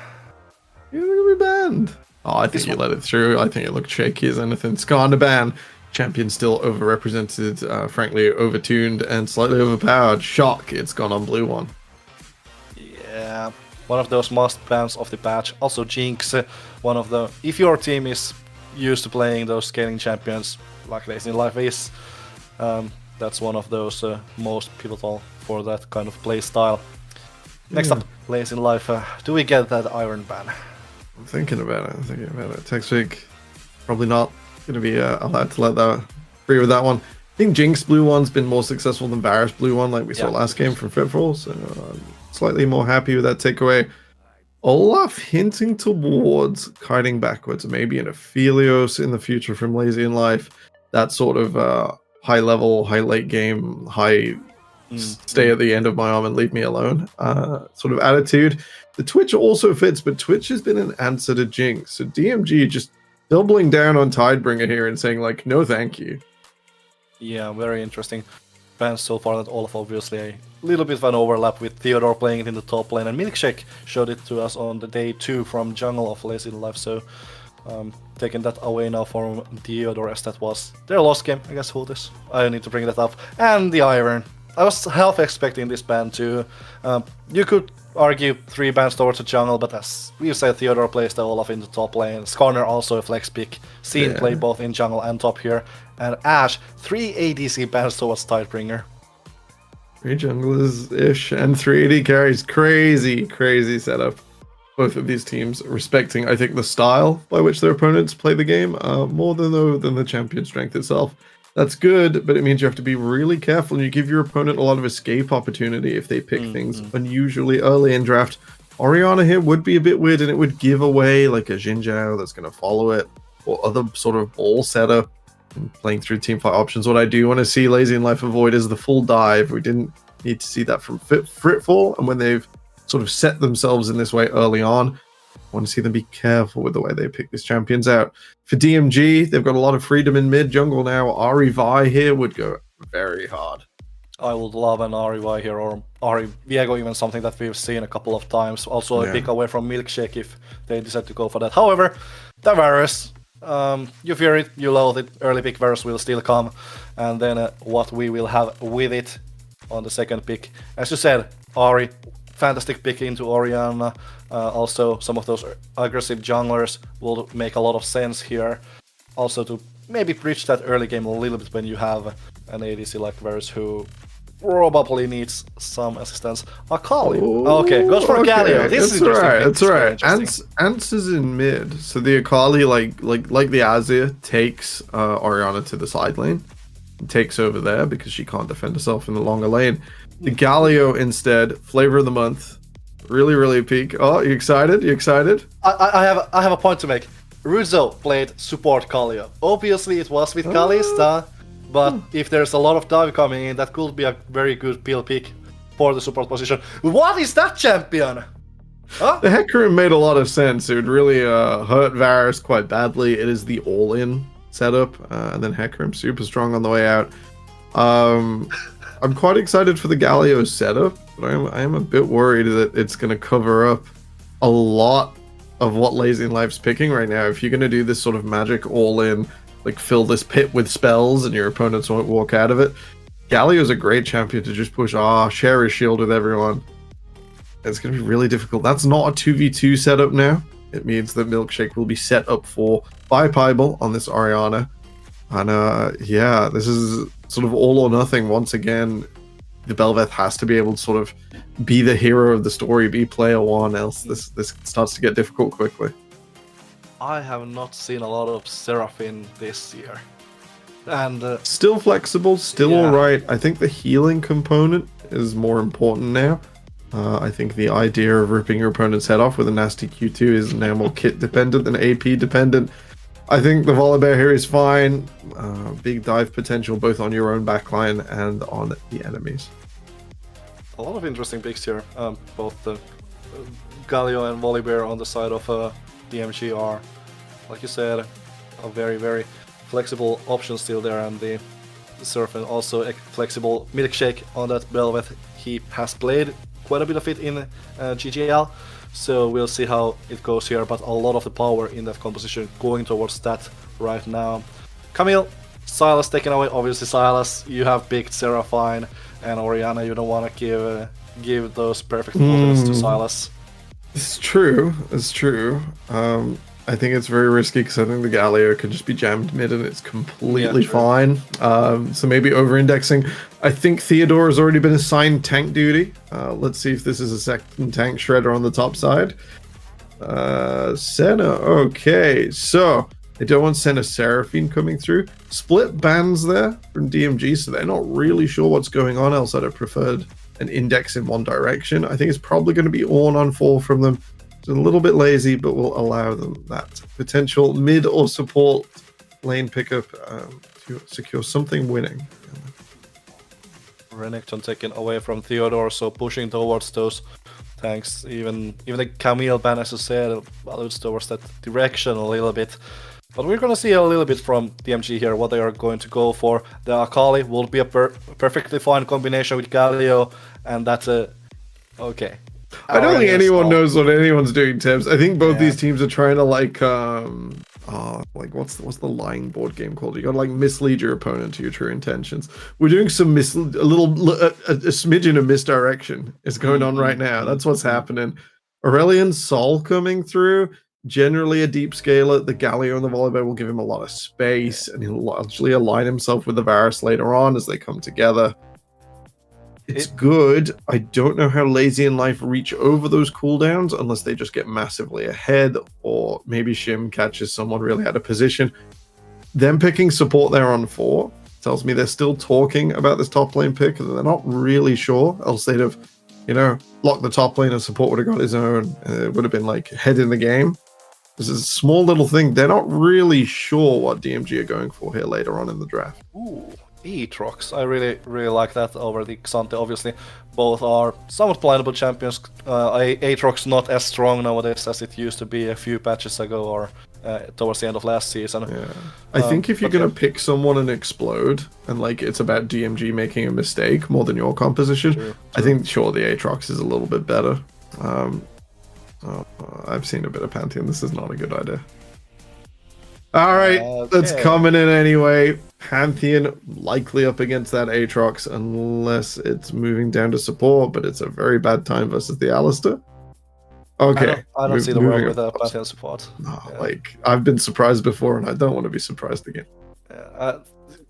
You're gonna be banned. Oh, I think you let it through. I think it looked shaky as anything. It's gone to ban. Champion still overrepresented, frankly overtuned and slightly overpowered. Shock, it's gone on blue one. Yeah, one of those must bans of the patch. Also Jinx, one of the... If your team is used to playing those scaling champions, like Lazy Life is, that's one of those most pivotal for that kind of play style. Next up, Lazy Life. Do we get that Iron ban? I'm thinking about it. Next week, probably not going to be allowed to let that agree with that one. I think Jinx blue one's been more successful than Varus blue one, like we saw last game from Fitfall, so I'm slightly more happy with that takeaway. Olaf hinting towards kiting backwards, maybe an Aphelios in the future from Lazy in Life. That sort of high level, high late game, high stay at the end of my arm and leave me alone sort of attitude. The Twitch also fits, but Twitch has been an answer to Jinx. So DMG just doubling down on Tidebringer here and saying, like, no thank you. Yeah, very interesting bans so far. That Olaf obviously a little bit of an overlap with Theodore playing it in the top lane, and Milkshake showed it to us on the day 2 from jungle of Lazy Life, so taking that away now from Theodore, as that was their lost game against Hootis. I need to bring that up. And the Iron. I was half expecting this ban too. You could argue 3 bans towards the jungle, but as we said, Theodore plays the Olaf in the top lane. Skarner also a flex pick. Seen play both in jungle and top here. And Ash, 3 ADC bans towards Tidebringer. 3 junglers-ish and 3 AD carries. Crazy setup. Both of these teams respecting, I think, the style by which their opponents play the game more than the champion strength itself. That's good, but it means you have to be really careful and you give your opponent a lot of escape opportunity if they pick things unusually early in draft. Orianna here would be a bit weird, and it would give away like a Xin Zhao that's going to follow it, or other sort of ball setup and playing through teamfight options. What I do want to see Lazy in Life avoid is the full dive. We didn't need to see that from Fitfall, and when they've sort of set themselves in this way early on, I want to see them be careful with the way they pick these champions out. For DMG, they've got a lot of freedom in mid jungle now. Ari Vi here would go very hard. I would love an Ari Vi here, or Ari Viego, even something that we've seen a couple of times. Also a pick away from Milkshake if they decide to go for that. However, the Varus, you fear it, you loathe it. Early pick Varus will still come. And then what we will have with it on the second pick. As you said, Ari, fantastic pick into Orianna. Also, some of those aggressive junglers will make a lot of sense here. Also, to maybe bridge that early game a little bit when you have an ADC like Varus who probably needs some assistance. Akali. Okay, goes for Galio. This is interesting. That's right. Ants is in mid, so the Akali, like the Azir, takes Orianna to the side lane, takes over there because she can't defend herself in the longer lane. The Galio instead, flavor of the month, really peak. Oh, you excited? I have a point to make. Ruzo played support Galio. Obviously, it was with Kalista, but if there's a lot of dive coming in, that could be a very good pill pick for the support position. What is that champion? Huh? The Hecarim made a lot of sense. It would really hurt Varus quite badly. It is the all-in setup, and then Hecarim super strong on the way out. I'm quite excited for the Galio setup, but I am a bit worried that it's going to cover up a lot of what Lazy Life's picking right now. If you're going to do this sort of magic all-in, like fill this pit with spells and your opponents won't walk out of it, Galio's a great champion to just push, share his shield with everyone. It's going to be really difficult. That's not a 2v2 setup now. It means that Milkshake will be set up by Pybel on this Orianna. And yeah, this is sort of all or nothing once again. The Belveth has to be able to sort of be the hero of the story, be player one, else this starts to get difficult quickly. I have not seen a lot of Seraphine this year. And still flexible, still yeah. alright. I think the healing component is more important now. I think the idea of ripping your opponent's head off with a nasty Q2 is now more kit dependent than AP dependent. I think the Volibear here is fine. Big dive potential both on your own backline and on the enemies. A lot of interesting picks here. Both the Galio and Volibear on the side of DMG are, like you said, a very, very flexible option still there, and the Seraphine also a flexible Milkshake on that Belveth. He has played quite a bit of it in GGL, so we'll see how it goes here, but a lot of the power in that composition going towards that right now. Camille, Silas taken away. Obviously Silas, you have picked Seraphine and Orianna, you don't want to give those perfect ultimates to Silas. It's true, it's true. I think it's very risky because I think the Galio could just be jammed mid and it's completely fine. So maybe over-indexing. I think Theodore has already been assigned tank duty. Let's see if this is a second tank shredder on the top side. Senna, okay. So they don't want Senna Seraphine coming through. Split bans there from DMG, so they're not really sure what's going on, else I'd have preferred an index in one direction. I think it's probably going to be Ornn on 4 from them. It's a little bit lazy, but will allow them that potential mid or support lane pickup to secure something winning. Renekton taken away from Theodore, so pushing towards those tanks. Even the Camille ban, as I said, alludes towards that direction a little bit. But we're gonna see a little bit from DMG here what they are going to go for. The Akali will be a perfectly fine combination with Galio, and that's okay. I don't think anyone knows what anyone's doing, Tibbs. I think both these teams are trying to like what's the lying board game called? You gotta like mislead your opponent to your true intentions. We're doing some a smidgen of misdirection is going on right now. That's what's happening. Aurelion Sol coming through. Generally a deep scaler. The Galio and the Volibear will give him a lot of space, and he'll largely align himself with the Varus later on as they come together. It's good. I don't know how Lazy and Life reach over those cooldowns unless they just get massively ahead, or maybe Shim catches someone really out of position. Them picking support there on 4 tells me they're still talking about this top lane pick, and they're not really sure, else they'd have, locked the top lane and support would have got his own. It would have been like head in the game. This is a small little thing. They're not really sure what DMG are going for here later on in the draft. Ooh. Aatrox, I really like that over the Xante. Obviously, both are somewhat playable champions. Aatrox not as strong nowadays as it used to be a few patches ago or towards the end of last season. Yeah, I think if you're gonna pick someone and explode, and like it's about DMG making a mistake more than your composition, true. I think the Aatrox is a little bit better. I've seen a bit of Pantheon. This is not a good idea. All right, that's coming in anyway. Pantheon likely up against that Aatrox unless it's moving down to support, but it's a very bad time versus the Alistar. Okay. I don't see the world with a Pantheon support. No, like, I've been surprised before and I don't want to be surprised again.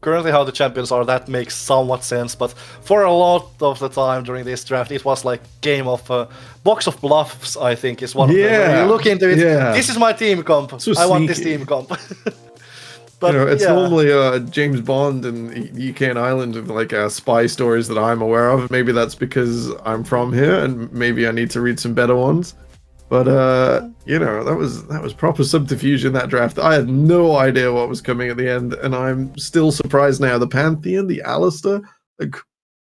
Currently how the champions are, that makes somewhat sense, but for a lot of the time during this draft, it was like game of box of bluffs, I think, is one of them. When you look into it, this is my team comp. So I want this team comp. But it's normally James Bond and UK Island and like spy stories that I'm aware of. Maybe that's because I'm from here and maybe I need to read some better ones. But that was proper subterfuge in that draft. I had no idea what was coming at the end, and I'm still surprised now. The Pantheon, the Alistar, like,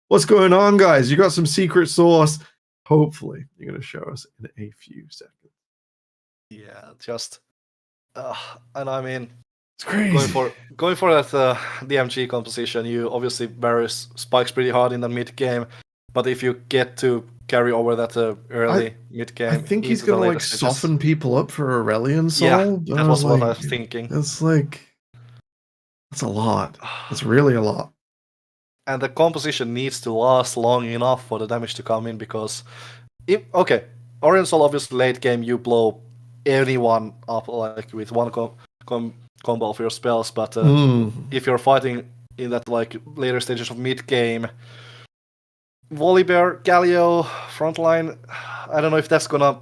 what's going on, guys? You got some secret sauce. Hopefully, you're going to show us in a few seconds. Yeah, just, and I mean, it's crazy. Going for that DMG composition. You obviously Varus spikes pretty hard in the mid game, but if you get to carry over that early mid game. I think he's into the gonna later like stages. soften people up for Aurelion Sol. Yeah, but that was what I like, was thinking. That's a lot. That's really a lot. And the composition needs to last long enough for the damage to come in, because Orion Sol, obviously late game you blow anyone up like with one combo of your spells, but if you're fighting in that like later stages of mid game, Volibear, Galio, frontline, I don't know if that's gonna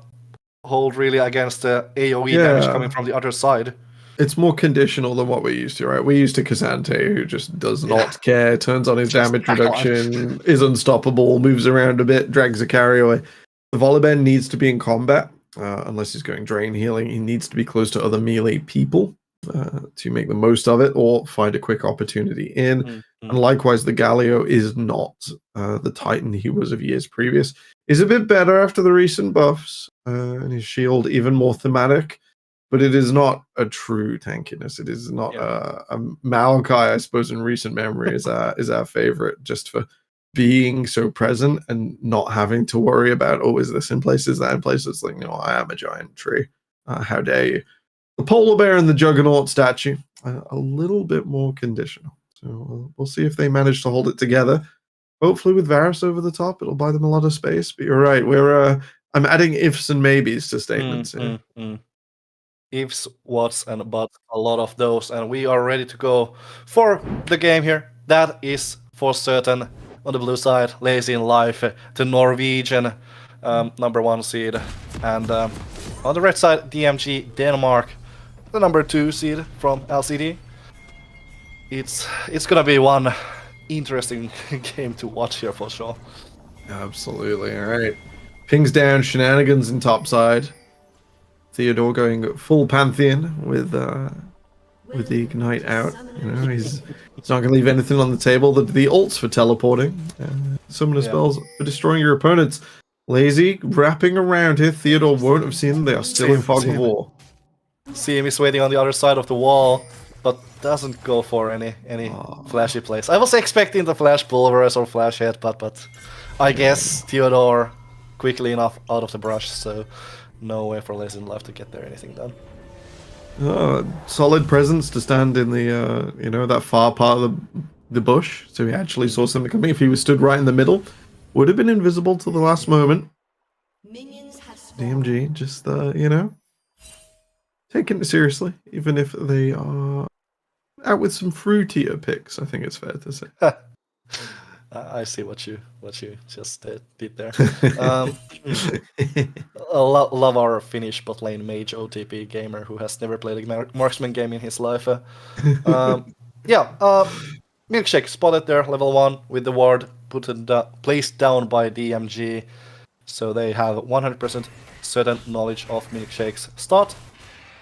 hold really against the AoE damage coming from the other side. It's more conditional than what we're used to, right? We're used to Kazante, who just does not care, turns on his damage reduction, is unstoppable, moves around a bit, drags a carry away. The Volibear needs to be in combat, unless he's going drain healing. He needs to be close to other melee people to make the most of it, or find a quick opportunity in. And likewise, the Galio is not the Titan he was of years previous. He's a bit better after the recent buffs, and his shield even more thematic. But it is not a true tankiness. It is not a Maokai, I suppose, in recent memory is our favorite, just for being so present and not having to worry about, oh, is this in place, is that in place? It's like, no, I am a giant tree. How dare you? The polar bear and the Juggernaut statue, a little bit more conditional. So we'll see if they manage to hold it together. Hopefully with Varus over the top, it'll buy them a lot of space. But you're right, I'm adding ifs and maybes to statements here. Ifs, whats, and buts, a lot of those, and we are ready to go for the game here. That is for certain. On the blue side, Lazy in Life, the Norwegian #1 seed, and on the red side, DMG Denmark, the #2 seed from LCD. It's gonna be one interesting game to watch here for sure. Absolutely. All right, pings down, shenanigans in top side. Theodore going full Pantheon with the Ignite out. You know, he's not going to leave anything on the table. The ults for teleporting, summoner spells for destroying your opponents. Lazy wrapping around here. Theodore won't have seen them. They are still in fog of war. See him is waiting on the other side of the wall, but doesn't go for any flashy plays. I was expecting the flash pulverize or flash hit, but I guess Theodore quickly enough out of the brush, so no way for Lazy in Life to get there anything done. Solid presence to stand in the that far part of the bush, so he actually saw something coming. If he was stood right in the middle, would have been invisible till the last moment. DMG just taking it seriously, even if they are out with some fruitier picks. I think it's fair to say. I see what you just did there. Love our Finnish bot lane mage OTP gamer who has never played a marksman game in his life. Milkshake spotted there, level 1 with the ward, placed down by DMG. So they have 100% certain knowledge of Milkshake's start.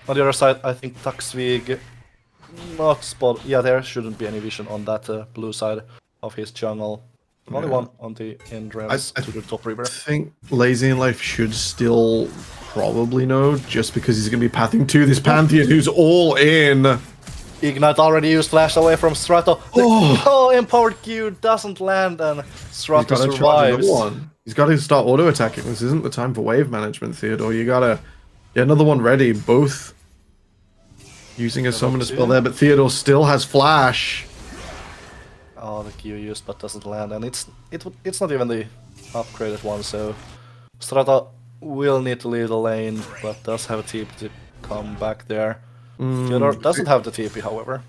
On the other side, I think Taxvig not spot. Yeah, there shouldn't be any vision on that blue side of his jungle. Only one on the entrance to the top river. I think Lazy in Life should still probably know, just because he's going to be pathing to this Pantheon who's all in. Ignite already used flash away from Strato. Empowered Q doesn't land and Strato survives. He's got to start auto attacking. This isn't the time for wave management, Theodore. You gotta get another one ready. Both using a summoner spell there, but Theodore still has flash. Oh, the Q used but doesn't land, and it's not even the upgraded one, so Strata will need to leave the lane, but does have a TP to come back there. Theodore doesn't have the TP, however.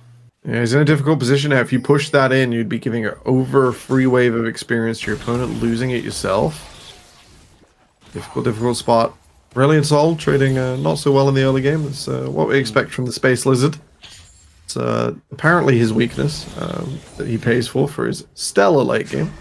Yeah, he's in a difficult position now. If you push that in, you'd be giving an over free wave of experience to your opponent, losing it yourself. Difficult spot. Brilliant Soul trading not so well in the early game. That's what we expect from the Space Lizard. It's apparently his weakness that he pays for his stellar late game.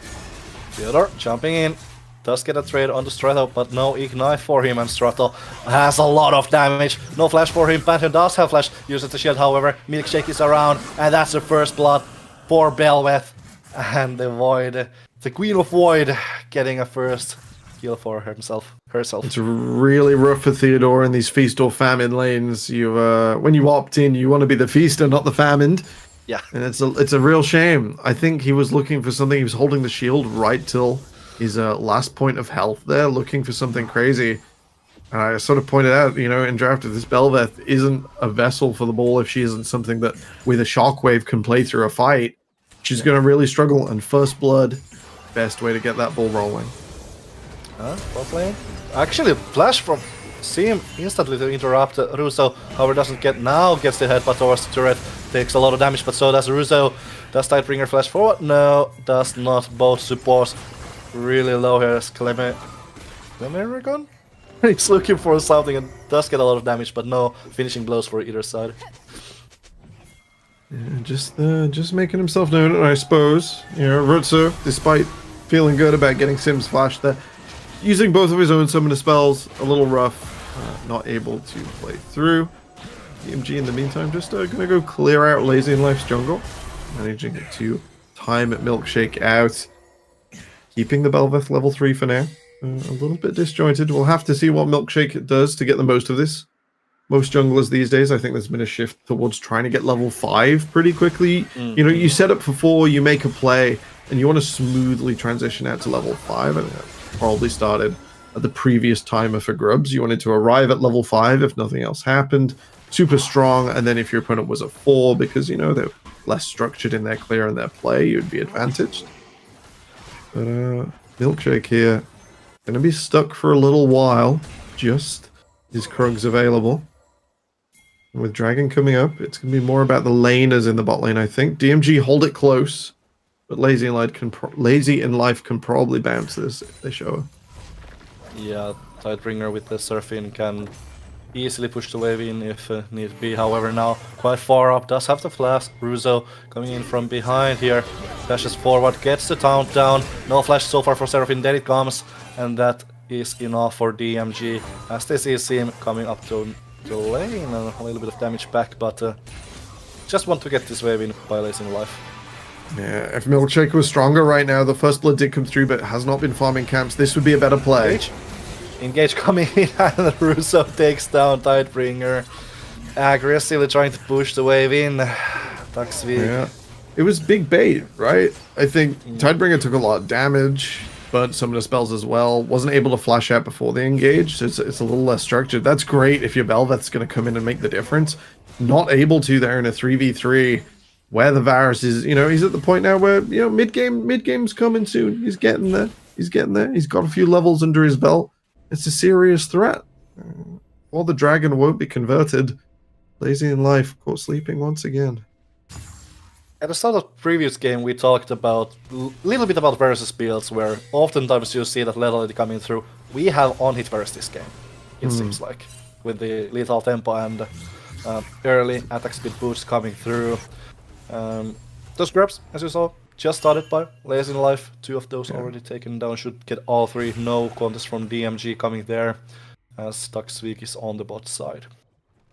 Theodore jumping in, does get a trade on the Strato, but no Ignite for him, and Strato has a lot of damage. No flash for him. Pantheon does have flash, uses the shield, however. Milkshake is around, and that's the first blood for Belveth. And the Void, the Queen of Void, getting a first kill for herself. It's really rough for Theodore in these feast or famine lanes. You when you opt in, you want to be the feaster, not the famined. Yeah, and it's a real shame. I think he was looking for something. He was holding the shield right till his last point of health there, looking for something crazy. And I sort of pointed out, you know, in draft, this Belveth isn't a vessel for the ball if she isn't something that with a shockwave can play through a fight. She's going to really struggle, and first blood, best way to get that ball rolling. Bot lane. Actually, flash from Sim instantly to interrupt Russo. However, doesn't get gets the headbutt towards the turret. Takes a lot of damage, but so does Russo. Does Tidebringer flash forward? No, does not. Both supports really low here as Clemeragon? He's looking for something and does get a lot of damage, but no finishing blows for either side. Yeah, just making himself known, and I suppose, you know, Rutsu, despite feeling good about getting Sim's flash there, using both of his own summoner spells, a little rough, not able to play through. DMG in the meantime just gonna go clear out Lazy in Life's jungle, managing to time Milkshake out, keeping the Belveth level 3 for now. A little bit disjointed. We'll have to see what Milkshake does to get the most of this. Most junglers these days, I think there's been a shift towards trying to get level 5 pretty quickly. You know, you set up for 4, you make a play, and you want to smoothly transition out to level 5. I think that probably started at the previous timer for Grubs. You wanted to arrive at level 5 if nothing else happened. Super strong, and then if your opponent was a 4, because, you know, they're less structured in their clear and their play, you'd be advantaged. But, Milkshake here, gonna be stuck for a little while. Just his Krugs available. And with Dragon coming up, it's gonna be more about the laners in the bot lane, I think. DMG hold it close, but Lazy in Life can probably bounce this if they show her. Yeah, Tidebringer with the Surfing can easily push the wave in if need be. However, now quite far up, does have the flash. Russo coming in from behind here, flashes forward, gets the taunt down. No flash so far for Seraphine, then it comes, and that is enough for DMG as they see Sim coming up to the lane and a little bit of damage back, but just want to get this wave in by Lazy in Life. Yeah, if Milkshake was stronger right now, the first blood did come through, but has not been farming camps. This would be a better play. Engage coming in, and Russo takes down Tidebringer. Aggressively trying to push the wave in. Taxvi. Yeah, it was big bait, right? I think Tidebringer took a lot of damage, but some of the spells as well. Wasn't able to flash out before they engaged, so it's a little less structured. That's great if your Belveth's going to come in and make the difference. Not able to there in a 3v3, where the Varus is, you know, he's at the point now where, you know, mid-game's coming soon. He's getting there. He's got a few levels under his belt. It's a serious threat. While the dragon won't be converted, Lazy in Life caught sleeping once again. At the start of the previous game, we talked about a little bit about versus builds, where oftentimes you see that lethality coming through. We have on-hit versus this game, it seems like, with the lethal tempo and early attack speed boosts coming through. Those grabs, as you saw, just started by Lazy in Life. 2 of those already taken down. Should get all 3. No contest from DMG coming there, as Stuxvik is on the bot side.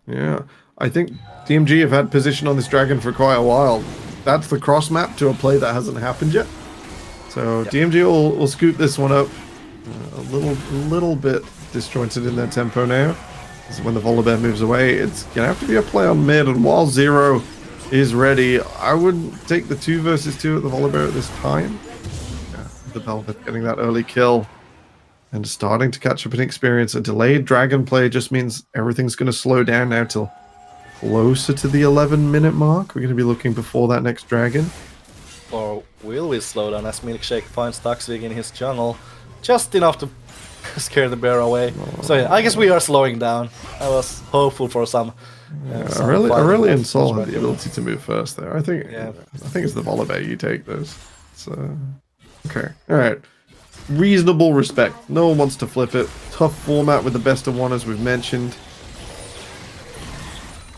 Yeah, I think DMG have had position on this dragon for quite a while. That's the cross map to a play that hasn't happened yet. So DMG will scoop this one up. A little bit disjointed in their tempo now. This is when the Volibear moves away. It's gonna have to be a play on mid, and while Zero is ready, I wouldn't take the 2 versus 2 at the Volibear at this time. Yeah, the Belveth getting that early kill and starting to catch up in experience. A delayed dragon play just means everything's going to slow down now till closer to the 11-minute mark. We're going to be looking before that next dragon. Or will we slow down as Milkshake finds Taxvig in his jungle? Just enough to scare the bear away. So yeah, I guess we are slowing down. I was hopeful for some. Aurelion Sol had the ability to move first there. I think it's the Volibear you take those. So okay. Alright. Reasonable respect. No one wants to flip it. Tough format with the best of 1, as we've mentioned.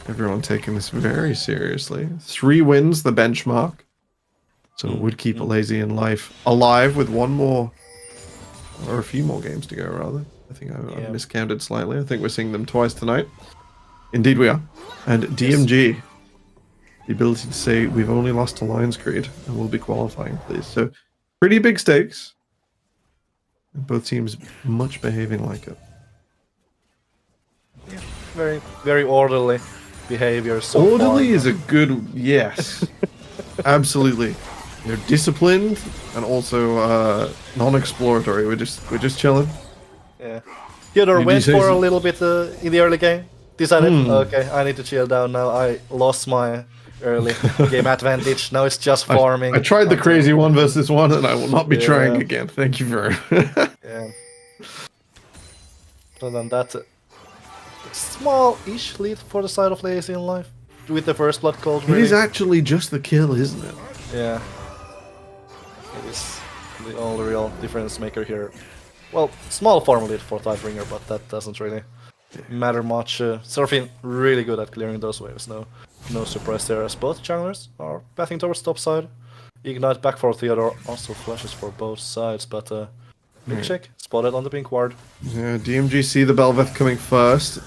Everyone taking this very seriously. 3 wins, the benchmark. So it would keep a Lazy in Life alive with 1 more, or a few more games to go, rather. I think I miscounted slightly. I think we're seeing them twice tonight. Indeed we are. And DMG, the ability to say we've only lost to Lions Creed and we'll be qualifying, please. So pretty big stakes. Both teams much behaving like it. Yeah, very, very orderly behavior. So orderly is a good yes. Absolutely. You're disciplined and also non-exploratory. We're just chilling. Yeah. Theodore Did went you say for a so- little bit in the early game. Decided, okay, I need to chill down now. I lost my early game advantage. Now it's just farming. I tried the crazy 1 versus 1, and I will not be trying Yeah. again. Thank you very. Yeah. Other than that, small-ish lead for the side of Lazy in Life with the first blood called. It is actually just the kill, isn't it? Yeah. It is the only real difference maker here. Well, small farm lead for Tidebringer, but that doesn't really matter much. Seraphine really good at clearing those waves. No surprise there, as both junglers are pathing towards top side. Ignite back for Theodore, also flashes for both sides, but Milkshake spotted on the pink ward. Yeah, DMG see the Belveth coming first.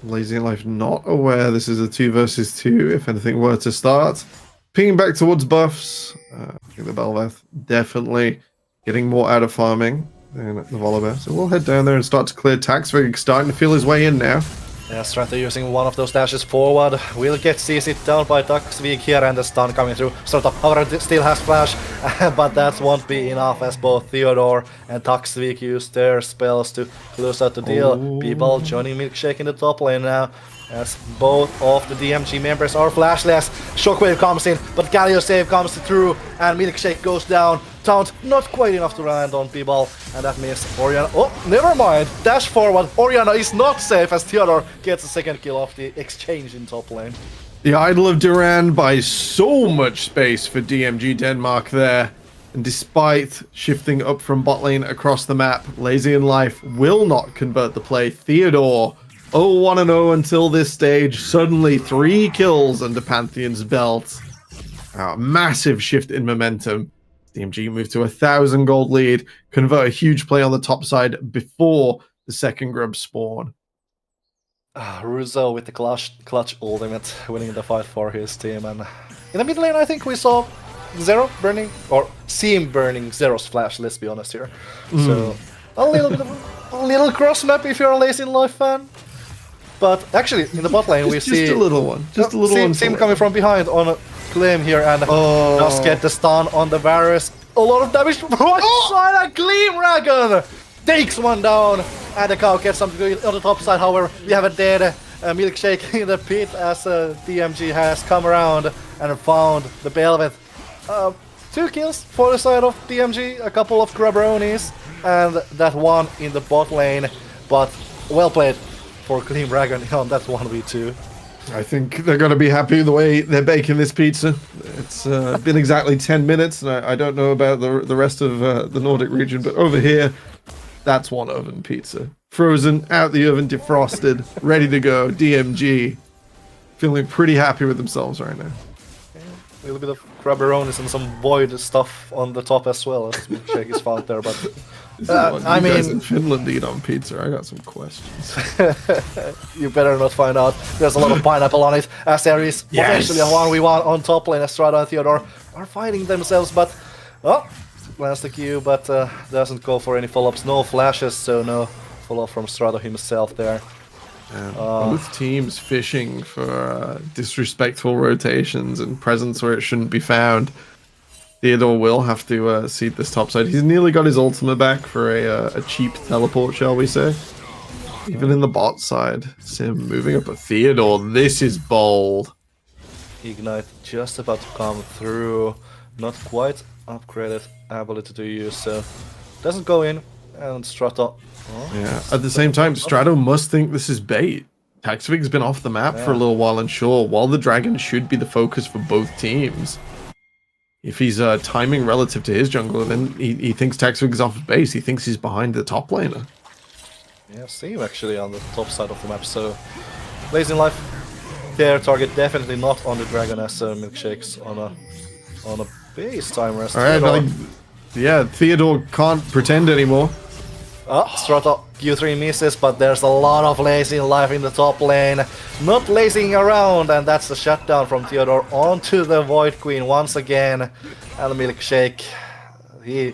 Lazy in Life not aware this is a 2 versus 2, if anything were to start. Pinging back towards buffs. I think the Belveth definitely getting more out of farming than the Volibear. So we'll head down there and start to clear Taxvig, starting to feel his way in now. Yeah, Strata using one of those dashes forward. Will get CC'd down by Taxvig here and the stun coming through. Strata, however, still has flash, but that won't be enough as both Theodore and Taxvig use their spells to close out the deal. People joining Milkshake in the top lane now, as both of the DMG members are flashless. Shockwave comes in, but Galio save comes through, and Milkshake goes down. Taunt not quite enough to land on people, and that means Oriana. Oh, never mind. Dash forward. Oriana is not safe as Theodore gets a second kill off the exchange in top lane. The Idol of Duran buys so much space for DMG Denmark there. And despite shifting up from bot lane across the map, Lazy in Life will not convert the play. Theodore 0-1-0 until this stage. Suddenly 3 kills under Pantheon's belt. Massive shift in momentum. DMG move to 1,000 gold lead, convert a huge play on the top side before the second grub spawn. Russo with the clutch ultimate, winning the fight for his team. And in the mid lane, I think we saw Zero burning, or Seam burning Zero's flash, let's be honest here. So, a little bit of a little cross map if you're a Lazy in Life fan. But actually, in the bot lane, we see... Just a little one. Just a little one. Seam coming from behind on a claim here, and just get the stun on the Varus. A lot of damage right side, and Gleam Dragon takes one down, and the cow gets something on the top side. However, we have a dead Milkshake in the pit as DMG has come around and found the Belveth. 2 kills for the side of DMG, a couple of Grabronis, and that one in the bot lane, but well played for Gleam Dragon on that 1v2. I think they're going to be happy with the way they're baking this pizza. It's been exactly 10 minutes, and I don't know about the rest of the Nordic region, but over here, that's one oven pizza. Frozen, out the oven, defrosted, ready to go. DMG, feeling pretty happy with themselves right now. A little bit of Grabberonis and some void stuff on the top as well, as Milkshake is found there, but... I mean, guys in Finland eat on pizza. I got some questions. You better not find out. There's a lot of pineapple on it, as there is potentially a 1v1 on top lane. Strada and Theodore are fighting themselves, but lands the Q, but doesn't go for any follow-ups. No flashes, so no follow-up from Strada himself there. Both teams fishing for disrespectful rotations and presence where it shouldn't be found. Theodore will have to seed this top side. He's nearly got his ultimate back for a cheap teleport, shall we say. Even in the bot side, Sim moving up a Theodore. This is bold. Ignite just about to come through. Not quite upgraded ability to use, so doesn't go in. And Strata. Yeah. At the same time, Strato must think this is bait. Taxvig's been off the map for a little while, and sure, while the dragon should be the focus for both teams, if he's timing relative to his jungler, then he thinks Taxvig is off base. He thinks he's behind the top laner. Yeah, same actually on the top side of the map. So, Lazy in Life, their target definitely not on the dragon as Milkshake's on a base time rest. All right, yeah, Theodore can't pretend anymore. Strata Q3 misses, but there's a lot of Lazy in Life in the top lane. Not lazing around, and that's the shutdown from Theodore onto the Void Queen once again. And Milkshake, he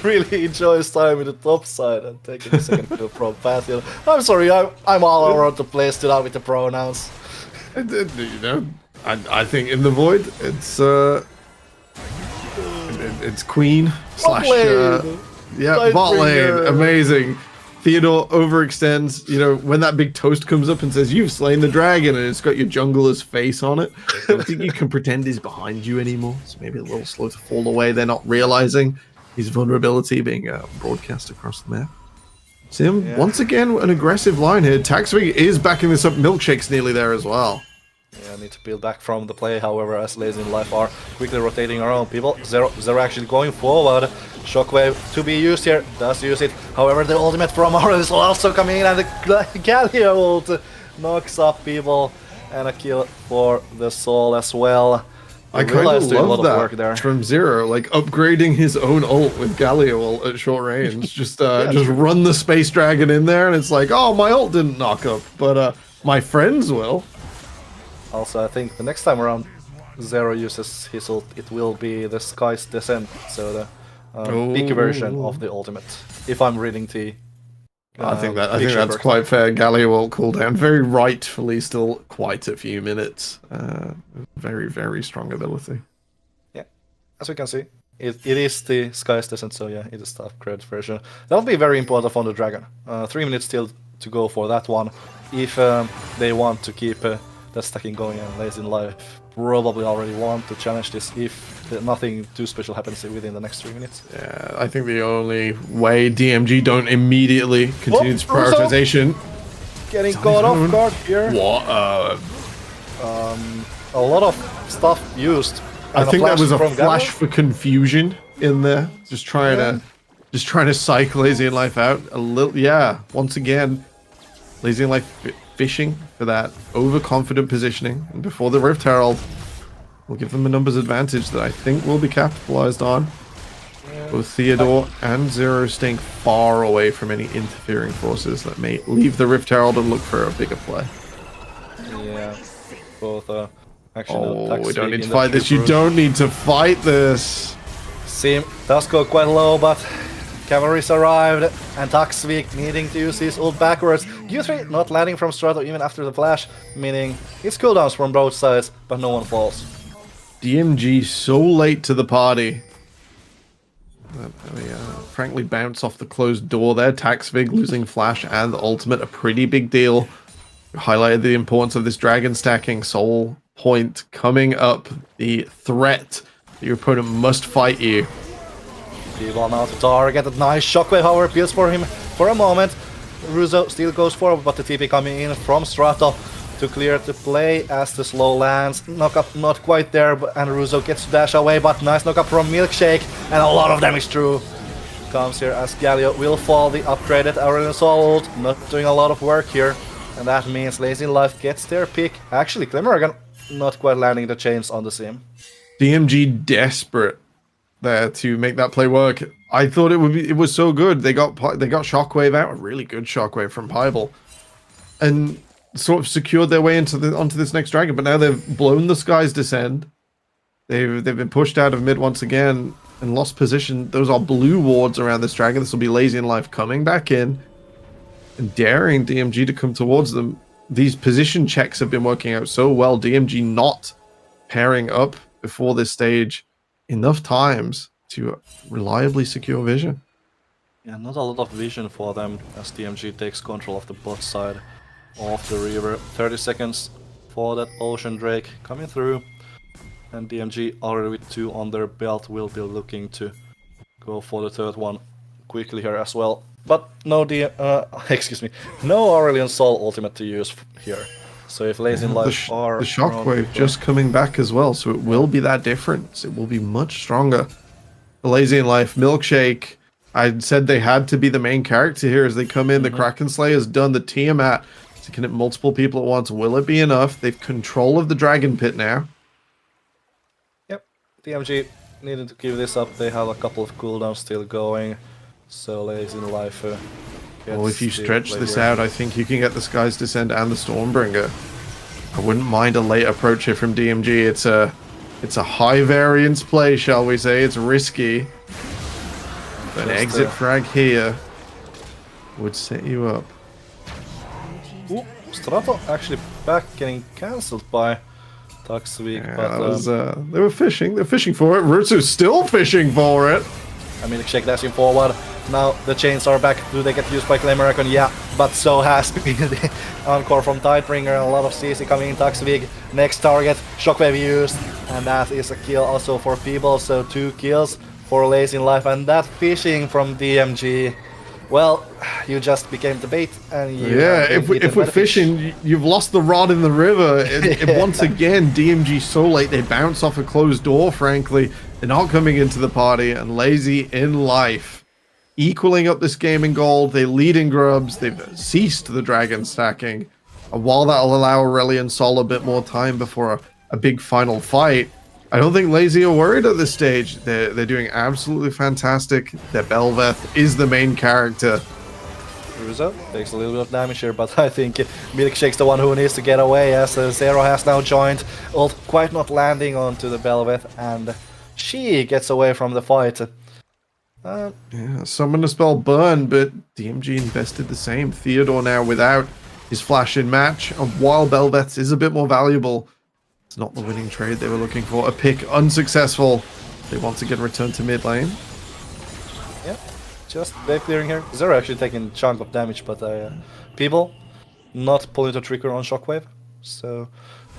really enjoys time in the top side and taking the second kill from Pantheon. I'm sorry, I'm all over the place today with the pronouns. You know, I think in the void, it's Queen slash bot lane. Amazing. Theodore overextends. You know, when that big toast comes up and says you've slain the dragon, and it's got your jungler's face on it. I don't think you can pretend he's behind you anymore. So maybe a little slow to fall away. They're not realizing his vulnerability being broadcast across the map. Sim, once again, an aggressive line here. Taxvig is backing this up. Milkshake's nearly there as well. Yeah, need to build back from the play, however, as Lazy in Life are quickly rotating around people. Zero actually going forward. Shockwave to be used here, does use it. However, the ultimate from Aurel is also coming in, and the Galio ult knocks up people, and a kill for the Soul as well. I kind of love that from Zero, like upgrading his own ult with Galio ult at short range. Just run the Space Dragon in there, and it's like, oh, my ult didn't knock up, but my friends will. Also, I think the next time around Zero uses his ult, it will be the Sky's Descent, so the big version of the ultimate. If I'm reading T. I think that's quite fair. Galio ult cooldown, very rightfully still quite a few minutes. Very, very strong ability. Yeah, as we can see, it is the Sky's Descent, so yeah, it is the upgrade version. That'll be very important for the Dragon. 3 minutes still to go for that one. If they want to keep the stacking going, and Lazy in Life probably already want to challenge this if nothing too special happens within the next 3 minutes. Yeah, I think the only way DMG don't immediately continue its prioritization. Getting caught off guard here. What? A lot of stuff used. I think that was a flash for confusion in there. Just trying to psych Lazy in Life out a little. Yeah, once again, Lazy in Life fishing for that overconfident positioning, and before the Rift Herald will give them a numbers advantage that I think will be capitalized on. Both Theodore and Zero staying far away from any interfering forces that may leave the Rift Herald and look for a bigger play. Yeah, both actually we don't need to fight this. You don't need to fight this. Sim does go quite low, but Cavalry's arrived, and Taxvig needing to use his ult backwards. Q3 not landing from Strato even after the flash, meaning it's cooldowns from both sides, but no one falls. DMG so late to the party. Frankly bounce off the closed door there. Taxvig losing flash and ultimate, a pretty big deal. Highlighted the importance of this dragon stacking. Soul point coming up. The threat that your opponent must fight you. People now to target. A nice shockwave, however, appeals for him for a moment. Russo still goes forward, but the TP coming in from Strato to clear the play as the slow lands. Knockup not quite there, and Russo gets to dash away, but nice knockup from Milkshake, and a lot of damage through. Comes here as Galio will fall. The upgraded Aurelion Soul ult, not doing a lot of work here, and that means Lazy in Life gets their pick. Actually, Glimmergan not quite landing the chains on the sim. DMG desperate there to make that play work. I thought it was so good. They got Shockwave out, a really good Shockwave from Pybel, and sort of secured their way onto this next dragon. But now they've blown the Sky's Descent. They've been pushed out of mid once again and lost position. Those are blue wards around this dragon. This will be Lazy in Life coming back in and daring DMG to come towards them. These position checks have been working out so well. DMG not pairing up before this stage enough times to reliably secure vision. Yeah, not a lot of vision for them as DMG takes control of the bot side of the river. 30 seconds for that Ocean Drake coming through, and DMG already with 2 on their belt will be looking to go for the third one quickly here as well. But no no Aurelion Soul ultimate to use here. So if Lazy in Life are the Shockwave just coming back as well, so it will be that difference. It will be much stronger. The Lazy in Life, Milkshake, I said they had to be the main character here as they come in. The Kraken Slayer's done the Tiamat to connect multiple people at once. Will it be enough? They've control of the Dragon Pit now. Yep, DMG needed to give this up. They have a couple of cooldowns still going, so Lazy in Life well, if you stretch this out, I think you can get the Sky's Descent and the Stormbringer. I wouldn't mind a late approach here from DMG. It's a high variance play, shall we say. It's risky. But an exit frag here would set you up. Ooh, Strato actually back getting cancelled by Toxic, Yeah, but that was, they were fishing. They're fishing for it. Rutsu's still fishing for it. I mean, Shake dashing forward. Now the chains are back. Do they get used by Claymarican? Yeah, but so has been the encore from Tidebringer. A lot of CC coming in. Toxic. Next target, Shockwave used, and that is a kill also for people. So 2 kills for Lazy in Life, and that fishing from DMG. Well, you just became the bait, and you if we're fishing, you've lost the rod in the river. And once again, DMG so late, they bounce off a closed door, frankly. They're not coming into the party, and Lazy in Life, equaling up this game in gold. They lead in grubs. They've ceased the dragon stacking. And while that'll allow Aurelion Sol a bit more time before a big final fight, I don't think Lazy are worried at this stage. They're doing absolutely fantastic. Their Belveth is the main character. Russo takes a little bit of damage here, but I think Milkshake's the one who needs to get away, as Zero has now joined. Ult quite not landing onto the Belveth, and she gets away from the fight. Yeah, summon a spell burn, but DMG invested the same. Theodore now without his flash in match, and while Belveth's is a bit more valuable, it's not the winning trade they were looking for. A pick unsuccessful. They once again return to mid lane. Yeah, just wave clearing here. Zero actually taking a chunk of damage, but people not pulling the trigger on Shockwave. So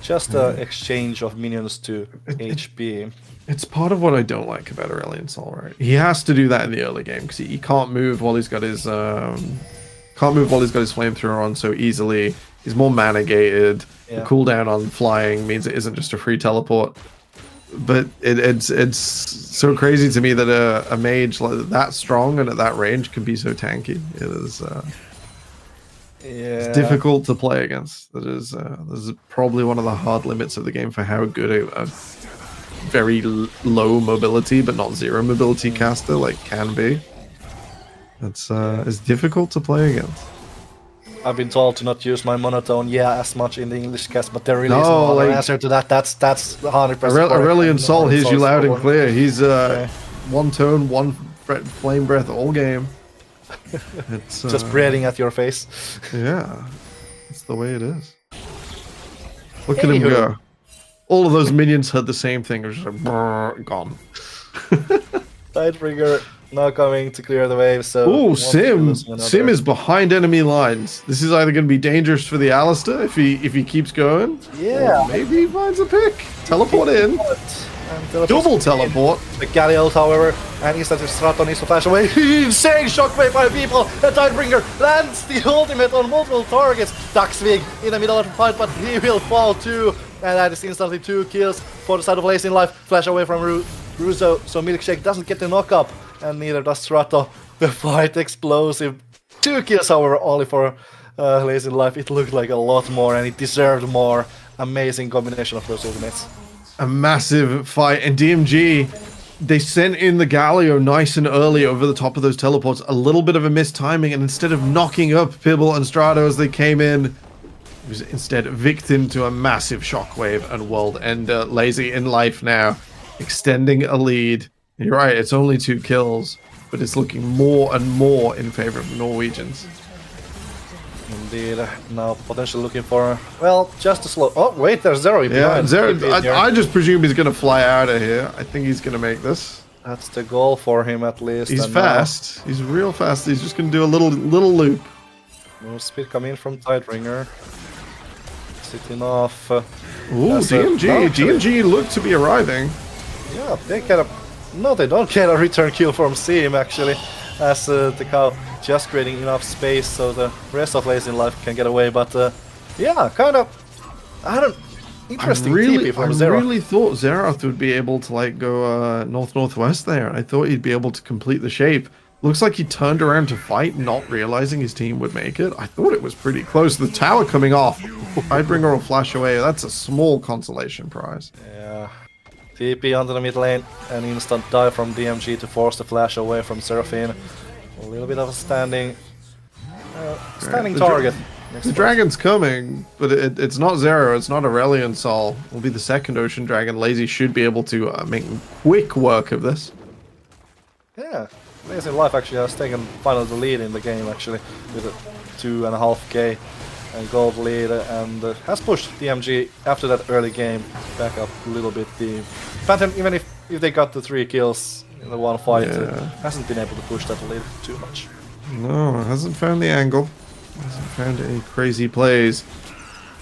just exchange of minions to HP. It's part of what I don't like about Aurelion Sol, right? He has to do that in the early game because he can't move while he's got his flamethrower on so easily. He's more mana gated. Yeah. The cooldown on flying means it isn't just a free teleport. But it's so crazy to me that a mage that strong and at that range can be so tanky. It is it's difficult to play against. That is this is probably one of the hard limits of the game for how good a very low mobility but not zero mobility caster can be. It's difficult to play against. I've been told to not use my monotone, as much in the English cast, but there really isn't no answer to that. That's 100%. Aurelion Sol hears you loud and clear. He's one tone, one flame breath all game. It's just breathing at your face. Yeah, that's the way it is. Look at him go. All of those minions heard the same thing. It was just like, brrr, gone. Tidebringer now coming to clear the wave. So oh, Sim is behind enemy lines. This is either going to be dangerous for the Alistair if he keeps going. Yeah, or maybe he finds a pick. Teleport in. Double teleport. The Galliot, however, and instantly Strato needs to flash away. Insane shockwave by people. The Tidebringer lands the ultimate on multiple targets. Daxvig in the middle of the fight, but he will fall too. And that is instantly 2 kills for the side of Lazy in Life. Flash away from Russo, so Milkshake doesn't get the knock up, and neither does Strato. The fight explosive. 2 kills, however, only for Lazy in Life. It looked like a lot more, and it deserved more. Amazing combination of those ultimates. A massive fight, and DMG, they sent in the Galio nice and early over the top of those teleports. A little bit of a missed timing, and instead of knocking up Pibble and Strato as they came in, he was instead victim to a massive shockwave and world ender. Lazy in Life now, extending a lead. You're right, it's only 2 kills, but it's looking more and more in favor of the Norwegians. Indeed, now potentially looking for, well, just a slow. Oh, wait, there's Zero. Yeah, Zero. I just presume he's going to fly out of here. I think he's going to make this. That's the goal for him, at least. He's fast. He's real fast. He's just going to do a little loop. More speed coming in from Tidebringer. Sitting off. Ooh, DMG look to be arriving. Yeah, they get a... No, they don't get a return kill from Sim, actually. As the cow just creating enough space so the rest of Lazy in Life can get away. But yeah, kind of... Interesting TP from Zero. I really thought Zerath would be able to go north-northwest there. I thought he'd be able to complete the shape. Looks like he turned around to fight, not realizing his team would make it. I thought it was pretty close. The tower coming off. Tidebringer will flash away. That's a small consolation prize. Yeah. TP onto the mid lane. An instant dive from DMG to force the flash away from Seraphine. A little bit of a standing target. The dragon's coming, but it's not Zero. It's not Aurelion Sol. It'll be the second Ocean Dragon. Lazy should be able to make quick work of this. Yeah. Lazy in Life actually has taken finally the lead in the game, actually, with a 2.5k and gold lead, and has pushed DMG after that early game back up a little bit. The Phantom, even if they got the 3 kills in the one fight, hasn't been able to push that lead too much. No, hasn't found the angle. Hasn't found any crazy plays.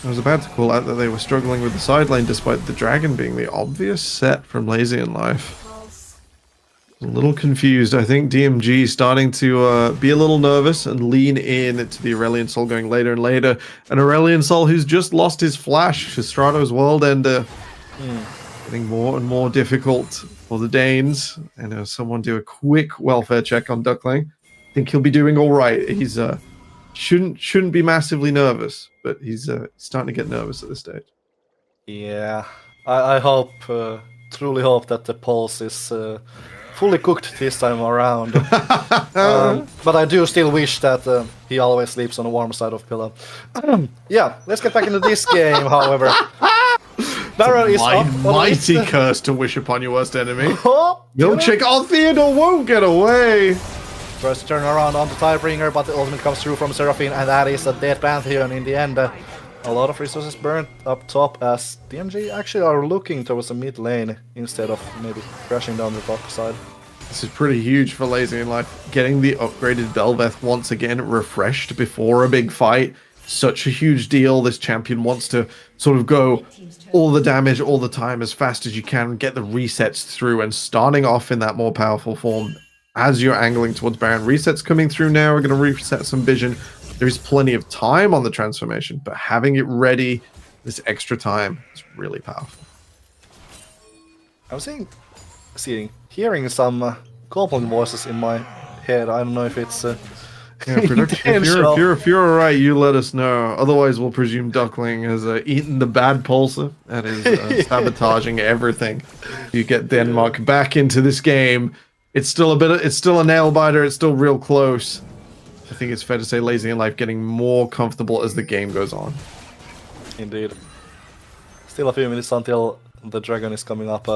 I was about to call out that they were struggling with the side lane despite the dragon being the obvious set from Lazy in Life. A little confused. I think DMG starting to be a little nervous and lean in to the Aurelion Sol going later and later. And Aurelion Sol who's just lost his flash to Strato's World Ender. Getting more and more difficult for the Danes. And someone do a quick welfare check on Duckling. I think he'll be doing all right. He's shouldn't be massively nervous, but he's starting to get nervous at this stage. Yeah, I hope, truly hope that the pulse is fully cooked this time around. But I do still wish that he always sleeps on the warm side of pillow. Yeah, let's get back into this game, however. Baron is up. Mighty curse to wish upon your worst enemy. Oh, Milkshake. Oh, Theodore won't get away. First turn around on the Tidebringer, but the ultimate comes through from Seraphine, and that is a dead Pantheon in the end. A lot of resources burned up top as DMG actually are looking towards the mid lane instead of maybe crashing down the top side. This is pretty huge for Lazy in Life. Getting the upgraded Belveth once again refreshed before a big fight. Such a huge deal. This champion wants to sort of go all the damage all the time as fast as you can, get the resets through, and starting off in that more powerful form as you're angling towards Baron. Resets coming through now. We're going to reset some vision. There is plenty of time on the transformation, but having it ready, this extra time, is really powerful. I was hearing some goblin voices in my head. I don't know if it's if you're alright, you let us know. Otherwise, we'll presume Duckling has eaten the bad pulsar and is sabotaging everything. You get Denmark back into this game. It's still a nail biter. It's still real close. I think it's fair to say Lazy in Life getting more comfortable as the game goes on. Indeed. Still a few minutes until the dragon is coming up.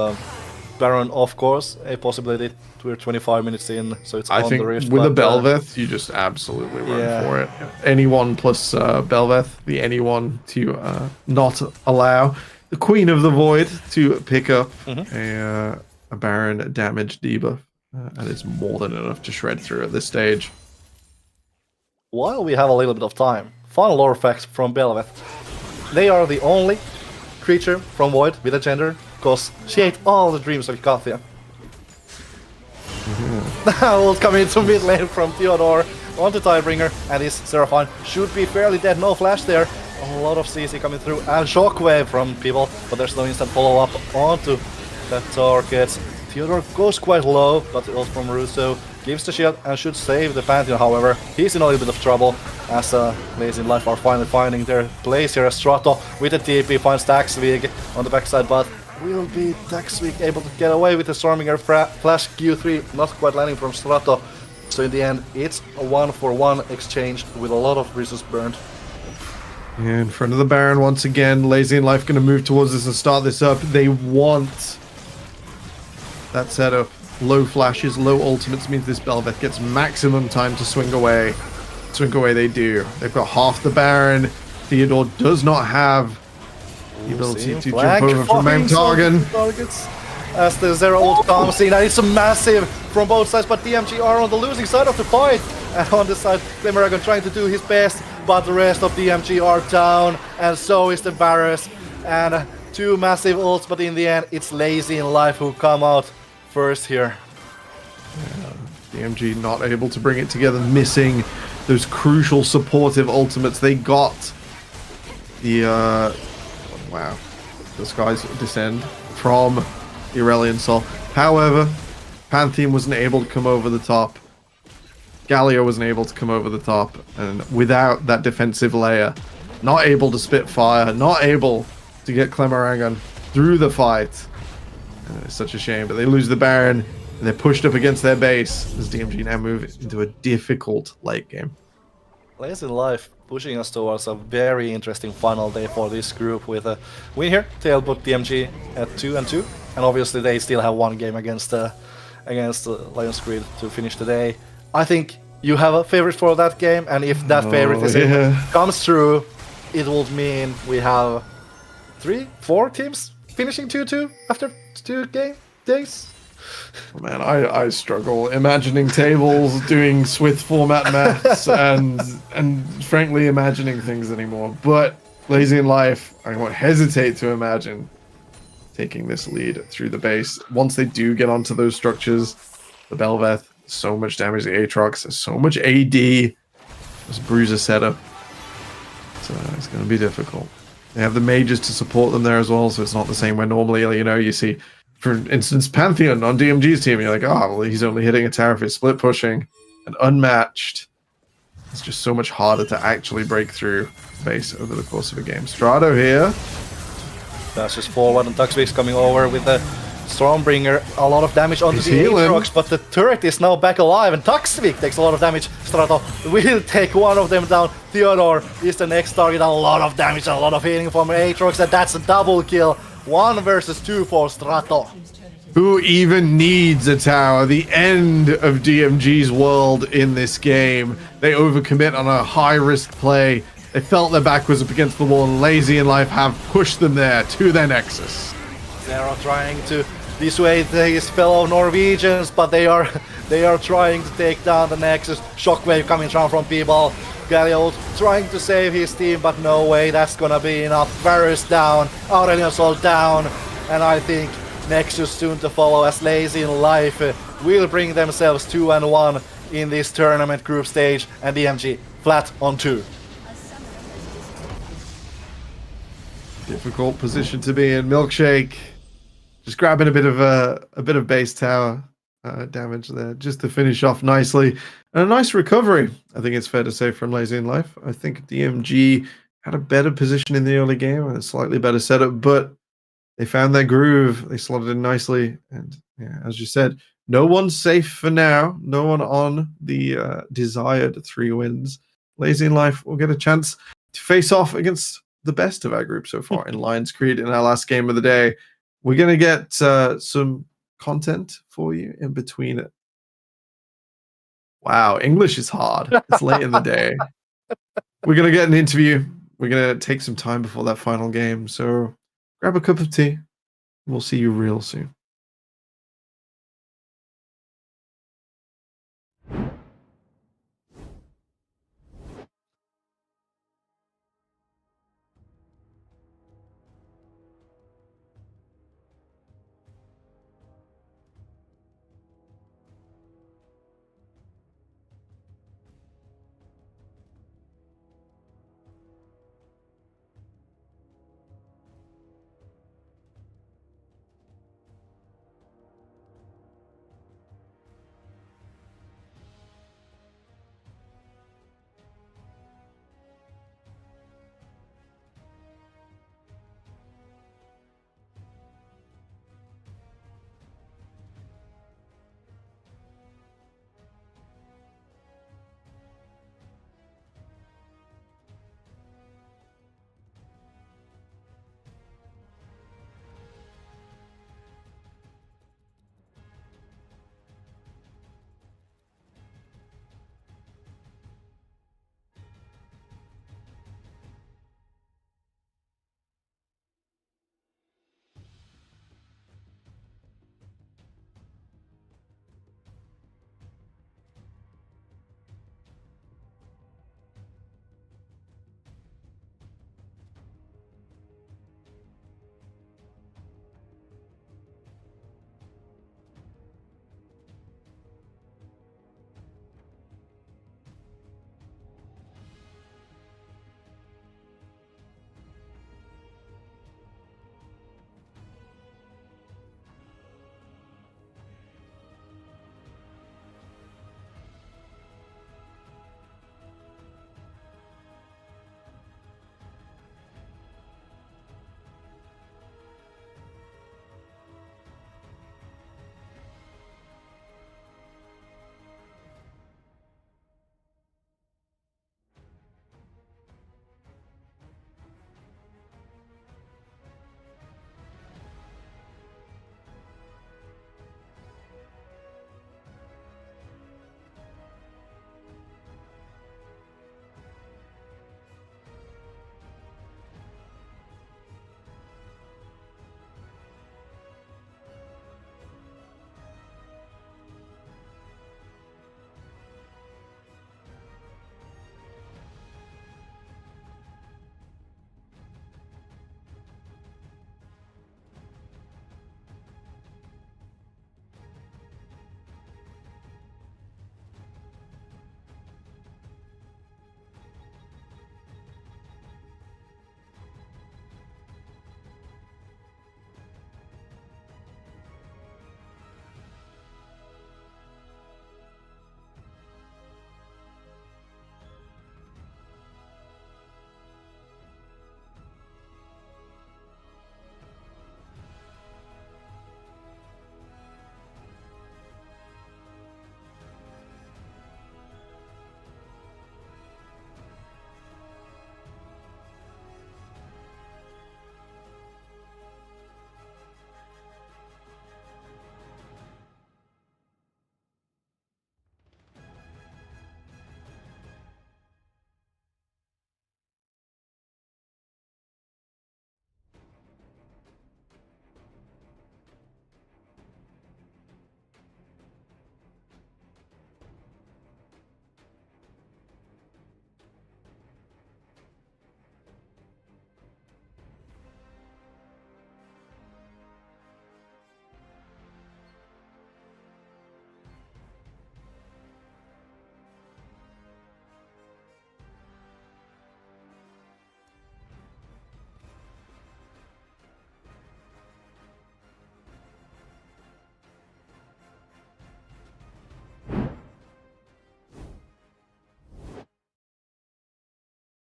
Baron, of course, a possibility. We're 25 minutes in, so it's on the rift. With a Belveth, you just absolutely run for it. Anyone plus Belveth, the anyone to not allow the Queen of the Void to pick up a Baron damage debuff. And it's more than enough to shred through at this stage. While we have a little bit of time, fun lore facts from Belveth. They are the only creature from Void with a gender, because she ate all the dreams of Ikathia. Now we'll come into mid lane from Theodore onto Tidebringer, and his Seraphine should be fairly dead. No flash there. A lot of CC coming through, and Shockwave from people, but there's no instant follow-up onto that target. Theodore goes quite low, but ult from Russo gives the shield and should save the Pantheon. However, he's in a little bit of trouble as Lazy in Life are finally finding their place here as Strato with the TP finds Taxvig on the backside, but will be Taxvig able to get away with the Storminger flash Q3, not quite landing from Strato. So in the end, it's a 1-for-1 exchange with a lot of resources burned. Yeah, in front of the Baron once again. Lazy in Life going to move towards this and start this up. They want that setup. Low flashes, low ultimates means this Belveth gets maximum time to swing away. Swing away they do. They've got half the Baron. Theodore does not have the ability to jump over from Mount Targan. As the Zero ult comes in, and it's a massive from both sides, but DMG are on the losing side of the fight. And on this side, Glimmerdragon trying to do his best, but the rest of DMG are down, and so is the Varus. And two massive ults, but in the end, it's Lazy in Life who come out first here. DMG not able to bring it together, missing those crucial supportive ultimates. They got the wow, the Skies Descend from the Aurelion Sol. However, Pantheon wasn't able to come over the top. Galio wasn't able to come over the top, and without that defensive layer, not able to spit fire, not able to get Clemaragon through the fight. It's such a shame, but they lose the Baron, and they're pushed up against their base as DMG now move into a difficult late game. Lazy in Life pushing us towards a very interesting final day for this group with a win here. Tailbook DMG at 2-2, and obviously they still have one game against Lion's Creed to finish the day. I think you have a favorite for that game, and if that favorite comes through, it would mean we have 3-4 teams finishing 2-2 after 2 days. Man, I struggle imagining tables, doing Swith format maths, and frankly imagining things anymore. But Lazy in Life, I won't hesitate to imagine taking this lead through the base. Once they do get onto those structures, the Belveth, so much damage, the Aatrox, so much AD, this Bruiser setup. So it's going to be difficult. They have the mages to support them there as well, so it's not the same where normally, you know, you see, for instance, Pantheon on DMG's team, you're like, oh, well, he's only hitting a tower if he's split pushing and unmatched. It's just so much harder to actually break through base over the course of a game. Strato here. Dashes forward and Tuxvix coming over with the Stormbringer. A lot of damage onto the Aatrox, but the turret is now back alive and Tuxvix takes a lot of damage. Strato will take one of them down. Theodore is the next target. A lot of damage, a lot of healing from Aatrox, and that's a double kill. 1 versus 2 for Strato. Who even needs a tower? The end of DMG's world in this game. They overcommit on a high-risk play. They felt their back was up against the wall, and Lazy in Life have pushed them there to their Nexus. They are trying to dissuade his fellow Norwegians, but they are trying to take down the Nexus. Shockwave coming down from P-Ball. Galio trying to save his team, but no way that's gonna be enough. Varus down, Aurelion Sol down, and I think Nexus soon to follow as Lazy in Life will bring themselves 2-1 in this tournament group stage, and DMG flat on 2. Difficult position to be in. Milkshake just grabbing a bit of base tower damage there just to finish off nicely, and a nice recovery, I think it's fair to say, from Lazy in Life. I think DMG had a better position in the early game and a slightly better setup, but they found their groove. They slotted in nicely, and yeah, as you said, no one's safe for now. No one on the desired 3 wins. Lazy in Life will get a chance to face off against the best of our group so far in Lions Creed in our last game of the day. We're going to get some content for you in between it. Wow, English is hard. It's late in the day. We're going to get an interview. We're going to take some time before that final game. So grab a cup of tea. We'll see you real soon.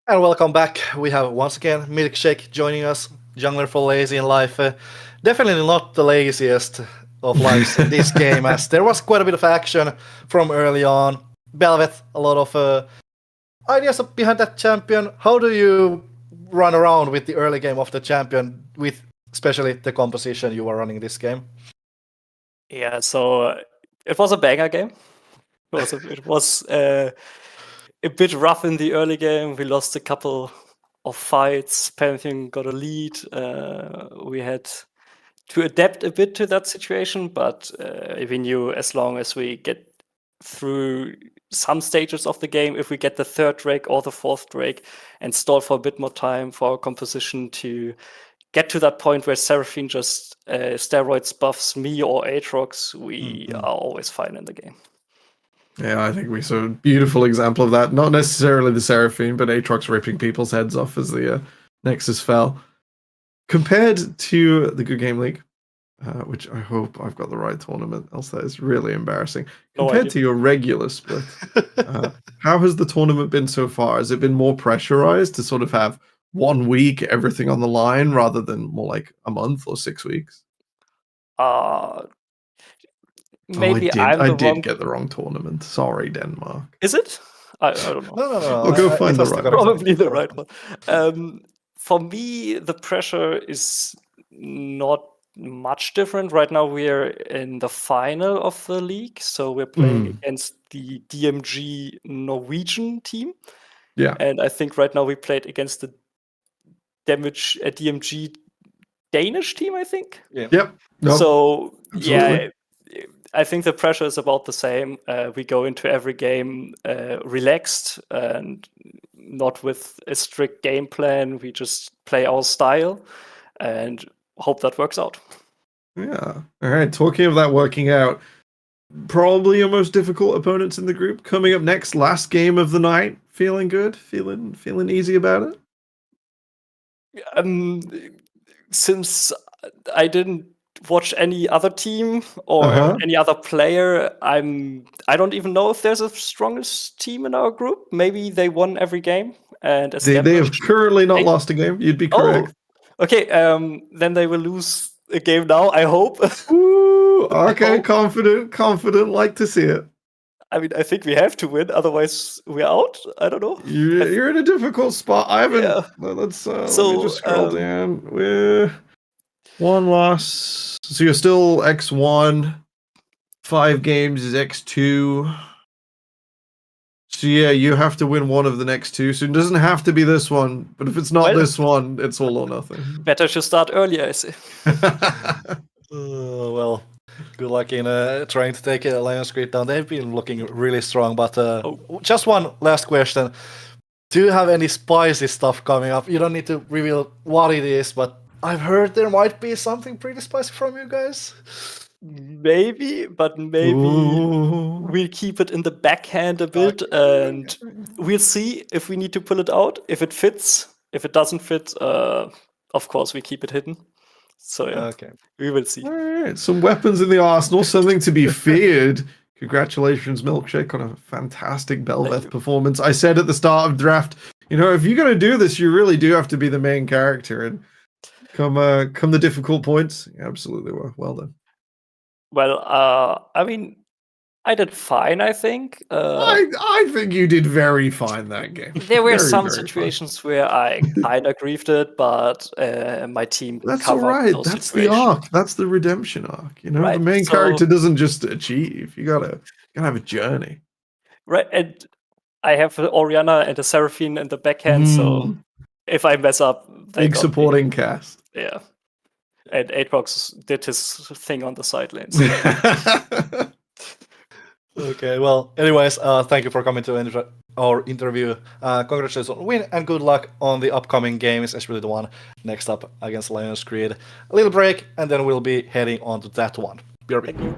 And welcome back. We have once again Milkshake joining us, jungler for lazy in life. Definitely not the laziest of lives in this game, as there was quite a bit of action from early on. Belvet, a lot of ideas behind that champion. How do you run around with the early game of the champion, with especially the composition you were running this game? Yeah, so it was a banger game. It was a bit rough in the early game. We lost a couple of fights. Pantheon got a lead. We had to adapt a bit to that situation, but we knew as long as we get through some stages of the game, if we get the third Drake or the fourth Drake and stall for a bit more time for our composition to get to that point where Seraphine just steroids buffs me or Aatrox, we are always fine in the game. Yeah, I think we saw a beautiful example of that. Not necessarily the Seraphine, but Aatrox ripping people's heads off as the Nexus fell. Compared to the Good Game League, which I hope I've got the right tournament, else that is really embarrassing. Compared to your regular split, how has the tournament been so far? Has it been more pressurized to sort of have 1 week, everything on the line, rather than more like a month or 6 weeks? Maybe I did get the wrong tournament. Sorry, Denmark. Is it? I don't know. No. I'll go find the right one. Probably the right one. For me, the pressure is not much different. Right now, we're in the final of the league, so we're playing against the DMG Norwegian team. Yeah. And I think right now we played against the DMG Danish team, I think. Yeah. Yep. Nope. So, Absolutely. yeah, I think the pressure is about the same. We go into every game relaxed and not with a strict game plan. We just play our style and hope that works out. Yeah. All right. Talking of that working out, probably your most difficult opponents in the group coming up next. Last game of the night. Feeling good? Feeling easy about it? Since I didn't watch any other team or any other player, I don't even know if there's a strongest team in our group. Maybe they won every game and They have currently not lost a game. You'd be correct. Oh, okay. Then they will lose a game now, I hope. Ooh, okay, confident, like to see it. I mean, I think we have to win, otherwise we're out. I don't know. You're in a difficult spot. I haven't. Yeah. Let me just scroll down. We're 1 loss. So you're still X1. 5 games is X2. So yeah, you have to win one of the next 2. So it doesn't have to be this one, but if it's not this one, it's all or nothing. Better to start earlier, I say. Well, good luck in trying to take Lion's Grid down. They've been looking really strong, but just one last question. Do you have any spicy stuff coming up? You don't need to reveal what it is, but I've heard there might be something pretty spicy from you guys. Maybe we keep it in the backhand a bit, and we'll see if we need to pull it out. If it fits, if it doesn't fit, of course we keep it hidden. So yeah, we will see. All right, some weapons in the arsenal, something to be feared. Congratulations, Milkshake, on a fantastic Belveth performance. I said at the start of draft, if you're going to do this, you really do have to be the main character. And come the difficult points, absolutely well done. Well, I mean, I did fine, I think. I think you did very fine that game. There were some situations where I kind of griefed it, but my team That's all covered right. those That's situations. the arc. That's the redemption arc. Right, the main so- character doesn't just achieve. You gotta have a journey. Right, and I have Oriana and a Seraphine in the backhand, so if I mess up, they Big got me. supporting cast. Yeah. And Aatrox did his thing on the side lanes. Okay, well, anyways, thank you for coming to our interview. Congratulations on the win, and good luck on the upcoming games, especially the one next up against Lion's Grid. A little break, and then we'll be heading on to that one. BRB.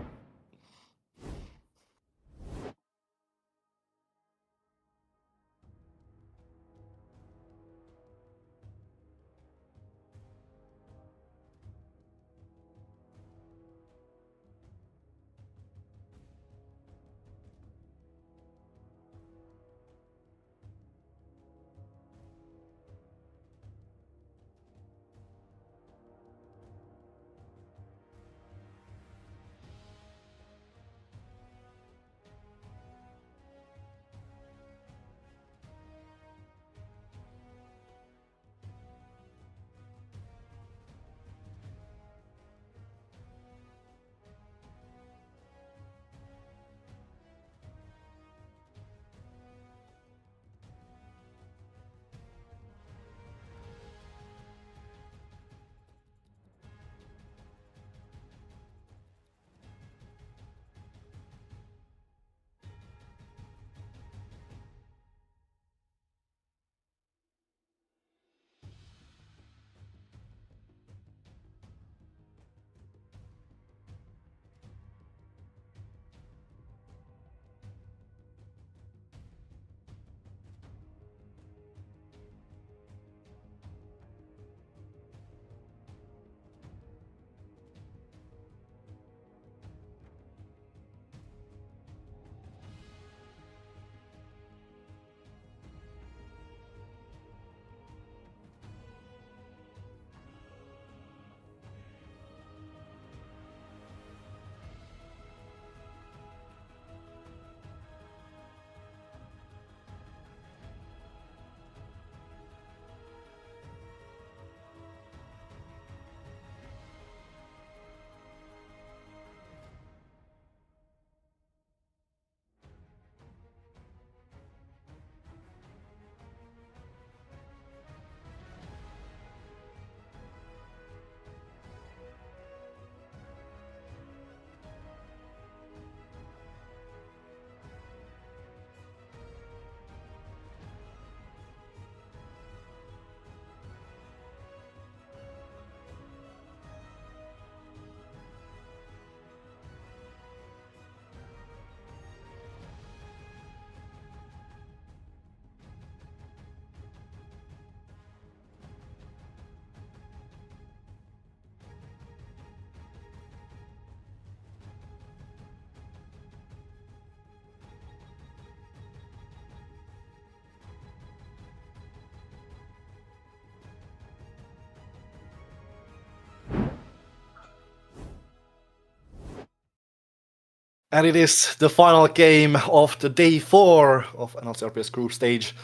And it is the final game of the day 4 of NLC RPS group stage.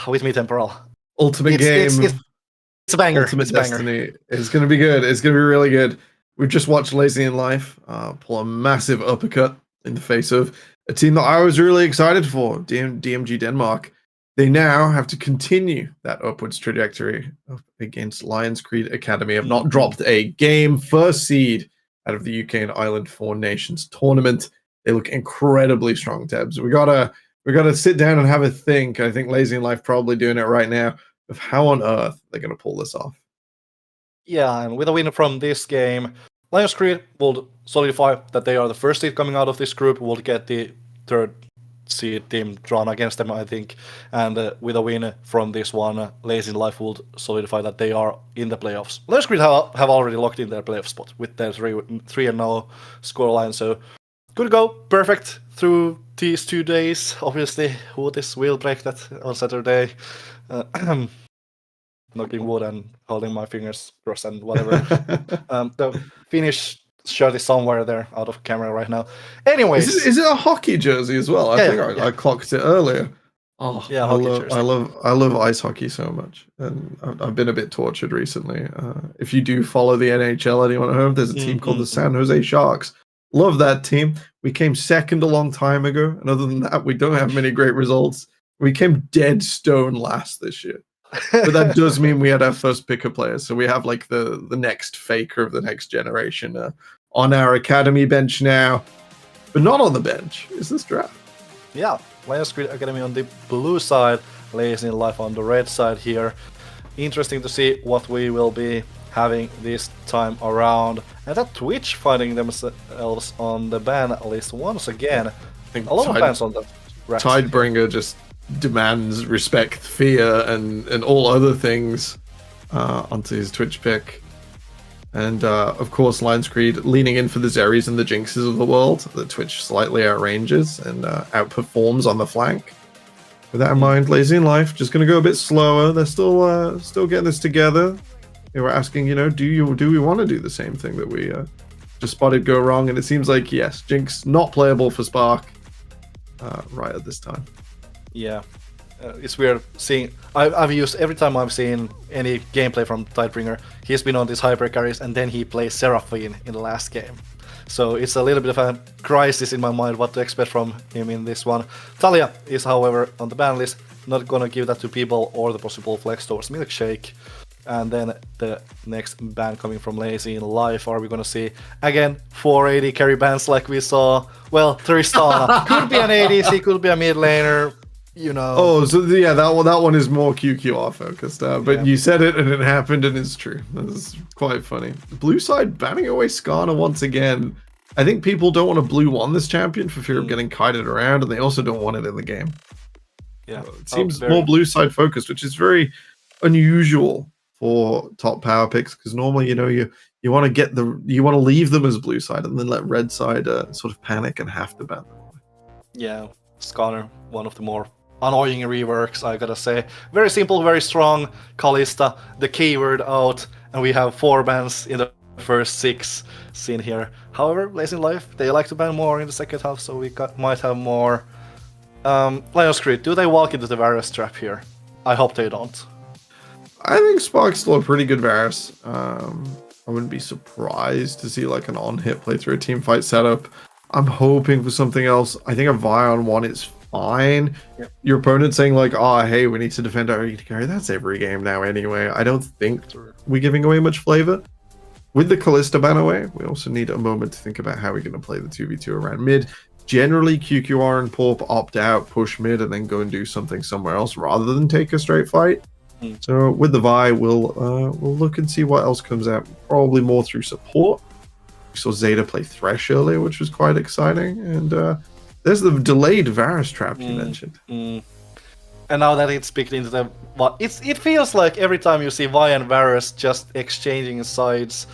With me, Temporal. Ultimate game. It's a banger. Ultimate it's a banger. Destiny. It's going to be good. It's going to be really good. We've just watched Lazy in Life pull a massive uppercut in the face of a team that I was really excited for, DMG Denmark. They now have to continue that upwards trajectory up against Lions Creed Academy. Have not dropped a game. First seed out of the UK and Ireland Four Nations tournament. They look incredibly strong, Tebs. We gotta sit down and have a think. I think Lazy in Life probably doing it right now of how on earth they're gonna pull this off. Yeah, and with a win from this game, Lions Creed will solidify that they are the first seed coming out of this group. Will get the third seed team drawn against them, I think. And with a win from this one, Lazy in Life will solidify that they are in the playoffs. Lions Creed have already locked in their playoff spot with their 3-0 scoreline. So good go, perfect through these 2 days. Obviously, Wootis will break that on Saturday. Knocking wood and holding my fingers crossed and whatever. The Finnish shirt is somewhere there out of camera right now. Anyways, is it a hockey jersey as well? I think I clocked it earlier. Oh, yeah, I love ice hockey so much, and I've been a bit tortured recently. If you do follow the NHL, anyone at home, there's a team called the San Jose Sharks. Love that team. We came second a long time ago, and other than that, we don't have many great results. We came dead stone last this year. But that does mean we had our first picker player, so we have like the next faker of the next generation on our academy bench now, but not on the bench is this draft. Yeah, Lions Creed Academy on the blue side, Lazy in Life on the red side here. Interesting to see what we will be having this time around. And that Twitch finding themselves on the ban list once again. I think a lot of bans on that. Tidebringer just demands respect, fear, and all other things onto his Twitch pick. And of course, Lions Creed leaning in for the Zerries and the Jinxes of the world. The Twitch slightly outranges and outperforms on the flank. With that in mind, Lazy in Life just going to go a bit slower. They're still getting this together. They were asking, do we want to do the same thing that we just spotted go wrong? And it seems like yes, Jinx not playable for Spark right at this time. Yeah, it's weird seeing. I've used every time I've seen any gameplay from Tidebringer, he's been on these hyper carries and then he plays Seraphine in the last game. So it's a little bit of a crisis in my mind what to expect from him in this one. Talia is, however, on the ban list. Not gonna give that to people or the possible flex towards Milkshake. And then the next ban coming from Lazy in Life. Are we gonna see again 480 carry bans like we saw? Well, Tristana could be an ADC, could be a mid laner. Oh, so yeah, that one is more QQR focused. But you said it and it happened and it's true. That's quite funny. The blue side banning away Skarner once again. I think people don't want to blue one this champion for fear of getting kited around, and they also don't want it in the game. Yeah, it seems more blue side focused, which is very unusual for top power picks, because normally you want to leave them as blue side and then let red side sort of panic and have to ban them. Yeah, Skarner, one of the more annoying reworks, I gotta say. Very simple, very strong. Kalista, the keyword out, and we have 4 bans in the first 6 seen here. However, Lazy in Life, they like to ban more in the second half, so we might have more. Lions Creed, do they walk into the Varus trap here? I hope they don't. I think Spark's still a pretty good Varus. I wouldn't be surprised to see like an on-hit play through a team fight setup. I'm hoping for something else. I think a Vi on 1 is fine. Yep. Your opponent saying like, hey, we need to defend our AD carry. That's every game now anyway. I don't think we're giving away much flavor. With the Kalista ban away, we also need a moment to think about how we're going to play the 2v2 around mid. Generally, QQR and Porp opt out, push mid, and then go and do something somewhere else rather than take a straight fight. So with the Vi, we'll look and see what else comes out. Probably more through support. We saw Zeta play Thresh earlier, which was quite exciting. And there's the delayed Varus trap you mentioned. And now that it's picked into the... It feels like every time you see Vi and Varus just exchanging sides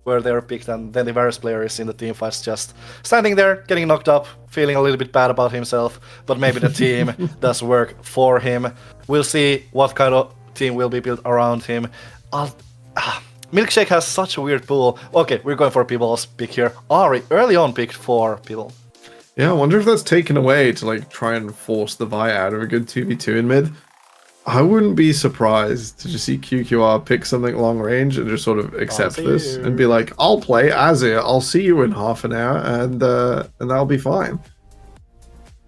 where they're picked, and then the Varus player is in the team fights just standing there, getting knocked up, feeling a little bit bad about himself, but maybe the team does work for him. We'll see what kind of team will be built around him. Milkshake has such a weird pool. Okay, we're going for people's pick here. Ari, early on picked for people. Yeah, I wonder if that's taken away to like try and force the Vi out of a good 2v2 in mid. I wouldn't be surprised to just see QQR pick something long range and just sort of accept this and be like, I'll play Azir, I'll see you in half an hour, and that'll be fine.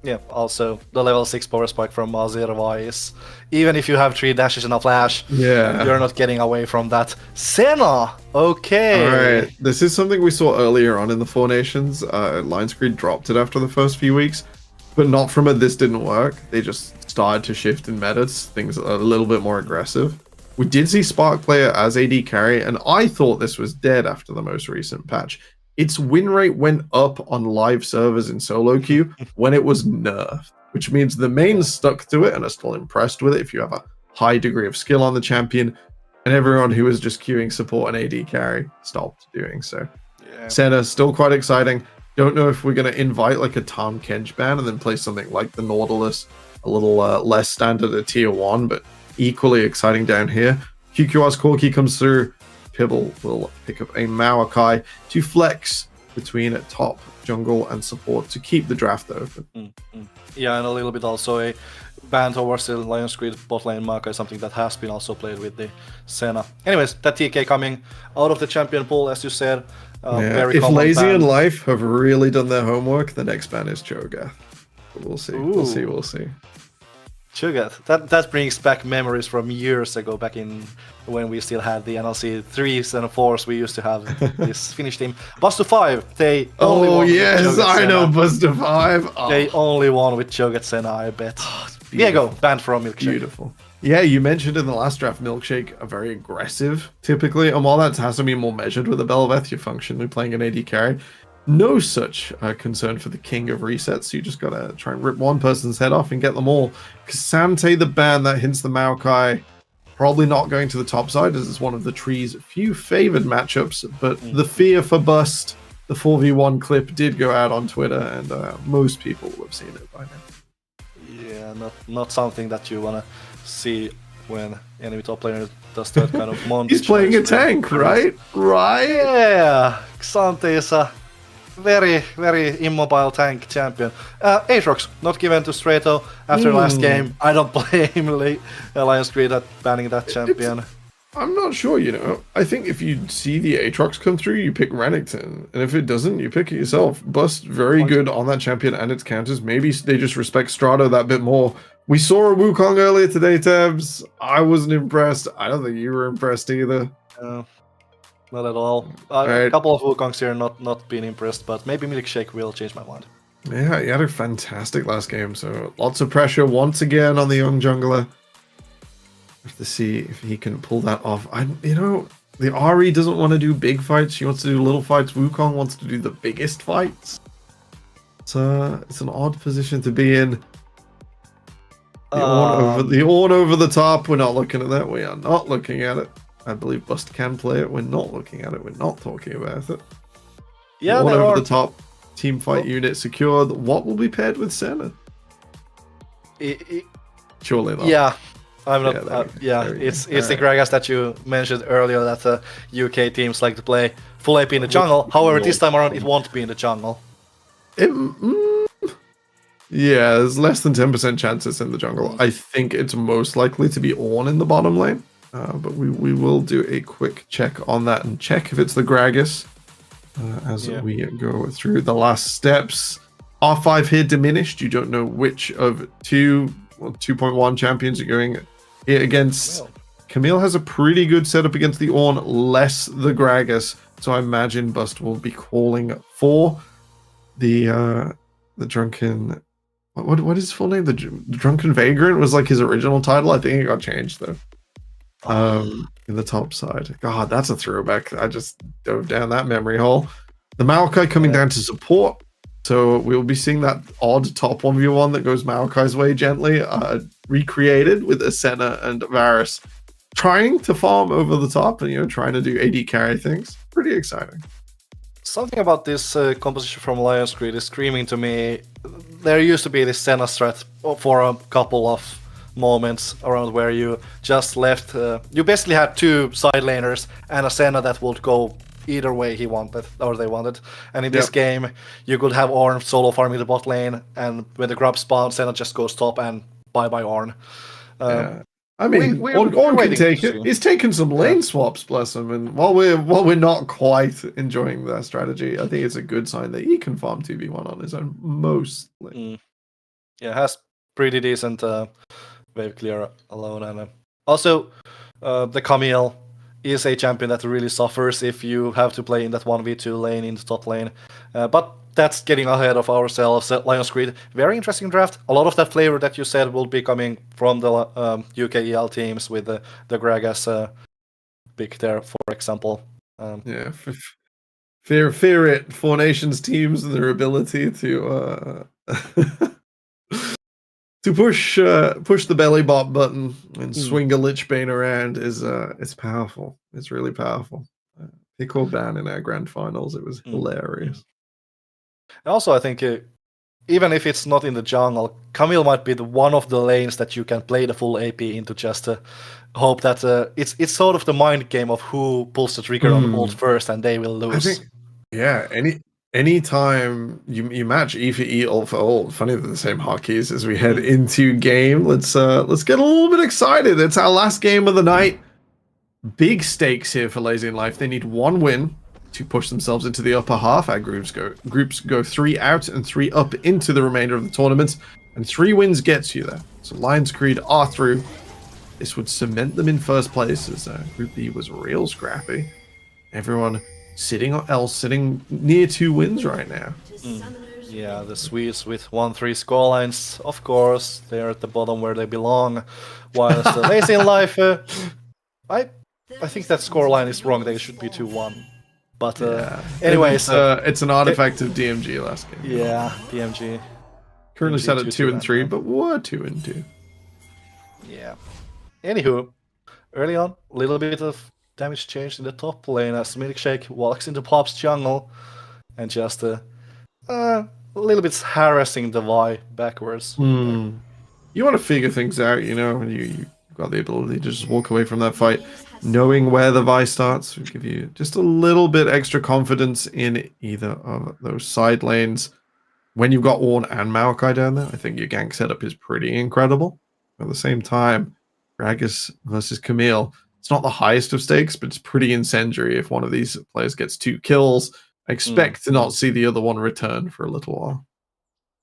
Yeah, also the level 6 power spike from Azir Vi is, even if you have 3 dashes and a flash, you're not getting away from that. Senna! Okay. Alright, this is something we saw earlier on in the Four Nations. Lionscreed dropped it after the first few weeks, but not from a this didn't work. They just started to shift in metas, things a little bit more aggressive. We did see Spark player as AD carry, and I thought this was dead after the most recent patch. Its win rate went up on live servers in solo queue when it was nerfed, which means the mains stuck to it and are still impressed with it if you have a high degree of skill on the champion, and everyone who was just queuing support and AD carry stopped doing so. Senna, still quite exciting. Don't know if we're going to invite like a Tahm Kench ban and then play something like the Nautilus, a little less standard at tier 1, but equally exciting down here. QQR's Corki comes through. Pibble will pick up a Maokai to flex between top, jungle, and support to keep the draft open. Yeah, and a little bit also a ban towards the Lionscreed bot lane Maokai, something that has been also played with the Senna. Anyways, that TK coming out of the champion pool, as you said. Very if common Lazy ban. and Life have really done their homework, the next ban is Cho'Gath. But we'll see. We'll see. Cho'Gath. That brings back memories from years ago, back in when we still had the NLC 3s and 4s. We used to have this Finnish team. Buster 5, they only won with Cho'Gath I know Senna. Buster 5. They only won with Cho'Gath Senna, I bet. Diego, banned from Milkshake. Beautiful. Yeah, you mentioned in the last draft Milkshake are very aggressive, typically, and while that has to be more measured with a Belveth, you're functionally playing an AD carry. No such concern for the king of resets. You just gotta try and rip one person's head off and get them all. Kasante, the ban that hints the Maokai, probably not going to the top side as it's one of the tree's few favored matchups, but the fear for Bust, the 4v1 clip did go out on Twitter, and most people will have seen it by now. Yeah, not something that you wanna see when enemy top player does that kind of montage. He's playing a tank, right? Right? Yeah, Xante is a very, very immobile tank champion. Aatrox, not given to Strato after last game. I don't blame Lionscreed at banning that champion. I'm not sure, you know. I think if you see the Aatrox come through, you pick Renekton. And if it doesn't, you pick it yourself. Bust very good on that champion and its counters. Maybe they just respect Strato that bit more. We saw a Wukong earlier today, Tabs. I wasn't impressed. I don't think you were impressed either. Not at all. A couple of Wukongs here not being impressed, but maybe Milkshake will change my mind. Yeah, he had a fantastic last game, so lots of pressure once again on the young jungler. Have to see if he can pull that off. The Ahri doesn't want to do big fights. She wants to do little fights. Wukong wants to do the biggest fights. It's an odd position to be in. The Ornn over the top. We're not looking at that. We are not looking at it. I believe Bust can play it. We're not looking at it. We're not talking about it. Yeah, Ornn over the top. Team fight unit secured. What will be paired with Senna? Surely not. Yeah. I'm not. It's the Gragas that you mentioned earlier that UK teams like to play full AP in the jungle. However, this time around it won't be in the jungle. Yeah, there's less than 10% chances in the jungle. I think it's most likely to be Ornn in the bottom lane. But we will do a quick check on that and check if it's the Gragas as we go through the last steps. R5 here diminished. You don't know which of 2.1 champions you're going here against. Camille has a pretty good setup against the Ornn, less the Gragas. So I imagine Bust will be calling for the drunken... What is his full name? The Drunken Vagrant was like his original title. I think it got changed though. In the top side. God, that's a throwback. I just dove down that memory hole. The Maokai coming down to support. So we'll be seeing that odd top 1v1 that goes Maokai's way gently, recreated with Asena and Varus trying to farm over the top and, trying to do AD carry things. Pretty exciting. Something about this composition from Lionscreed is screaming to me. There used to be this Senna strat for a couple of moments around where you just left. You basically had 2 side laners and a Senna that would go either way he wanted or they wanted. And in this game, you could have Ornn solo farming the bot lane, and when the grab spawns, Senna just goes top and bye bye Ornn. I mean, Ornn can take it. He's taken some lane swaps, bless him. And while we're not quite enjoying that strategy, I think it's a good sign that he can farm 2v1 on his own mostly. Yeah, has pretty decent wave clear alone, and also the Camille is a champion that really suffers if you have to play in that 1v2 lane in the top lane. But that's getting ahead of ourselves. Lions Creed, very interesting draft. A lot of that flavor that you said will be coming from the UKEL teams with the Gragas pick there, for example. Fear it, Four Nations teams and their ability to to push the belly bot button and swing a Lich Bane around is it's powerful. It's really powerful. Pick or ban in our grand finals. It was hilarious. Also, I think even if it's not in the jungle, Camille might be one of the lanes that you can play the full AP into, just to hope that it's sort of the mind game of who pulls the trigger on the ult first, and they will lose. I think, any time you match E for E, ult for ult. Funny that the same hotkeys as we head into game. Let's get a little bit excited. It's our last game of the night. Big stakes here for Lazy in Life. They need 1 win to push themselves into the upper half. Our groups go 3 out and 3 up into the remainder of the tournament, and 3 wins gets you there. So Lions Creed are through. This would cement them in first place, as Group B was real scrappy. Everyone sitting near 2 wins right now. Yeah, the Swedes with 1-3 scorelines, of course, they're at the bottom where they belong. Whilst the Lazy in Life, I think that scoreline is wrong. They should be 2-1. But anyways, it's an artifact of DMG last game. Yeah, DMG. Currently set at 2 and 3, but we're 2 and 2. Yeah. Anywho, early on, a little bit of damage change in the top lane as Milkshake walks into Pop's jungle and just a little bit harassing the Vi backwards. You want to figure things out, and you got the ability to just walk away from that fight. Knowing where the Vi starts will give you just a little bit extra confidence in either of those side lanes. When you've got Ornn and Maokai down there, I think your gank setup is pretty incredible. At the same time, Gragas versus Camille, it's not the highest of stakes, but it's pretty incendiary if one of these players gets 2 kills. I expect to not see the other one return for a little while.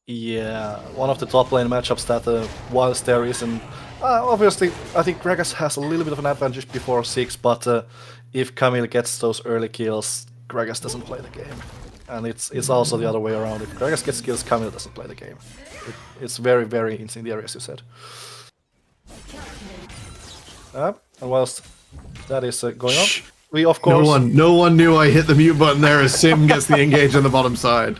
Yeah, one of the top lane matchups that whilst there isn't... obviously, I think Gragas has a little bit of an advantage before 6, but if Camille gets those early kills, Gragas doesn't play the game. And it's also the other way around. If Gragas gets kills, Camille doesn't play the game. It's very, very incendiary, as you said. And whilst that is going on, we of course... No one knew I hit the mute button there as Sim gets the engage on the bottom side.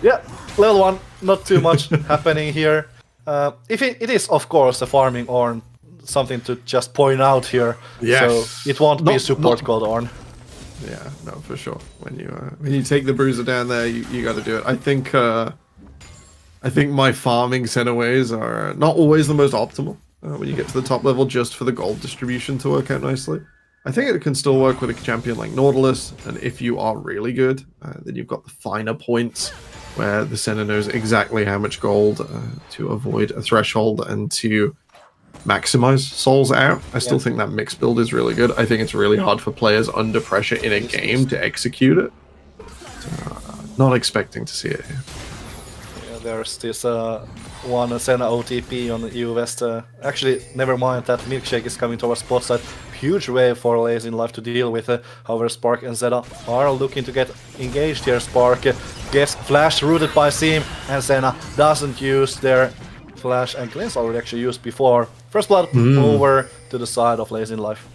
Yeah, level 1, not too much happening here. If it is, of course, a farming Ornn, something to just point out here. Yes. So it won't be support called Ornn. Yeah, no, for sure. When you take the bruiser down there, you got to do it. I think my farming centaways are not always the most optimal when you get to the top level, just for the gold distribution to work out nicely. I think it can still work with a champion like Nautilus, and if you are really good, then you've got the finer points where the Senna knows exactly how much gold to avoid a threshold and to maximize souls out. I still think that mixed build is really good. I think it's really hard for players under pressure in a game to execute it. Not expecting to see it here. Yeah, there's this one Senna OTP on the EU West. Actually, never mind that Milkshake is coming towards bot side. Huge wave for Lazy in Life to deal with. However, Spark and Zeta are looking to get engaged here. Spark gets flash rooted by Seam, and Senna doesn't use their flash, and Glenn's already actually used before. First blood over to the side of Lazy in Life.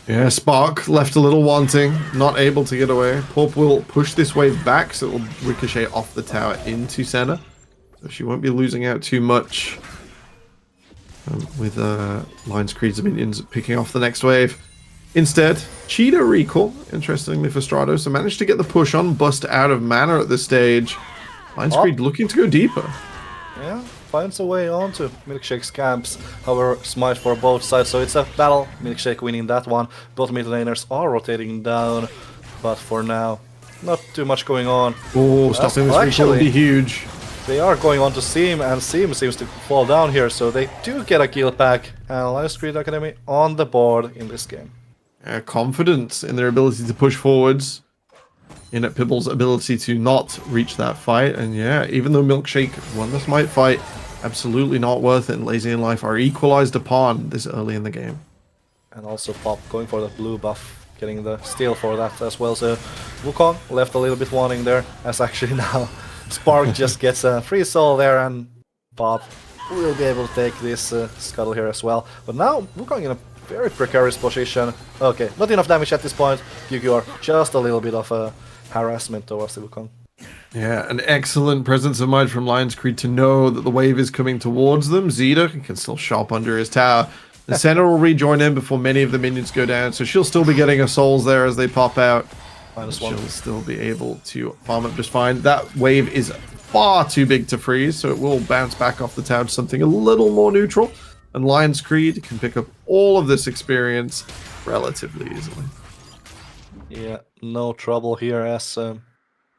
Yeah, Spark left a little wanting, not able to get away. Pop will push this wave back, so it will ricochet off the tower into Senna. So she won't be losing out too much. With Lions Creed's minions picking off the next wave. Instead, Cheetah recall, interestingly for Stratos, so managed to get the push on, bust out of mana at this stage. Lions Creed looking to go deeper. Yeah, finds a way onto Milkshake's camps. However, smite for both sides, so it's a battle. Milkshake winning that one. Both mid laners are rotating down, but for now, not too much going on. Oh, stopping this recall would be huge. They are going on to Seam, and Seam seems to fall down here, so they do get a kill back. And Lions Creed Academy on the board in this game. Confidence in their ability to push forwards. In at Pibble's ability to not reach that fight. And yeah, even though Milkshake won the Smite fight, absolutely not worth it. And Lazy in Life are equalized upon this early in the game. And also Pop going for the blue buff, getting the steal for that as well. So Wukong left a little bit wanting there, as actually now Spark just gets a free soul there, and Pop will be able to take this scuttle here as well. But now Wukong in a very precarious position. Okay, not enough damage at this point. QQR just a little bit of a harassment towards the Wukong. Yeah, an excellent presence of mind from Lions Creed to know that the wave is coming towards them. Zeta can still shop under his tower. The center will rejoin him before many of the minions go down, so she'll still be getting her souls there as they pop out. She'll still be able to farm up just fine. That wave is far too big to freeze, so it will bounce back off the tower to something a little more neutral. And Lions Creed can pick up all of this experience relatively easily. Yeah, no trouble here as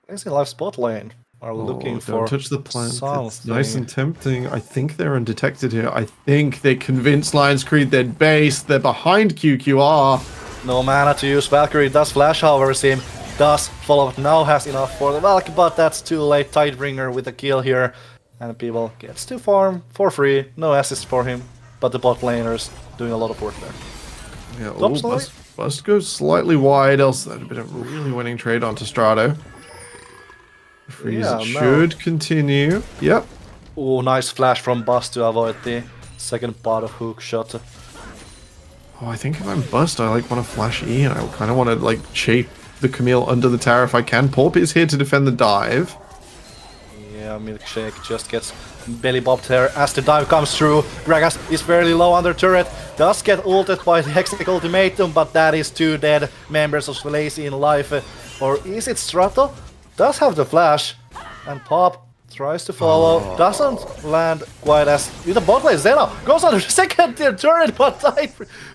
Lazy Life spot lane are looking for. Don't touch the plant. Something. It's nice and tempting. I think they're undetected here. I think they convinced Lions Creed they're base. They're behind QQR. No mana to use. Valkyrie does flash, however, Sim does follow up. Now has enough for the Valk, but that's too late. Tidebringer with a kill here. And people gets to farm for free. No assist for him. But the bot laners doing a lot of work there. Yeah, Bust goes slightly wide, else that'd have been a really winning trade onto Strato. Freeze should continue. Yep. Oh, nice flash from Bust to avoid the second part of hook shot. Oh, I think if I'm Bust, I want to flash E, and I kind of want to shape the Camille under the tower if I can. Porp is here to defend the dive. Yeah, Milkshake just gets belly bopped there as the dive comes through. Gragas is fairly low under turret. Does get ulted by the Hextech Ultimatum, but that is two dead members of Lazy in Life. Or is it Strato? Does have the flash, and Pop tries to follow. Doesn't land quite as in the bot lane. Zeno goes on the second tier turret, but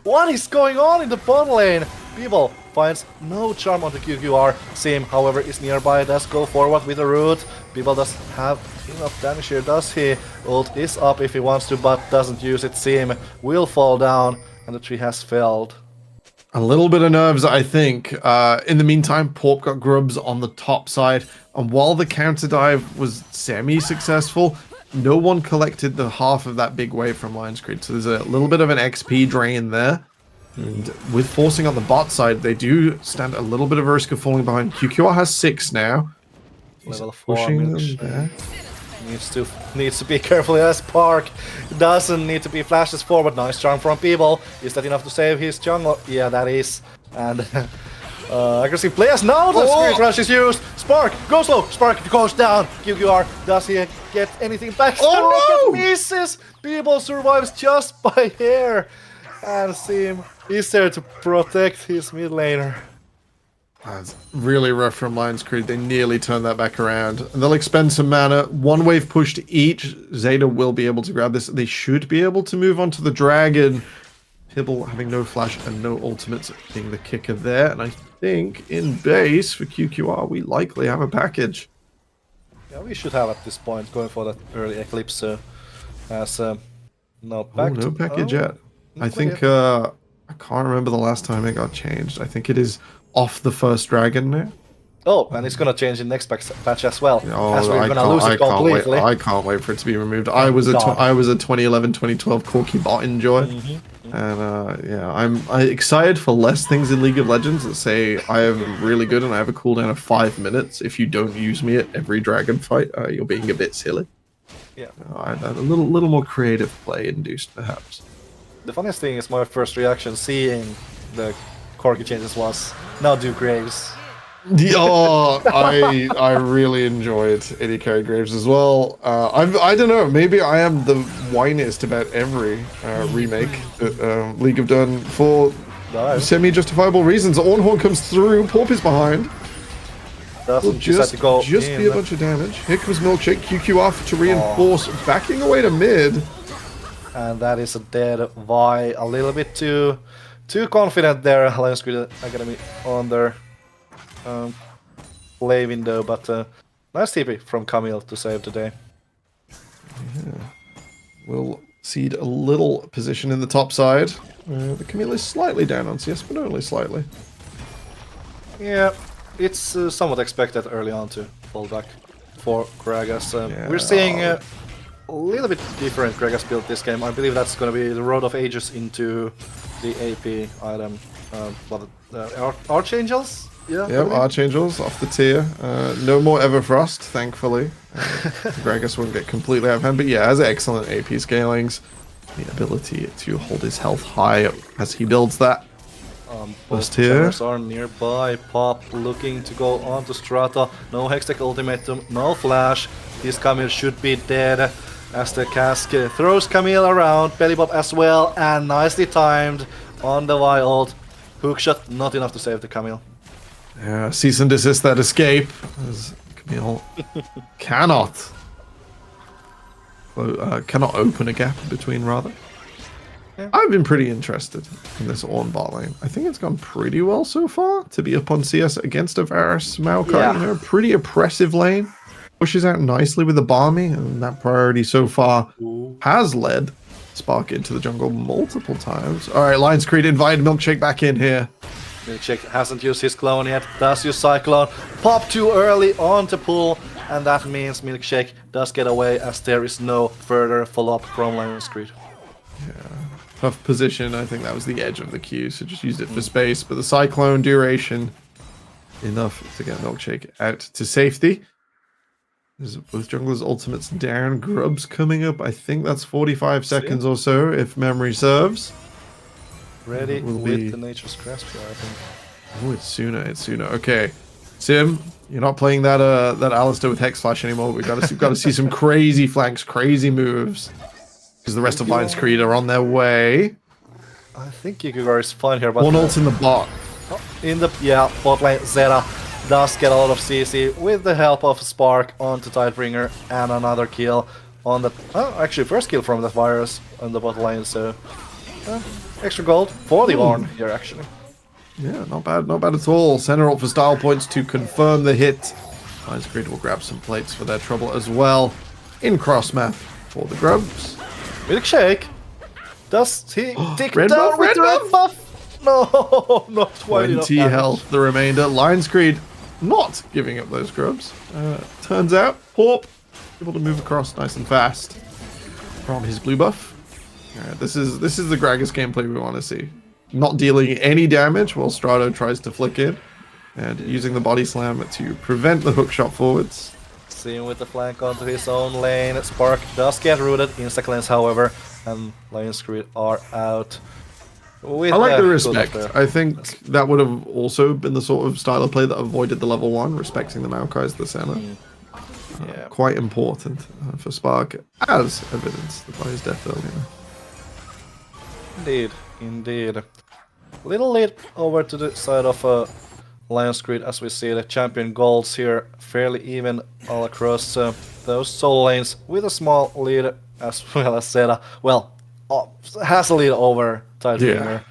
what is going on in the bot lane? People finds no charm on the QQR. Sim, however, is nearby. Does go forward with the root. People does have enough damage here, does he? Ult is up if he wants to, but doesn't use it. Sim will fall down, and the tree has failed. A little bit of nerves, I think. In the meantime, Porp got grubs on the top side, and while the counter dive was semi-successful, no one collected the half of that big wave from Lions Creed, so there's a little bit of an XP drain there. And with forcing on the bot side, they do stand a little bit of a risk of falling behind. QQR has 6 now. Level 4 pushing them back. Needs to be careful as Park doesn't need to be flashes forward. Nice charm from People. Is that enough to save his jungle? Yeah, that is. And aggressive players now. The Spirit Rush is used. Spark goes low. Spark goes down. QQR, does he get anything back? Oh, no! Misses. People survives just by hair. And Sim is there to protect his mid laner. That's really rough from Lions Creed. They nearly turned that back around. And they'll expend some mana. One wave push to each. Zeta will be able to grab this. They should be able to move on to the dragon. Pibble having no flash and no ultimates being the kicker there. And I think in base for QQR, we likely have a package. Yeah, we should have at this point going for that early Eclipse as no no package yet. I think I can't remember the last time it got changed. I think it is off the first dragon now. Oh, and it's gonna change in next patch as well. Oh, as we're gonna lose it completely. I can't wait for it to be removed. I was a 2011-2012 Corky bot enjoy, and yeah, I'm excited for less things in League of Legends that say I am really good and I have a cooldown of 5 minutes. If you don't use me at every dragon fight, you're being a bit silly. Yeah, a little more creative play induced perhaps. The funniest thing is my first reaction seeing the Corky changes was now do Graves. Oh, I really enjoyed Eddie Carey Graves as well. I don't know, maybe I am the whiniest about every remake that League have done for semi-justifiable reasons. Ornhorn comes through, Porp is behind. Doesn't Will decide to go just in. be a bunch of damage. Here comes Milkshake, QQ off to reinforce, backing away to mid. And that is a dead Vi. A little bit too confident there. Lions Grid Academy on their play window, but nice TP from Camille to save the day. Yeah. We'll cede a little position in the top side. The Camille is slightly down on CS, but only slightly. Yeah, it's somewhat expected early on to fall back for Gragas. We're seeing a little bit different Gragas build this game. I believe that's going to be the Road of Ages into the AP item. Archangels? Yeah, yep, Archangels off the tier. No more Everfrost, thankfully. Gragas won't get completely out of hand, but yeah, has excellent AP scalings. The ability to hold his health high as he builds that. Both channels are nearby. Pop looking to go on to Strata. No Hextech Ultimatum, no Flash. This Camille should be dead as the cask throws Camille around. Bellybop as well, and nicely timed on the wild. Hookshot, not enough to save the Camille. Yeah, cease and desist that escape, as Camille cannot open a gap between, rather. Yeah. I've been pretty interested in this Ornn bot lane. I think it's gone pretty well so far to be up on CS against a Varus Maokai. You know, pretty oppressive lane. Pushes out nicely with the Barmy, and that priority so far has led Spark into the jungle multiple times. Alright, Lions Creed invited Milkshake back in here. Milkshake hasn't used his clone yet, does use Cyclone. Pop too early onto pull, and that means Milkshake does get away as there is no further follow-up from Lions Creed. Yeah. Tough position. I think that was the edge of the queue, so just used it for space. But the Cyclone duration, enough to get Milkshake out to safety. There's both junglers' ultimates down. Grub's coming up. I think that's 45 seconds or so, if memory serves. Ready with the Nature's Grasp here, I think. Oh, it's sooner. Okay. Sim, you're not playing that Alistar with Hex Flash anymore. We've got to see some crazy flanks, crazy moves. Because the rest of Lions Creed are on their way. I think Kikugar is fine here, but... One ult in the bot. Bot lane, Zeta does get a lot of CC with the help of Spark onto Tidebringer and another kill on the... actually, first kill from the Virus on the bot lane, so... extra gold for the Ornn here, actually. Yeah, not bad at all. Center ult for style points to confirm the hit. Lions Creed will grab some plates for their trouble as well. In cross map for the Grubs. Milkshake! Does he tick down with the red buff? No, not quite enough 20 health, the remainder. Lions Creed not giving up those Grubs. Turns out, Hawp able to move across nice and fast from his blue buff. This is the Gragas gameplay we want to see. Not dealing any damage while Strato tries to flick in, and using the body slam to prevent the hookshot forwards. Sim with the flank onto his own lane. Spark does get rooted. Insta-cleanse, however, and Lions Creed are out. I like the respect. I think that would have also been the sort of style of play that avoided the level 1, respecting the Maokai's the center. Quite important for Spark, as evidenced by his death earlier. Indeed. Little lead over to the side of Lions Creed as we see the champion golds here fairly even all across those solo lanes with a small lead as well as Zeta. Well, has a lead over Tidebringer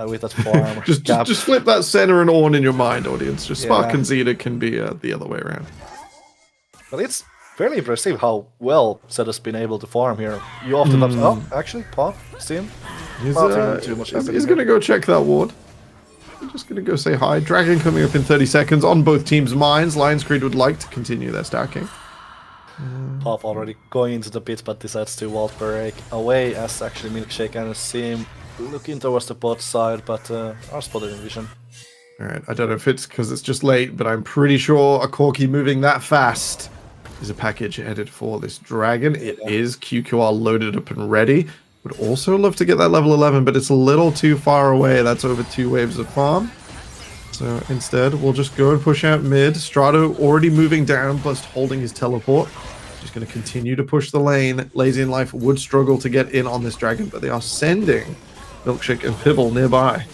with that farm. just flip that center and Ornn in your mind, audience. Just Spark and Zeta can be the other way around. But it's fairly impressive how well Zeta's been able to farm here. You often actually, Pop, Sim. He's gonna go check that ward. I'm just gonna go say hi. Dragon coming up in 30 seconds on both teams' minds. Lions Creed would like to continue their stacking. Pop already going into the pit, but decides to wall break away as actually Milkshake and Sim looking towards the bot side, but are spotted in vision. Alright, I don't know if it's because it's just late, but I'm pretty sure a Corki moving that fast is a package headed for this dragon. It is QQR loaded up and ready. Would also love to get that level 11, but it's a little too far away. That's over 2 waves of farm. So instead, we'll just go and push out mid. Strato already moving down, plus holding his teleport. Just going to continue to push the lane. Lazy in Life would struggle to get in on this dragon, but they are sending Milkshake and Pibble nearby.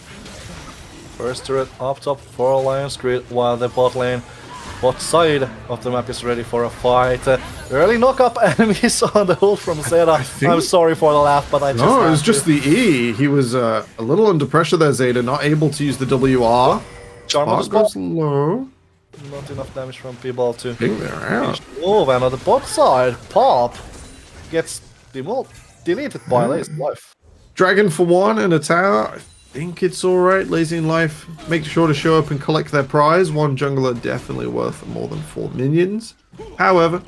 First turret up top for Lions Creed, while the bot lane What side of the map is ready for a fight? Early knock-up enemies on the ult from Zeta. I'm sorry for the laugh, but I just No, it was had just to. the E. He was a little under pressure there, Zeta, not able to use the WR. Charm on the Spark spot. goes low. Not enough damage from people to Think they're out. move, and on the bot side, Pop gets deleted by Lazy Life. Dragon for one and a tower. I think it's alright. Lazy in Life. Make sure to show up and collect their prize. One jungler definitely worth more than 4 minions. However,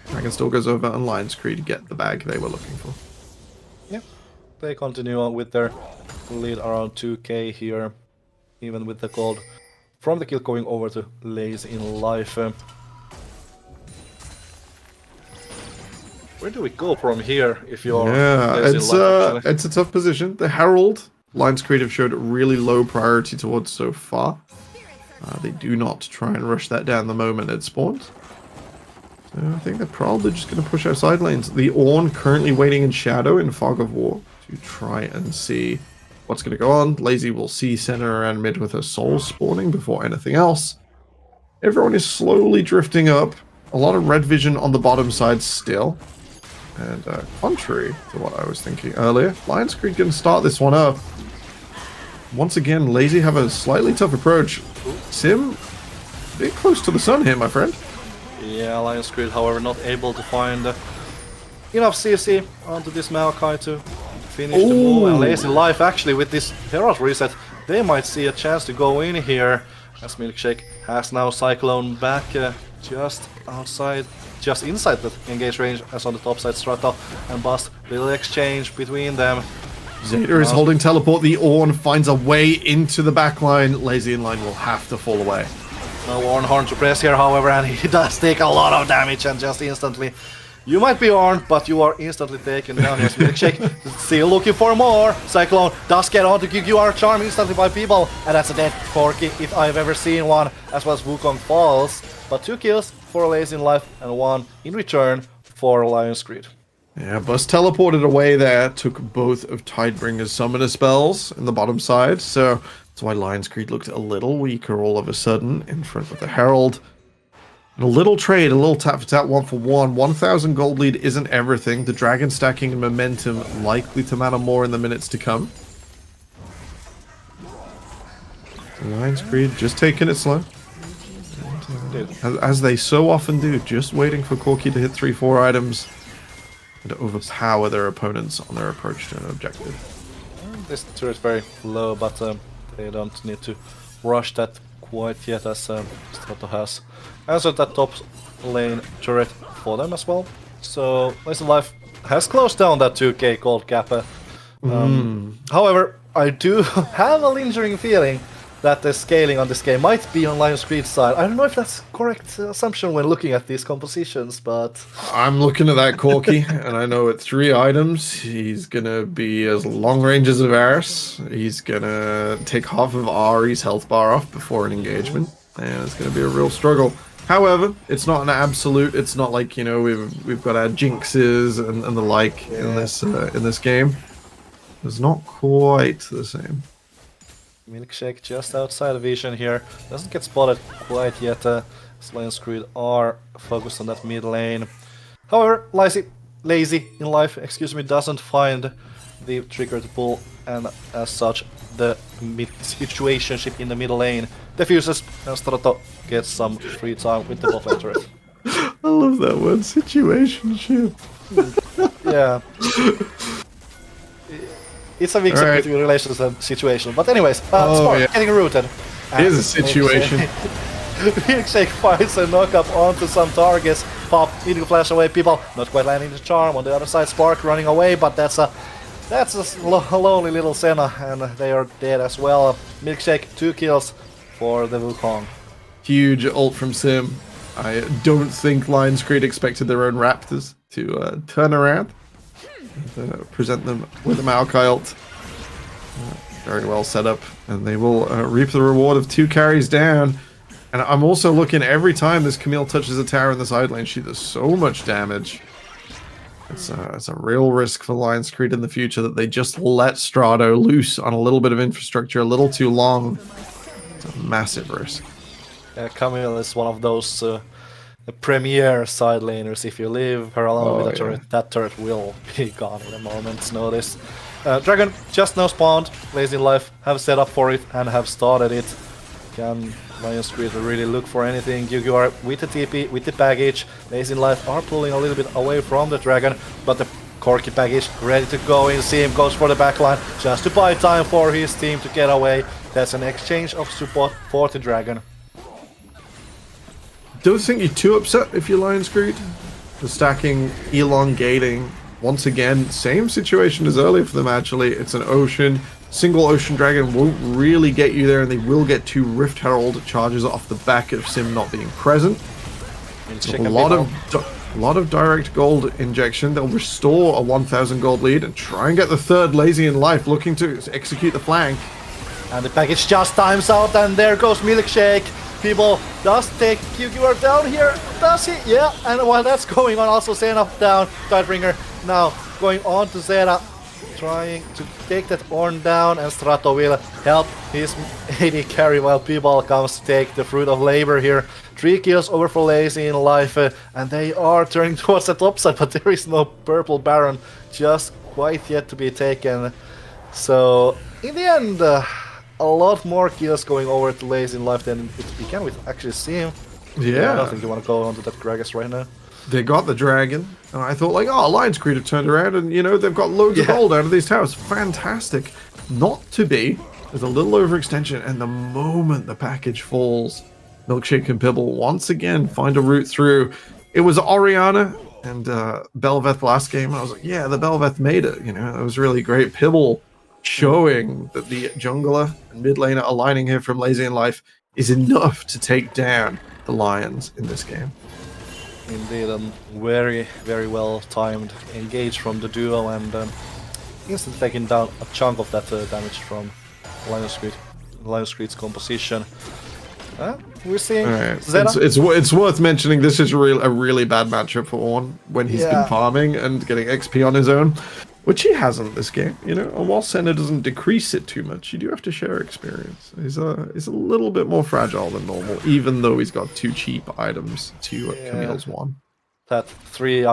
Dragon still goes over and Lion's Creed to get the bag they were looking for. Yep. They continue on with their lead around 2k here, even with the gold from the kill going over to Lazy in Life. Where do we go from here if you're Lazy in Life, actually? It's a tough position. The Herald, Lion's Creed have showed really low priority towards so far. They do not try and rush that down the moment it spawns. So I think they're probably just going to push our side lanes. The Ornn currently waiting in shadow in Fog of War to try and see what's going to go on. Lazy will see center around mid with her soul spawning before anything else. Everyone is slowly drifting up. A lot of red vision on the bottom side still. And contrary to what I was thinking earlier, Lion's Creed can start this one up. Once again, Lazy have a slightly tough approach. Sim, a bit close to the sun here, my friend. Yeah, Lion's Creed, however, not able to find enough CC onto this Maokai to finish the move. And Lazy Life, actually, with this Herald reset, they might see a chance to go in here. As Milkshake has now Cyclone back just outside, just inside the engage range, as on the top side Strata and Bust. Little exchange between them. Zeta is holding teleport. The Ornn finds a way into the backline. Lazy in line will have to fall away. No Ornn Horn to press here, however, and he does take a lot of damage and just instantly. You might be Ornn, but you are instantly taken down. Yes, Milkshake still looking for more. Cyclone does get on to QQR charm instantly by people, and that's a dead Corki if I've ever seen one, as well as Wukong falls. But 2 kills for Lazy in Life and 1 in return for Lion's Creed. Yeah, Bus teleported away there, took both of Tidebringer's summoner spells in the bottom side, so that's why Lion's Creed looked a little weaker all of a sudden in front of the Herald. And a little trade, a little tap for tap, 1 for 1. 1,000 gold lead isn't everything. The dragon stacking and momentum likely to matter more in the minutes to come. Lion's Creed just taking it slow. As they so often do, just waiting for Corki to hit 3-4 items and to overpower their opponents on their approach to an objective. This turret is very low, but they don't need to rush that quite yet, as Strato has answered that top lane turret for them as well. So Lazy Life has closed down that 2k gold gap. However, I do have a lingering feeling that the scaling on this game might be on Lion's Creed's side. I don't know if that's correct assumption when looking at these compositions, but I'm looking at that Corki, and I know at 3 items, he's gonna be as long range as a Varus. He's gonna take half of Ari's health bar off before an engagement, and it's gonna be a real struggle. However, it's not an absolute. It's not like, you know, we've got our jinxes and the like in this game. It's not quite the same. Milkshake just outside of vision here. Doesn't get spotted quite yet. Lion's Creed are focused on that mid lane. However, Lazy in Life, doesn't find the trigger to pull, and as such, the situationship in the middle lane diffuses, and Strato gets some free time with the bot lane turret. I love that word, situationship. Yeah. It's a mix between relations and situation. But anyways, Spark getting rooted. Here's a situation. Milkshake finds a knock-up onto some targets. Pop needing to flash away people. Not quite landing the charm. On the other side, Spark running away, but that's a lonely little Senna, and they are dead as well. Milkshake, 2 kills for the Wukong. Huge ult from Sim. I don't think Lion's Creed expected their own Raptors to turn around. Present them with a Maokai ult. Very well set up, and they will reap the reward of 2 carries down. And I'm also looking, every time this Camille touches a tower in the side lane, she does so much damage. It's a real risk for Lion's Creed in the future that they just let Strato loose on a little bit of infrastructure a little too long. It's a massive risk. Camille is one of those premier side laners. If you leave her alone with a turret, that turret will be gone in a moment's notice. Dragon just now spawned. Lazy Life have set up for it and have started it. Can Lion's Creed really look for anything? Yu-Gi are with the TP, with the baggage. Lazy Life are pulling a little bit away from the Dragon, but the Corki package ready to go in. Sim goes for the backline just to buy time for his team to get away. That's an exchange of support for the Dragon. Don't think you're too upset if you're Lion's Creed. The stacking, elongating. Once again, same situation as earlier for them actually. It's an ocean. Single Ocean Dragon won't really get you there, and they will get 2 Rift Herald charges off the back of Sim not being present. So a lot of direct gold injection. They'll restore a 1,000 gold lead and try and get the third Lazy in Life, looking to execute the flank. And the package just times out, and there goes Milkshake. People does take Yu-Gi-Oh down here, does he? Yeah, and while that's going on, also Zena down. Tidebringer now going on to Zena, trying to take that Ornn down, and Strato will help his AD carry while P-Ball comes to take the fruit of labor here. 3 kills over for Lazy in Life, and they are turning towards the top side, but there is no purple Baron just quite yet to be taken. So, in the end, a lot more kills going over to Lazy in Life than it began with actually Sim. Yeah. I don't think you want to go onto that Gragas right now. They got the dragon, and I thought, like, oh, Lion's Creed have turned around, and, you know, they've got loads of gold out of these towers. Fantastic. Not to be. There's a little overextension, and the moment the package falls, Milkshake and Pibble once again find a route through. It was Orianna and Belveth last game, and I was like, yeah, the Belveth made it. You know, that was really great. Pibble showing that the jungler and mid laner aligning here from Lazy in Life is enough to take down the Lions in this game. Indeed, very, very well timed engage from the duo, and instantly taking down a chunk of that damage from Lion's Creed's composition. We're seeing Zena. It's worth mentioning this is a really bad matchup for Ornn when he's been farming and getting XP on his own, which he hasn't this game, you know. And while Senna doesn't decrease it too much, you do have to share experience. He's a little bit more fragile than normal, even though he's got 2 cheap items to Camille's 1. That 3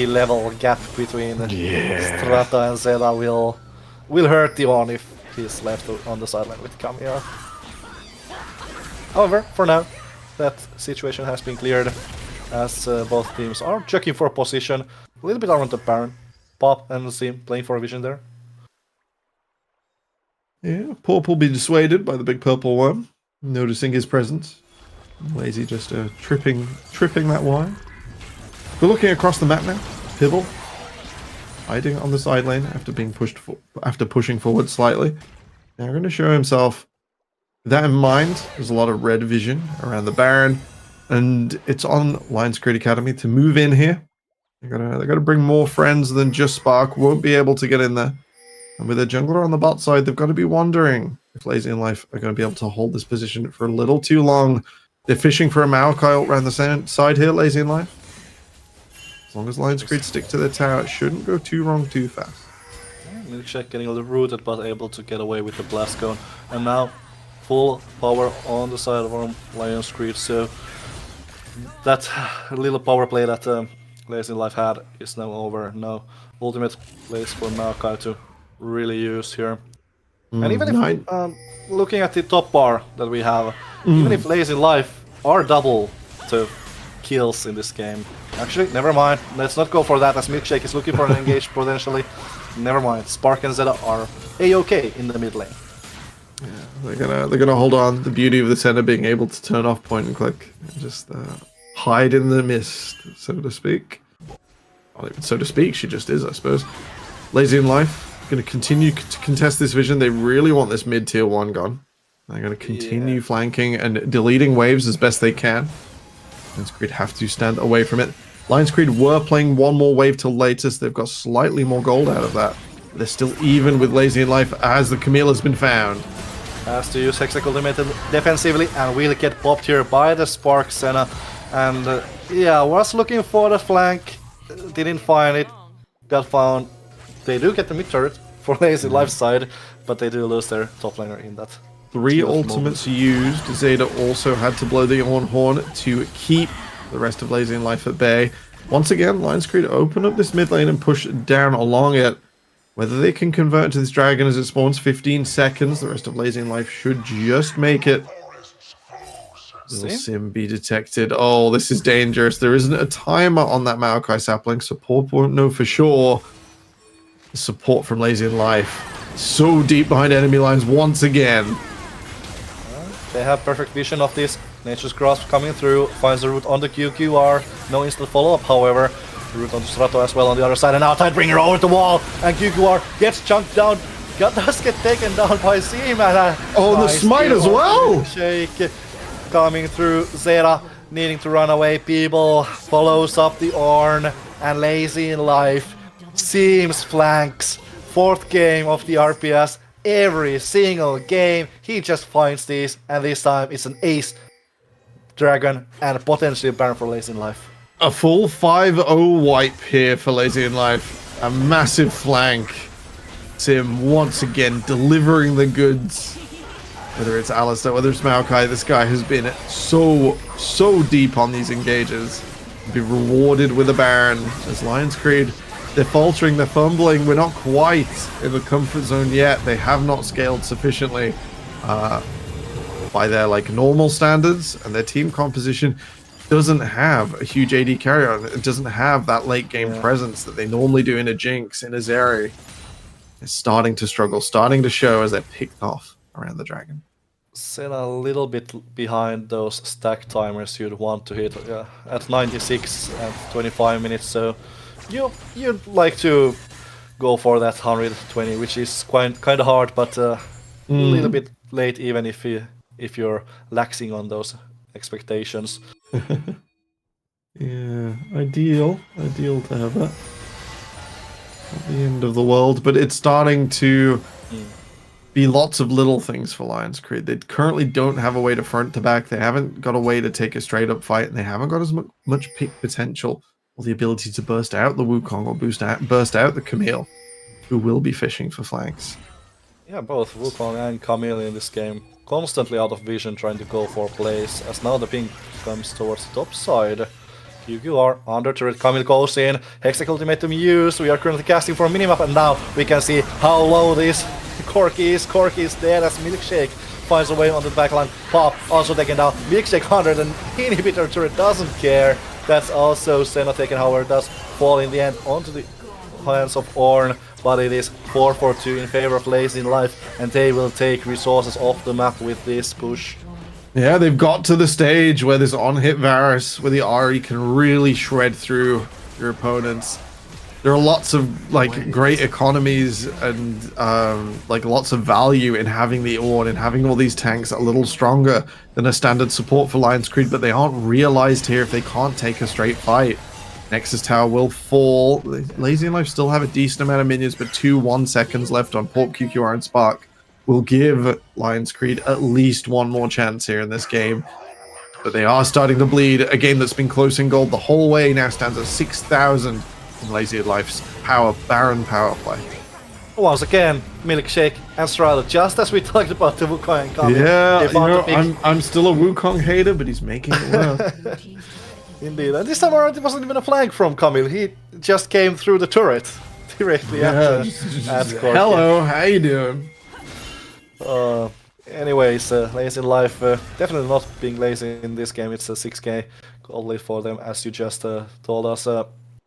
level gap between Strata and Zeta will hurt the Ornn if he's left on the sideline with Camille. However, for now, that situation has been cleared, as both teams are checking for position. A little bit around the Baron. Pop and Sim playing for a vision there. Yeah, Pop will be dissuaded by the big purple one, noticing his presence. Lazy just tripping that wire. We're looking across the map now. Pibble hiding on the side lane after pushing forward slightly. Now we're going to show himself. With that in mind, there's a lot of red vision around the Baron, and it's on Lion's Creed Academy to move in here. They're gonna bring more friends than just Spark. Won't be able to get in there, and with a jungler on the bot side, they've got to be wondering if Lazy in Life are going to be able to hold this position for a little too long. They're fishing for a Maokai around the side here, Lazy in Life. As long as Lion's Creed stick to their tower, it shouldn't go too wrong too fast. Milkshake getting a little rooted, but able to get away with the blast cone, and now full power on the side of Lion's Creed. So that little power play that Lazy in Life had is now over. No ultimate place for Maokai to really use here. And even if looking at the top bar that we have, even if Lazy in Life are double to kills in this game, actually, never mind. Let's not go for that, as Milkshake is looking for an engage potentially. Never mind. Spark and Zeta are a-okay in the mid lane. Yeah, they're gonna hold on. The beauty of the center being able to turn off point and click, and just hide in the mist, so to speak. Well, even so to speak, she just is, I suppose. Lazy in Life going to continue to contest this vision. They really want this mid tier 1 gone. They're going to continue flanking and deleting waves as best they can. Lions Creed have to stand away from it. Lions Creed were playing 1 more wave till latest. They've got slightly more gold out of that. They're still even with Lazy in Life as the Camille has been found. Has to use Hexacle Ultimate defensively and will get popped here by the Spark Senna. And was looking for the flank, didn't find it, got found. They do get the mid turret for Lazy Life side, but they do lose their top laner in that 3 ultimates used. Zeta also had to blow the Orn Horn to keep the rest of Lazy and Life at bay. Once again, Lions Creed open up this mid lane and push down along it. Whether they can convert to this dragon as it spawns 15 seconds, the rest of Lazy and Life should just make it. Will Sim be detected? Oh, this is dangerous. There isn't a timer on that Maokai sapling. Support won't know for sure. The support from Lazy and Life. So deep behind enemy lines once again. They have perfect vision of this. Nature's Grasp coming through, finds the root on the QQR. No instant follow-up, however. The root on the Strato as well on the other side, and now Tidebringer over the wall, and QQR gets chunked down. Does get taken down by Sim, and the smite as well! Shake coming through. Zeta needing to run away. People follows up the Orn, and Lazy in Life. Sim's flanks. 4th game of the RPS. Every single game he just finds these, and this time it's an ace dragon and potentially a Baron for Lazy in Life. A full 5-0 wipe here for Lazy in Life. A massive flank. Sim once again delivering the goods. Whether it's Alistair, whether it's Maokai, this guy has been so deep on these engages. Be rewarded with a Baron as Lions Creed. They're faltering, they're fumbling. We're not quite in the comfort zone yet. They have not scaled sufficiently by their normal standards, and their team composition doesn't have a huge AD carry on. It doesn't have that late game presence that they normally do in a Jinx, in a Zeri. They're starting to struggle, starting to show as they're picked off around the dragon. Still a little bit behind those stack timers you'd want to hit at 96 and 25 minutes, so you'd like to go for that 120, which is kind of hard, but a little bit late even if you're laxing on those expectations. Yeah, ideal to have that. Not the end of the world, but it's starting to be lots of little things for Lions Creed. They currently don't have a way to front to back. They haven't got a way to take a straight up fight, and they haven't got as much pick potential or the ability to burst out the Wukong or burst out the Camille, who will be fishing for flanks. Yeah, both Wukong and Camille in this game constantly out of vision, trying to go for plays, as now the ping comes towards the top side. QQR under turret, Camille goes in, Hextech ultimatum used, we are currently casting for a minimap, and now we can see how low this Corki is there as Milkshake finds a way on the backline. Pop also taken down, Milkshake 100, and Inhibitor turret doesn't care. That's also Senna taken, however, does fall in the end onto the hands of Orn, but it is 4-4-2 in favor of Lazy in Life, and they will take resources off the map with this push. Yeah, they've got to the stage where this on-hit Varus, where the Ahri can really shred through your opponents. There are lots of great economies and lots of value in having the Orn and having all these tanks a little stronger than a standard support for Lions Creed, but they aren't realized here if they can't take a straight fight. Nexus Tower will fall. Lazy and Life still have a decent amount of minions, but 1 seconds left on Port, QQR, and Spark will give Lions Creed at least one more chance here in this game. But they are starting to bleed. A game that's been close in gold the whole way now stands at 6,000 in Lazy and Life's Baron power play. Once again, Milkshake and Strada, just as we talked about the Wukong coming. Yeah, I'm still a Wukong hater, but he's making it work. Indeed, and this time around it wasn't even a flag from Camille, he just came through the turret directly at Corki. Hello, how you doing? Anyways, Lazy in Life, definitely not being lazy in this game. It's a 6k gold lead for them, as you just told us.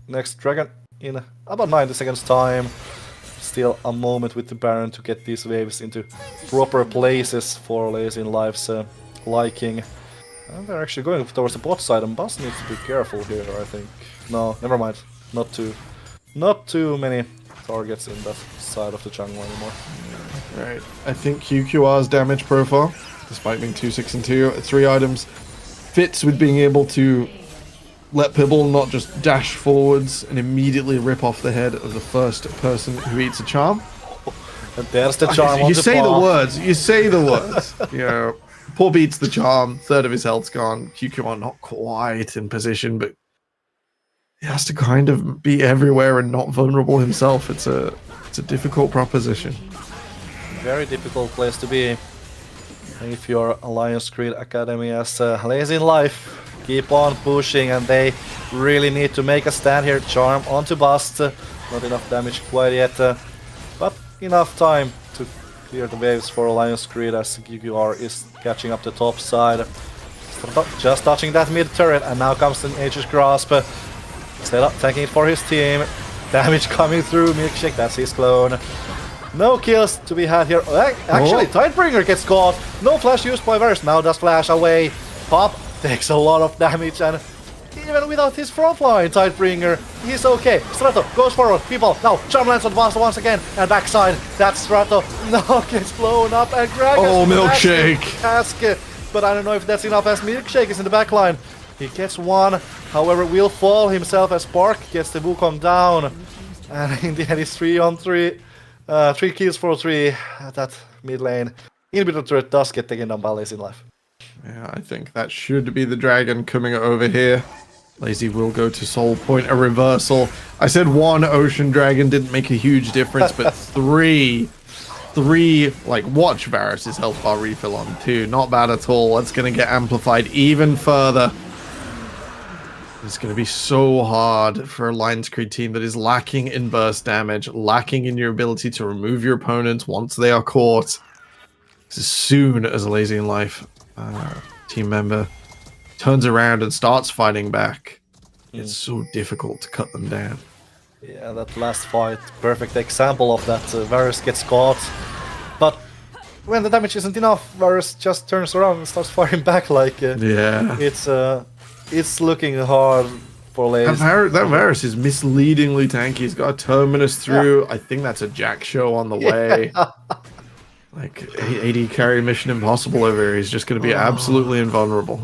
Next dragon in about 90 seconds time. Still a moment with the Baron to get these waves into proper places for Lazy in Life's liking. And they're actually going towards the bot side, and Buzz needs to be careful here, I think. No, never mind. Not too many targets in that side of the jungle anymore. Right. I think QQR's damage profile, despite being 2-6 and 2, 3 items, fits with being able to let Pibble not just dash forwards and immediately rip off the head of the first person who eats a charm. And there's the charm. You say the words. You say the words. You know, Poor beats the charm. Third of his health's gone. QQR not quite in position, but he has to kind of be everywhere and not vulnerable himself. It's a difficult proposition. Very difficult place to be. If you're Lions Creed Academy as Lazy in Life, keep on pushing, and they really need to make a stand here. Charm onto Bust, not enough damage quite yet, but enough time to clear the waves for Lions Creed as GQR is catching up the top side. Just touching that mid turret, and now comes the Nature's Grasp. Stella taking it for his team. Damage coming through, Milkshake, that's his clone. No kills to be had here. Actually, Tidebringer gets caught. No flash used by Varus. Now does flash away. Pop takes a lot of damage, and even without his frontline, Tidebringer, he's okay. Strato goes forward. People now. Charm lands on Vasta once again, and backside. That's Strato. No, gets blown up, and Gragas. Oh, Milkshake. Cask, but I don't know if that's enough as Milkshake is in the backline. He gets one, however, will fall himself as Spark gets the Wukong down. And in the end, it's 3-on-3. 3 kills for 3 at that mid lane. Inhibitor turret does get taken down by Lazy in Life. Yeah, I think that should be the dragon coming over here. Lazy will go to Soul Point, a reversal. I said 1 Ocean Dragon didn't make a huge difference, but 3, like, watch Varus' health bar refill on 2. Not bad at all. That's going to get amplified even further. It's going to be so hard for a Lions Creed team that is lacking in burst damage, lacking in your ability to remove your opponents once they are caught. As soon as a Lazy in Life team member turns around and starts fighting back, it's so difficult to cut them down. Yeah, that last fight, perfect example of that. Varus gets caught, but when the damage isn't enough, Varus just turns around and starts firing back like it's looking hard for Lazy. That Varus is misleadingly tanky. He's got a Terminus through. I think that's a Jack show on the way. Like, AD carry Mission Impossible over here. He's just going to be absolutely invulnerable.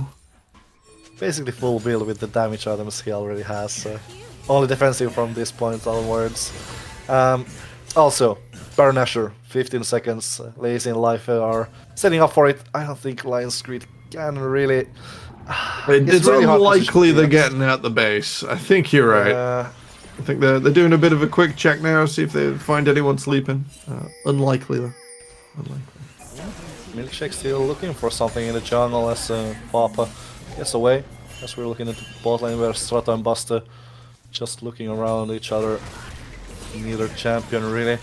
Basically full build with the damage items he already has. Only defensive from this point onwards. Also, Baron Nashor, 15 seconds. Lazy in Life are setting up for it. I don't think Lions Creed can really... It's really unlikely they're getting out the base. I think you're right. I think they're doing a bit of a quick check now, see if they find anyone sleeping. Unlikely though. Unlikely. Milkshake still looking for something in the jungle as Papa gets away. As we're looking at the bot lane where Strata and Buster just looking around each other. Neither champion really.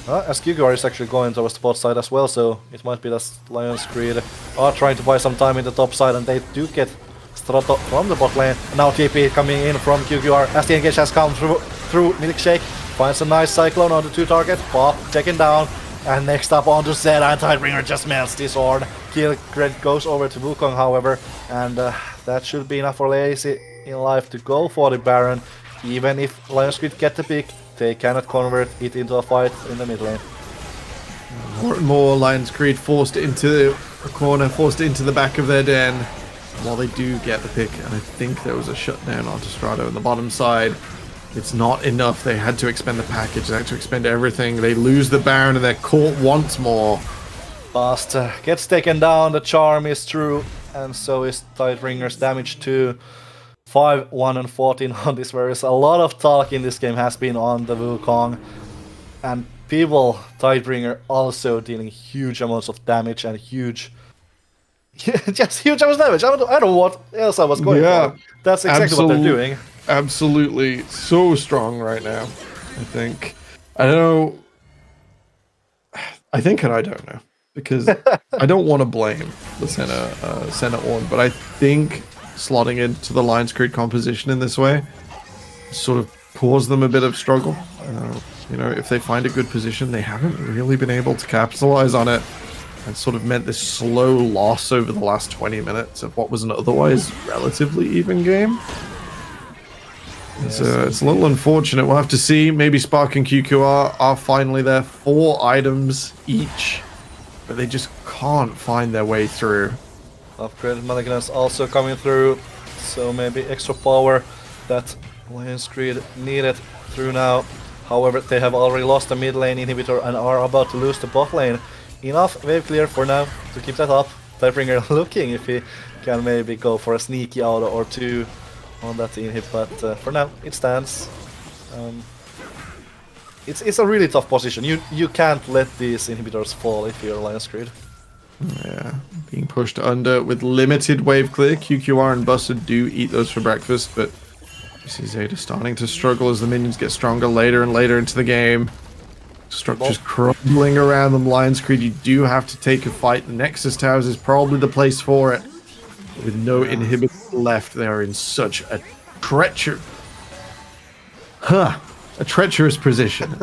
As GQR is actually going towards the bot side as well, so it might be that Lions Creed are trying to buy some time in the top side, and they do get Strato from the bot lane. And now TP coming in from QQR as the engage has come through Milkshake. Finds a nice Cyclone on the 2 target. Pop taken down. And next up onto Zed, and Tidebringer just melts this Horn. Kill credit goes over to Wukong, however, and that should be enough for Lazy in Life to go for the Baron. Even if Lions Creed get the pick, they cannot convert it into a fight in the mid lane. More and more Lions Creed forced into a corner, forced into the back of their den. While they do get the pick, and I think there was a shutdown onto Strato on the bottom side. It's not enough. They had to expend the package. They had to expend everything. They lose the Baron and they're caught once more. Bast gets taken down. The charm is true, and so is Tidebringer's damage too. 5, 1, and 14 on this Varus. A lot of talk in this game has been on the Wukong, and people, Tidebringer also dealing huge amounts of damage and just huge amounts of damage. I don't know what else I was going for. That's exactly what they're doing. Absolutely, so strong right now. I think. I don't know. I think and I don't know, because I don't want to blame the Senna Ornn, but I think slotting into the Lions Creed composition in this way sort of caused them a bit of struggle. You know, if they find a good position, they haven't really been able to capitalize on it, and sort of meant this slow loss over the last 20 minutes of what was an otherwise relatively even game. It's a little unfortunate. We'll have to see. Maybe Spark and QQR are finally there. 4 items each, but they just can't find their way through. Upgraded Malignance also coming through, so maybe extra power that Lions Creed needed through now. However, they have already lost the mid lane inhibitor and are about to lose the bot lane. Enough wave clear for now to keep that up. Tidebringer looking if he can maybe go for a sneaky auto or 2 on that inhib, but for now it stands. It's a really tough position. You can't let these inhibitors fall if you're Lions Creed. Yeah, being pushed under with limited wave clear. QQR and Buster do eat those for breakfast, but you see Zeta starting to struggle as the minions get stronger later and later into the game. Structures crumbling around them. Lions Creed, you do have to take a fight. The Nexus Towers is probably the place for it. With no inhibitors left, they are in such a treacherous position.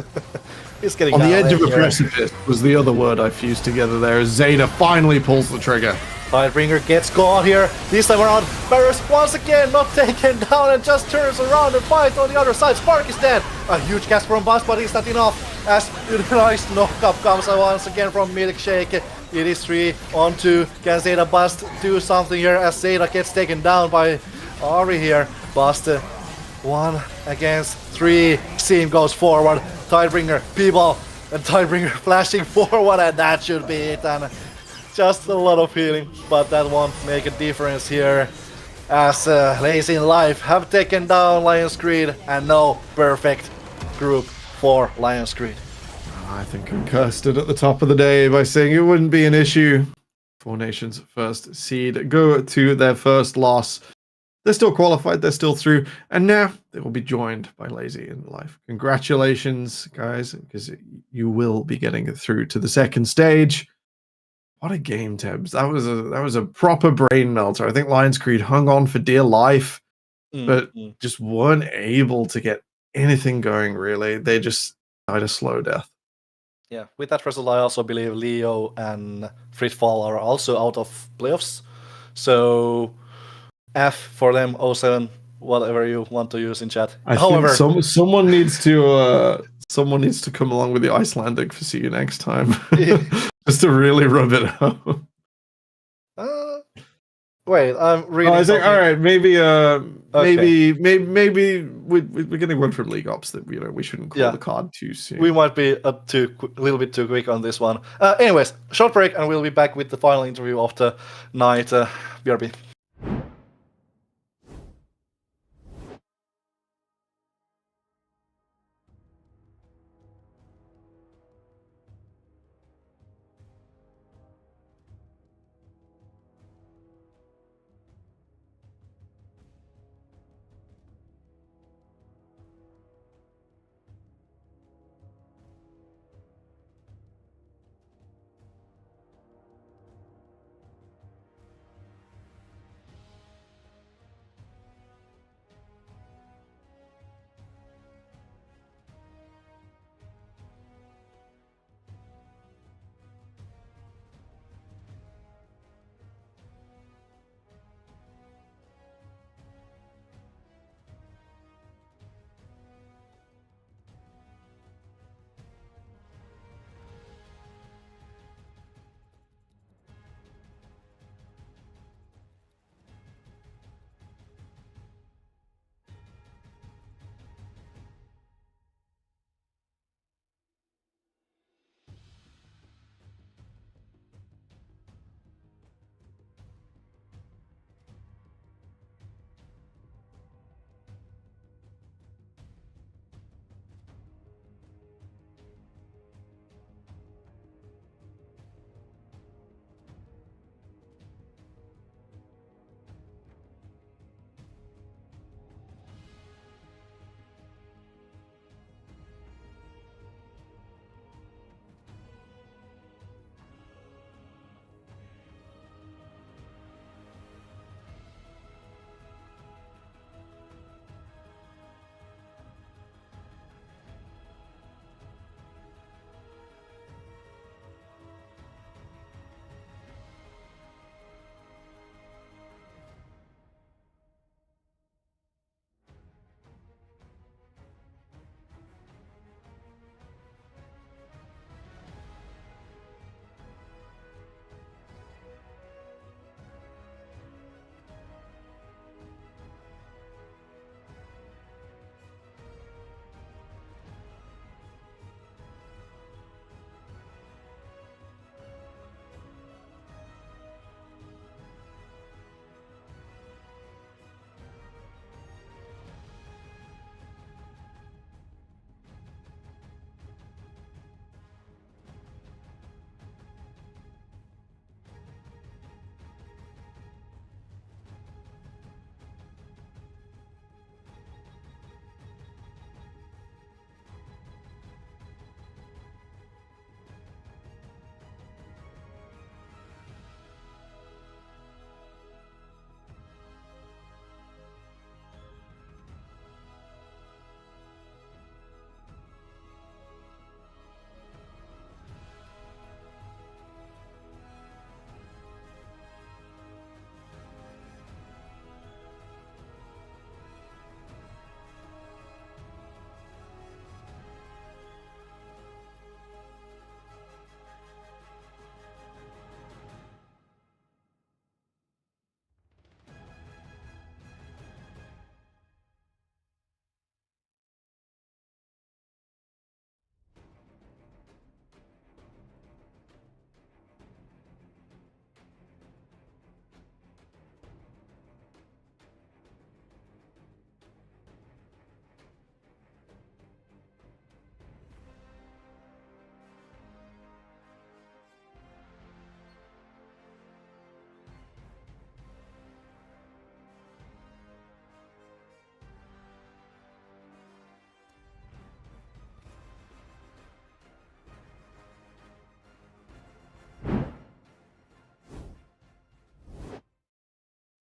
He's getting On the down edge of a here. precipice was the other word I fused together there. Zeta finally pulls the trigger. Tidebringer gets caught here. This time around, Barris once again not taken down and just turns around and fights on the other side. Spark is dead. A huge cast from Buzz, but it's not enough. As a nice knockup comes once again from Milkshake. It is 3-on-2. Can Zeta Bust do something here as Zeta gets taken down by Ari here? Bust 1 against 3. Seam goes forward. Tidebringer, people, and Tidebringer flashing forward, and that should be it. And just a lot of healing, but that won't make a difference here. As Lazy in Life have taken down Lions Creed, and no perfect group for Lions Creed. I think I cursed it at the top of the day by saying it wouldn't be an issue. Four Nations first seed go to their first loss. They're still qualified, they're still through, and now they will be joined by Lazy in Life. Congratulations, guys, because you will be getting through to the second stage. What a game, Tebs. That was a proper brain melter. I think Lions Creed hung on for dear life, but just weren't able to get anything going, really. They just died a slow death. Yeah, with that result, I also believe Leo and Fritfall are also out of playoffs. So F for them, 07, whatever you want to use in chat. However, think someone needs to come along with the Icelandic for see you next time, just to really rub it out. Wait, I'm reading. I think, all right, maybe Okay. maybe we're getting one from League Ops that we shouldn't call the card too soon. We might be a little bit too quick on this one. Anyways, short break, and we'll be back with the final interview of the night. BRB.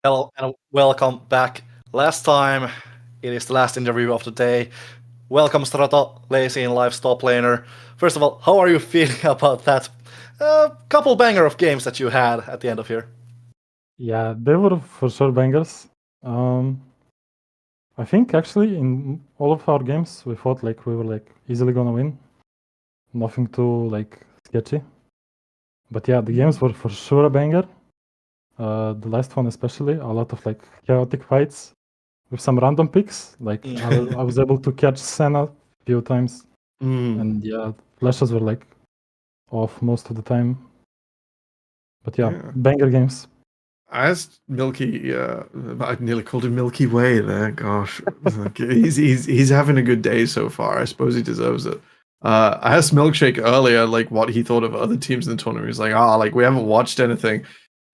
Hello and welcome back. Last time, it is the last interview of the day. Welcome Strato, Lazy in Live Top Laner. First of all, how are you feeling about that couple banger of games that you had at the end of here? Yeah, they were for sure bangers. I think actually in all of our games we thought like we were like easily gonna win. Nothing too like sketchy. But yeah, the games were for sure a banger. The last one especially, a lot of like chaotic fights with some random picks. Like I was able to catch Senna a few times. And yeah, flashes were like off most of the time. But yeah, banger games. I asked Milky, I nearly called him Milky Way there. Gosh, he's having a good day so far. I suppose he deserves it. I asked Milkshake earlier, like what he thought of other teams in the tournament. He's like, like we haven't watched anything.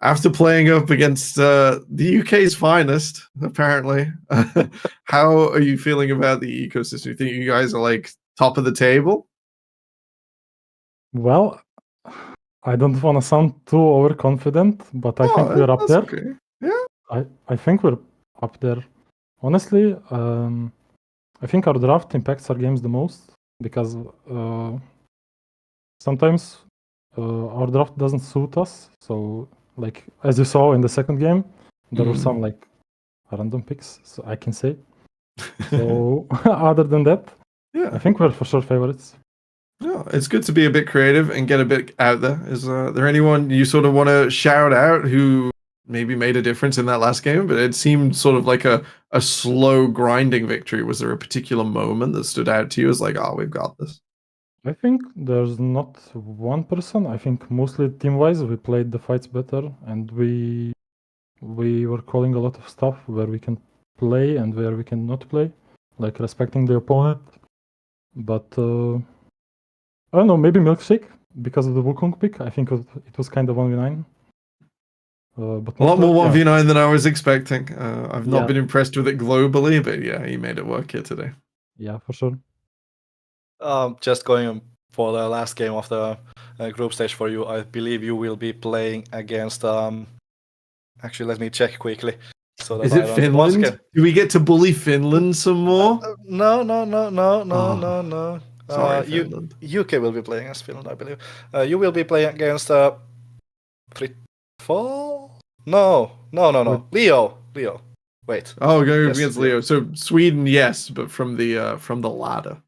After playing up against the UK's finest, apparently, how are you feeling about the ecosystem? You think you guys are like top of the table? Well, I don't want to sound too overconfident, but I think we're up there. Okay. Yeah. I think we're up there. Honestly, I think our draft impacts our games the most because sometimes our draft doesn't suit us. So, like as you saw in the second game, there were some like random picks, so I can say. So, other than that, I think we're for sure favorites. No, it's good to be a bit creative and get a bit out there. Is there anyone you sort of want to shout out who maybe made a difference in that last game? But it seemed sort of like a slow grinding victory. Was there a particular moment that stood out to you as like, we've got this? I think there's not one person. I think mostly team-wise we played the fights better, and we were calling a lot of stuff where we can play and where we cannot play, like respecting the opponent. But I don't know, maybe Milkshake because of the Wukong pick. I think it was kind of 1v9. But A lot more 1v9 than I was expecting. I've not been impressed with it globally, but yeah, he made it work here today. Yeah, for sure. Just going for the last game of the group stage for you, I believe you will be playing against. Actually, let me check quickly. So that Is it Finland? Do we get to bully Finland some more? No. Sorry, Finland. UK will be playing as Finland, I believe. You will be playing against Fritfall? No. Leo. Wait. Oh, going against Leo. So Sweden, yes, but from the ladder.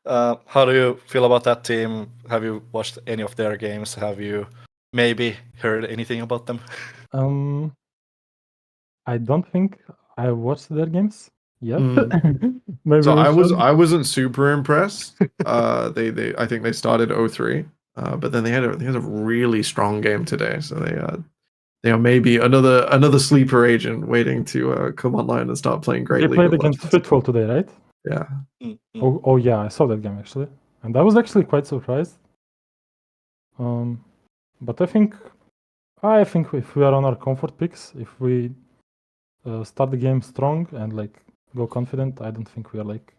How do you feel about that team? Have you watched any of their games? Have you maybe heard anything about them? I don't think I watched their games yet. Maybe so I wasn't super impressed. They I think they started 0-3, but then they had a really strong game today. So they are maybe another sleeper agent waiting to come online and start playing great. They played against Fitful today, right? Yeah. Oh yeah, I saw that game actually, and I was actually quite surprised. But I think if we are on our comfort picks, if we start the game strong and like go confident, I don't think we are like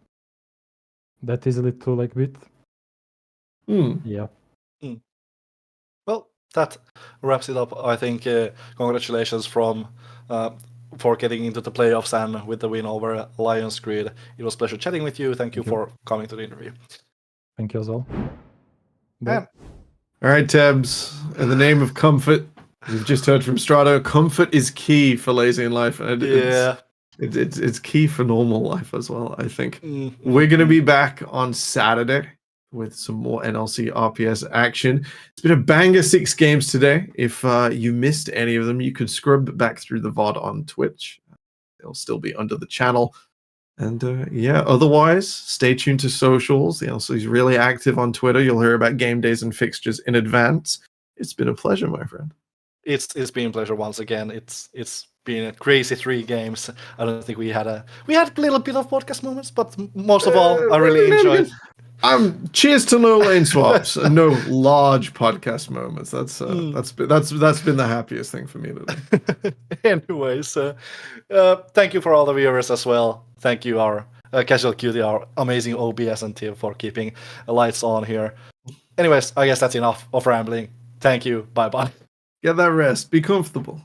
that easily to like beat. Yeah. Well, that wraps it up. I think congratulations for getting into the playoffs and with the win over Lions Grid. It was a pleasure chatting with you. Thank you for coming to the interview. Thank you as well. Bye. All right, Tabs. In the name of comfort, we've just heard from Strato. Comfort is key for lazy in life, and it's key for normal life as well. I think we're going to be back on Saturday with some more NLC RPS action. It's been a banger 6 games today. If you missed any of them, you can scrub back through the VOD on Twitch. They'll still be under the channel. And otherwise, stay tuned to socials. The NLC is really active on Twitter. You'll hear about game days and fixtures in advance. It's been a pleasure, my friend. It's been a pleasure once again. It's been a crazy 3 games. I don't think we had a little bit of podcast moments, but most of all, I really enjoyed. Cheers to no lane swaps and no large podcast moments. That's been the happiest thing for me today. Anyways, thank you for all the viewers as well. Thank you, our Casual Cutie, our amazing OBS and team for keeping the lights on here. Anyways, I guess that's enough of rambling. Thank you. Bye bye. Get that rest. Be comfortable.